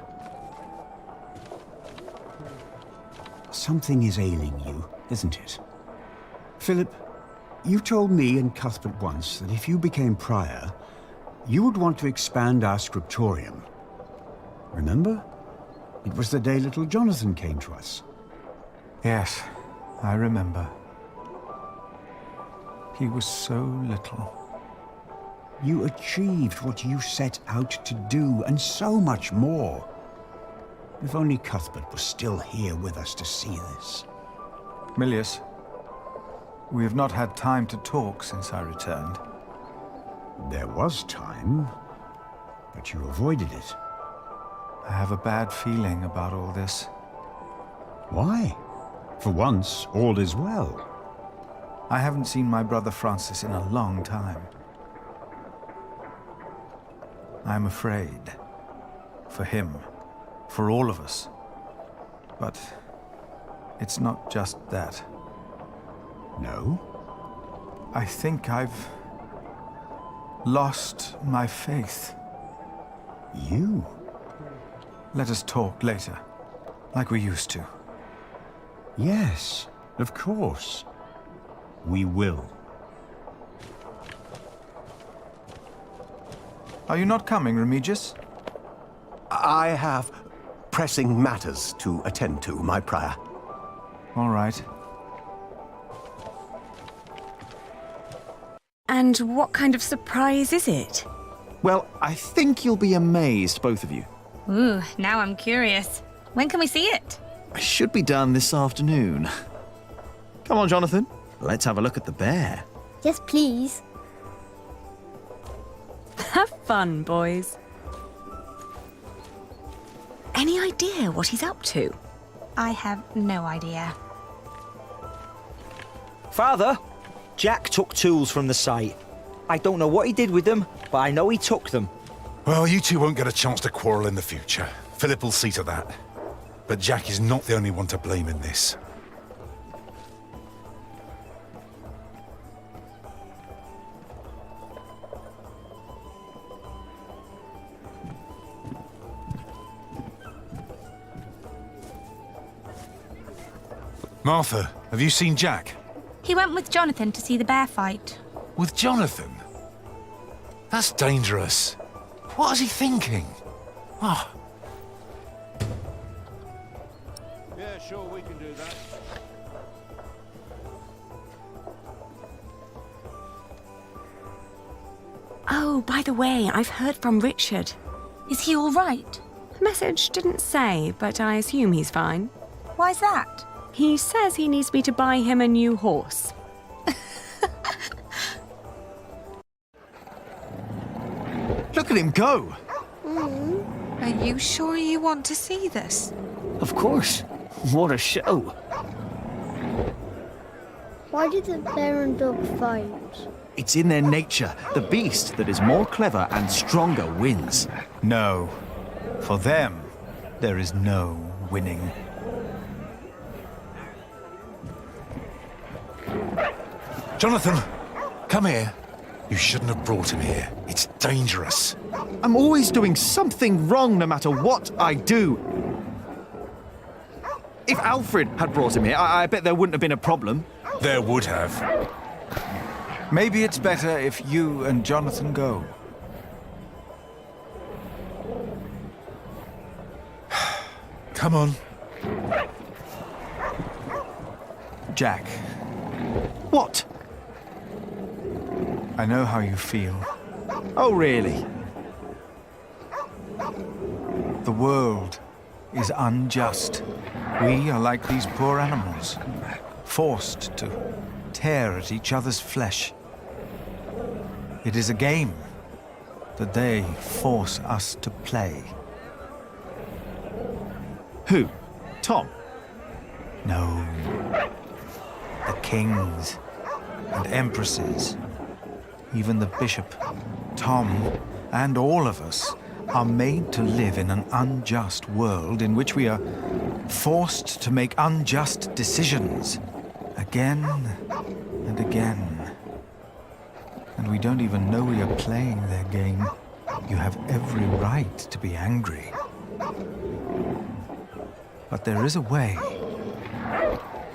[SPEAKER 22] Something is ailing you, isn't it? Philip, you told me and Cuthbert once that if you became prior, you would want to expand our scriptorium. Remember? It was the day little Jonathan came to us.
[SPEAKER 10] Yes, I remember. He was so little.
[SPEAKER 22] You achieved what you set out to do, and so much more. If only Cuthbert was still here with us to see this.
[SPEAKER 10] Milius, we have not had time to talk since I returned.
[SPEAKER 22] There was time, but you avoided it.
[SPEAKER 10] I have a bad feeling about all this.
[SPEAKER 22] Why? For once, all is well.
[SPEAKER 10] I haven't seen my brother Francis in a long time. I'm afraid. For him. For all of us. But it's not just that.
[SPEAKER 22] No?
[SPEAKER 10] I think I've lost my faith.
[SPEAKER 22] You?
[SPEAKER 10] Let us talk later, like we used to.
[SPEAKER 22] Yes, of course. We will.
[SPEAKER 10] Are you not coming, Remigius?
[SPEAKER 18] I have pressing matters to attend to, my prior.
[SPEAKER 10] All right.
[SPEAKER 1] And what kind of surprise is it?
[SPEAKER 15] Well, I think you'll be amazed, both of you.
[SPEAKER 17] Ooh, now I'm curious. When can we see it?
[SPEAKER 15] I should be done this afternoon. Come on, Jonathan. Let's have a look at the bear.
[SPEAKER 20] Yes, please.
[SPEAKER 1] Have fun, boys. Any idea what he's up to?
[SPEAKER 17] I have no idea.
[SPEAKER 24] Father, Jack took tools from the site. I don't know what he did with them, but I know he took them.
[SPEAKER 7] Well, you two won't get a chance to quarrel in the future. Philip will see to that. But Jack is not the only one to blame in this. Martha, have you seen Jack?
[SPEAKER 17] He went with Jonathan to see the bear fight.
[SPEAKER 7] With Jonathan? That's dangerous. What is he thinking? Oh.
[SPEAKER 9] Yeah, sure, we can do that.
[SPEAKER 1] Oh, by the way, I've heard from Richard.
[SPEAKER 17] Is he all right?
[SPEAKER 1] Message didn't say, but I assume he's fine.
[SPEAKER 17] Why's that?
[SPEAKER 1] He says he needs me to buy him a new horse.
[SPEAKER 15] Look at him go!
[SPEAKER 25] Are you sure you want to see this?
[SPEAKER 15] Of course. What a show.
[SPEAKER 20] Why did the bear and dog fight?
[SPEAKER 15] It's in their nature. The beast that is more clever and stronger wins.
[SPEAKER 10] No. For them, there is no winning.
[SPEAKER 7] Jonathan, come here. You shouldn't have brought him here. It's dangerous.
[SPEAKER 15] I'm always doing something wrong no matter what I do. If Alfred had brought him here, I bet there wouldn't have been a problem.
[SPEAKER 7] There would have.
[SPEAKER 10] Maybe it's better if you and Jonathan go.
[SPEAKER 7] Come on.
[SPEAKER 10] Jack.
[SPEAKER 15] What?
[SPEAKER 10] I know how you feel.
[SPEAKER 15] Oh, really?
[SPEAKER 10] The world is unjust. We are like these poor animals, forced to tear at each other's flesh. It is a game that they force us to play.
[SPEAKER 15] Who? Tom?
[SPEAKER 10] No. The kings and empresses, even the bishop, Tom, and all of us are made to live in an unjust world in which we are forced to make unjust decisions again and again. And we don't even know we are playing their game. You have every right to be angry. But there is a way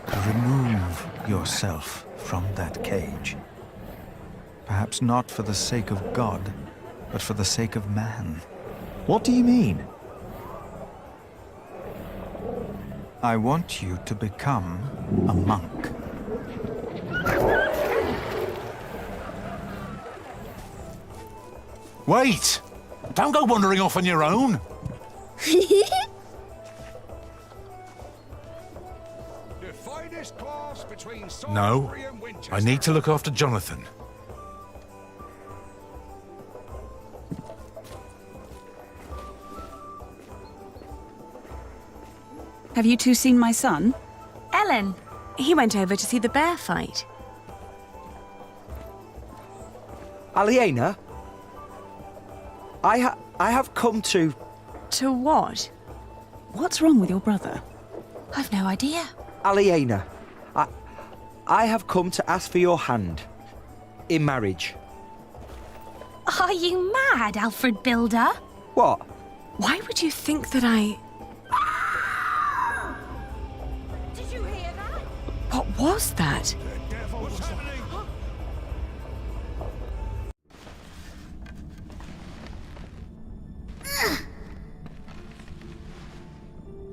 [SPEAKER 10] to remove yourself from that cage. Perhaps not for the sake of God, but for the sake of man.
[SPEAKER 15] What do you mean?
[SPEAKER 10] I want you to become a monk.
[SPEAKER 7] Wait! Don't go wandering off on your own. No, I need to look after Jonathan.
[SPEAKER 5] Have you two seen my son?
[SPEAKER 1] Ellen, he went over to see the bear fight.
[SPEAKER 24] Aliena? I have come to...
[SPEAKER 1] To what?
[SPEAKER 5] What's wrong with your brother?
[SPEAKER 1] I've no idea.
[SPEAKER 24] Aliena, I have come to ask for your hand. In marriage.
[SPEAKER 17] Are you mad, Alfred Builder?
[SPEAKER 24] What?
[SPEAKER 1] Why would you think that I...
[SPEAKER 17] Did you hear that?
[SPEAKER 1] What was that?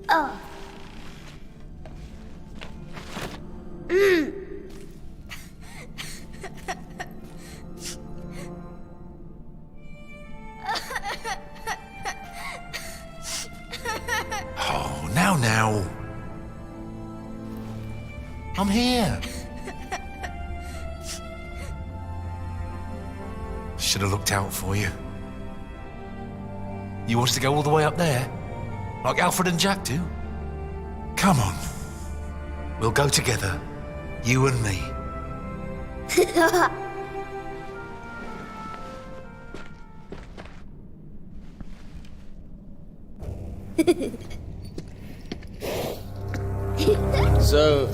[SPEAKER 20] Oh.
[SPEAKER 7] Oh, now. I'm here. Should have looked out for you. You wanted to go all the way up there? Like Alfred and Jack do? Come on. We'll go together. You and me.
[SPEAKER 11] So,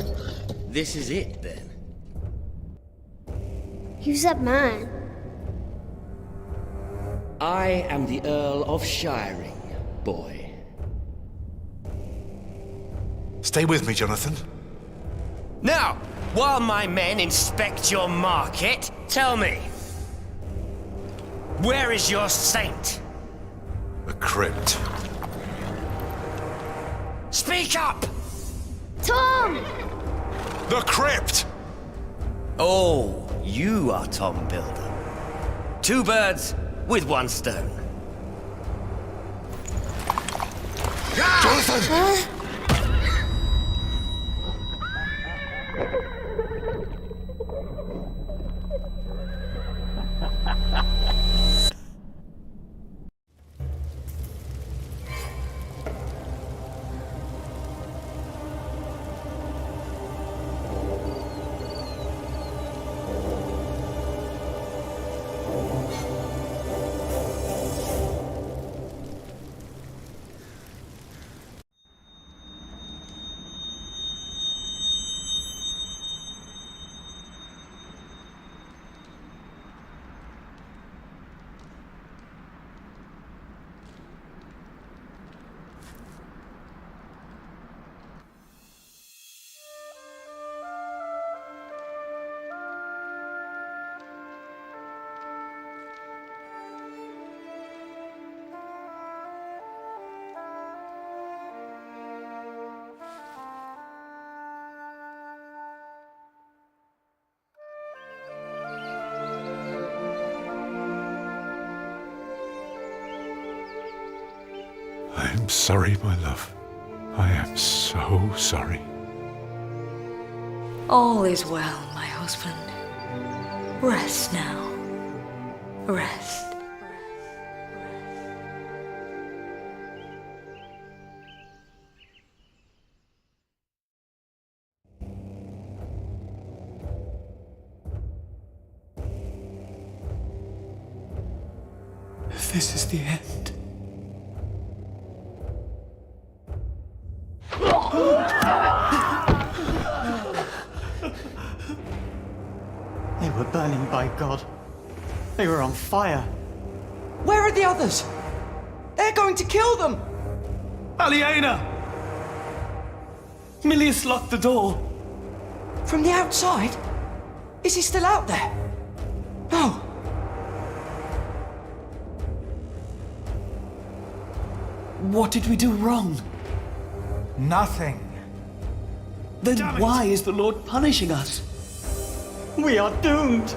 [SPEAKER 11] this is it then?
[SPEAKER 20] Who's that man?
[SPEAKER 11] I am the Earl of Shiring, boy.
[SPEAKER 7] Stay with me, Jonathan.
[SPEAKER 12] Now, while my men inspect your market, tell me, where is your saint?
[SPEAKER 7] The crypt.
[SPEAKER 12] Speak up!
[SPEAKER 20] Tom!
[SPEAKER 7] The crypt!
[SPEAKER 12] Oh, you are Tom Builder. Two birds with one stone.
[SPEAKER 7] Jonathan! I am sorry, my love. I am so sorry.
[SPEAKER 16] All is well, my husband. Rest now. Rest.
[SPEAKER 19] If this is the end,
[SPEAKER 2] They were burning by God. They were on fire. Where are the others? They're going to kill them!
[SPEAKER 3] Aliena! Milius locked the door.
[SPEAKER 2] From the outside? Is he still out there? No. What did we do wrong?
[SPEAKER 10] Nothing.
[SPEAKER 2] Then why is the Lord punishing us? We are doomed.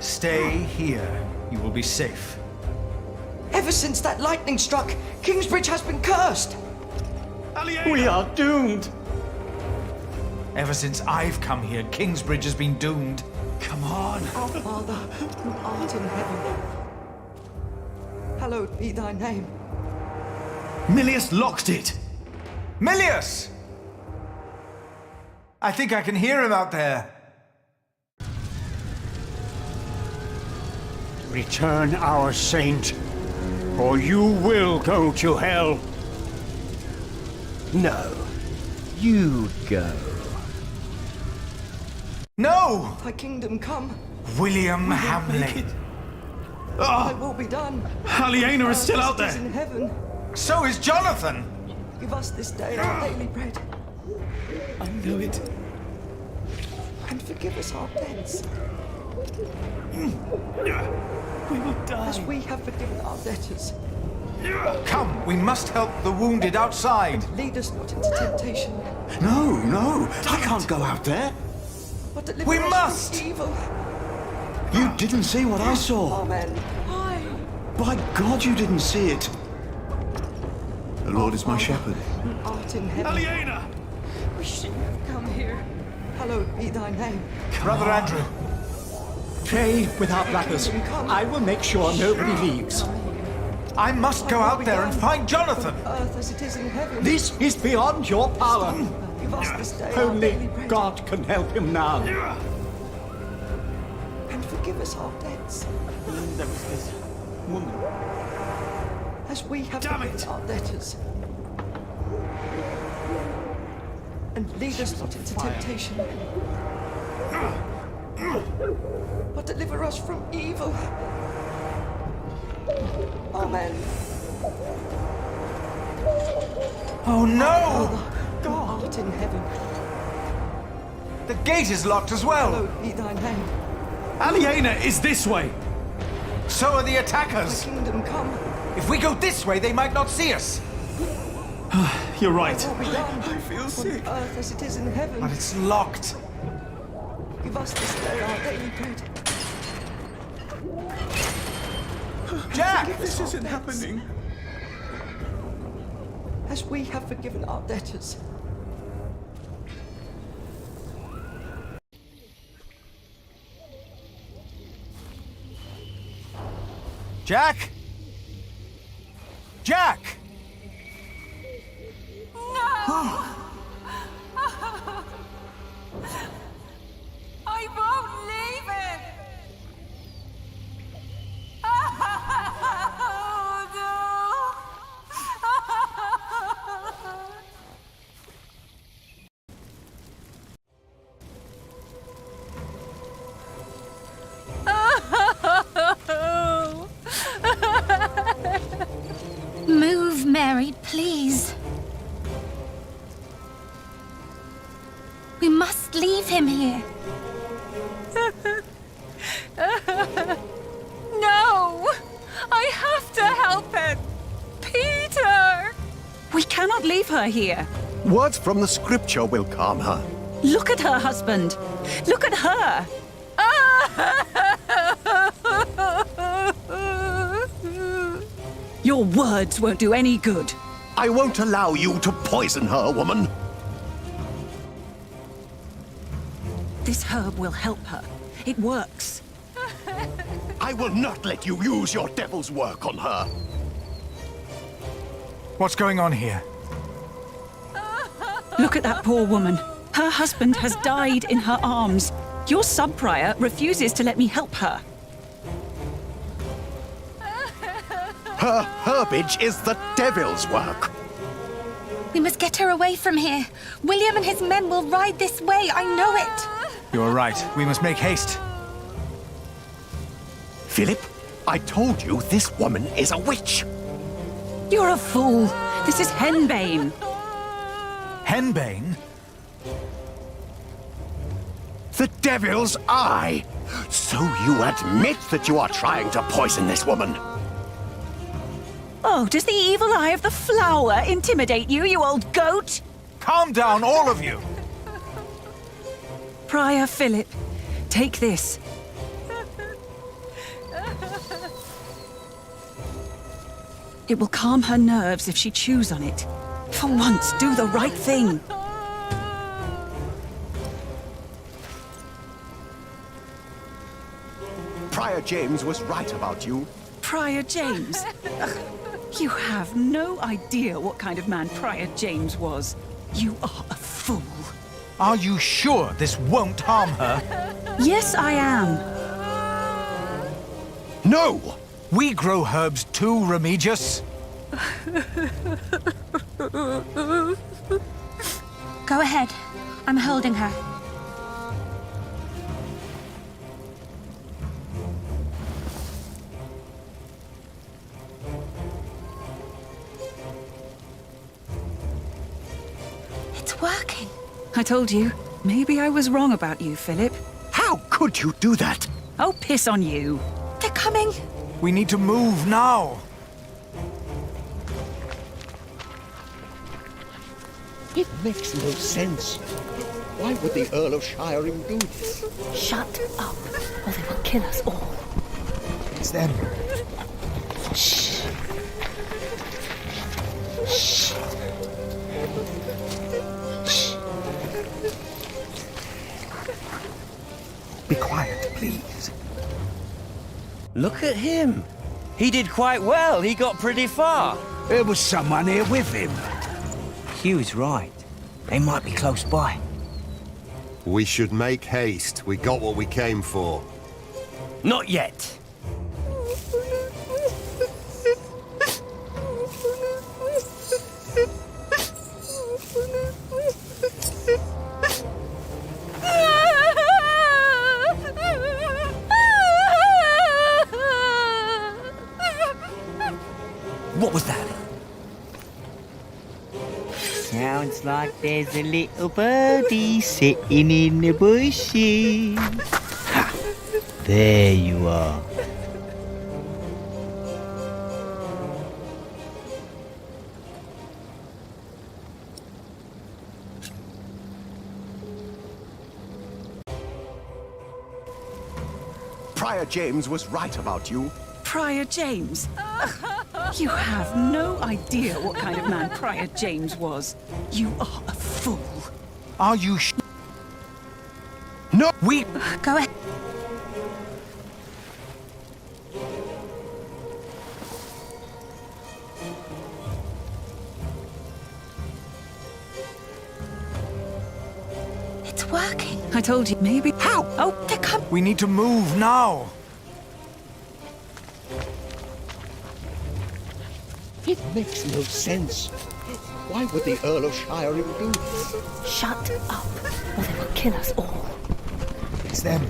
[SPEAKER 10] Stay here. You will be safe.
[SPEAKER 2] Ever since that lightning struck, Kingsbridge has been cursed. We are doomed.
[SPEAKER 10] Ever since I've come here, Kingsbridge has been doomed.
[SPEAKER 2] Come on. Our Father, who art in heaven, hallowed be thy name.
[SPEAKER 3] Milius locked it.
[SPEAKER 10] Milius! I think I can hear him out there.
[SPEAKER 9] Return our saint, or you will go to hell.
[SPEAKER 18] No, you go.
[SPEAKER 10] No!
[SPEAKER 2] Thy kingdom come.
[SPEAKER 10] William Hamley.
[SPEAKER 2] Thy will be done.
[SPEAKER 3] Aliena is still out
[SPEAKER 2] As it is
[SPEAKER 3] there.
[SPEAKER 2] in heaven.
[SPEAKER 10] So is Jonathan.
[SPEAKER 2] Give us this day our daily bread.
[SPEAKER 3] I know it.
[SPEAKER 2] And forgive us our debts.
[SPEAKER 3] We will die.
[SPEAKER 2] As we have forgiven our debtors.
[SPEAKER 10] Come, we must help the wounded outside.
[SPEAKER 2] Lead us not into temptation.
[SPEAKER 9] No, I can't go out there.
[SPEAKER 2] But deliver
[SPEAKER 10] We
[SPEAKER 2] us
[SPEAKER 10] must!
[SPEAKER 2] from evil.
[SPEAKER 9] You didn't see what I saw.
[SPEAKER 2] Amen. Aye.
[SPEAKER 9] By God, you didn't see it. The Lord is my shepherd.
[SPEAKER 2] Who art in heaven.
[SPEAKER 3] Aliena!
[SPEAKER 2] We shouldn't have come here. Hallowed be thy name.
[SPEAKER 10] Brother Andrew.
[SPEAKER 2] Pray without blackers. I will make sure nobody leaves.
[SPEAKER 10] I must go out there and find Jonathan.
[SPEAKER 2] Earth as it is in heaven.
[SPEAKER 13] This is beyond your power.
[SPEAKER 2] Give us this day our
[SPEAKER 13] Only
[SPEAKER 2] daily bread.
[SPEAKER 13] God can help him now.
[SPEAKER 2] And forgive us our debts.
[SPEAKER 3] There was this woman.
[SPEAKER 2] As we have forgiven our debtors. And lead us not into temptation. But deliver us from evil. Amen.
[SPEAKER 10] Oh no!
[SPEAKER 2] Father, who art in heaven.
[SPEAKER 10] The gate is locked as well.
[SPEAKER 2] Hallowed be thy name.
[SPEAKER 3] Aliena is this way.
[SPEAKER 10] So are the attackers.
[SPEAKER 2] Thy kingdom come.
[SPEAKER 10] If we go this way, they might not see us.
[SPEAKER 3] You're right.
[SPEAKER 2] Thy will be done.
[SPEAKER 3] I feel sick.
[SPEAKER 2] On earth as it is in heaven.
[SPEAKER 10] But it's locked.
[SPEAKER 2] Give us this day our daily bread.
[SPEAKER 10] Jack!
[SPEAKER 3] This isn't happening.
[SPEAKER 2] As we have forgiven our debtors.
[SPEAKER 10] Jack! Jack!
[SPEAKER 25] No! I won't leave him! Oh, no!
[SPEAKER 17] Move, Mary, please. We must leave him here.
[SPEAKER 25] No! I have to help him! Peter!
[SPEAKER 5] We cannot leave her here.
[SPEAKER 18] Words from the scripture will calm her.
[SPEAKER 5] Look at her, husband. Look at her. Your words won't do any good.
[SPEAKER 18] I won't allow you to poison her, woman.
[SPEAKER 5] This herb will help her. It works.
[SPEAKER 18] I will not let you use your devil's work on her.
[SPEAKER 10] What's going on here?
[SPEAKER 5] Look at that poor woman. Her husband has died in her arms. Your sub-prior refuses to let me help her.
[SPEAKER 18] Her herbage is the devil's work.
[SPEAKER 17] We must get her away from here. William and his men will ride this way, I know it.
[SPEAKER 10] You are right. We must make haste.
[SPEAKER 18] Philip, I told you this woman is a witch.
[SPEAKER 5] You're a fool. This is henbane.
[SPEAKER 10] Henbane?
[SPEAKER 18] The devil's eye! So you admit that you are trying to poison this woman?
[SPEAKER 5] Oh, does the evil eye of the flower intimidate you, you old goat?
[SPEAKER 10] Calm down, all of you!
[SPEAKER 5] Prior Philip, take this. It will calm her nerves if she chews on it. For once, do the right thing.
[SPEAKER 18] Prior James was right about you.
[SPEAKER 5] Prior James? Ugh, you have no idea what kind of man Prior James was. You are a fool.
[SPEAKER 10] Are you sure this won't harm her?
[SPEAKER 5] Yes, I am.
[SPEAKER 18] No!
[SPEAKER 10] We grow herbs too, Remigius.
[SPEAKER 17] Go ahead. I'm holding her. It's working.
[SPEAKER 5] I told you. Maybe I was wrong about you, Philip.
[SPEAKER 18] How could you do that?
[SPEAKER 5] Oh, piss on you.
[SPEAKER 17] They're coming.
[SPEAKER 10] We need to move now.
[SPEAKER 18] It makes no sense. Why would the Earl of Shiring do this?
[SPEAKER 16] Shut up, or they will kill us all.
[SPEAKER 10] It's them.
[SPEAKER 16] Shh. Shh. Shh.
[SPEAKER 18] Be quiet, please.
[SPEAKER 12] Look at him. He did quite well. He got pretty far.
[SPEAKER 13] There was someone here with him.
[SPEAKER 12] Hugh's right. They might be close by.
[SPEAKER 4] We should make haste. We got what we came for.
[SPEAKER 12] Not yet. What was that?
[SPEAKER 6] Sounds like there's a little birdie sitting in the bushes. Ha! There you are.
[SPEAKER 18] Prior James was right about you.
[SPEAKER 5] Prior James? Ugh, you have no idea what kind of man Prior James was. You are a fool.
[SPEAKER 10] Are you
[SPEAKER 18] No!
[SPEAKER 10] We...
[SPEAKER 17] Go ahead. It's working.
[SPEAKER 5] I told you, maybe...
[SPEAKER 18] How?
[SPEAKER 5] Oh, they're coming.
[SPEAKER 10] We need to move now.
[SPEAKER 18] It makes no sense. Why would the Earl of Shiring do this?
[SPEAKER 16] Shut up, or they will kill us all.
[SPEAKER 10] It's them.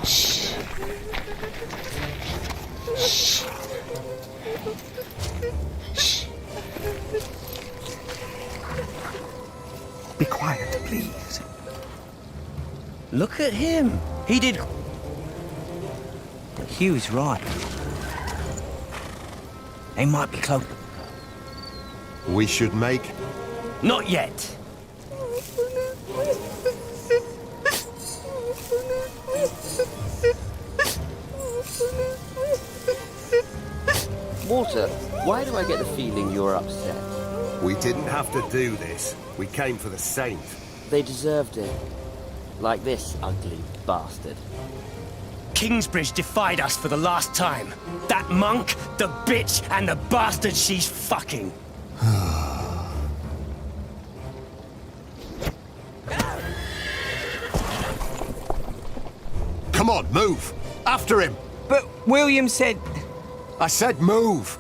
[SPEAKER 16] Shh. Shh. Shh.
[SPEAKER 18] Be quiet, please.
[SPEAKER 12] Look at him. He did... Hugh's right. They might be close.
[SPEAKER 4] We should make...
[SPEAKER 12] Not yet.
[SPEAKER 11] Walter, why do I get the feeling you're upset?
[SPEAKER 4] We didn't have to do this. We came for the saint.
[SPEAKER 11] They deserved it. Like this ugly bastard.
[SPEAKER 12] Kingsbridge defied us for the last time. That monk, the bitch, and the bastard she's fucking.
[SPEAKER 4] Come on, move! After him!
[SPEAKER 6] But William said...
[SPEAKER 4] I said move!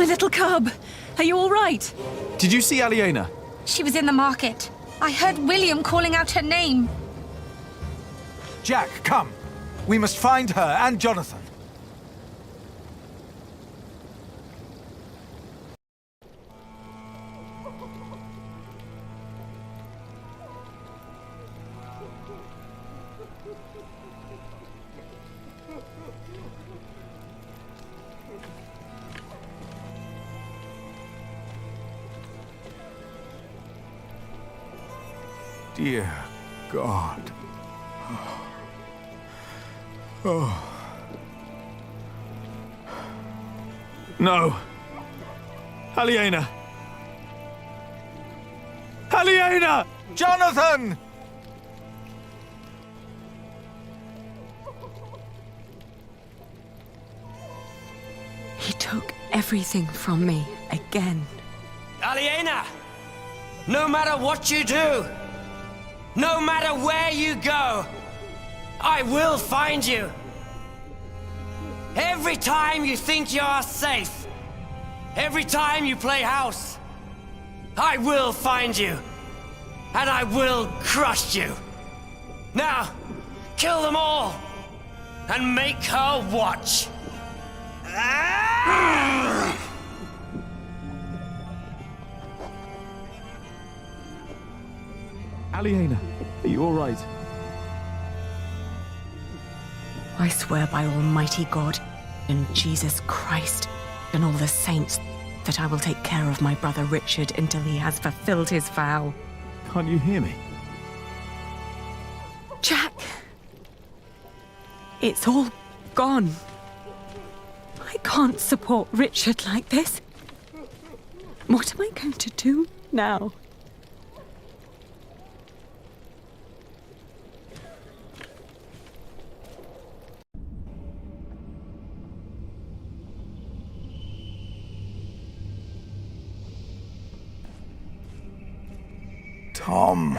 [SPEAKER 5] My little cub! Are you all right?
[SPEAKER 3] Did you see Aliena?
[SPEAKER 17] She was in the market. I heard William calling out her name.
[SPEAKER 10] Jack, come. We must find her and Jonathan. Dear God. Oh.
[SPEAKER 3] No. Aliena! Aliena!
[SPEAKER 10] Jonathan!
[SPEAKER 1] He took everything from me again.
[SPEAKER 12] Aliena! No matter what you do, no matter where you go, I will find you. Every time you think you're safe, every time you play house, I will find you, and I will crush you. Now, kill them all, and make her watch.
[SPEAKER 3] Aliena, are you all right?
[SPEAKER 1] I swear by Almighty God and Jesus Christ and all the saints that I will take care of my brother Richard until he has fulfilled his vow.
[SPEAKER 3] Can't you hear me?
[SPEAKER 1] Jack! It's all gone. I can't support Richard like this. What am I going to do now?
[SPEAKER 10] Tom.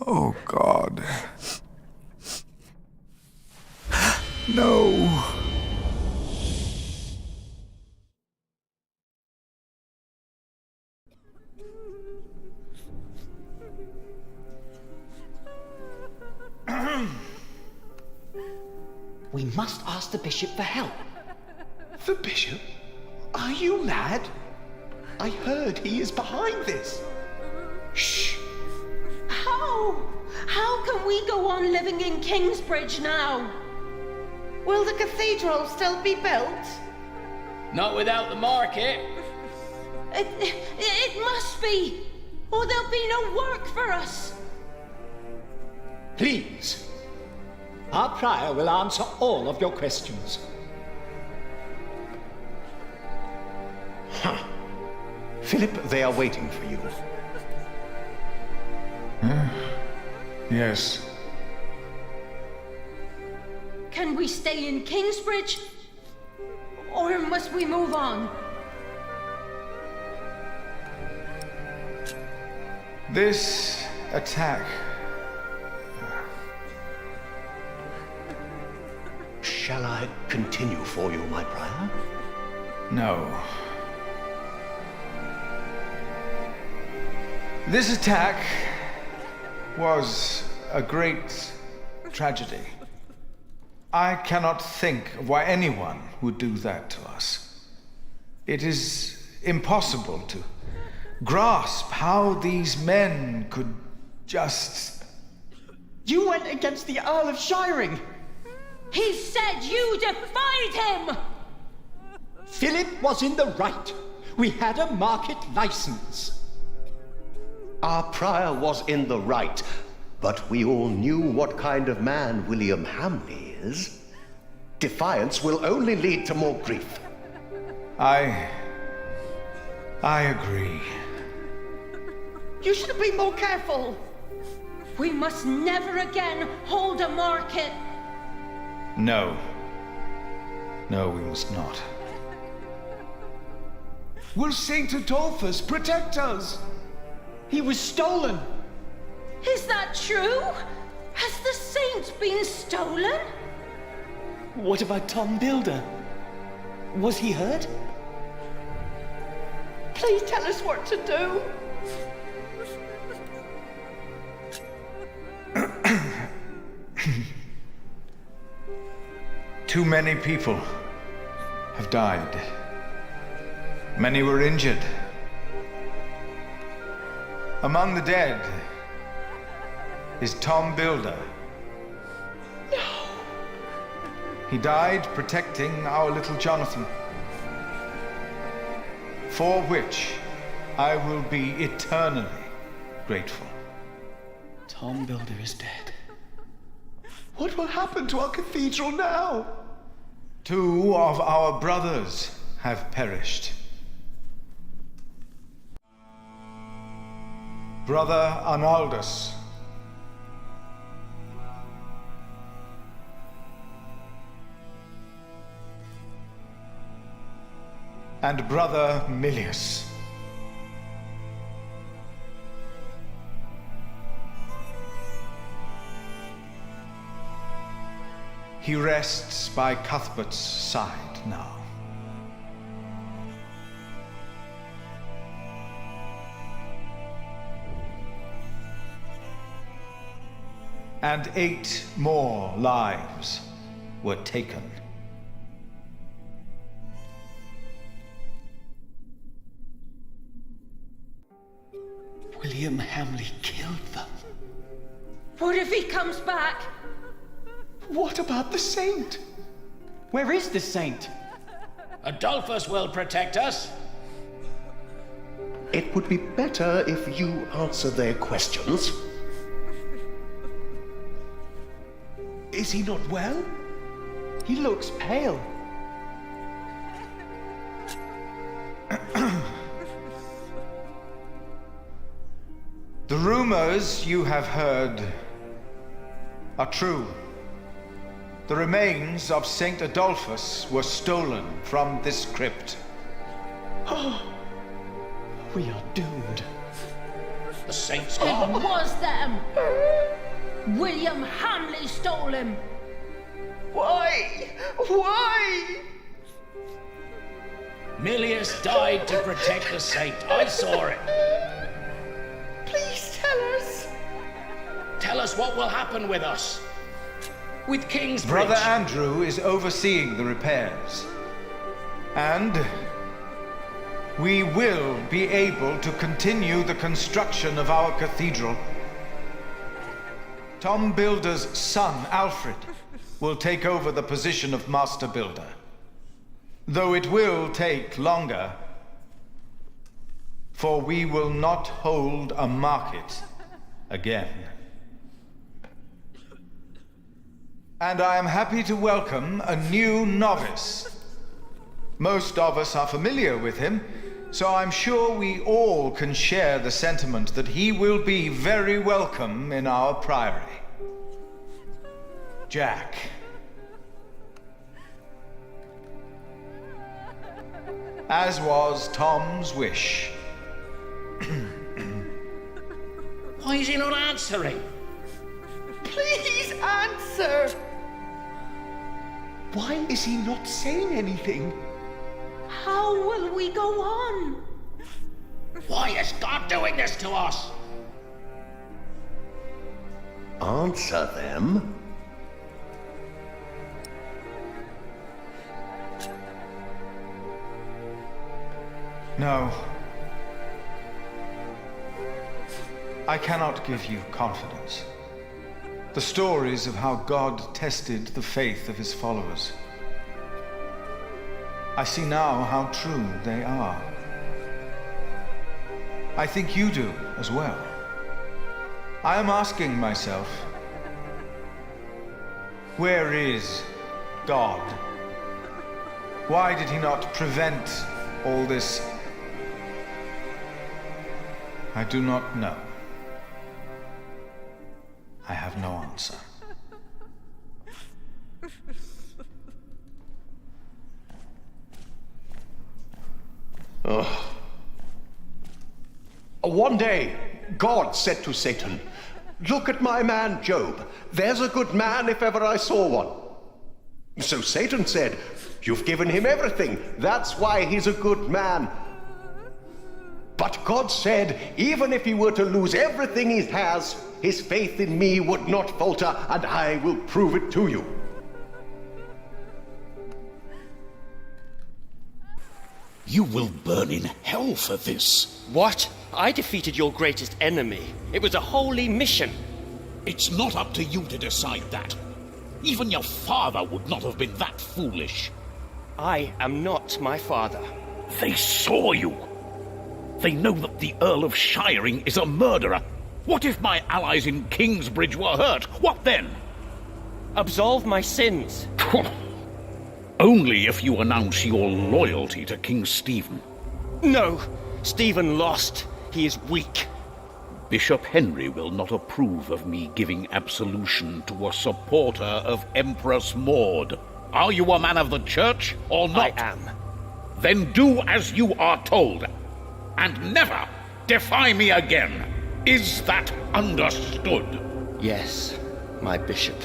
[SPEAKER 10] Oh, God. No.
[SPEAKER 2] We must ask the bishop for help. The bishop? Are you mad? I heard he is behind this. Shh!
[SPEAKER 8] How? How can we go on living in Kingsbridge now? Will the cathedral still be built?
[SPEAKER 14] Not without the market.
[SPEAKER 8] It must be, or there'll be no work for us.
[SPEAKER 2] Please. Our prior will answer all of your questions. Huh. Philip, they are waiting for you.
[SPEAKER 10] Yes.
[SPEAKER 8] Can we stay in Kingsbridge? Or must we move on?
[SPEAKER 10] This attack.
[SPEAKER 18] Shall I continue for you, my prior?
[SPEAKER 10] No. This attack was a great tragedy. I cannot think of why anyone would do that to us. It is impossible to grasp how these men could just...
[SPEAKER 2] You went against the Earl of Shiring!
[SPEAKER 8] He said you defied him!
[SPEAKER 2] Philip was in the right. We had a market license.
[SPEAKER 18] Our prior was in the right, but we all knew what kind of man William Hamley is. Defiance will only lead to more grief.
[SPEAKER 10] I agree.
[SPEAKER 8] You should have been more careful. We must never again hold a market.
[SPEAKER 10] No. No, we must not.
[SPEAKER 2] Will Saint Adolphus protect us? He was stolen.
[SPEAKER 8] Is that true? Has the saint been stolen?
[SPEAKER 2] What about Tom Builder? Was he hurt?
[SPEAKER 8] Please tell us what to do.
[SPEAKER 10] Too many people have died. Many were injured. Among the dead is Tom Builder.
[SPEAKER 8] No!
[SPEAKER 10] He died protecting our little Jonathan, for which I will be eternally grateful.
[SPEAKER 2] Tom Builder is dead. What will happen to our cathedral now?
[SPEAKER 10] 2 of our brothers have perished. Brother Arnaldus, and Brother Milius. He rests by Cuthbert's side now. And 8 more lives were taken.
[SPEAKER 2] William Hamley killed them.
[SPEAKER 8] What if he comes back?
[SPEAKER 2] What about the saint?
[SPEAKER 12] Where is the saint?
[SPEAKER 14] Adolphus will protect us.
[SPEAKER 18] It would be better if you answer their questions.
[SPEAKER 2] Is he not well? He looks pale.
[SPEAKER 10] The rumors you have heard are true. The remains of Saint Adolphus were stolen from this crypt.
[SPEAKER 2] We are doomed.
[SPEAKER 14] The saint's
[SPEAKER 8] It
[SPEAKER 14] gone.
[SPEAKER 8] was them! William Hamley stole him!
[SPEAKER 2] Why? Why?
[SPEAKER 14] Milius died to protect the saint. I saw it.
[SPEAKER 8] Please tell us!
[SPEAKER 14] Tell us what will happen with us. With Kingsbridge.
[SPEAKER 10] Brother Andrew is overseeing the repairs. And we will be able to continue the construction of our cathedral. Tom Builder's son, Alfred, will take over the position of Master Builder. Though it will take longer, for we will not hold a market again. And I am happy to welcome a new novice. Most of us are familiar with him, so I'm sure we all can share the sentiment that he will be very welcome in our priory. Jack. As was Tom's wish.
[SPEAKER 14] Why is he not answering?
[SPEAKER 8] Please answer!
[SPEAKER 2] Why is he not saying anything?
[SPEAKER 8] How will we go on?
[SPEAKER 14] Why is God doing this to us?
[SPEAKER 18] Answer them?
[SPEAKER 10] No. I cannot give you confidence. The stories of how God tested the faith of his followers. I see now how true they are. I think you do as well. I am asking myself, where is God? Why did he not prevent all this? I do not know. I have no answer.
[SPEAKER 18] One day, God said to Satan, "Look at my man Job. There's a good man if ever I saw one." So Satan said, "You've given him everything. That's why he's a good man." But God said, even if he were to lose everything he has, his faith in me would not falter, and I will prove it to you.
[SPEAKER 14] You will burn in hell for this.
[SPEAKER 12] What? I defeated your greatest enemy. It was a holy mission.
[SPEAKER 14] It's not up to you to decide that. Even your father would not have been that foolish.
[SPEAKER 12] I am not my father.
[SPEAKER 14] They saw you. They know that the Earl of Shiring is a murderer. What if my allies in Kingsbridge were hurt? What then?
[SPEAKER 12] Absolve my sins.
[SPEAKER 14] Only if you announce your loyalty to King Stephen.
[SPEAKER 12] No, Stephen lost. He is weak.
[SPEAKER 14] Bishop Henry will not approve of me giving absolution to a supporter of Empress Maud. Are you a man of the church or not?
[SPEAKER 12] I am.
[SPEAKER 14] Then do as you are told. And never defy me again. Is that understood?
[SPEAKER 12] Yes, my bishop.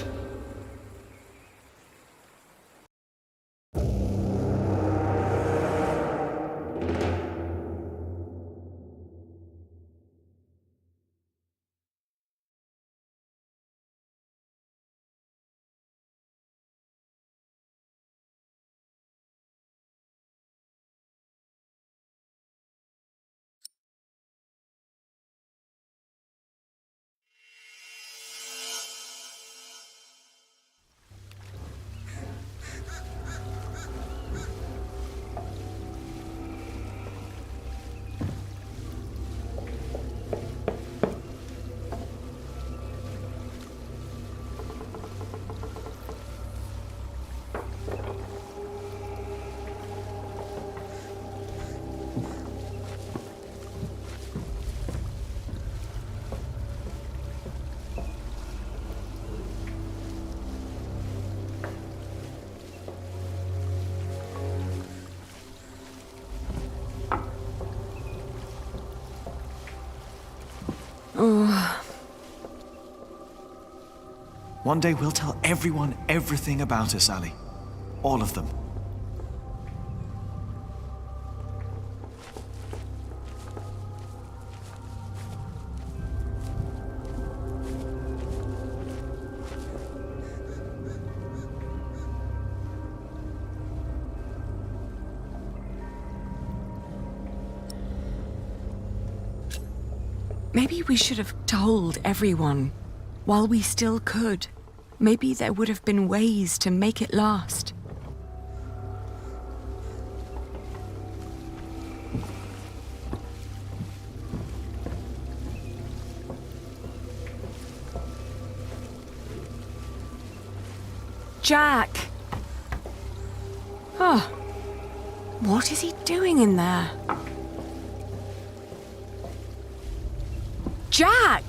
[SPEAKER 3] Oh. One day we'll tell everyone everything about us, Ali. All of them.
[SPEAKER 1] Maybe we should have told everyone while we still could. Maybe there would have been ways to make it last. Jack! Oh, what is he doing in there? Jack!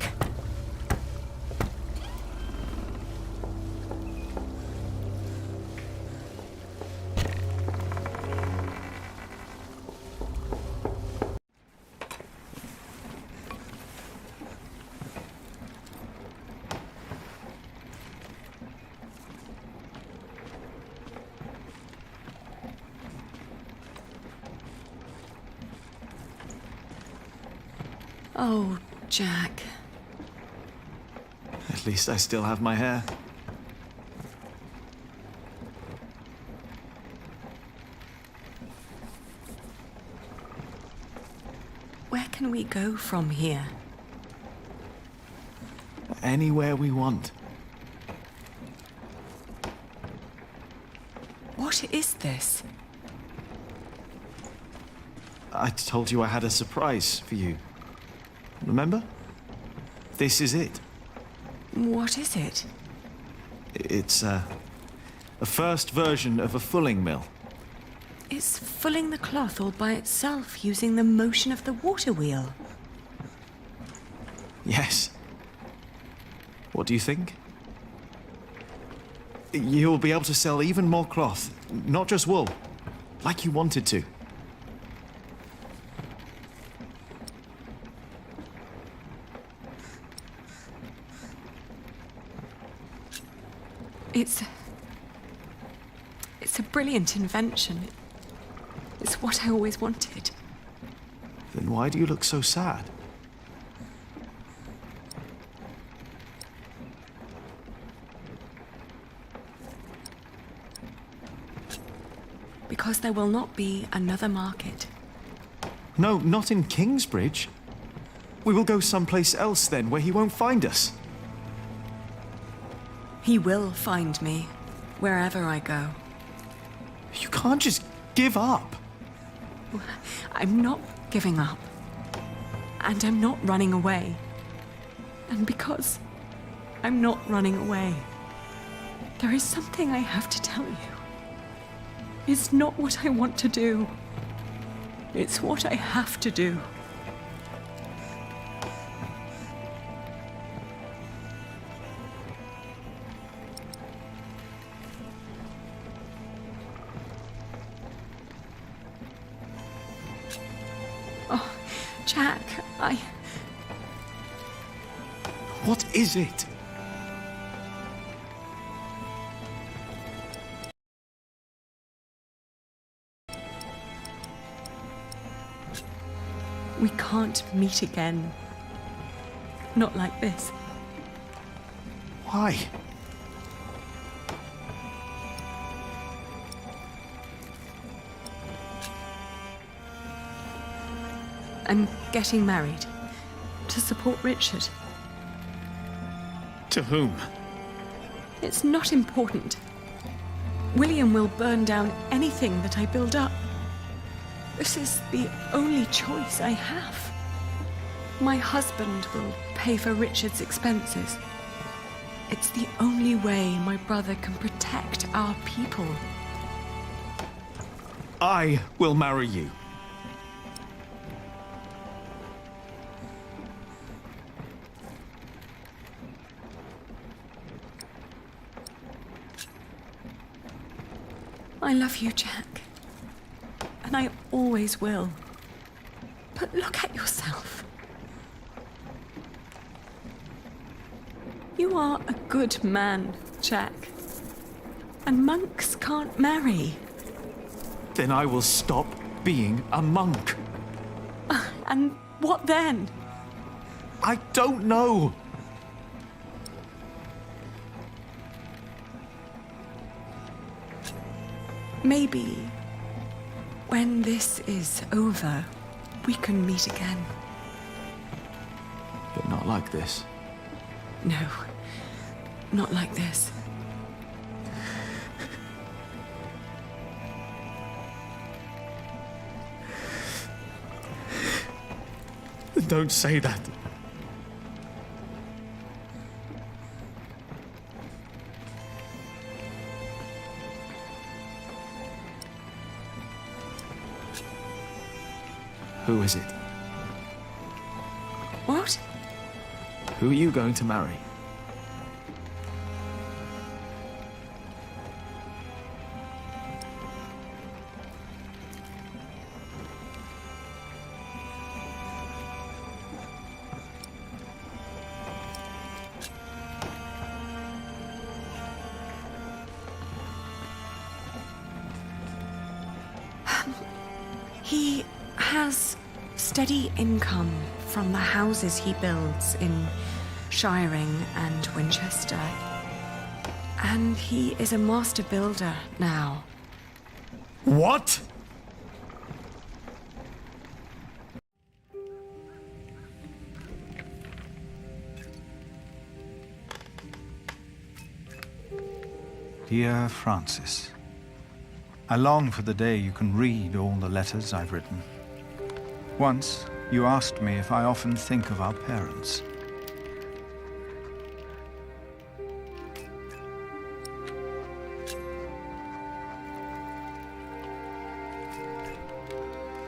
[SPEAKER 1] Oh, Jack.
[SPEAKER 3] At least I still have my hair.
[SPEAKER 1] Where can we go from here?
[SPEAKER 3] Anywhere we want.
[SPEAKER 1] What is this?
[SPEAKER 3] I told you I had a surprise for you. Remember? This is it.
[SPEAKER 1] What is it?
[SPEAKER 3] It's a first version of a fulling mill.
[SPEAKER 1] It's fulling the cloth all by itself using the motion of the water wheel.
[SPEAKER 3] Yes. What do you think? You'll be able to sell even more cloth, not just wool, like you wanted to.
[SPEAKER 1] It's a brilliant invention. It's what I always wanted.
[SPEAKER 3] Then why do you look so sad?
[SPEAKER 1] Because there will not be another market.
[SPEAKER 3] No, not in Kingsbridge. We will go someplace else then, where he won't find us.
[SPEAKER 1] He will find me, wherever I go.
[SPEAKER 3] You can't just give up.
[SPEAKER 1] I'm not giving up. And I'm not running away. And because I'm not running away, there is something I have to tell you. It's not what I want to do. It's what I have to do. Oh, Jack,
[SPEAKER 3] What is it?
[SPEAKER 1] We can't meet again. Not like this.
[SPEAKER 3] Why?
[SPEAKER 1] I'm getting married. To support Richard.
[SPEAKER 3] To whom?
[SPEAKER 1] It's not important. William will burn down anything that I build up. This is the only choice I have. My husband will pay for Richard's expenses. It's the only way my brother can protect our people.
[SPEAKER 3] I will marry you.
[SPEAKER 1] I love you, Jack. And I always will. But look at yourself. You are a good man, Jack. And monks can't marry.
[SPEAKER 3] Then I will stop being a monk.
[SPEAKER 1] And what then?
[SPEAKER 3] I don't know.
[SPEAKER 1] Maybe when this is over, we can meet again.
[SPEAKER 3] But not like this.
[SPEAKER 1] No, not like this.
[SPEAKER 3] Don't say that. Who is it?
[SPEAKER 1] What?
[SPEAKER 3] Who are you going to marry?
[SPEAKER 1] He has steady income from the houses he builds in Shiring and Winchester. And he is a master builder now.
[SPEAKER 3] What?
[SPEAKER 10] Dear Francis, I long for the day you can read all the letters I've written. Once, you asked me if I often think of our parents.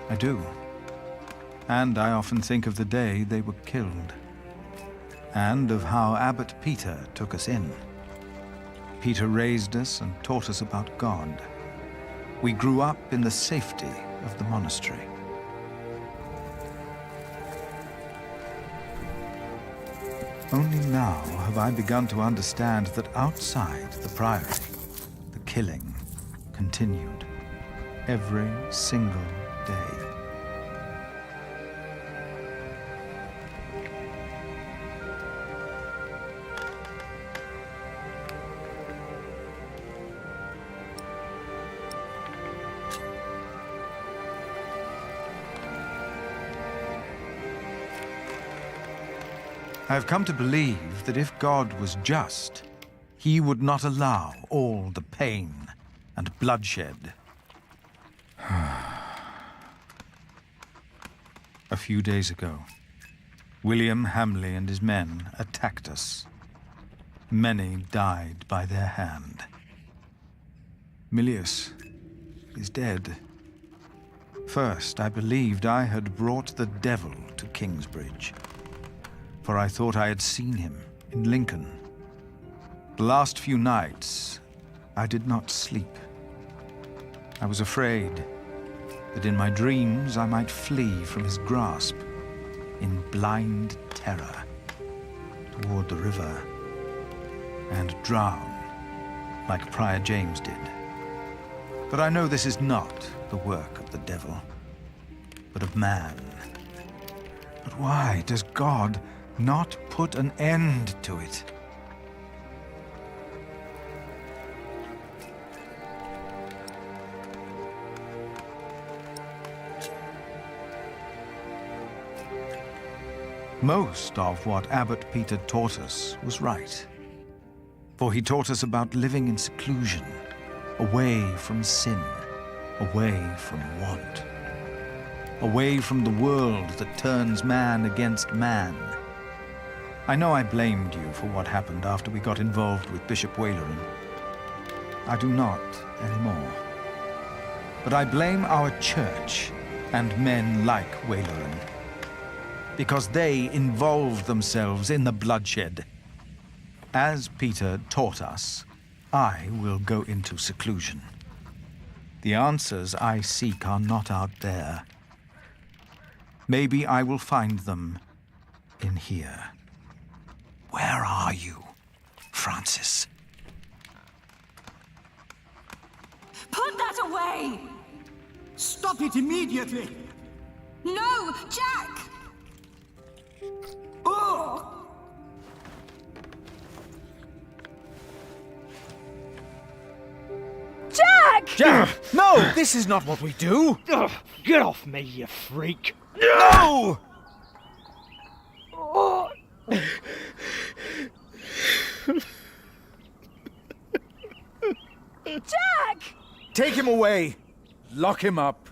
[SPEAKER 10] I do. And I often think of the day they were killed. And of how Abbot Peter took us in. Peter raised us and taught us about God. We grew up in the safety of the monastery. Only now have I begun to understand that outside the priory, the killing continued every single day. I have come to believe that if God was just, he would not allow all the pain and bloodshed. A few days ago, William Hamley and his men attacked us. Many died by their hand. Milius is dead. First, I believed I had brought the devil to Kingsbridge, for I thought I had seen him in Lincoln. The last few nights, I did not sleep. I was afraid that in my dreams I might flee from his grasp in blind terror toward the river and drown like Prior James did. But I know this is not the work of the devil, but of man. But why does God not put an end to it? Most of what Abbot Peter taught us was right. For he taught us about living in seclusion, away from sin, away from want, away from the world that turns man against man. I know I blamed you for what happened after we got involved with Bishop Waleran. I do not anymore. But I blame our church and men like Waleran, because they involved themselves in the bloodshed. As Peter taught us, I will go into seclusion. The answers I seek are not out there. Maybe I will find them in here. Where are you, Francis?
[SPEAKER 13] Put that away! Stop it immediately!
[SPEAKER 17] No, Jack!
[SPEAKER 13] Oh!
[SPEAKER 17] Jack!
[SPEAKER 10] Jack! No! This is not what we do!
[SPEAKER 24] Get off me, you freak!
[SPEAKER 10] No!
[SPEAKER 24] Oh.
[SPEAKER 17] Jack!
[SPEAKER 10] Take him away! Lock him up!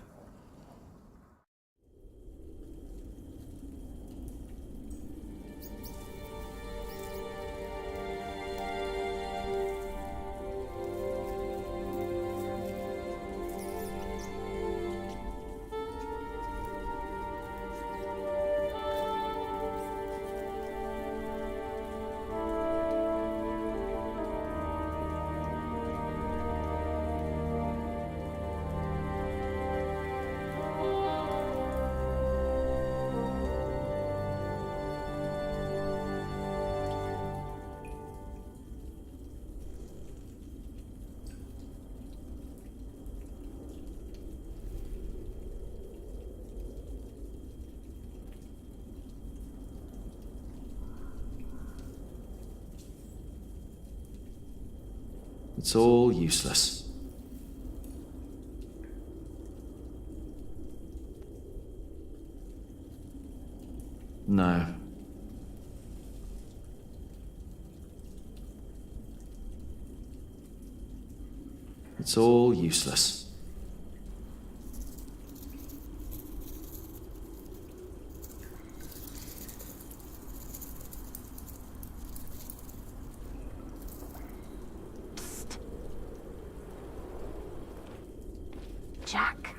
[SPEAKER 3] It's all useless. No. It's all useless.
[SPEAKER 16] Jack.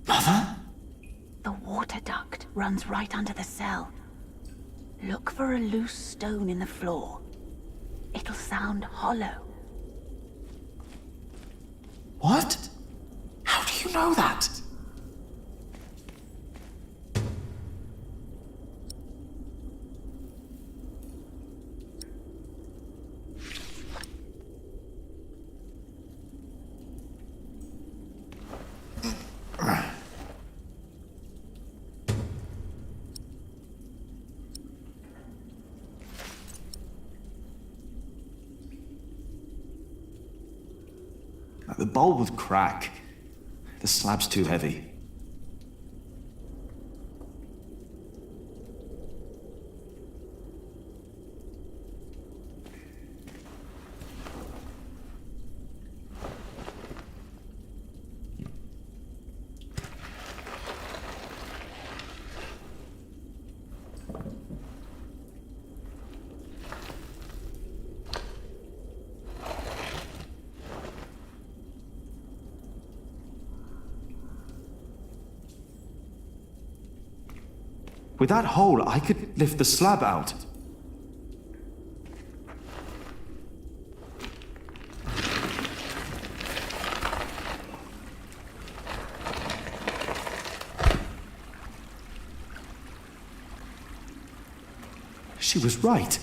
[SPEAKER 3] Mother?
[SPEAKER 16] The water duct runs right under the cell. Look for a loose stone in the floor. It'll sound hollow.
[SPEAKER 3] What? How do you know that? The bowl would crack. The slab's too heavy. With that hole, I could lift the slab out. She was right.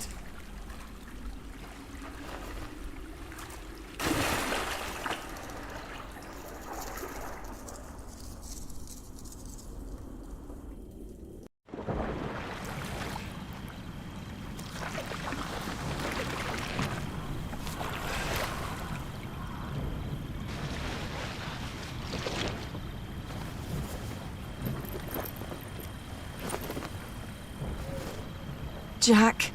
[SPEAKER 5] Jack,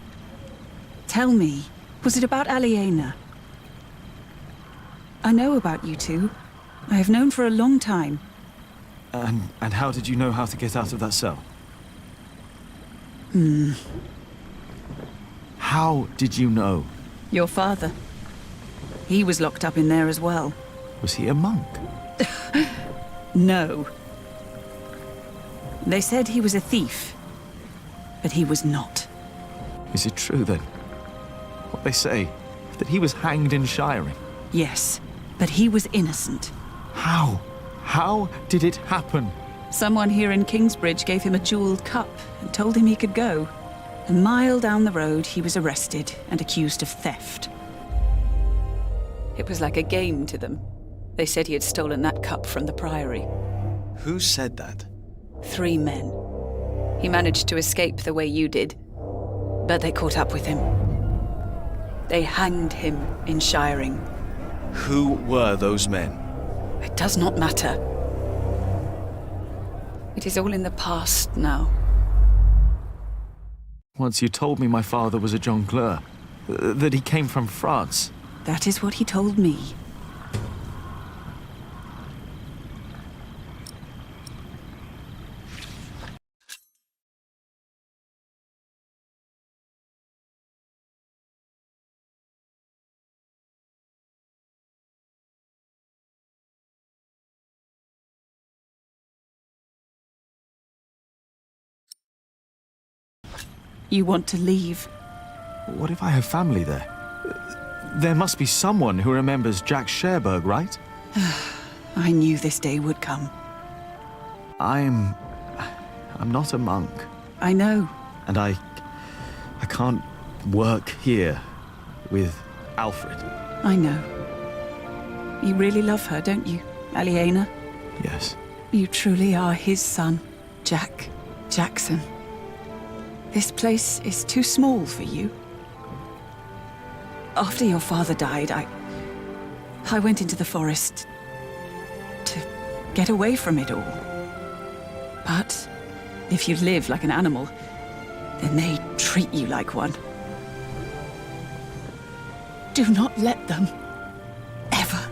[SPEAKER 5] tell me, was it about Aliena? I know about you two. I have known for a long time.
[SPEAKER 3] And how did you know how to get out of that cell? How did you know?
[SPEAKER 5] Your father. He was locked up in there as well.
[SPEAKER 3] Was he a monk?
[SPEAKER 5] No. They said he was a thief, but he was not.
[SPEAKER 3] Is it true then? What they say, that he was hanged in shiring?
[SPEAKER 5] Yes, but he was innocent.
[SPEAKER 3] How? How did it happen?
[SPEAKER 5] Someone here in Kingsbridge gave him a jeweled cup and told him he could go. A mile down the road, he was arrested and accused of theft. It was like a game to them. They said he had stolen that cup from the priory.
[SPEAKER 3] Who said that?
[SPEAKER 5] 3 men. He managed to escape the way you did, but they caught up with him. They hanged him in shiring.
[SPEAKER 3] Who were those men?
[SPEAKER 5] It does not matter. It is all in the past now.
[SPEAKER 3] Once you told me my father was a jongleur, that he came from France.
[SPEAKER 5] That is what he told me. You want to leave?
[SPEAKER 3] What if I have family there? There must be someone who remembers Jack Sherberg, right?
[SPEAKER 5] I knew this day would come.
[SPEAKER 3] I'm not a monk.
[SPEAKER 5] I know.
[SPEAKER 3] And I can't work here with Alfred.
[SPEAKER 5] I know. You really love her, don't you, Aliena?
[SPEAKER 3] Yes.
[SPEAKER 5] You truly are his son, Jack Jackson. This place is too small for you. After your father died, I went into the forest to get away from it all. But if you live like an animal, then they treat you like one. Do not let them, ever,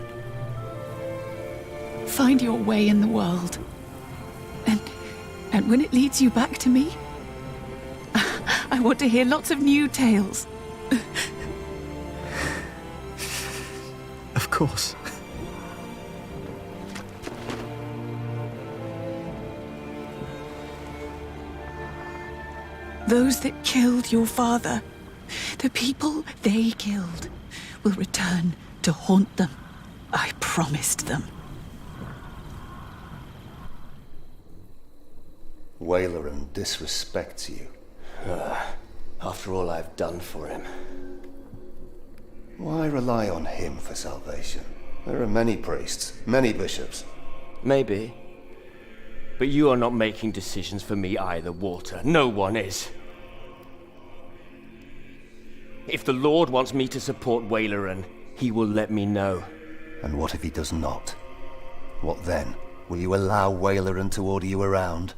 [SPEAKER 5] find your way in the world. And when it leads you back to me, I want to hear lots of new tales.
[SPEAKER 3] Of course.
[SPEAKER 5] Those that killed your father, the people they killed, will return to haunt them. I promised them.
[SPEAKER 2] Wayleran disrespects you.
[SPEAKER 11] After all I've done for him.
[SPEAKER 2] Why rely on him for salvation? There are many priests, many bishops.
[SPEAKER 11] Maybe. But you are not making decisions for me either, Walter. No one is. If the Lord wants me to support Wayleran, he will let me know.
[SPEAKER 2] And what if he does not? What then?
[SPEAKER 18] Will you allow Waileran to order you around?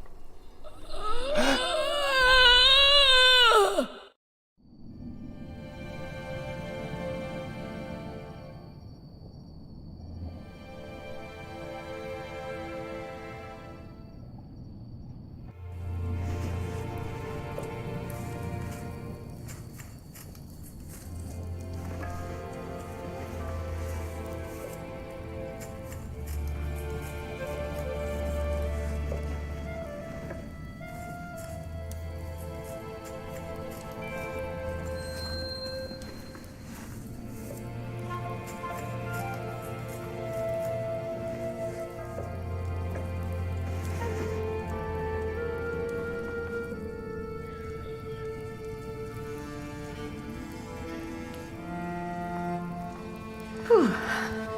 [SPEAKER 1] Whew,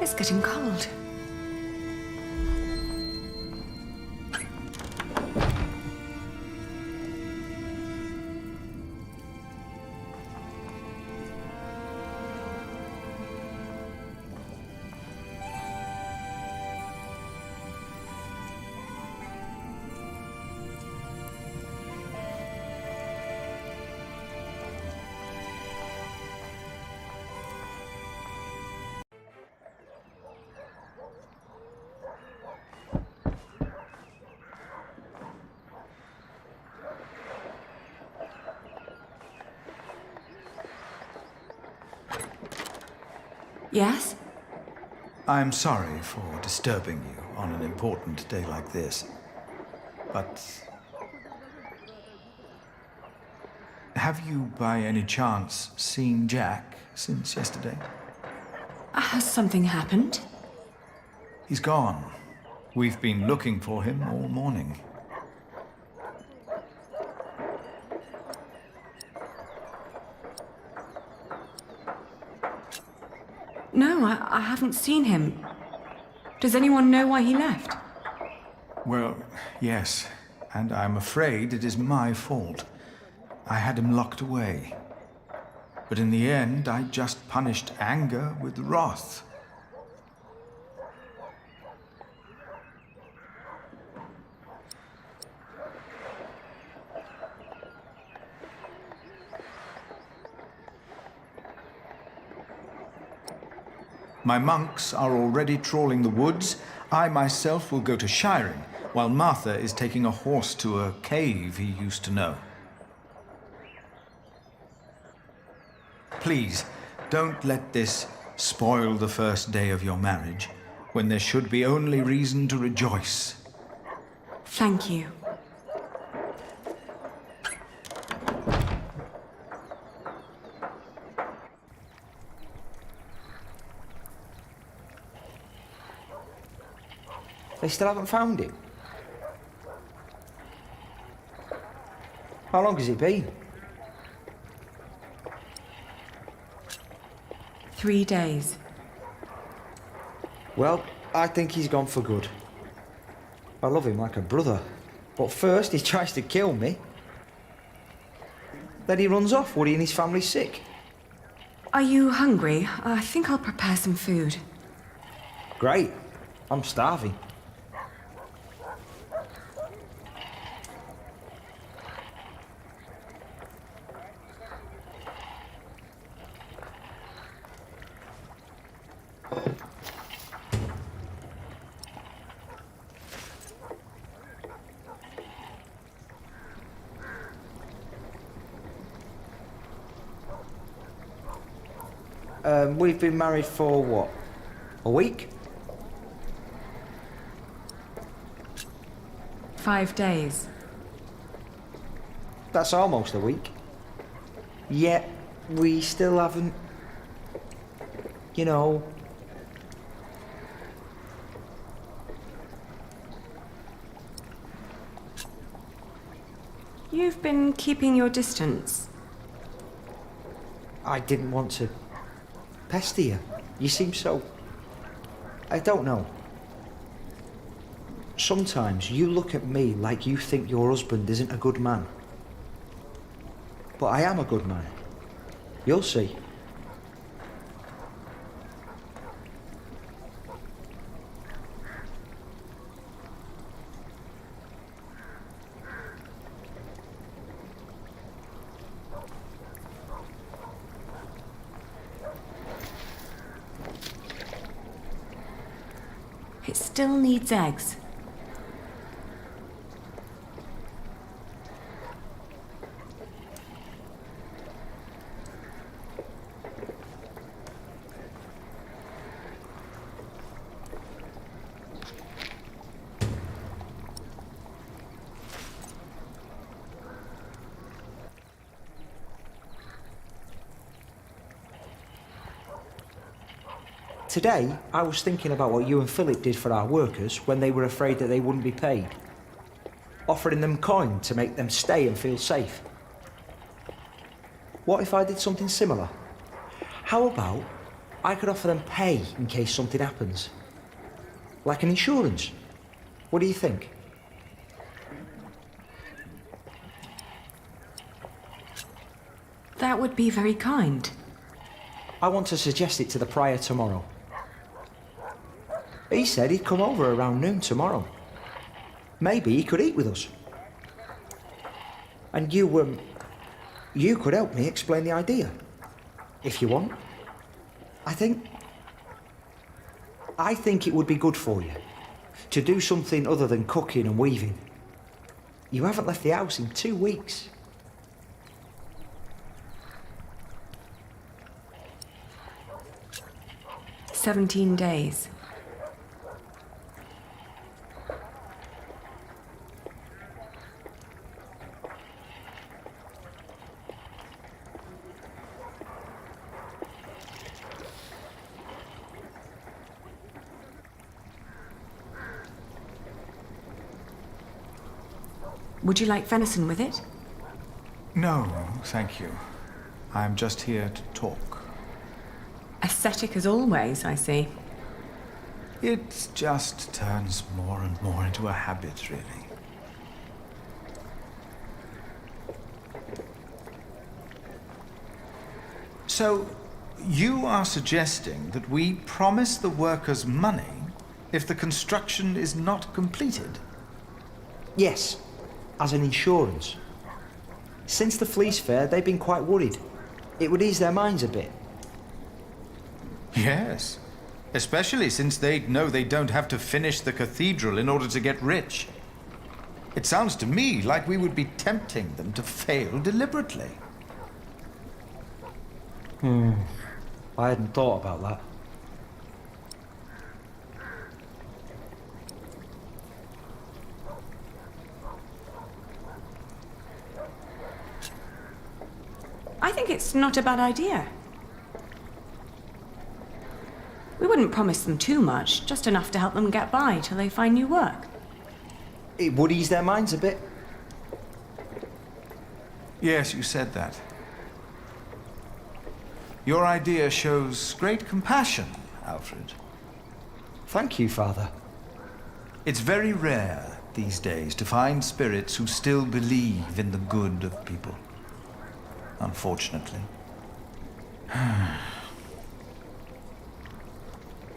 [SPEAKER 1] it's getting cold. Yes?
[SPEAKER 10] I'm sorry for disturbing you on an important day like this, but have you by any chance seen Jack since yesterday?
[SPEAKER 1] Has something happened?
[SPEAKER 10] He's gone. We've been looking for him all morning.
[SPEAKER 1] No, I haven't seen him. Does anyone know why he left?
[SPEAKER 10] Well, yes, and I'm afraid it is my fault. I had him locked away. But in the end, I just punished anger with wrath. My monks are already trawling the woods. I myself will go to shiring, while Martha is taking a horse to a cave he used to know. Please, don't let this spoil the first day of your marriage, when there should be only reason to rejoice.
[SPEAKER 1] Thank you.
[SPEAKER 24] They still haven't found him? How long has it been?
[SPEAKER 1] 3 days.
[SPEAKER 24] Well, I think he's gone for good. I love him like a brother. But first he tries to kill me. Then he runs off, worrying his family's sick.
[SPEAKER 1] Are you hungry? I think I'll prepare some food.
[SPEAKER 24] Great. I'm starving. We've been married for what? A week?
[SPEAKER 1] 5 days.
[SPEAKER 24] That's almost a week. Yet, we still haven't... You know...
[SPEAKER 1] You've been keeping your distance.
[SPEAKER 24] I didn't want to pester you. You seem so... I don't know. Sometimes you look at me like you think your husband isn't a good man. But I am a good man. You'll see.
[SPEAKER 1] It still needs eggs.
[SPEAKER 24] Today, I was thinking about what you and Philip did for our workers when they were afraid that they wouldn't be paid. Offering them coin to make them stay and feel safe. What if I did something similar? How about I could offer them pay in case something happens? Like an insurance. What do you think?
[SPEAKER 1] That would be very kind.
[SPEAKER 24] I want to suggest it to the prior tomorrow. He said he'd come over around noon tomorrow. Maybe he could eat with us. And you could help me explain the idea. If you want. I think it would be good for you. To do something other than cooking and weaving. You haven't left the house in 2 weeks.
[SPEAKER 1] "17 days. Would you like venison with it?
[SPEAKER 10] No, thank you. I'm just here to talk.
[SPEAKER 1] Ascetic as always, I see.
[SPEAKER 10] It just turns more and more into a habit, really. So, you are suggesting that we promise the workers money if the construction is not completed?
[SPEAKER 24] Yes, as an insurance. Since the Fleece Fair, they've been quite worried. It would ease their minds a bit.
[SPEAKER 10] Yes, especially since they'd know they don't have to finish the cathedral in order to get rich. It sounds to me like we would be tempting them to fail deliberately.
[SPEAKER 24] I hadn't thought about that.
[SPEAKER 1] I think it's not a bad idea. We wouldn't promise them too much, just enough to help them get by till they find new work.
[SPEAKER 24] It would ease their minds a bit.
[SPEAKER 10] Yes, you said that. Your idea shows great compassion, Alfred.
[SPEAKER 24] Thank you, Father.
[SPEAKER 10] It's very rare these days to find spirits who still believe in the good of people. Unfortunately.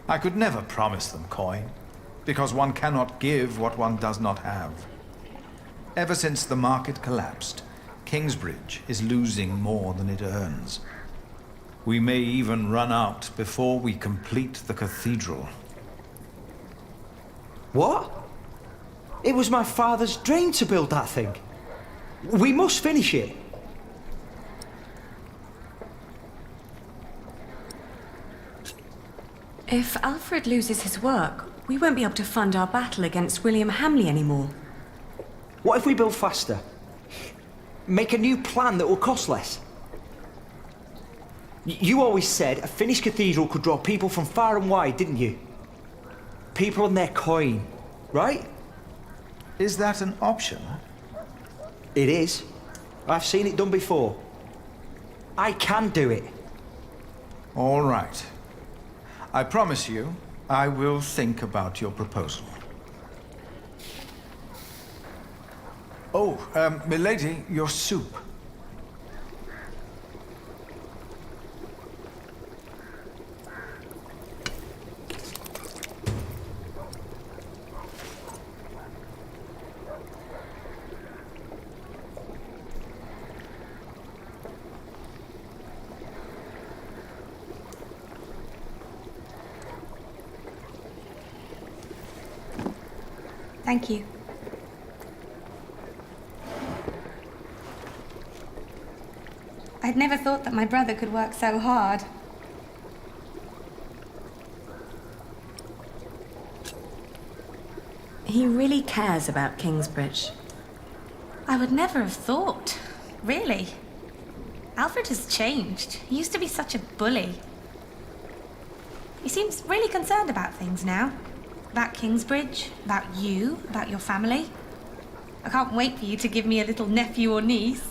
[SPEAKER 10] I could never promise them coin, because one cannot give what one does not have. Ever since the market collapsed, Kingsbridge is losing more than it earns. We may even run out before we complete the cathedral.
[SPEAKER 24] What? It was my father's dream to build that thing. We must finish it.
[SPEAKER 1] If Alfred loses his work, we won't be able to fund our battle against William Hamley anymore.
[SPEAKER 24] What if we build faster? Make a new plan that will cost less? You always said a finished cathedral could draw people from far and wide, didn't you? People and their coin, right?
[SPEAKER 10] Is that an option?
[SPEAKER 24] It is. I've seen it done before. I can do it.
[SPEAKER 10] All right. I promise you, I will think about your proposal. Oh, milady, your soup.
[SPEAKER 17] Thank you. I'd never thought that my brother could work so hard.
[SPEAKER 1] He really cares about Kingsbridge.
[SPEAKER 17] I would never have thought. Really. Alfred has changed. He used to be such a bully. He seems really concerned about things now. About Kingsbridge, about you, about your family. I can't wait for you to give me a little nephew or niece.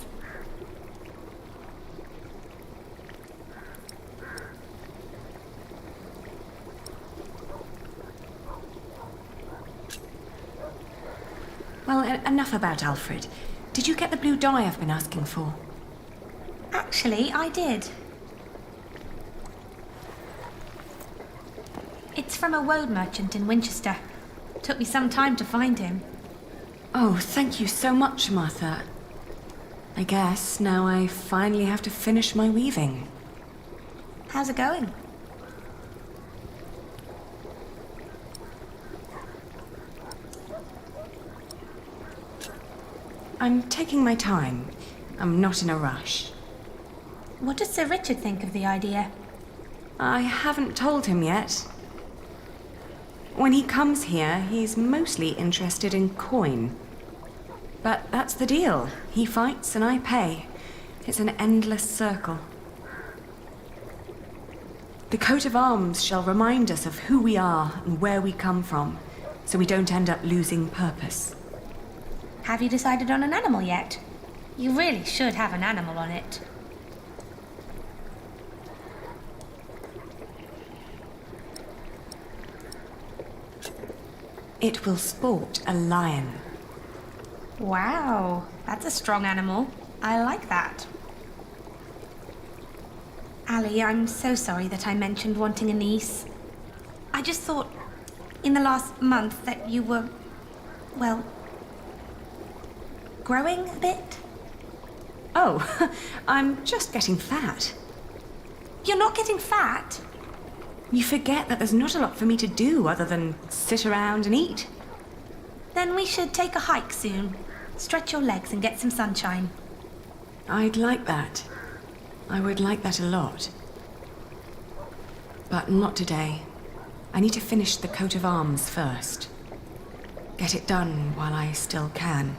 [SPEAKER 1] Well, enough about Alfred. Did you get the blue dye I've been asking for?
[SPEAKER 17] Actually, I did. It's from a woad merchant in Winchester. Took me some time to find him.
[SPEAKER 1] Oh, thank you so much, Martha. I guess now I finally have to finish my weaving.
[SPEAKER 17] How's it going?
[SPEAKER 1] I'm taking my time. I'm not in a rush.
[SPEAKER 17] What does Sir Richard think of the idea?
[SPEAKER 1] I haven't told him yet. When he comes here, he's mostly interested in coin. But that's the deal. He fights and I pay. It's an endless circle. The coat of arms shall remind us of who we are and where we come from, so we don't end up losing purpose.
[SPEAKER 17] Have you decided on an animal yet? You really should have an animal on it.
[SPEAKER 1] It will sport a lion.
[SPEAKER 17] Wow, that's a strong animal. I like that. Ali, I'm so sorry that I mentioned wanting a niece. I just thought, in the last month, that you were, well, growing a bit?
[SPEAKER 1] Oh, I'm just getting fat.
[SPEAKER 17] You're not getting fat?
[SPEAKER 1] You forget that there's not a lot for me to do other than sit around and eat.
[SPEAKER 17] Then we should take a hike soon. Stretch your legs and get some sunshine.
[SPEAKER 1] I'd like that. I would like that a lot. But not today. I need to finish the coat of arms first. Get it done while I still can.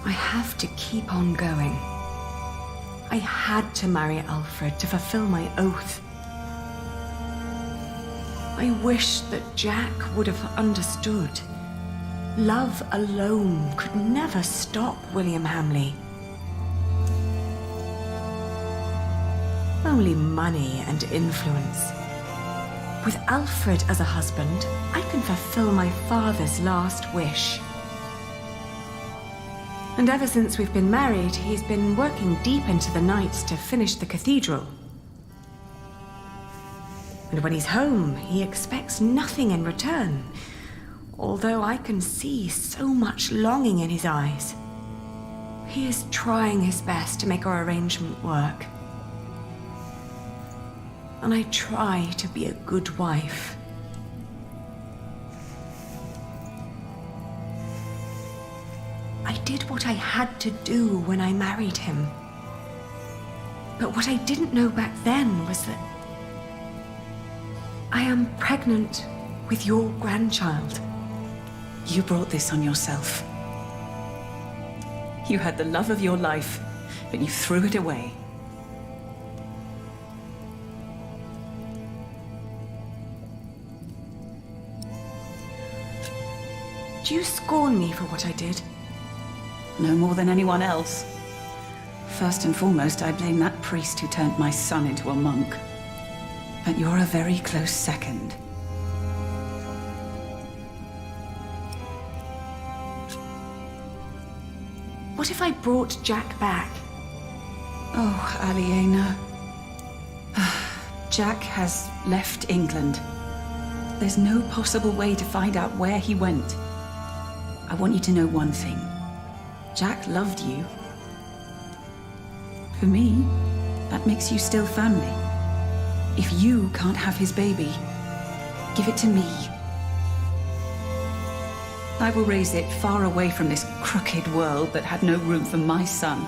[SPEAKER 1] I have to keep on going. I had to marry Alfred to fulfill my oath. I wish that Jack would have understood. Love alone could never stop William Hamley. Only money and influence. With Alfred as a husband, I can fulfill my father's last wish. And ever since we've been married, he's been working deep into the night to finish the cathedral. And when he's home, he expects nothing in return, although I can see so much longing in his eyes. He is trying his best to make our arrangement work. And I try to be a good wife. I did what I had to do when I married him. But what I didn't know back then was that I am pregnant with your grandchild.
[SPEAKER 5] You brought this on yourself. You had the love of your life, but you threw it away.
[SPEAKER 1] Do you scorn me for what I did?
[SPEAKER 5] No more than anyone else. First and foremost, I blame that priest who turned my son into a monk. But you're a very close second.
[SPEAKER 1] What if I brought Jack back?
[SPEAKER 5] Oh, Aliena. Jack has left England. There's no possible way to find out where he went. I want you to know one thing. Jack loved you. For me, that makes you still family. If you can't have his baby, give it to me. I will raise it far away from this crooked world that had no room for my son.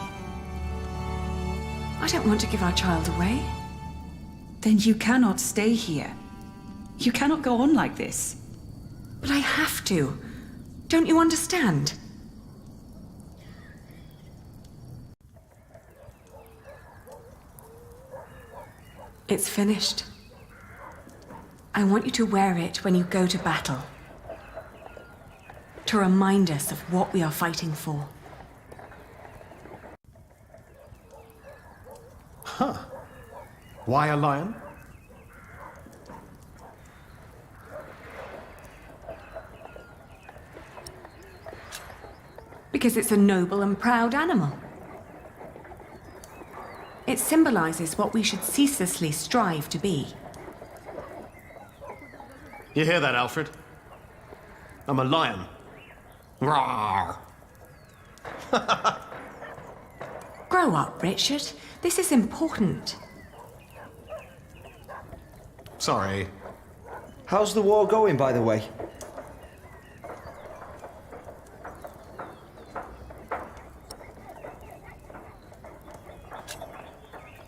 [SPEAKER 1] I don't want to give our child away.
[SPEAKER 5] Then you cannot stay here. You cannot go on like this.
[SPEAKER 1] But I have to. Don't you understand? It's finished. I want you to wear it when you go to battle. To remind us of what we are fighting for.
[SPEAKER 3] Huh. Why a lion?
[SPEAKER 1] Because it's a noble and proud animal. It symbolizes what we should ceaselessly strive to be.
[SPEAKER 3] You hear that, Alfred? I'm a lion. Rawr.
[SPEAKER 1] Grow up, Richard. This is important.
[SPEAKER 3] Sorry.
[SPEAKER 24] How's the war going, by the way?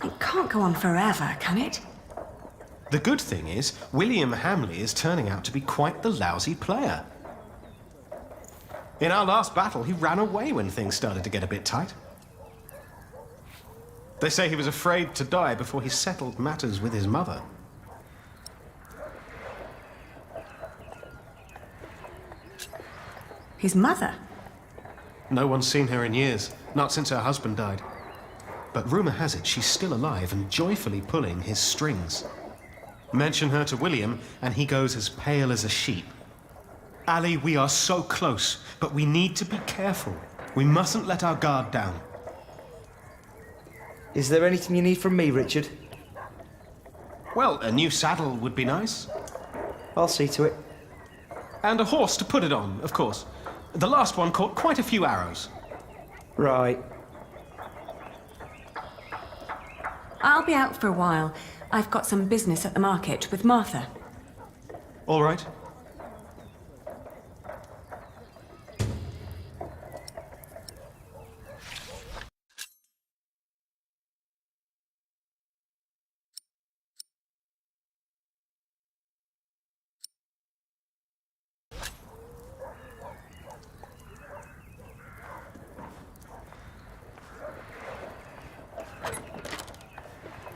[SPEAKER 1] It can't go on forever, can it?
[SPEAKER 3] The good thing is, William Hamley is turning out to be quite the lousy player. In our last battle, he ran away when things started to get a bit tight. They say he was afraid to die before he settled matters with his mother.
[SPEAKER 1] His mother?
[SPEAKER 3] No one's seen her in years, not since her husband died. But rumor has it she's still alive and joyfully pulling his strings. Mention her to William, and he goes as pale as a sheep. Ali, we are so close, but we need to be careful. We mustn't let our guard down.
[SPEAKER 24] Is there anything you need from me, Richard?
[SPEAKER 3] Well, a new saddle would be nice.
[SPEAKER 24] I'll see to it.
[SPEAKER 3] And a horse to put it on, of course. The last one caught quite a few arrows.
[SPEAKER 24] Right.
[SPEAKER 1] I'll be out for a while. I've got some business at the market with Martha.
[SPEAKER 3] All right.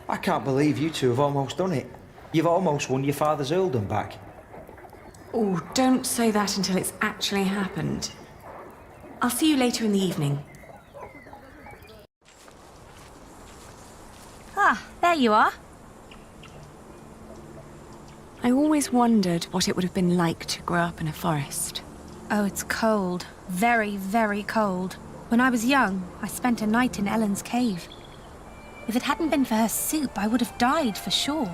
[SPEAKER 24] I can't believe you two have almost done it. You've almost won your father's earldom back.
[SPEAKER 1] Oh, don't say that until it's actually happened. I'll see you later in the evening.
[SPEAKER 17] Ah, there you are.
[SPEAKER 1] I always wondered what it would have been like to grow up in a forest.
[SPEAKER 17] Oh, it's cold. Very, very cold. When I was young, I spent a night in Ellen's cave. If it hadn't been for her soup, I would have died for sure.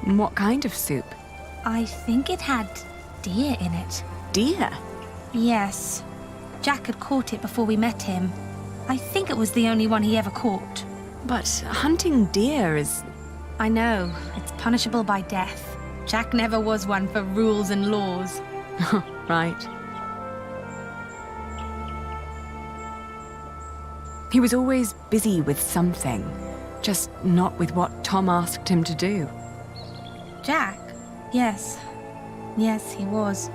[SPEAKER 1] What kind of soup?
[SPEAKER 17] I think it had deer in it.
[SPEAKER 1] Deer?
[SPEAKER 17] Yes. Jack had caught it before we met him. I think it was the only one he ever caught.
[SPEAKER 1] But hunting deer is...
[SPEAKER 17] I know. It's punishable by death. Jack never was one for rules and laws.
[SPEAKER 1] Right. He was always busy with something. Just not with what Tom asked him to do.
[SPEAKER 17] Jack? Yes. Yes, he was.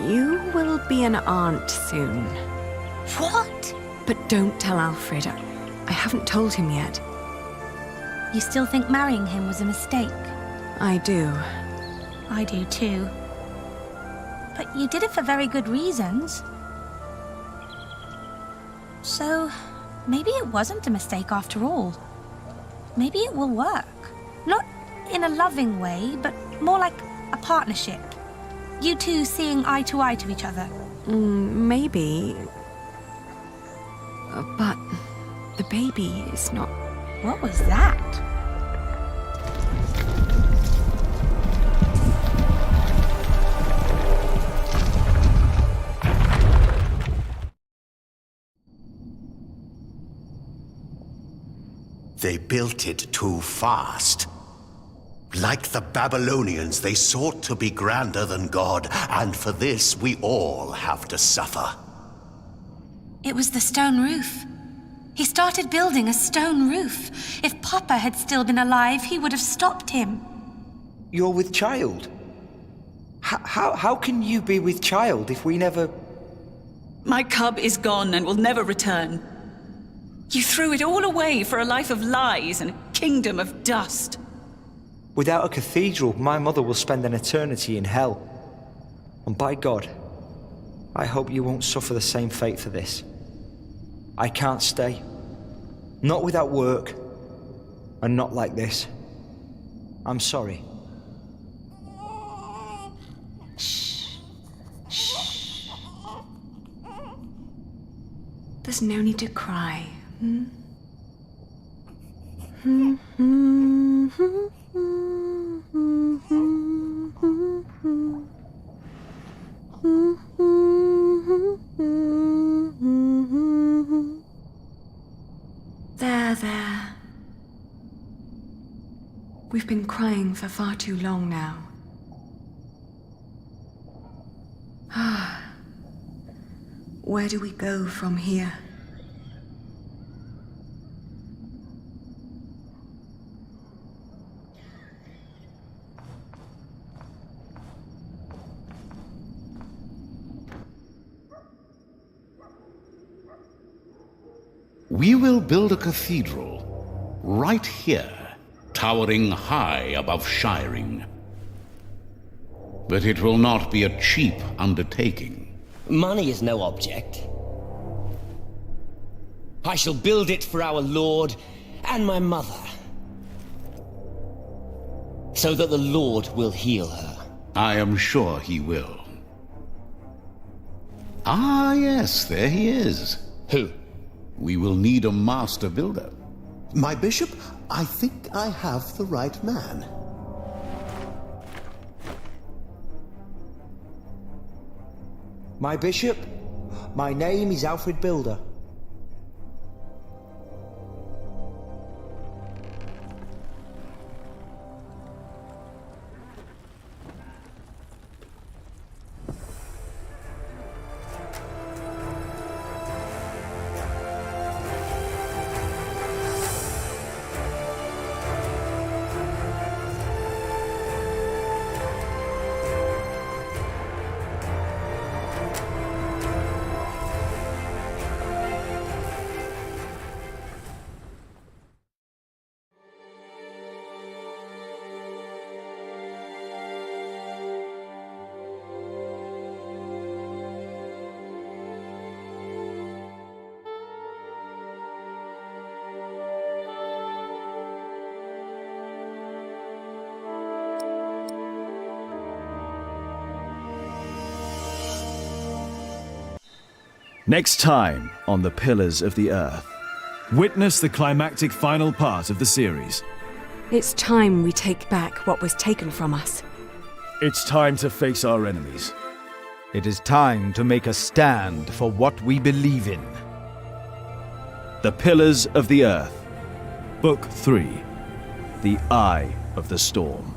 [SPEAKER 1] You will be an aunt soon.
[SPEAKER 17] What?
[SPEAKER 1] But don't tell Alfred. I haven't told him yet.
[SPEAKER 17] You still think marrying him was a mistake?
[SPEAKER 1] I do.
[SPEAKER 17] I do too. But you did it for very good reasons. So, maybe it wasn't a mistake after all. Maybe it will work. Not in a loving way, but more like a partnership. You two seeing eye to each other.
[SPEAKER 1] Maybe. But the baby is not...
[SPEAKER 17] What was that?
[SPEAKER 18] They built it too fast. Like the Babylonians, they sought to be grander than God, and for this we all have to suffer.
[SPEAKER 17] It was the stone roof. He started building a stone roof. If Papa had still been alive, he would have stopped him.
[SPEAKER 24] You're with child? How can you be with child if we never...
[SPEAKER 5] My cub is gone and will never return. You threw it all away for a life of lies and a kingdom of dust.
[SPEAKER 24] Without a cathedral, my mother will spend an eternity in hell. And by God, I hope you won't suffer the same fate for this. I can't stay. Not without work. And not like this. I'm sorry.
[SPEAKER 1] Shh. Shh. There's no need to cry. There. We've been crying for far too long now. Where do we go from here?
[SPEAKER 14] We will build a cathedral right here, towering high above Shiring. But it will not be a cheap undertaking.
[SPEAKER 12] Money is no object. I shall build it for our Lord and my mother, so that the Lord will heal her.
[SPEAKER 14] I am sure he will. Ah, yes, there he is.
[SPEAKER 12] Who?
[SPEAKER 14] We will need a master builder.
[SPEAKER 18] My bishop, I think I have the right man.
[SPEAKER 24] My bishop, my name is Alfred Builder.
[SPEAKER 15] Next time on The Pillars of the Earth. Witness the climactic final part of the series.
[SPEAKER 1] It's time we take back what was taken from us.
[SPEAKER 15] It's time to face our enemies.
[SPEAKER 10] It is time to make a stand for what we believe in.
[SPEAKER 15] The Pillars of the Earth. Book 3. The Eye of the Storm.